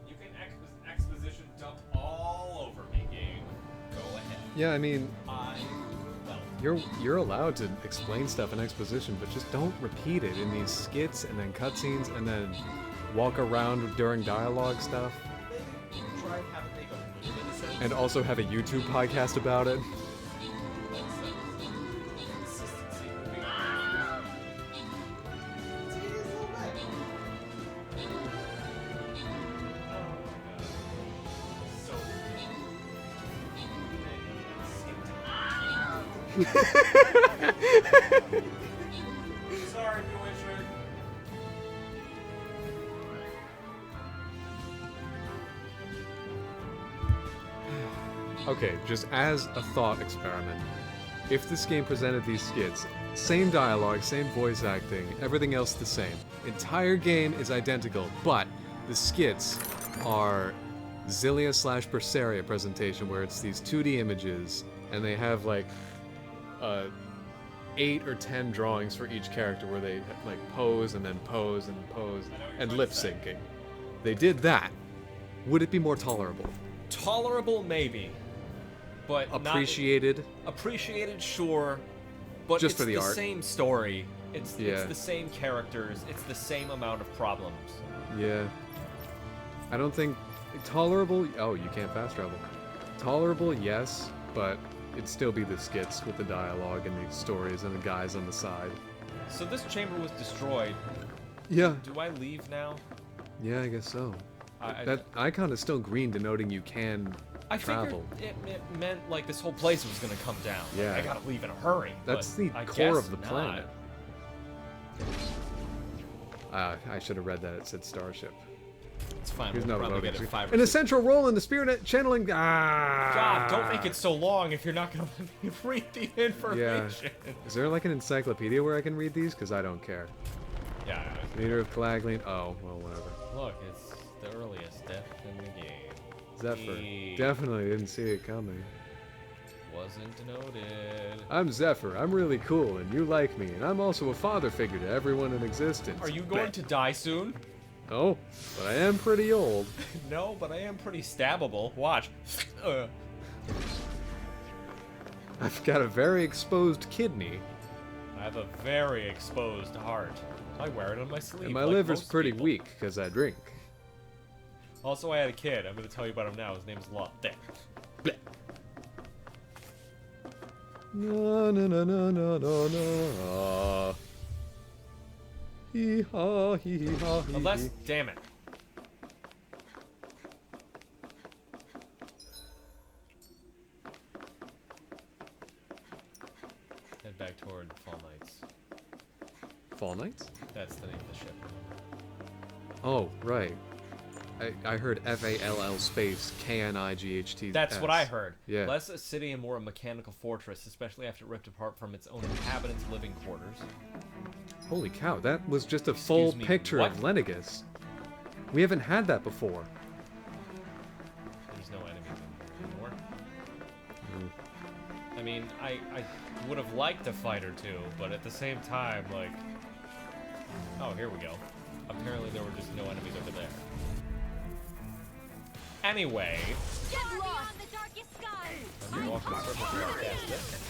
You can exposition dump all over me, game. Go ahead. Yeah, I mean, Well, you're allowed to explain stuff in exposition, but just don't repeat it in these skits and then cutscenes and then walk around during dialogue stuff. try and have it make a meme in a sense. And also have a YouTube podcast about it. Consistency would be Sorry, Bewitcher. Okay, just as a thought experiment, if this game presented these skits, same dialogue, same voice acting, everything else the same, entire game is identical, but the skits are Zillia / Berseria presentation where it's these 2D images and they have like 8 or 10 drawings for each character where they like pose and then pose and pose and lip syncing. They did that. Would it be more tolerable? Tolerable, maybe. But Appreciated? Appreciated, sure. But Just it's for the art. Same story. It's Yeah. the same characters. It's the same amount of problems. Yeah. I don't think... Tolerable? Oh, you can't fast travel. Tolerable, yes, but it'd still be the skits with the dialogue and the stories and the guys on the side. So this chamber was destroyed. Yeah. Do I leave now? Yeah, I guess so. I- That icon is still green, denoting you can I travel. figured it meant like this whole place was gonna come down. Like, Yeah. I gotta leave in a hurry. That's but the I core guess of the not. planet. I should have read that. It said starship. It's fine. There's We'll no probably voting. get it 5 or An 6. essential role in the spirit channeling. God, don't make it so long if you're not gonna let me read the Yeah. information. Is there like an encyclopedia where I can read these? Because I don't care. Yeah. Leader of Clagline. Oh, well, whatever. Look, it's the earliest death in the game. Zephyr. He Definitely didn't see it coming. wasn't noted. I'm Zephyr. I'm really cool, and you like me, and I'm also a father figure to everyone in existence. Are you going to die soon? No, but I am pretty old. No, but I am pretty stabbable. Watch. I've got a very exposed kidney, I have a very exposed heart. I wear it on my sleeve. and my like liver's most pretty people. weak because I drink. Also, I had a kid. I'm going to tell you about him now. His name's Lot. There. No, no, no, no, no, no, no. Hee haw, hee haw, hee. Unless, damn it. Head back toward Fall Knights. Fall Knights? That's the name of the ship. Oh, right. I heard FALL space KNIGHT. That's what I heard. Yeah. Less a city and more a mechanical fortress, especially after it ripped apart from its own inhabitants' living quarters. Holy cow, that was just a full Excuse me, picture what? of Lenegus. We haven't had that before. There's no enemies in here anymore. Mm. I mean, I would have liked a fight or two, but at the same time, like... Oh, here we go. Apparently there were just no enemies over there. Anyway... Get lost the darkest sky. Let me walk in circles real fast.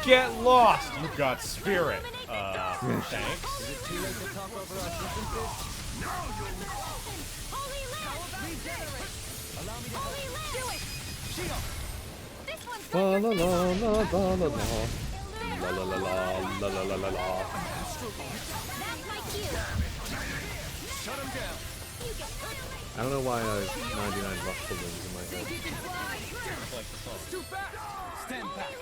Get lost! You got spirit. Thanks. Holy land! Allow me to Holy land! Do it! This one's La la la la la la la. La la la la la la la la la. That's my cue. Shut him down. I don't know why I have 99 rough balloons in my head. Too fast. Stand back.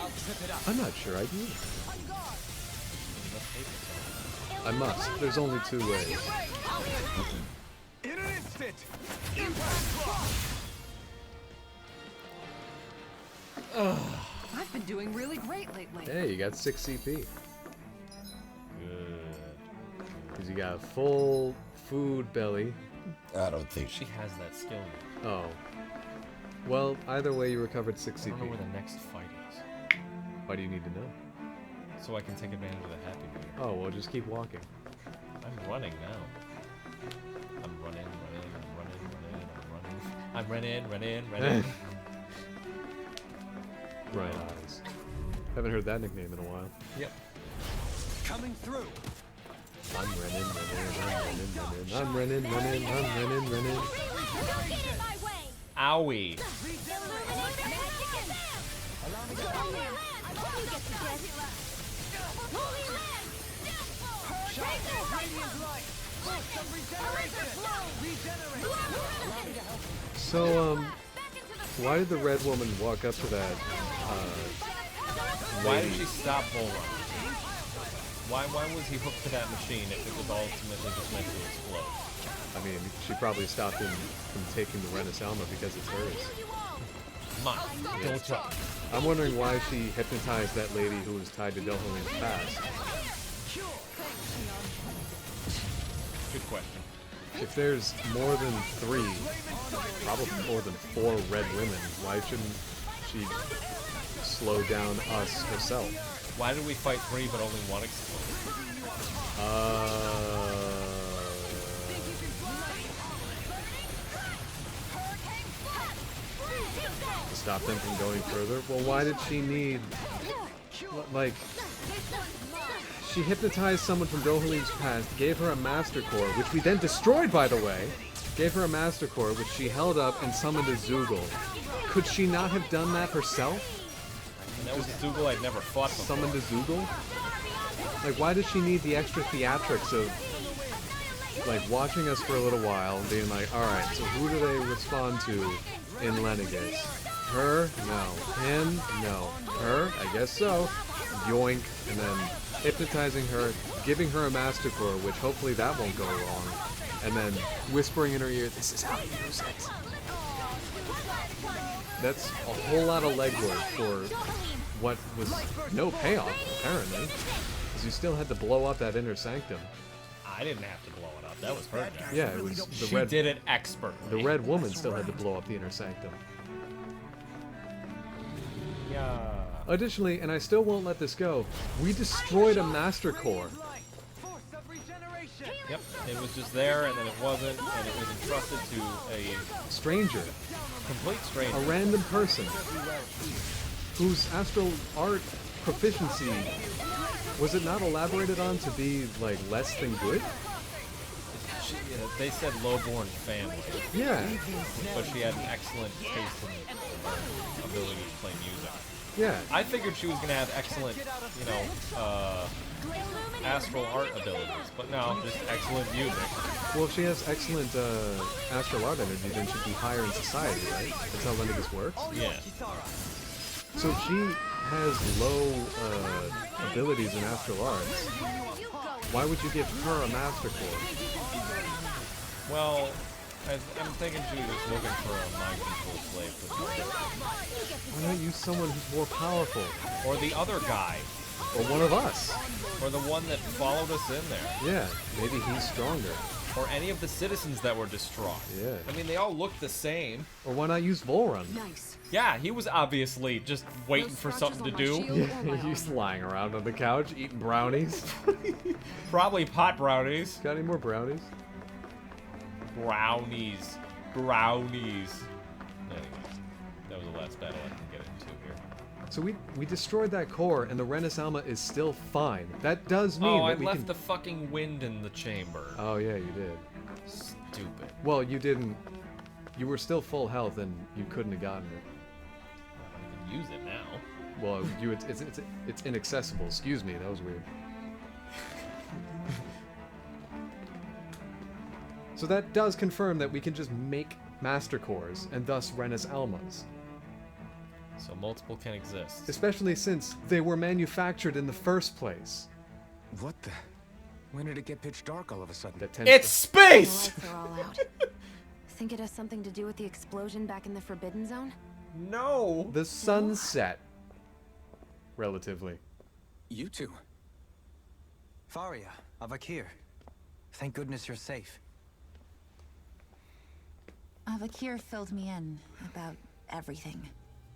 I'll trip it up. I'm not sure I do. I must. There's only 2 ways. In an instant. Impact block. I've been doing really great lately. Hey, you got 6 CP. Good. Because you got a full food belly. I don't think She has that skill yet. Oh. Well, either way, you recovered 6 I don't know CP. where the next fight is. Why do you need to know? So I can take advantage of the Happy Meter. Oh, well, just keep walking. I'm running now. I'm running. I'm running. Right eyes. Haven't heard that nickname in a while. Yep. Coming through. I'm running. I'm running. Owie. So, why did the red woman walk up to that Why did she stop Bull Run? Why was he hooked to that machine if it was ultimately just meant to explode? I mean, she probably stopped him from taking the Renis Alma because it's hers. Mine. Don't touch. I'm wondering why she hypnotized that lady who was tied to Delholin's past. Good question. If there's more than 3, probably more than 4 red women, why shouldn't she slow down us herself? Why did we fight 3 but only 1 exploded? To stop them from going further? Well, why did she need... Like... She hypnotized someone from Dohalim's past, gave her a Master Core, which we then destroyed, by the way. Gave her a Master Core, which she held up and summoned a Zoogle. Could she not have done that herself? And that was a Zoogle I'd never fought before. Summoned a Zoogle? Like, why does she need the extra theatrics of, like, watching us for a little while and being like, alright, so who do they respond to in Lenegis? Her? No. Him? No. Her? I guess so. Yoink. And then hypnotizing her, giving her a Master Core, which hopefully that won't go wrong, and then whispering in her ear, this is how you use it. That's a whole lot of legwork for what was no payoff, apparently, because you still had to blow up that inner sanctum. I didn't have to blow it up. That was her job. Yeah, it was the she red... did it expertly. The red woman still had to blow up the inner sanctum. Yeah. Additionally, and I still won't let this go, we destroyed a Master Core. Yep, it was just there, and then it wasn't, and it was entrusted to a stranger. Complete stranger. A random person whose astral art proficiency, was it not elaborated on to be, like, less than good? They said low-born family. Yeah. But she had an excellent taste and ability to play music. Yeah. I figured she was going to have excellent, you know, astral art abilities, but no, just excellent music. Well, if she has excellent astral art energy, then she'd be higher in society, right? That's how Lenegis works? Yeah. So if she has low abilities in astral arts, why would you give her a Master Core? Well, I'm thinking she was looking for a mind control slave. Why not use someone who's more powerful? Or the other guy. Or one of us. Or the one that followed us in there. Yeah, maybe he's stronger. Or any of the citizens that were distraught. Yeah. I mean, they all look the same. Or why not use Volrun? Nice. Yeah, he was obviously just waiting for something to do. Yeah, he's lying around on the couch eating brownies. Probably pot brownies. Got any more brownies? Brownies. Brownies. Anyway, that was the last battle I can get into here. So we destroyed that core, and the Renis Alma is still fine. That does mean that that we left can... the fucking wind in the chamber. Oh yeah, you did. Stupid. Well, you didn't. You were still full health, and you couldn't have gotten it. I can use it now. Well, it's inaccessible. Excuse me, that was weird. So that does confirm that we can just make Master Cores, and thus Renis Almas. So multiple can exist. Especially since they were manufactured in the first place. What the? When did it get pitch dark all of a sudden? It's space! The lights are all out. Think it has something to do with the explosion back in the Forbidden Zone? No! The sunset. Relatively. You two. Faria, Avakir. Thank goodness you're safe. Avakir filled me in about everything.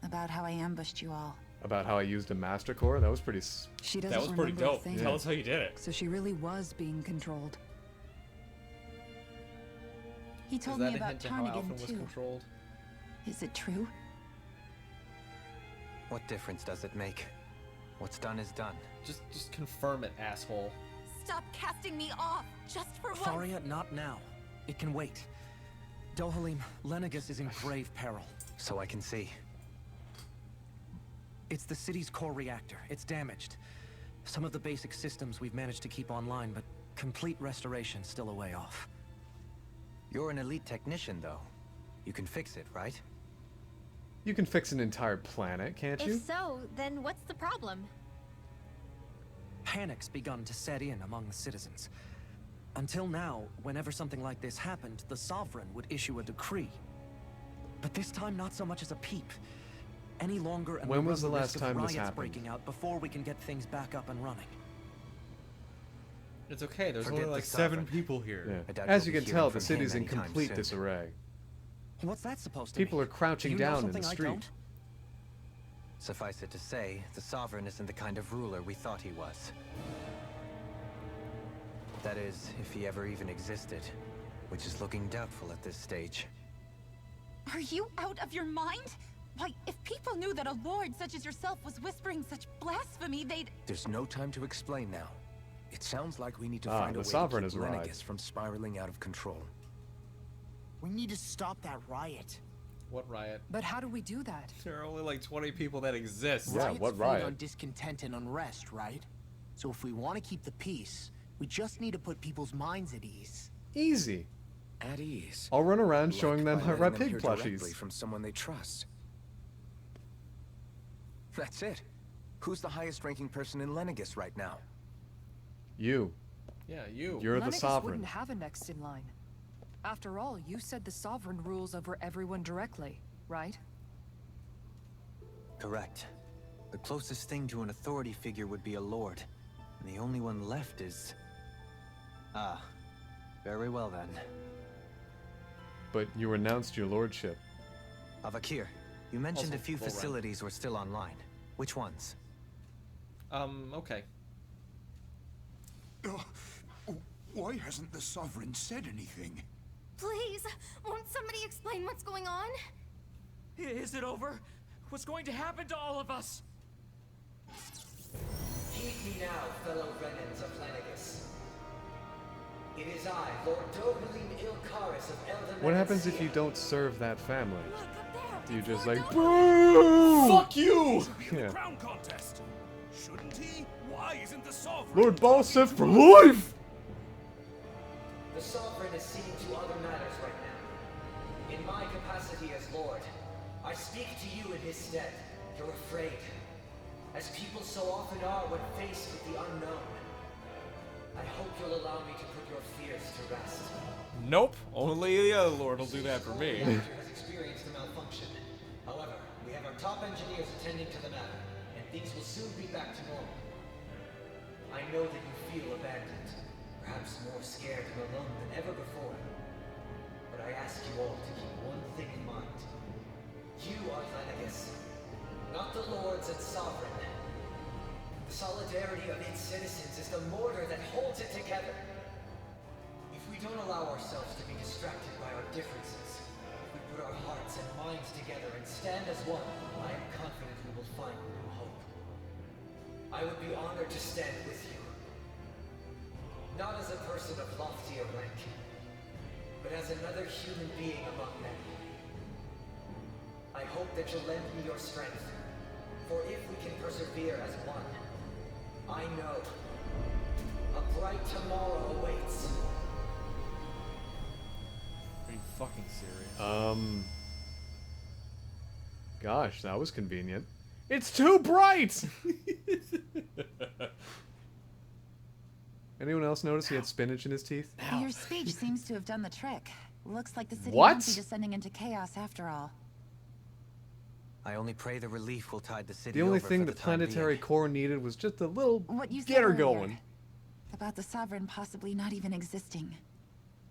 About how I ambushed you all. About how I used a Master Core? That was pretty... She doesn't That was pretty remember a dope. thing. Tell us how you did it. So she really was being controlled. He told Is that me a about hint to how Alphen Tarnigan was too. controlled? Is it true? What difference does it make? What's done is done. Just confirm it, asshole. Stop casting me off, just for once. Faria, not now. It can wait. Dohalim, Lenegis is in grave peril. So I can see. It's the city's core reactor. It's damaged. Some of the basic systems we've managed to keep online, but complete restoration's still a way off. You're an elite technician, though. You can fix it, right? You can fix an entire planet, can't you? If so, then what's the problem? Panic's begun to set in among the citizens. Until now, whenever something like this happened, the Sovereign would issue a decree. But this time, not so much as a peep. Any longer, and When we was run the risk last of time this riots happened? breaking out before we can get things back up and running. It's okay, there's Forget only the like 7 Sovereign. people here. Yeah. I doubt As you'll you be can hearing tell, from the city's him in anytime complete soon. disarray. What's that supposed to People mean? are crouching Do you know down in the something I street. don't? Suffice it to say, the Sovereign isn't the kind of ruler we thought he was. That is, if he ever even existed, which is looking doubtful at this stage. Are you out of your mind? Why, if people knew that a lord such as yourself was whispering such blasphemy, they'd... There's no time to explain now. It sounds like we need to Ah, find a the way Sovereign to keep has arrived. Lenegis from spiraling out of control. We need to stop that riot. What riot? But how do we do that? There are only like 20 people that exist. Yeah, Riots what feed riot? on discontent and unrest, right? So if we want to keep the peace, we just need to put people's minds at ease. Easy. At ease. I'll run around Like showing them by my letting red them pig hear directly plushies. from someone they trust. That's it. Who's the highest ranking person in Lenegis right now? You. Yeah, you. You're the Lenegis Sovereign. wouldn't have a next in line. After all, you said the Sovereign rules over everyone directly, right? Correct. The closest thing to an authority figure would be a lord. And the only one left is... Ah. Very well then. But you renounced your lordship. Avakir, you mentioned Also, a few full round. facilities were still online. Which ones? Okay. Why hasn't the Sovereign said anything? Please, won't somebody explain what's going on? Is it over? What's going to happen to all of us? Heed me now, fellow Renans of Lenegis. It is I, Lord Doberlim Ilkaris of Elden. What happens if you don't serve that family? Do you just like, Boo! fuck you? The Yeah. crown contest. Shouldn't he? Why isn't the Sovereign? Lord Balseth for life! The Sovereign is seeing to other matters right now. In my capacity as Lord, I speak to you in his stead. You're afraid, as people so often are when faced with the unknown. I hope you'll allow me to put your fears to rest. Nope. Only the other Lord will do that for me. The reactor has experienced a malfunction. However, we have our top engineers attending to the matter, and things will soon be back to normal. I know that you feel abandoned, perhaps more scared and alone than ever before. But I ask you all to keep one thing in mind. You are Lenegis, not the Lords and Sovereign. The solidarity of its citizens is the mortar that holds it together. If we don't allow ourselves to be distracted by our differences, if we put our hearts and minds together and stand as one, I am confident we will find new hope. I would be honored to stand with you. Not as a person of loftier rank, but as another human being among men. I hope that you'll lend me your strength, for if we can persevere as one, I know a bright tomorrow awaits. Are you fucking serious? Gosh, that was convenient. It's too bright! Anyone else notice he had spinach in his teeth? Your speech seems to have done the trick. Looks like the city What? won't be descending into chaos after all. I only pray the relief will tide the city The only over thing for the the time being. planetary core needed was just a little What you said get her earlier going. about the Sovereign possibly not even existing.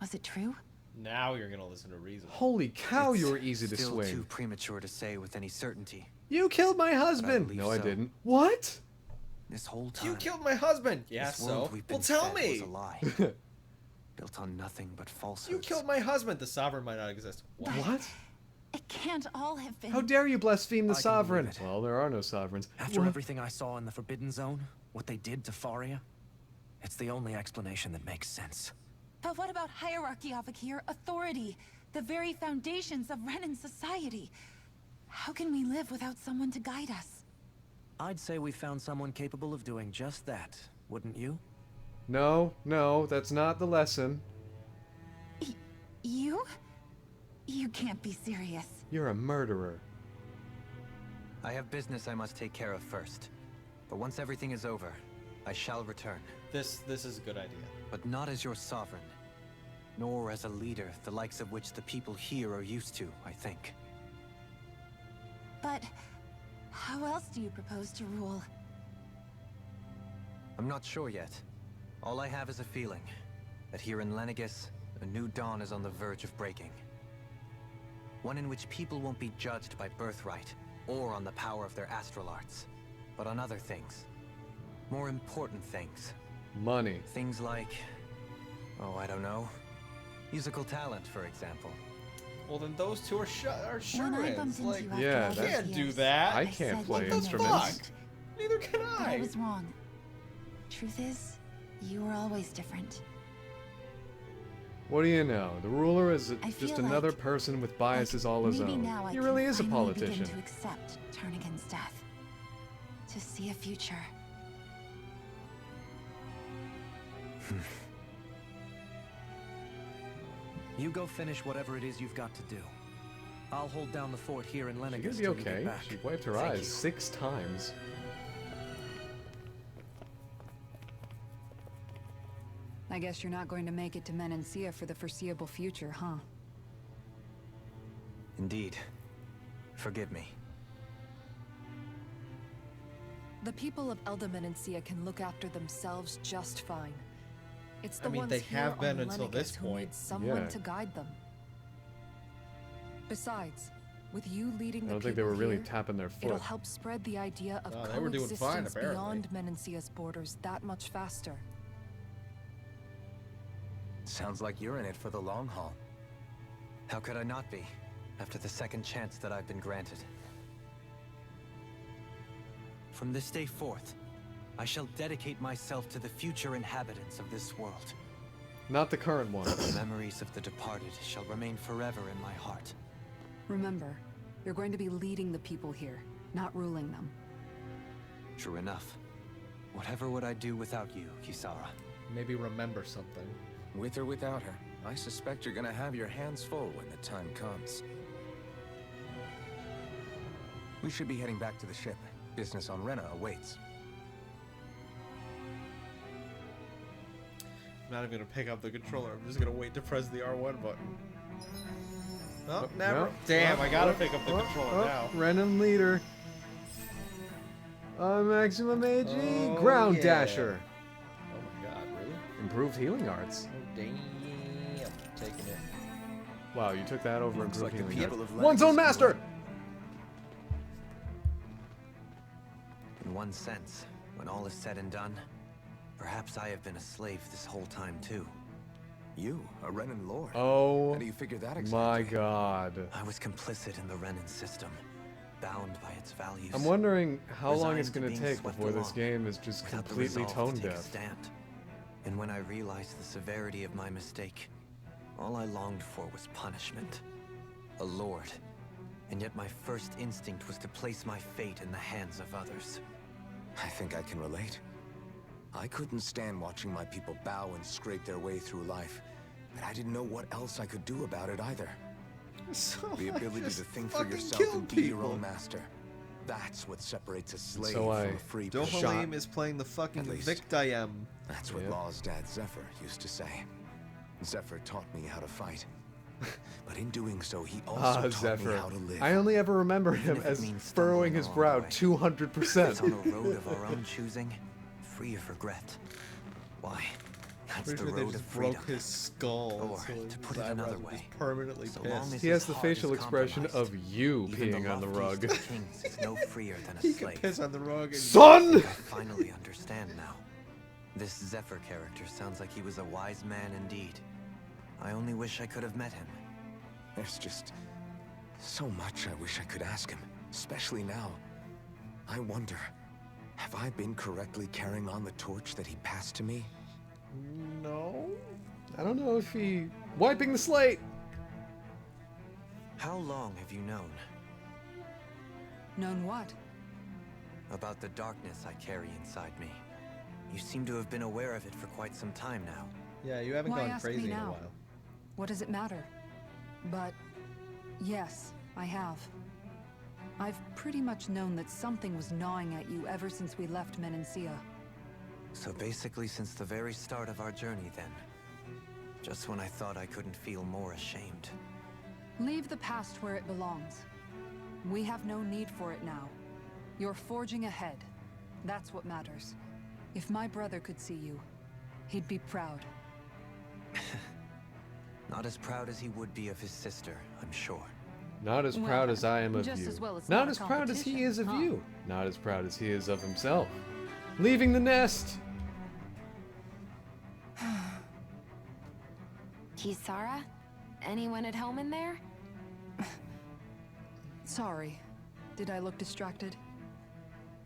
Was it true? Now you're gonna listen to reason. Holy cow, It's you were easy to still swing. too premature to say with any certainty. You killed my husband! believe No, I so. didn't. What? This whole time, You killed my husband! Yeah, this world so? we've Well, been tell fed me! was a lie. Built on nothing but falsehoods. You killed my husband! The Sovereign might not exist. What? It can't all have been. How dare you blaspheme the I can sovereign? believe it. Well, there are no sovereigns. After What? everything I saw in the Forbidden Zone, what they did to Faria, it's the only explanation that makes sense. But what about hierarchy, Avakir? Authority? The very foundations of Renan society? How can we live without someone to guide us? I'd say we found someone capable of doing just that, wouldn't you? No, no, that's not the lesson. You? You can't be serious. You're a murderer. I have business I must take care of first. But once everything is over, I shall return. This is a good idea. But not as your sovereign, nor as a leader the likes of which the people here are used to, I think. But how else do you propose to rule? I'm not sure yet. All I have is a feeling that here in Lenegis, a new dawn is on the verge of breaking. One in which people won't be judged by birthright or on the power of their astral arts, but on other things. More important things. Money. Things like, oh, I don't know, musical talent, for example. Well, then those two are When I bumped sure-ins. into Like, you after yeah, all you those can't do years, that. I I can't said play you were instruments. different. Neither can But I I. was wrong. Truth is, you were always different. What do you know? The ruler is I just feel another like- person with biases all his Maybe own. now I He can really is a finally politician. begin to accept Turnigan's death. To see a future. You go finish whatever it is you've got to do. I'll hold down the fort here in She's Lenegis gonna be till you get okay. back. She wiped her Thank eyes you. 6 times. I guess you're not going to make it to Menancia for the foreseeable future, huh? Indeed. Forgive me. The people of Elda Menancia can look after themselves just fine. It's the I mean, ones they here have been on until Lenegis this who point. need someone Yeah. to guide them. Besides, with you leading I the don't think they people were really here, tapping their it'll foot. help spread the idea of Oh, they were doing fine, coexistence apparently. beyond Menancia's borders that much faster. Sounds like you're in it for the long haul. How could I not be, after the second chance that I've been granted? From this day forth, I shall dedicate myself to the future inhabitants of this world. Not the current one. The memories of the departed shall remain forever in my heart. Remember, you're going to be leading the people here, not ruling them. True enough. Whatever would I do without you, Kisara? Maybe remember something. With or without her, I suspect you're gonna have your hands full when the time comes. We should be heading back to the ship. Business on Rena awaits. I'm not even gonna pick up the controller. I'm just gonna wait to press the R1 button. Oh, Oh, never. no. Damn, I gotta Oh, pick up the oh, controller now. Renan leader. Maximum AG. Oh, Ground yeah. Dasher. Oh my god, really? Improved healing arts. Oh, damn. Taking it. Wow, you took that over Looks improved like the healing people arts. of One's Lenegis own can master! learn. In one sense, when all is said and done, perhaps I have been a slave this whole time too. You, a Renan lord? Oh How do you figure that my exactly? god. I was complicit in the Renan system, bound by its values. I'm wondering how long it's Resigned to gonna being take swept before this along, game is just without the completely resolve tone to take a deaf. stand. And when I realized the severity of my mistake, all I longed for was punishment. A lord. And yet my first instinct was to place my fate in the hands of others. I think I can relate. I couldn't stand watching my people bow and scrape their way through life, but I didn't know what else I could do about it either. So The I ability just to think for fucking yourself kill and be your people. own master. That's what separates a slave so I from a free person. Dohalim is playing the fucking At least. Victayem. That's what Yep. Law's dad Zephyr used to say. Zephyr taught me how to fight. But in doing so, he also taught me Zephyr. how to live. I only ever remember Even him if it as means furrowing stumbling his along brow the way. It's 200%. on a road of our own choosing, free of regret. Why? That's Pretty the sure they road of just freedom. broke his skull. Or, so his to put it eyebrows another are just way, permanently so long pissed. as He has his the heart facial is expression compromised, of you even peeing on the loftiest rug. of kings is no freer than a He could slave. piss on the rug and Son! I finally understand now. This Zephyr character sounds like he was a wise man indeed. I only wish I could have met him. There's just so much I wish I could ask him, especially now. I wonder, have I been correctly carrying on the torch that he passed to me? No. I don't know if he... Wiping the slate! How long have you known Known what? about the darkness I carry inside me? You seem to have been aware of it for quite some time now. Yeah, you haven't Why gone ask crazy me in a now? while. What does it matter? But yes, I have. I've pretty much known that something was gnawing at you ever since we left Menancia. So basically since the very start of our journey then. Just when I thought I couldn't feel more ashamed. Leave the past where it belongs. We have no need for it now. You're forging ahead. That's what matters. If my brother could see you, he'd be proud. Not as proud as he would be of his sister, I'm sure. Not as proud as I am of just you. as well it's Not not a as proud as he competition, is of huh? you. Not as proud as he is of himself. Leaving the nest! Kisara? Anyone at home in there? Sorry. Did I look distracted?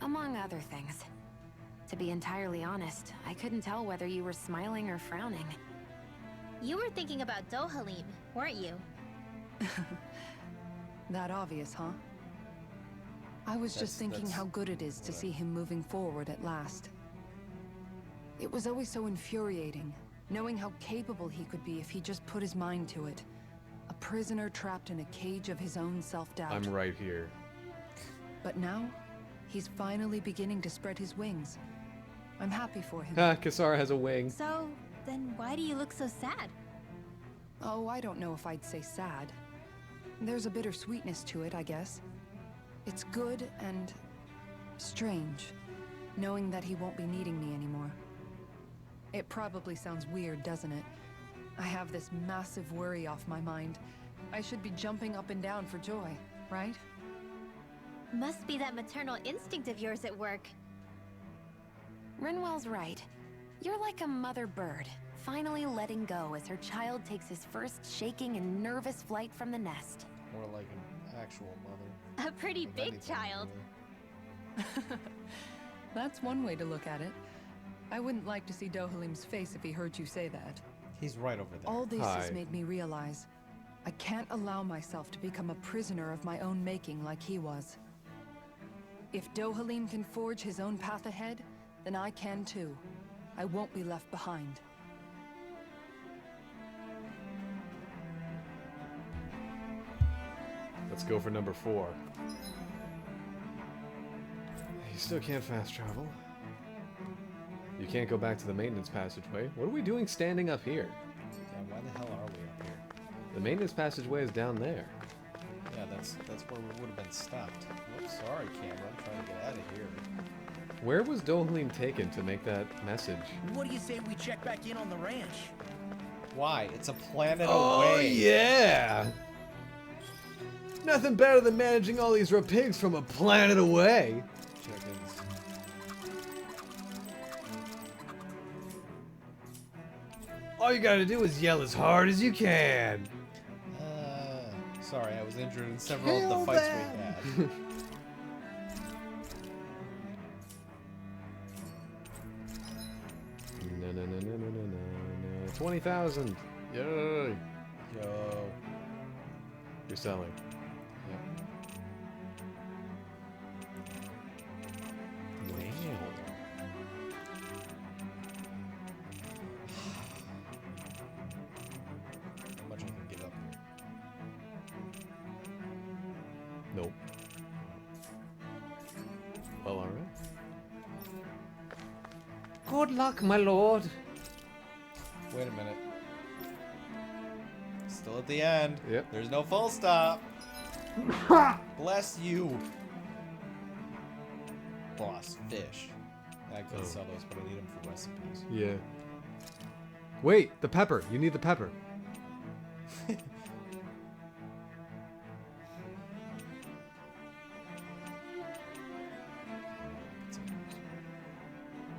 Among other things. To be entirely honest, I couldn't tell whether you were smiling or frowning. You were thinking about Dohalim, weren't you? That obvious, huh? I was just thinking how good it is to see him moving forward at last. It was always so infuriating, knowing how capable he could be if he just put his mind to it. A prisoner trapped in a cage of his own self-doubt. I'm right here. But now, he's finally beginning to spread his wings. I'm happy for him. Ah, Kisara has a wing. So, then why do you look so sad? Oh, I don't know if I'd say sad. There's a bittersweetness to it, I guess. It's good and strange, knowing that he won't be needing me anymore. It probably sounds weird, doesn't it? I have this massive worry off my mind. I should be jumping up and down for joy, right? Must be that maternal instinct of yours at work. Rinwell's right. You're like a mother bird, finally letting go as her child takes his first shaking and nervous flight from the nest. More like an actual mother. A pretty Of big anything, child. really. That's one way to look at it. I wouldn't like to see Dohalim's face if he heard you say that. He's right over there. All this Hi. has made me realize I can't allow myself to become a prisoner of my own making like he was. If Dohalim can forge his own path ahead, then I can too. I won't be left behind. Let's go for number 4. You still can't fast travel. You can't go back to the maintenance passageway. What are we doing standing up here? Yeah, why the hell are we up here? The maintenance passageway is down there. Yeah, that's where we would have been stopped. Whoops, sorry, camera. I'm trying to get out of here. Where was Dohalim taken to make that message? What do you say we check back in on the ranch? Why? It's a planet Oh, away. yeah! Nothing better than managing all these pigs from a planet away. Chickens. All you gotta do is yell as hard as you can. Sorry, I was injured in several of the fights we had. No. 20,000. Yay. Yo. You're selling. Yep. Wow. How much I can give up here? Nope. Well, alright. Good luck, my lord. Wait a minute. Still at the end. Yep. There's no full stop. Bless you. Boss fish. I could sell those, but I need them for recipes. Yeah. Wait, the pepper. You need the pepper.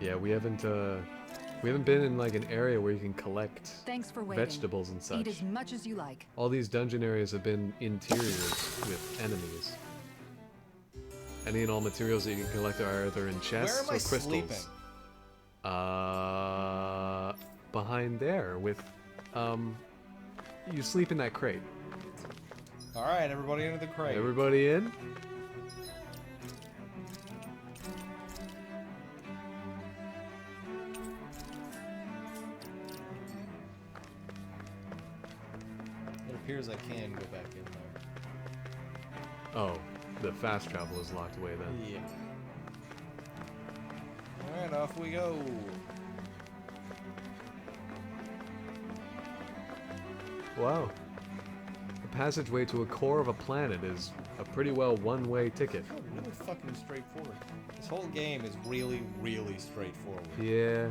Yeah, we haven't been in like an area where you can collect Thanks for waiting. vegetables and such. Eat as much as you like. All these dungeon areas have been interiors with enemies. Any and all materials that you can collect are either in chests Where am or I crystals. sleeping? Behind there with, you sleep in that crate. All right, everybody into the crate. Everybody in? It appears I can go back in there. Oh, the fast travel is locked away then. Yeah. Alright, off we go. Wow. The passageway to a core of a planet is a pretty well one-way ticket. Really fucking straightforward. This whole game is really, really straightforward. Yeah.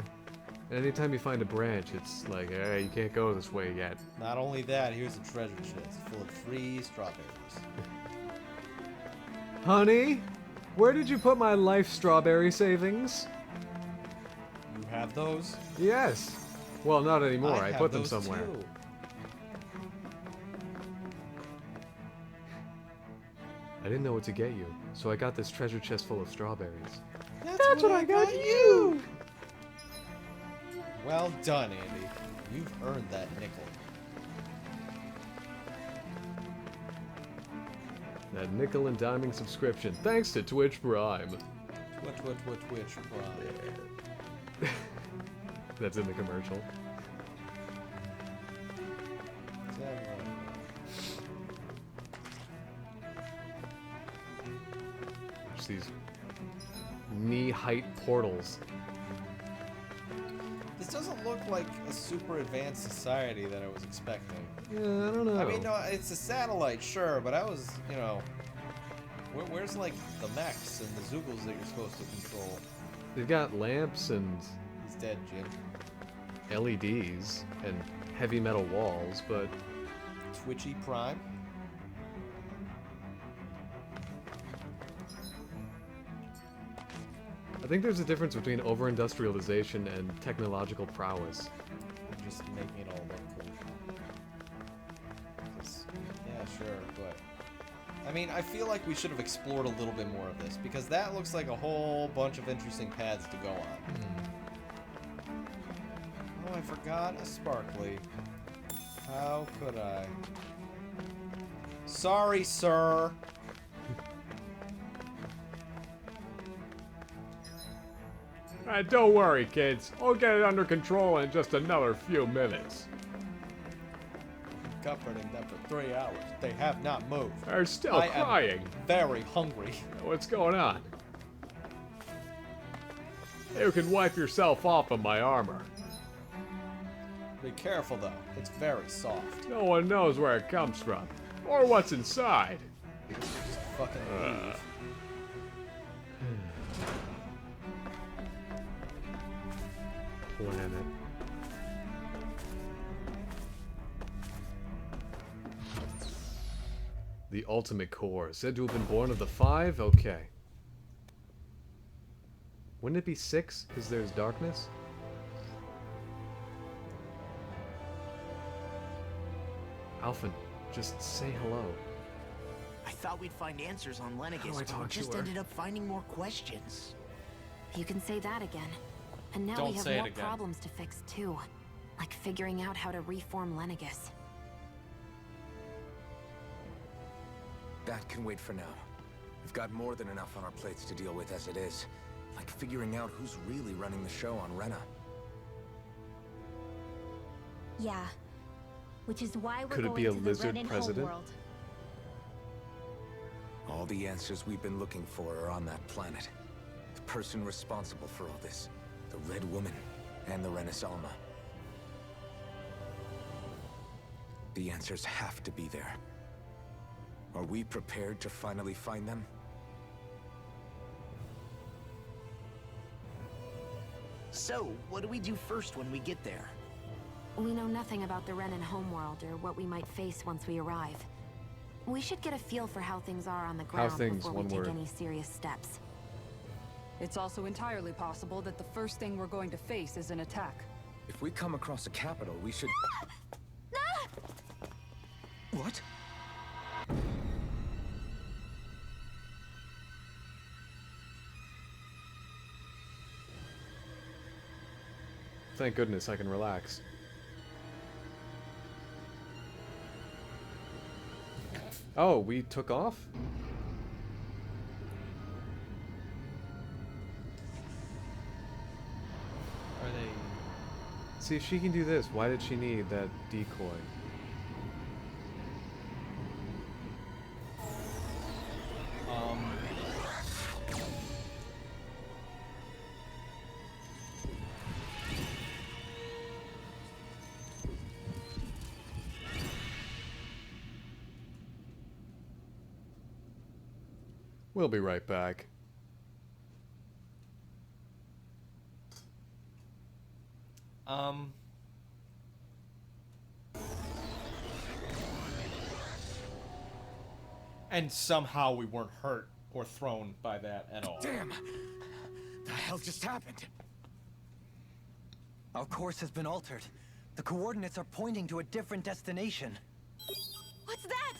And anytime you find a branch, it's like, hey, you can't go this way yet. Not only that, here's a treasure chest full of free strawberries. Honey, where did you put my life strawberry savings? You have those? Yes. Well, not anymore. I have put them those somewhere. too. I didn't know what to get you, so I got this treasure chest full of strawberries. That's what I got you! Well done, Andy. You've earned that nickel. That nickel and diming subscription, thanks to Twitch Prime. Twitch Prime. That's in the commercial. There's these knee-height portals. This doesn't look like a super advanced society that I was expecting. Yeah, I don't know. I mean, no, it's a satellite, sure, but I was, you know, where's like the mechs and the Zoogles that you're supposed to control? They've got lamps and He's dead, Jim. LEDs and heavy metal walls, but Twitchy Prime. I think there's a difference between over-industrialization and technological prowess. Just making it all look cool. Yeah, sure, but I mean, I feel like we should have explored a little bit more of this, because that looks like a whole bunch of interesting paths to go on. Oh, I forgot a sparkly. How could I? Sorry, sir. Don't worry, kids. I'll get it under control in just another few minutes. Comforting them for 3 hours. They have not moved. They're still I crying. am very hungry. What's going on? You can wipe yourself off of my armor. Be careful, though. It's very soft. No one knows where it comes from, or what's inside. Just fucking leave. Planet. The ultimate core, said to have been born of the 5? Okay. Wouldn't it be 6, because there's darkness? Alphen, just say hello. I thought we'd find answers on Lenegis, How do I but talk we to just her? ended up finding more questions. You can say that again. And now Don't we have say it more again. problems to fix too. Like figuring out how to reform Lenegis. That can wait for now. We've got more than enough on our plates to deal with as it is. Like figuring out who's really running the show on Rena. Yeah. Which is why we're Could it going be a to lizard the Renin president? homeworld. All the answers we've been looking for are on that planet. The person responsible for all this. The Red Woman and the Renis Alma. The answers have to be there. Are we prepared to finally find them? So, what do we do first when we get there? We know nothing about the Renin homeworld or what we might face once we arrive. We should get a feel for how things are on the ground things, before we one take word. any serious steps. It's also entirely possible that the first thing we're going to face is an attack. If we come across a capital, we should... What? Thank goodness I can relax. Oh, we took off? Are they... See, if she can do this, why did she need that decoy? We'll be right back. And somehow we weren't hurt or thrown by that at all. Damn! The hell just happened? Our course has been altered. The coordinates are pointing to a different destination. What's that?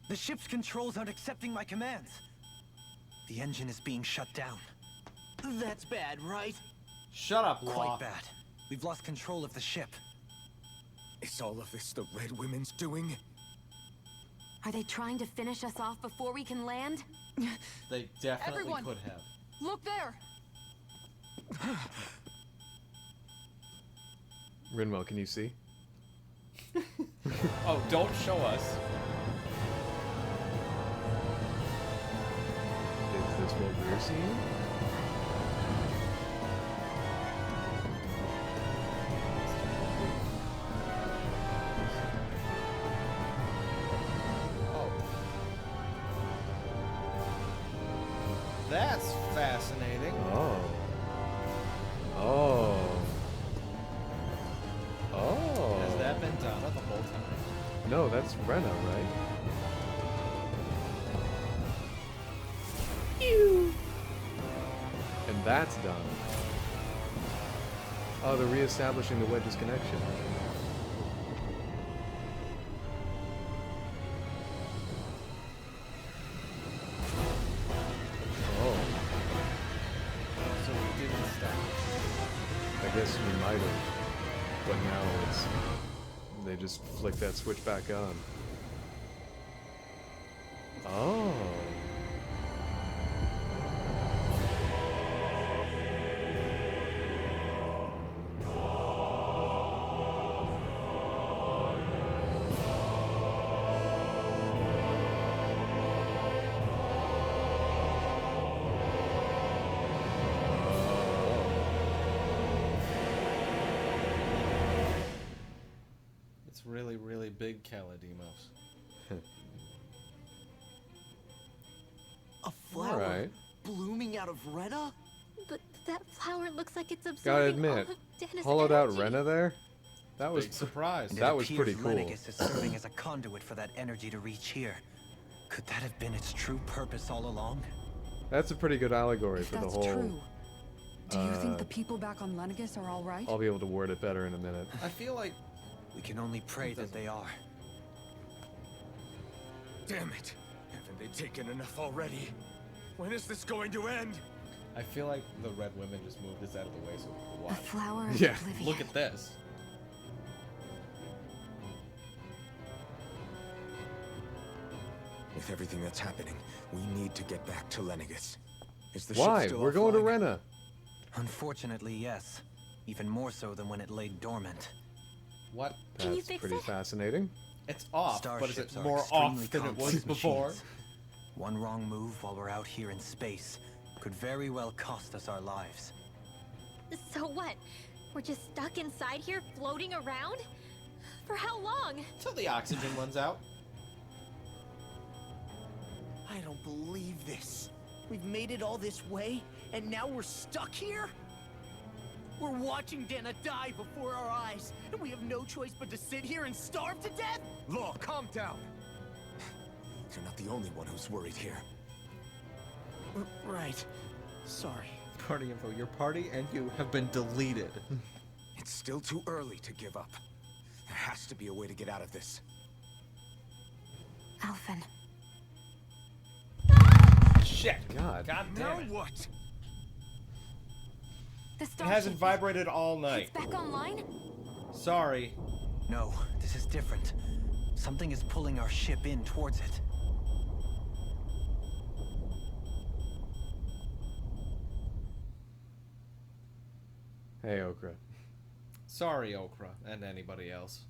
The ship's controls aren't accepting my commands. The engine is being shut down. That's bad, right? Shut up, Law. Quite bad. We've lost control of the ship. Is all of this the Red Women's doing? Are they trying to finish us off before we can land? They definitely Everyone, could have. Look there! Rinwell, can you see? Oh, don't show us. Is this what we're seeing? That's fascinating. Oh. Oh. Oh. Has that been Donna the whole time? No, that's Rena, right? Ew. And that's Donna. Oh, they're reestablishing the wedge's connection. So we didn't stop. I guess we might have, but now it's they just flick that switch back on. Oh. It's really, really big, Kaladimos. A flower Alright. blooming out of Rena? But that flower looks like it's absorbing Gotta admit, all of Dennis' hollowed out energy. Rena there? That was Big surprise. And That it was appears pretty cool. Lenegis is serving as a conduit for that energy to reach here. Could that have been its true purpose all along? That's a pretty good allegory If for the that's whole. true, do you think uh, the people back on Lenegis are all right? I'll be able to word it better in a minute. I feel like We can only pray that they are. Damn it! Haven't they taken enough already? When is this going to end? I feel like the Red Women just moved this out of the way so we could The watch. flower of Yeah, oblivion. Look at this. With everything that's happening, we need to get back to Lenegis. Is the Why? ship still We're going to offline? Rena. Unfortunately, yes. Even more so than when it lay dormant. What? Can you That's fix pretty it? fascinating. It's off, but is it Starships are more extremely off than it was complex before? machines. One wrong move while we're out here in space could very well cost us our lives. So what? We're just stuck inside here, floating around? For how long? Till the oxygen runs out. I don't believe this. We've made it all this way, and now we're stuck here? We're watching Dana die before our eyes, and we have no choice but to sit here and starve to death? Law, calm down. You're not the only one who's worried here. Right. Sorry. Party info. Your party and you have been deleted. It's still too early to give up. There has to be a way to get out of this. Alphen. Shit. God. God Now damn it. what? The It starship hasn't vibrated all night. It's back online? Sorry. No, this is different. Something is pulling our ship in towards it. Hey, Okra. Sorry, Okra, and anybody else.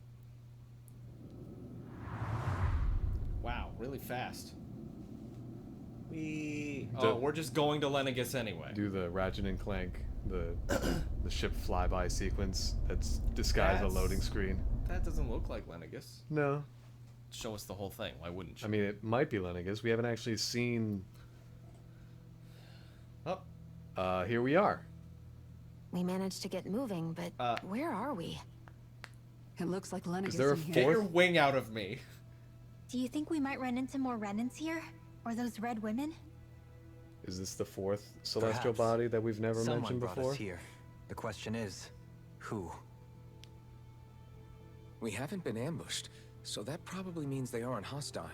Wow, really fast. Oh, we're just going to Lenegis anyway. Do the Ratchet and Clank, the ship flyby sequence that's disguised a loading screen. That doesn't look like Lenegis. No. show us the whole thing. Why wouldn't you? I mean, it might be Lennigus. We haven't actually seen... Oh. Here we are. We managed to get moving, but where are we? It looks like Lennigus Is there a in here. Get your wing out of me. Do you think we might run into more Renans here? Or those red women? Is this the fourth celestial Perhaps. body that we've never Someone mentioned brought before? us here. The question is, who? We haven't been ambushed, so that probably means they aren't hostile.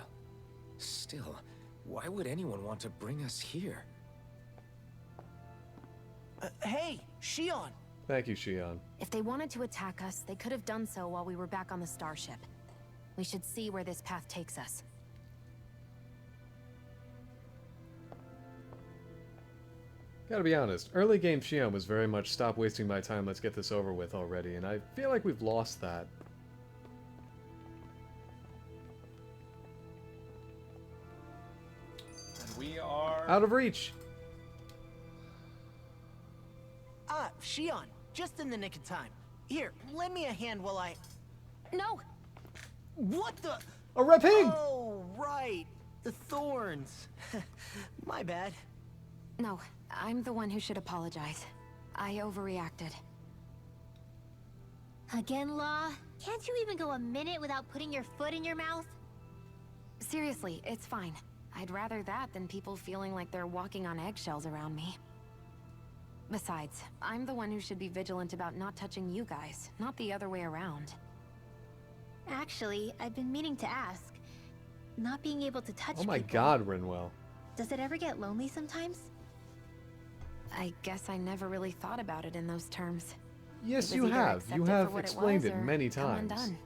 Still, why would anyone want to bring us here? Hey, Shion! Thank you, Shion. If they wanted to attack us, they could have done so while we were back on the starship. We should see where this path takes us. Gotta be honest, early game Shion was very much stop wasting my time, let's get this over with already, and I feel like we've lost that. And we are... Out of reach! Ah, Shion, just in the nick of time. Here, lend me a hand while I... No! What the... A red pig! Oh, right. The thorns. My bad. No, I'm the one who should apologize. I overreacted. Again, Law? Can't you even go a minute without putting your foot in your mouth? Seriously, it's fine. I'd rather that than people feeling like they're walking on eggshells around me. Besides, I'm the one who should be vigilant about not touching you guys, not the other way around. Actually, I've been meaning to ask. Not being able to touch Oh my people, god, Rinwell. does it ever get lonely sometimes? I guess I never really thought about it in those terms. Yes, It you was either have. accept You it for have what explained was it or many come times. undone.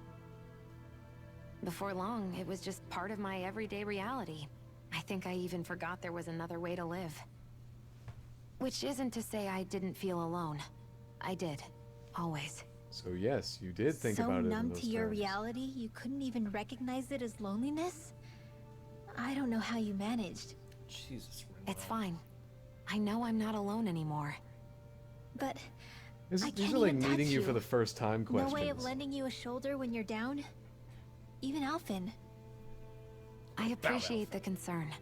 Before long, it was just part of my everyday reality. I think I even forgot there was another way to live. Which isn't to say I didn't feel alone. I did. Always. So yes, you did think so about it in numb those to your terms. reality, you couldn't even recognize it as loneliness? I don't know how you managed. Jesus. It's fine. I know I'm not alone anymore. But These I are can't like even meeting touch you for the first time no questions. way of lending you a shoulder when you're down? Even Alphen. I appreciate the concern.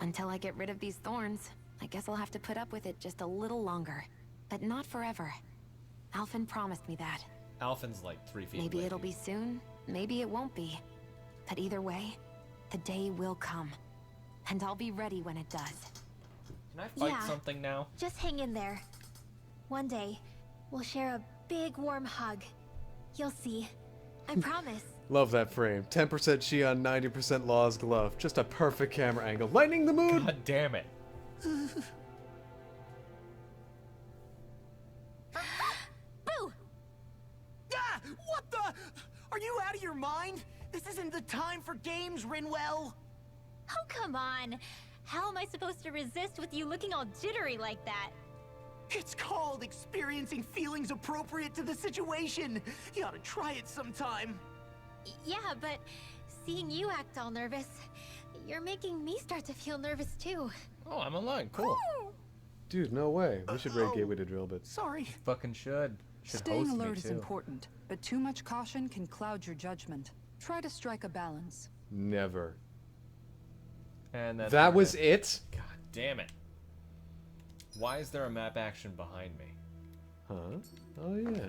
Until I get rid of these thorns, I guess I'll have to put up with it just a little longer. But not forever. Alphen promised me that. Alphen's like 3 feet Maybe away. it'll be soon, maybe it won't be. But either way, the day will come. And I'll be ready when it does. Can I fight Yeah. something now? Just hang in there. One day, we'll share a big warm hug. You'll see. I promise. Love that frame. 10% Shion, 90% Law's glove. Just a perfect camera angle. Lightening the mood! God damn it. Boo! Ah! What the? Are you out of your mind? This isn't the time for games, Rinwell. Oh, come on. How am I supposed to resist with you looking all jittery like that? It's called experiencing feelings appropriate to the situation. You ought to try it sometime. Yeah, but seeing you act all nervous, you're making me start to feel nervous too. Oh, I'm online. Cool. Dude, no way. We should raid Gateway to Drill Bits. Sorry. Fucking should. Staying host me, alert is too. important, but too much caution can cloud your judgment. Try to strike a balance. Never. And that's That where was it- it? God damn it. Why is there a map action behind me? Huh? Oh, yeah.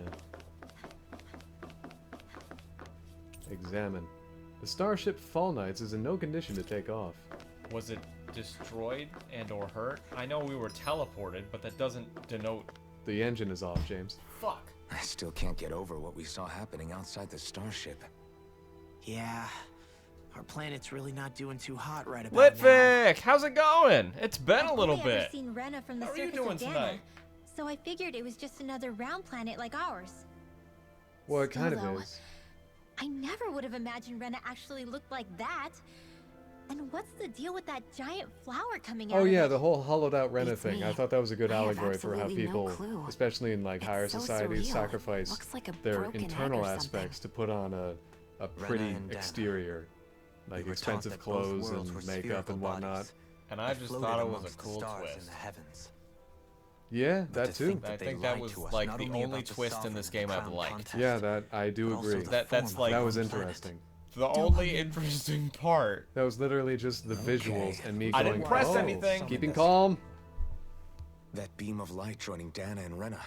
Examine. The starship Fall Knights is in no condition to take off. Was it destroyed and or hurt? I know we were teleported, but that doesn't denote... The engine is off, James. Fuck. I still can't get over what we saw happening outside the starship. Yeah. Our planet's really not doing too hot right about now. Litvic! How's it going? It's been a little I've only ever bit. seen Rena from the How are you surface doing of Dana, tonight? so I figured it was just another round planet like ours. Well, it kind Still, of though, is. I never would have imagined Rena actually looked like that. And what's the deal with that giant flower coming out Oh of yeah, it? the whole hollowed out Rena It's thing. me. I thought that was a good I have allegory for how absolutely no people, clue. especially in like higher so societies, surreal. sacrifice Looks like a their broken egg internal or aspects to put on a pretty and Dana. exterior, like We were taught expensive that both clothes worlds and were makeup spherical and whatnot. bodies And I that just floated thought it was a amongst the cool stars twist. in the heavens. Yeah, But that to too. think I that they think that lied was to us, like not the only only about the twist in sovereign this and game the I've crown liked. contest, Yeah, that I do but also agree. the That's form of like- That the was planet. interesting. The only interesting part. That was literally just the visuals and me I going, didn't press oh, anything. keeping calm. That beam of light joining Dana and Rena.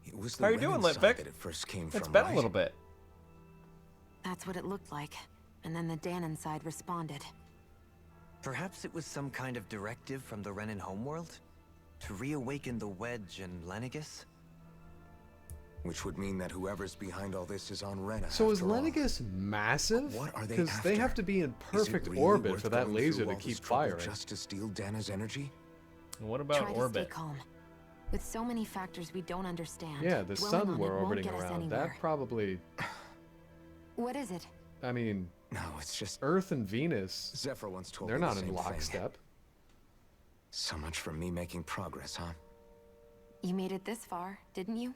It was the How you doing, Renan side Litvick? that it first came It's from, been right? a little bit. That's what it looked like. And then the Danon side responded. Perhaps it was some kind of directive from the Renan homeworld? To reawaken the Wedge and Lenegis? Which would mean that whoever's behind all this is on Rena. So is after all. Lenegis massive? What are they Because they after? have to be in Is it perfect really orbit worth for that going laser through to all this keep trouble firing. just to steal Dana's energy? What about Try orbit? to stay calm. With so many factors we don't understand. Yeah, the dwelling sun on we're it won't orbiting get us around. anywhere. That probably. What is it? I mean. No, it's just Earth and Venus. Zephyr once told They're me not the in same thing. lockstep. So much for me making progress, huh? You made it this far, didn't you?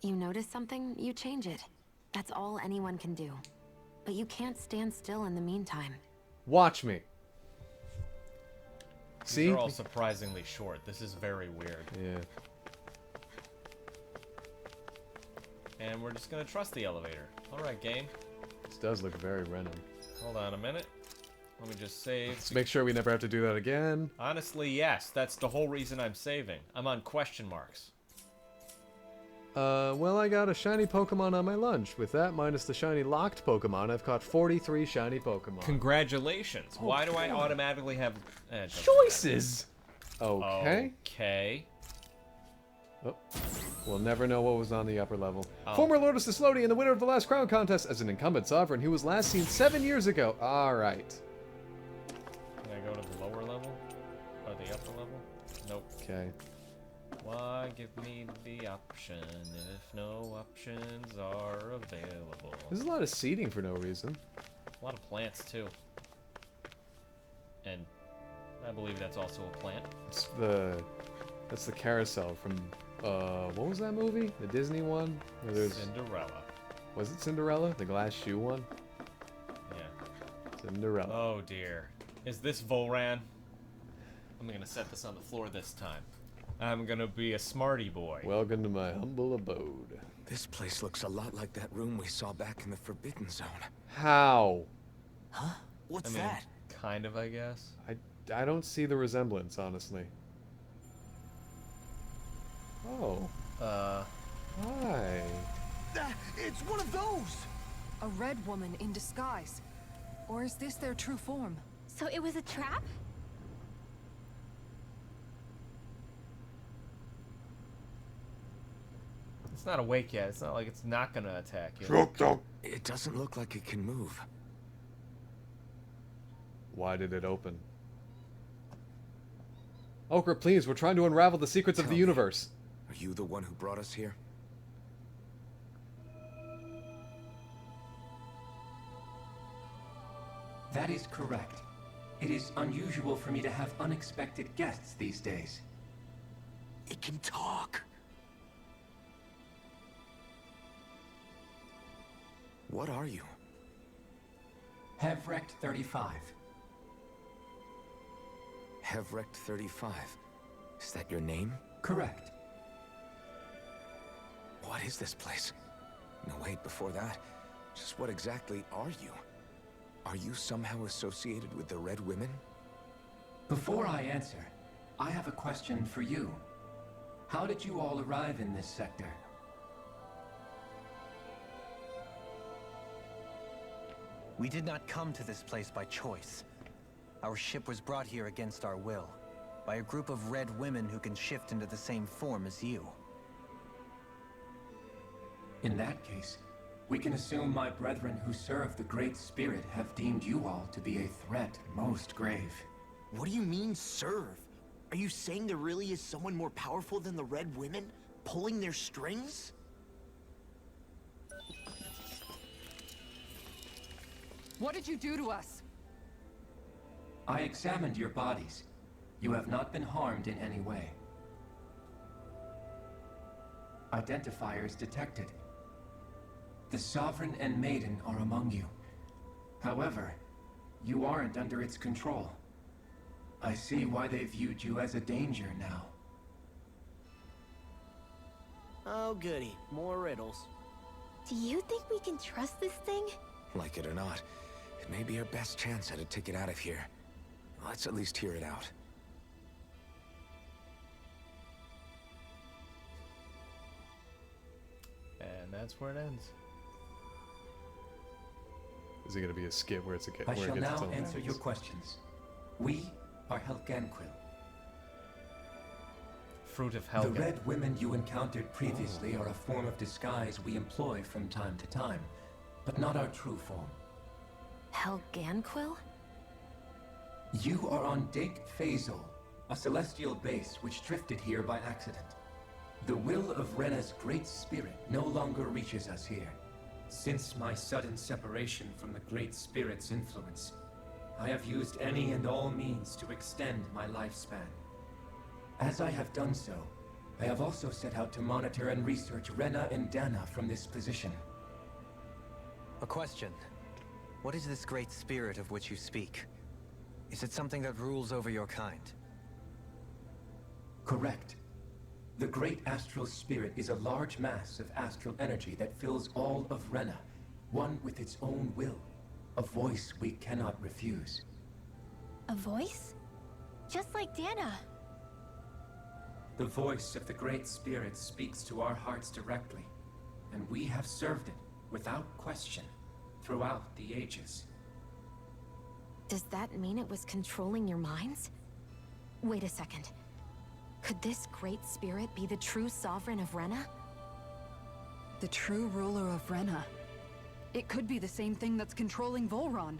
You notice something, you change it. That's all anyone can do. But you can't stand still in the meantime. Watch me. See? These are all surprisingly short. This is very weird. Yeah. And we're just gonna trust the elevator. Alright, game. This does look very Renan. Hold on a minute. Let me just save. Let's make sure we never have to do that again. Honestly, yes. That's the whole reason I'm saving. I'm on question marks. Well, I got a shiny Pokemon on my lunch. With that, minus the shiny locked Pokemon, I've caught 43 shiny Pokemon. Congratulations. Why do I automatically have... Choices! Okay. Okay. Oh. We'll never know what was on the upper level. Oh. Former Lotus Deslodian, the winner of the last crown contest as an incumbent sovereign who was last seen 7 years ago. Alright. Can I go to the lower level? Or the upper level? Nope. Okay. Why give me the option if no options are available? There's a lot of seating for no reason. A lot of plants, too. And I believe that's also a plant. That's the carousel from, what was that movie? The Disney one? Where there's, Cinderella. Was it Cinderella? The glass shoe one? Yeah. Cinderella. Oh dear. Is this Volran? I'm gonna set this on the floor this time. I'm gonna be a smarty boy. Welcome to my humble abode. This place looks a lot like that room we saw back in the Forbidden Zone. How? Huh? What's I mean, that? Kind of, I guess. I don't see the resemblance, honestly. Oh. Hi. It's one of those! A red woman in disguise. Or is this their true form? So it was a trap? It's not awake yet. It's not like it's not gonna attack you. It doesn't look like it can move. Why did it open? Okra, please, we're trying to unravel the secrets of the universe. Are you the one who brought us here? That is correct. It is unusual for me to have unexpected guests these days. It can talk. What are you? Hevrect 35. Hevrect 35. Is that your name? Correct. What is this place? No, wait, before that. Just what exactly are you? Are you somehow associated with the Red Women? Before I answer, I have a question for you. How did you all arrive in this sector? We did not come to this place by choice. Our ship was brought here against our will, by a group of red women who can shift into the same form as you. In that case, we can assume my brethren who serve the Great Spirit have deemed you all to be a threat most grave. What do you mean, serve? Are you saying there really is someone more powerful than the Red Women, pulling their strings? What did you do to us? I examined your bodies. You have not been harmed in any way. Identifiers detected. The Sovereign and Maiden are among you. However, you aren't under its control. I see why they viewed you as a danger now. Oh goody, more riddles. Do you think we can trust this thing? Like it or not, it may be our best chance at a ticket out of here. Let's at least hear it out. And that's where it ends. Is it gonna be a skit where it's a I where shall it gets now its own answer things? your questions. We are Helganquil. Fruit of The Helgen. red women you encountered previously are a form of disguise we employ from time to time, but not our true form. Helganquil? You are on Dake Phasol, a celestial base which drifted here by accident. The will of Rena's great spirit no longer reaches us here. Since my sudden separation from the Great Spirit's influence, I have used any and all means to extend my lifespan. As I have done so, I have also set out to monitor and research Rena and Dana from this position. A question. What is this great spirit of which you speak? Is it something that rules over your kind? Correct. The Great Astral Spirit is a large mass of astral energy that fills all of Rena, one with its own will, a voice we cannot refuse. A voice? Just like Dana. The voice of the Great Spirit speaks to our hearts directly, and we have served it without question throughout the ages. Does that mean it was controlling your minds? Wait a second. Could this great spirit be the true sovereign of Rena? The true ruler of Rena. It could be the same thing that's controlling Volron.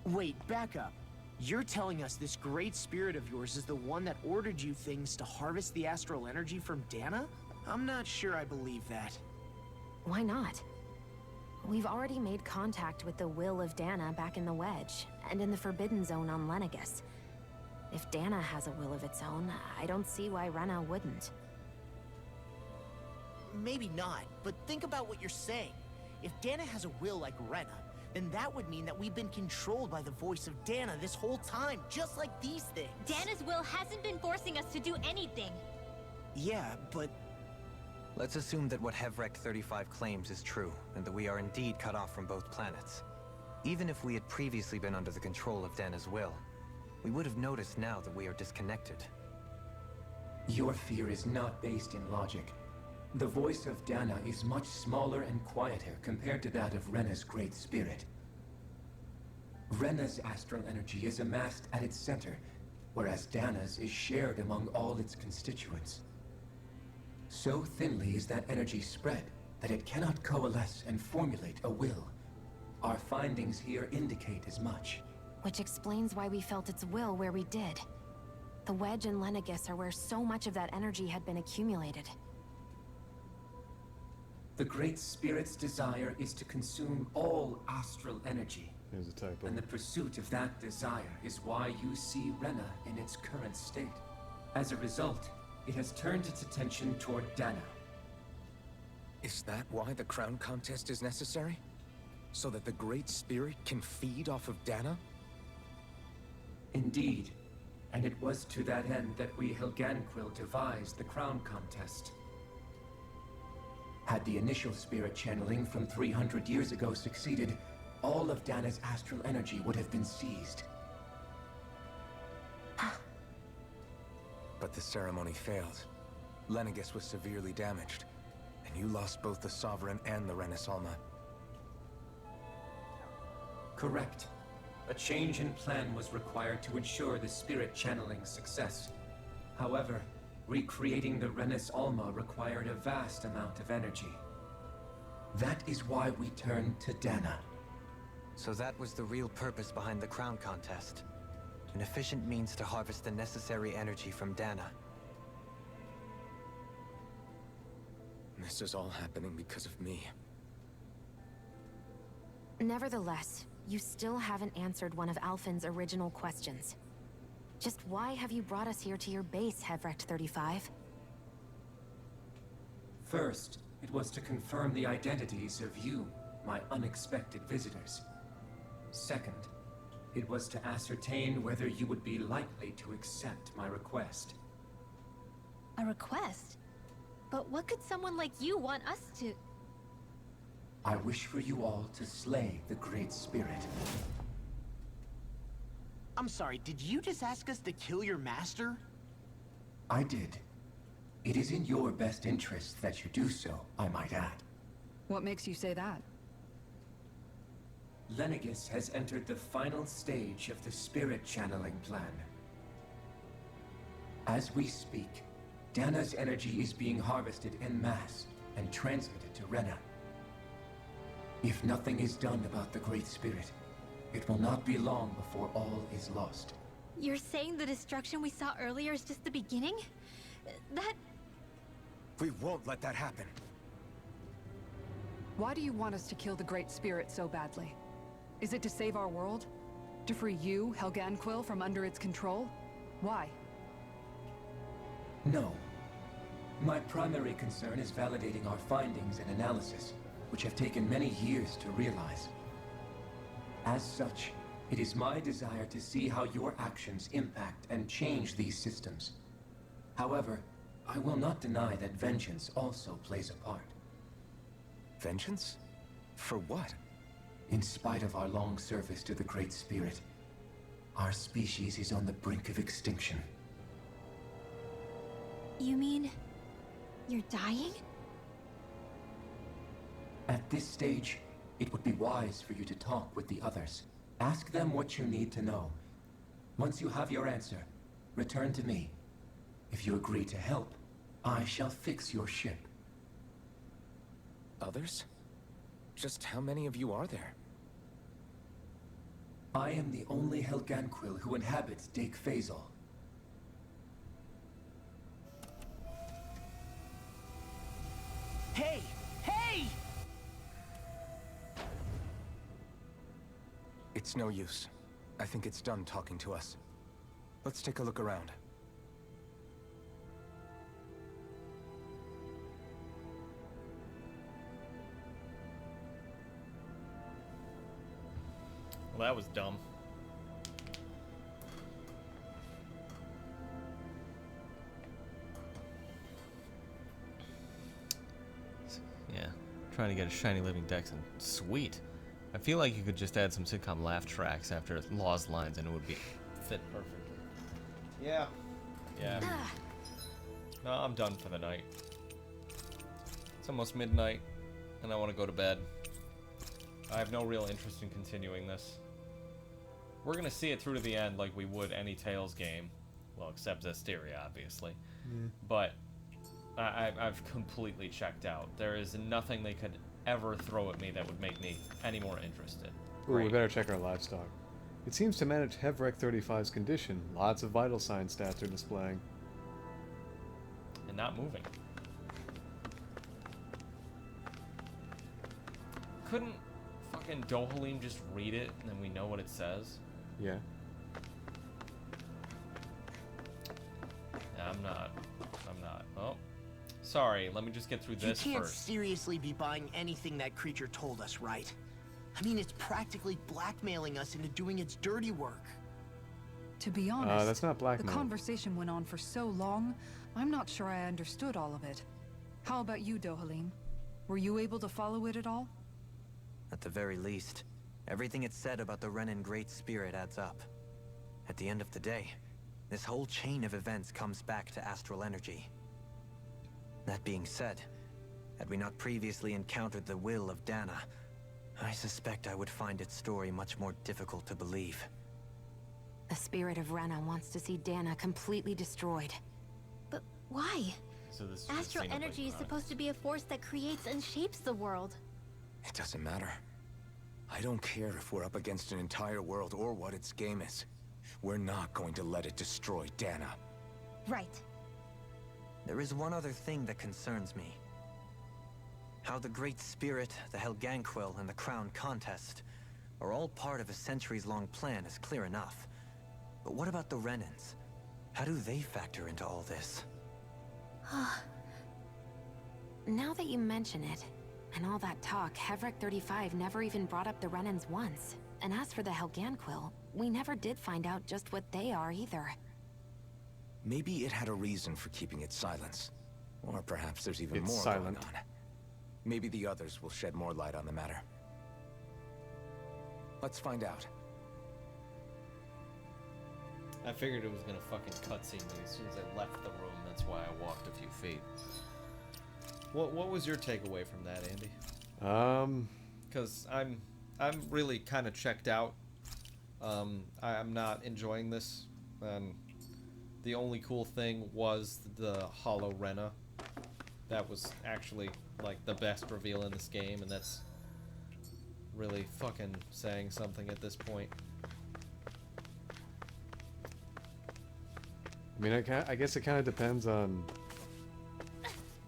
Wait, back up. You're telling us this great spirit of yours is the one that ordered you things to harvest the astral energy from Dana? I'm not sure I believe that. Why not? We've already made contact with the will of Dana back in the Wedge, and in the Forbidden Zone on Lenegus. If Dana has a will of its own, I don't see why Rena wouldn't. Maybe not, but think about what you're saying. If Dana has a will like Rena, then that would mean that we've been controlled by the voice of Dana this whole time, just like these things. Dana's will hasn't been forcing us to do anything. Yeah, but... Let's assume that what Hevrect 35 claims is true, and that we are indeed cut off from both planets. Even if we had previously been under the control of Dana's will, we would have noticed now that we are disconnected. Your fear is not based in logic. The voice of Dana is much smaller and quieter compared to that of Rena's great spirit. Rena's astral energy is amassed at its center, whereas Dana's is shared among all its constituents. So thinly is that energy spread that it cannot coalesce and formulate a will. Our findings here indicate as much. Which explains why we felt its will where we did. The Wedge and Lenegus are where so much of that energy had been accumulated. The Great Spirit's desire is to consume all astral energy. There's a typo. And the pursuit of that desire is why you see Rena in its current state. As a result, it has turned its attention toward Dana. Is that why the crown contest is necessary? So that the Great Spirit can feed off of Dana? Indeed. And it was to that end that we Helganquil devised the crown contest. Had the initial spirit channeling from 300 years ago succeeded, all of Dana's astral energy would have been seized. But the ceremony failed. Lenegus was severely damaged, and you lost both the Sovereign and the Renaissance. Correct. A change in plan was required to ensure the spirit channeling success. However, recreating the Renis Alma required a vast amount of energy. That is why we turned to Dana. So that was the real purpose behind the crown contest. An efficient means to harvest the necessary energy from Dana. This is all happening because of me. Nevertheless, you still haven't answered one of Alphen's original questions. Just why have you brought us here to your base, Hevrect 35? First, it was to confirm the identities of you, my unexpected visitors. Second, it was to ascertain whether you would be likely to accept my request. A request? But what could someone like you want us to... I wish for you all to slay the Great Spirit. I'm sorry, did you just ask us to kill your master? I did. It is in your best interest that you do so, I might add. What makes you say that? Lenegis has entered the final stage of the spirit channeling plan. As we speak, Dana's energy is being harvested en masse and transmitted to Rena. If nothing is done about the Great Spirit, it will not be long before all is lost. You're saying the destruction we saw earlier is just the beginning? That... We won't let that happen. Why do you want us to kill the Great Spirit so badly? Is it to save our world? To free you, Helganquil, from under its control? Why? No. My primary concern is validating our findings and analysis, which have taken many years to realize. As such, it is my desire to see how your actions impact and change these systems. However, I will not deny that vengeance also plays a part. Vengeance? For what? In spite of our long service to the Great Spirit, our species is on the brink of extinction. You mean... you're dying? At this stage, it would be wise for you to talk with the others. Ask them what you need to know. Once you have your answer, return to me. If you agree to help, I shall fix your ship. Others? Just how many of you are there? I am the only Helganquil who inhabits Dake Phasal. Hey! Hey! It's no use. I think it's done talking to us. Let's take a look around. Well, that was dumb. Yeah, trying to get a shiny living dex and sweet. I feel like you could just add some sitcom laugh tracks after Law's lines and it would be fit perfectly. Yeah. Yeah. No, I'm done for the night. It's almost midnight and I want to go to bed. I have no real interest in continuing this. We're gonna see it through to the end like we would any Tales game. Well, except Zestiria, obviously. Yeah. But I've completely checked out. There is nothing they could ever throw at me that would make me any more interested. Ooh, we better check our livestock. It seems to manage Hevrek 35's condition. Lots of vital sign stats are displaying. And not moving. Couldn't fucking Dohalim just read it and then we know what it says? Yeah. I'm not. Oh. Sorry, let me just get through this You can't first. seriously be buying anything that creature told us, right? I mean, it's practically blackmailing us into doing its dirty work. To be honest, that's not blackmail. The conversation went on for so long, I'm not sure I understood all of it. How about you, Dohalim? Were you able to follow it at all? At the very least, everything it said about the Renan Great Spirit adds up. At the end of the day, this whole chain of events comes back to astral energy. That being said, had we not previously encountered the will of Dana, I suspect I would find its story much more difficult to believe. The spirit of Rena wants to see Dana completely destroyed. But why? So this is Astral energy is supposed to be a force that creates and shapes the world. It doesn't matter. I don't care if we're up against an entire world or what its game is. We're not going to let it destroy Dana. Right. There is one other thing that concerns me. How the Great Spirit, the Helganquil, and the Crown Contest are all part of a centuries-long plan is clear enough. But what about the Renans? How do they factor into all this? Now that you mention it, and all that talk, Hevrek 35 never even brought up the Renans once. And as for the Helganquil, we never did find out just what they are either. Maybe it had a reason for keeping its silence. Or perhaps there's even It's more silent. going on. Maybe the others will shed more light on the matter. Let's find out. I figured it was gonna fucking cutscene me as soon as I left the room. That's why I walked a few feet. What was your takeaway from that, Andy? Because I'm really kind of checked out. I'm not enjoying this. The only cool thing was the Hollow Rena. That was actually like the best reveal in this game, and that's really fucking saying something at this point. I mean, I guess it kind of depends on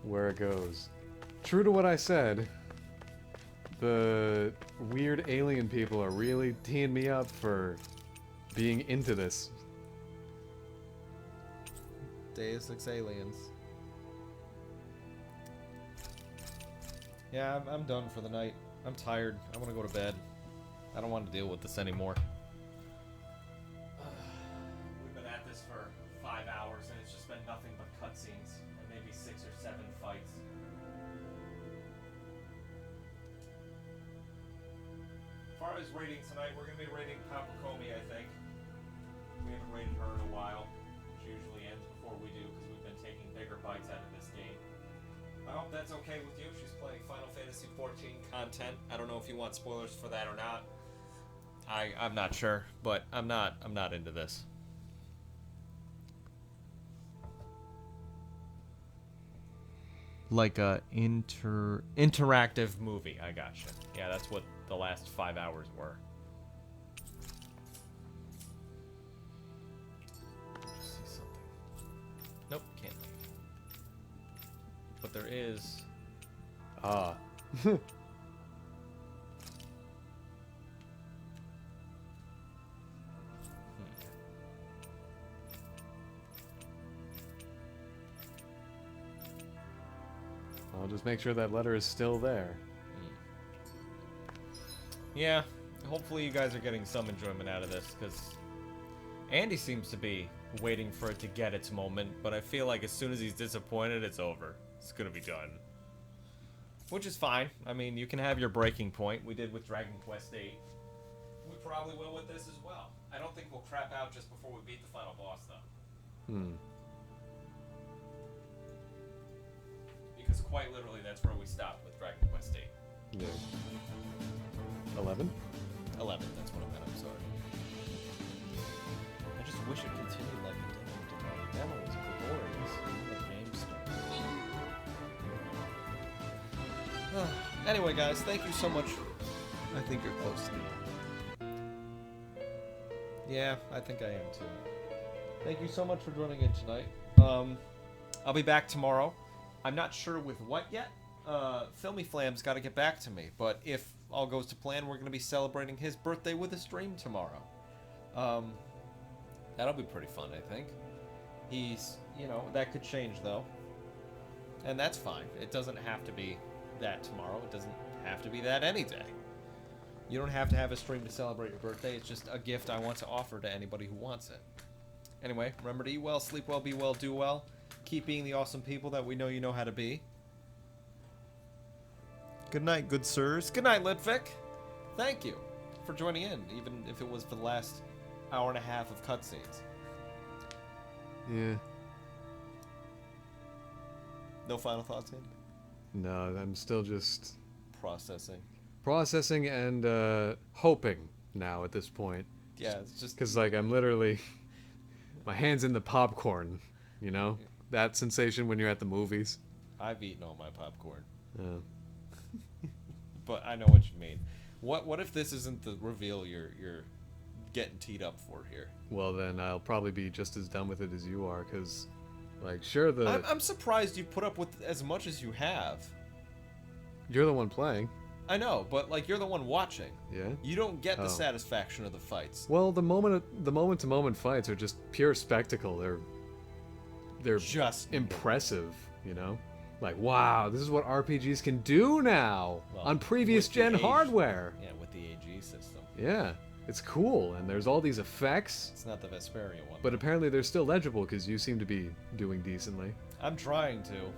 where it goes. True to what I said, the weird alien people are really teeing me up for being into this. Deus Ex Aliens. Yeah, I'm done for the night. I'm tired. I want to go to bed. I don't want to deal with this anymore. We've been at this for 5 hours, and it's just been nothing but cutscenes, and maybe 6 or 7 fights. As far as rating tonight, we're going to be rating Papakomi, I think. We haven't rated her in a while. She usually ends before we do, because we've been taking bigger bites out of this game. I hope that's okay with you. She's playing Final Fantasy XIV content. I don't know if you want spoilers for that or not. I'm not sure, but I'm not into this. Like a interactive movie. I gotcha. Yeah, that's what the last 5 hours were. See something. Nope, can't. But there is. Ah. I'll just make sure that letter is still there. Yeah, hopefully you guys are getting some enjoyment out of this, because Andy seems to be waiting for it to get its moment, but I feel like as soon as he's disappointed, it's over. It's gonna be done. Which is fine. I mean, you can have your breaking point. We did with Dragon Quest VIII. We probably will with this as well. I don't think we'll crap out just before we beat the final boss, though. Because quite literally, that's where we stopped with Dragon Quest VIII. Yeah. 11? 11, that's what I meant, I'm sorry. I just wish it continued like it did. That one was glorious. The game started. Anyway, guys, thank you so much. I think you're close to the end. Yeah, I think I am too. Thank you so much for joining in tonight. I'll be back tomorrow. I'm not sure with what yet. Filmy Flam's got to get back to me, but if all goes to plan, we're going to be celebrating his birthday with a stream tomorrow. That'll be pretty fun, I think. He's, you know, that could change though. And that's fine. It doesn't have to be that tomorrow. It doesn't have to be that any day. You don't have to have a stream to celebrate your birthday. It's just a gift I want to offer to anybody who wants it. Anyway, remember to eat well, sleep well, be well, do well. Keep being the awesome people that we know you know how to be. Good night, good sirs. Good night, Litvic. Thank you for joining in, even if it was for the last hour and a half of cutscenes. Yeah. No final thoughts, Andy? No, I'm still just processing and hoping now at this point. Yeah, it's just because like I'm literally my hands in the popcorn, you know, that sensation when you're at the movies. I've eaten all my popcorn. Yeah. But I know what you mean. What if this isn't the reveal you're getting teed up for here? Well, then I'll probably be just as done with it as you are, because, like, sure, I'm surprised you put up with as much as you have. You're the one playing. I know, but, like, you're the one watching. Yeah? You don't get the satisfaction of the fights. Well, the moment-to-moment fights are just pure spectacle. They're just impressive, you know? Like, wow, this is what RPGs can do now on previous gen hardware. Yeah, with the AG system. Yeah, it's cool, and there's all these effects. It's not the Vesperia one. But apparently they're still legible because you seem to be doing decently. I'm trying to.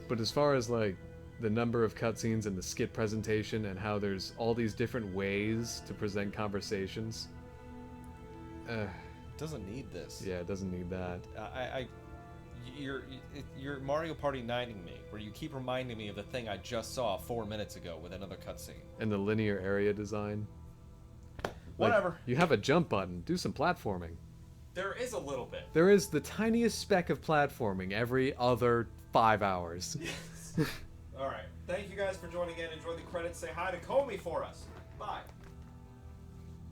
But as far as like the number of cutscenes and the skit presentation and how there's all these different ways to present conversations. Doesn't need this. Yeah, it doesn't need that. You're Mario Party 9ing me, where you keep reminding me of the thing I just saw 4 minutes ago with another cutscene. And the linear area design. Whatever. Like, you have a jump button. Do some platforming. There is a little bit. There is the tiniest speck of platforming every other 5 hours. Yes. All right. Thank you guys for joining in. Enjoy the credits. Say hi to Comey for us. Bye.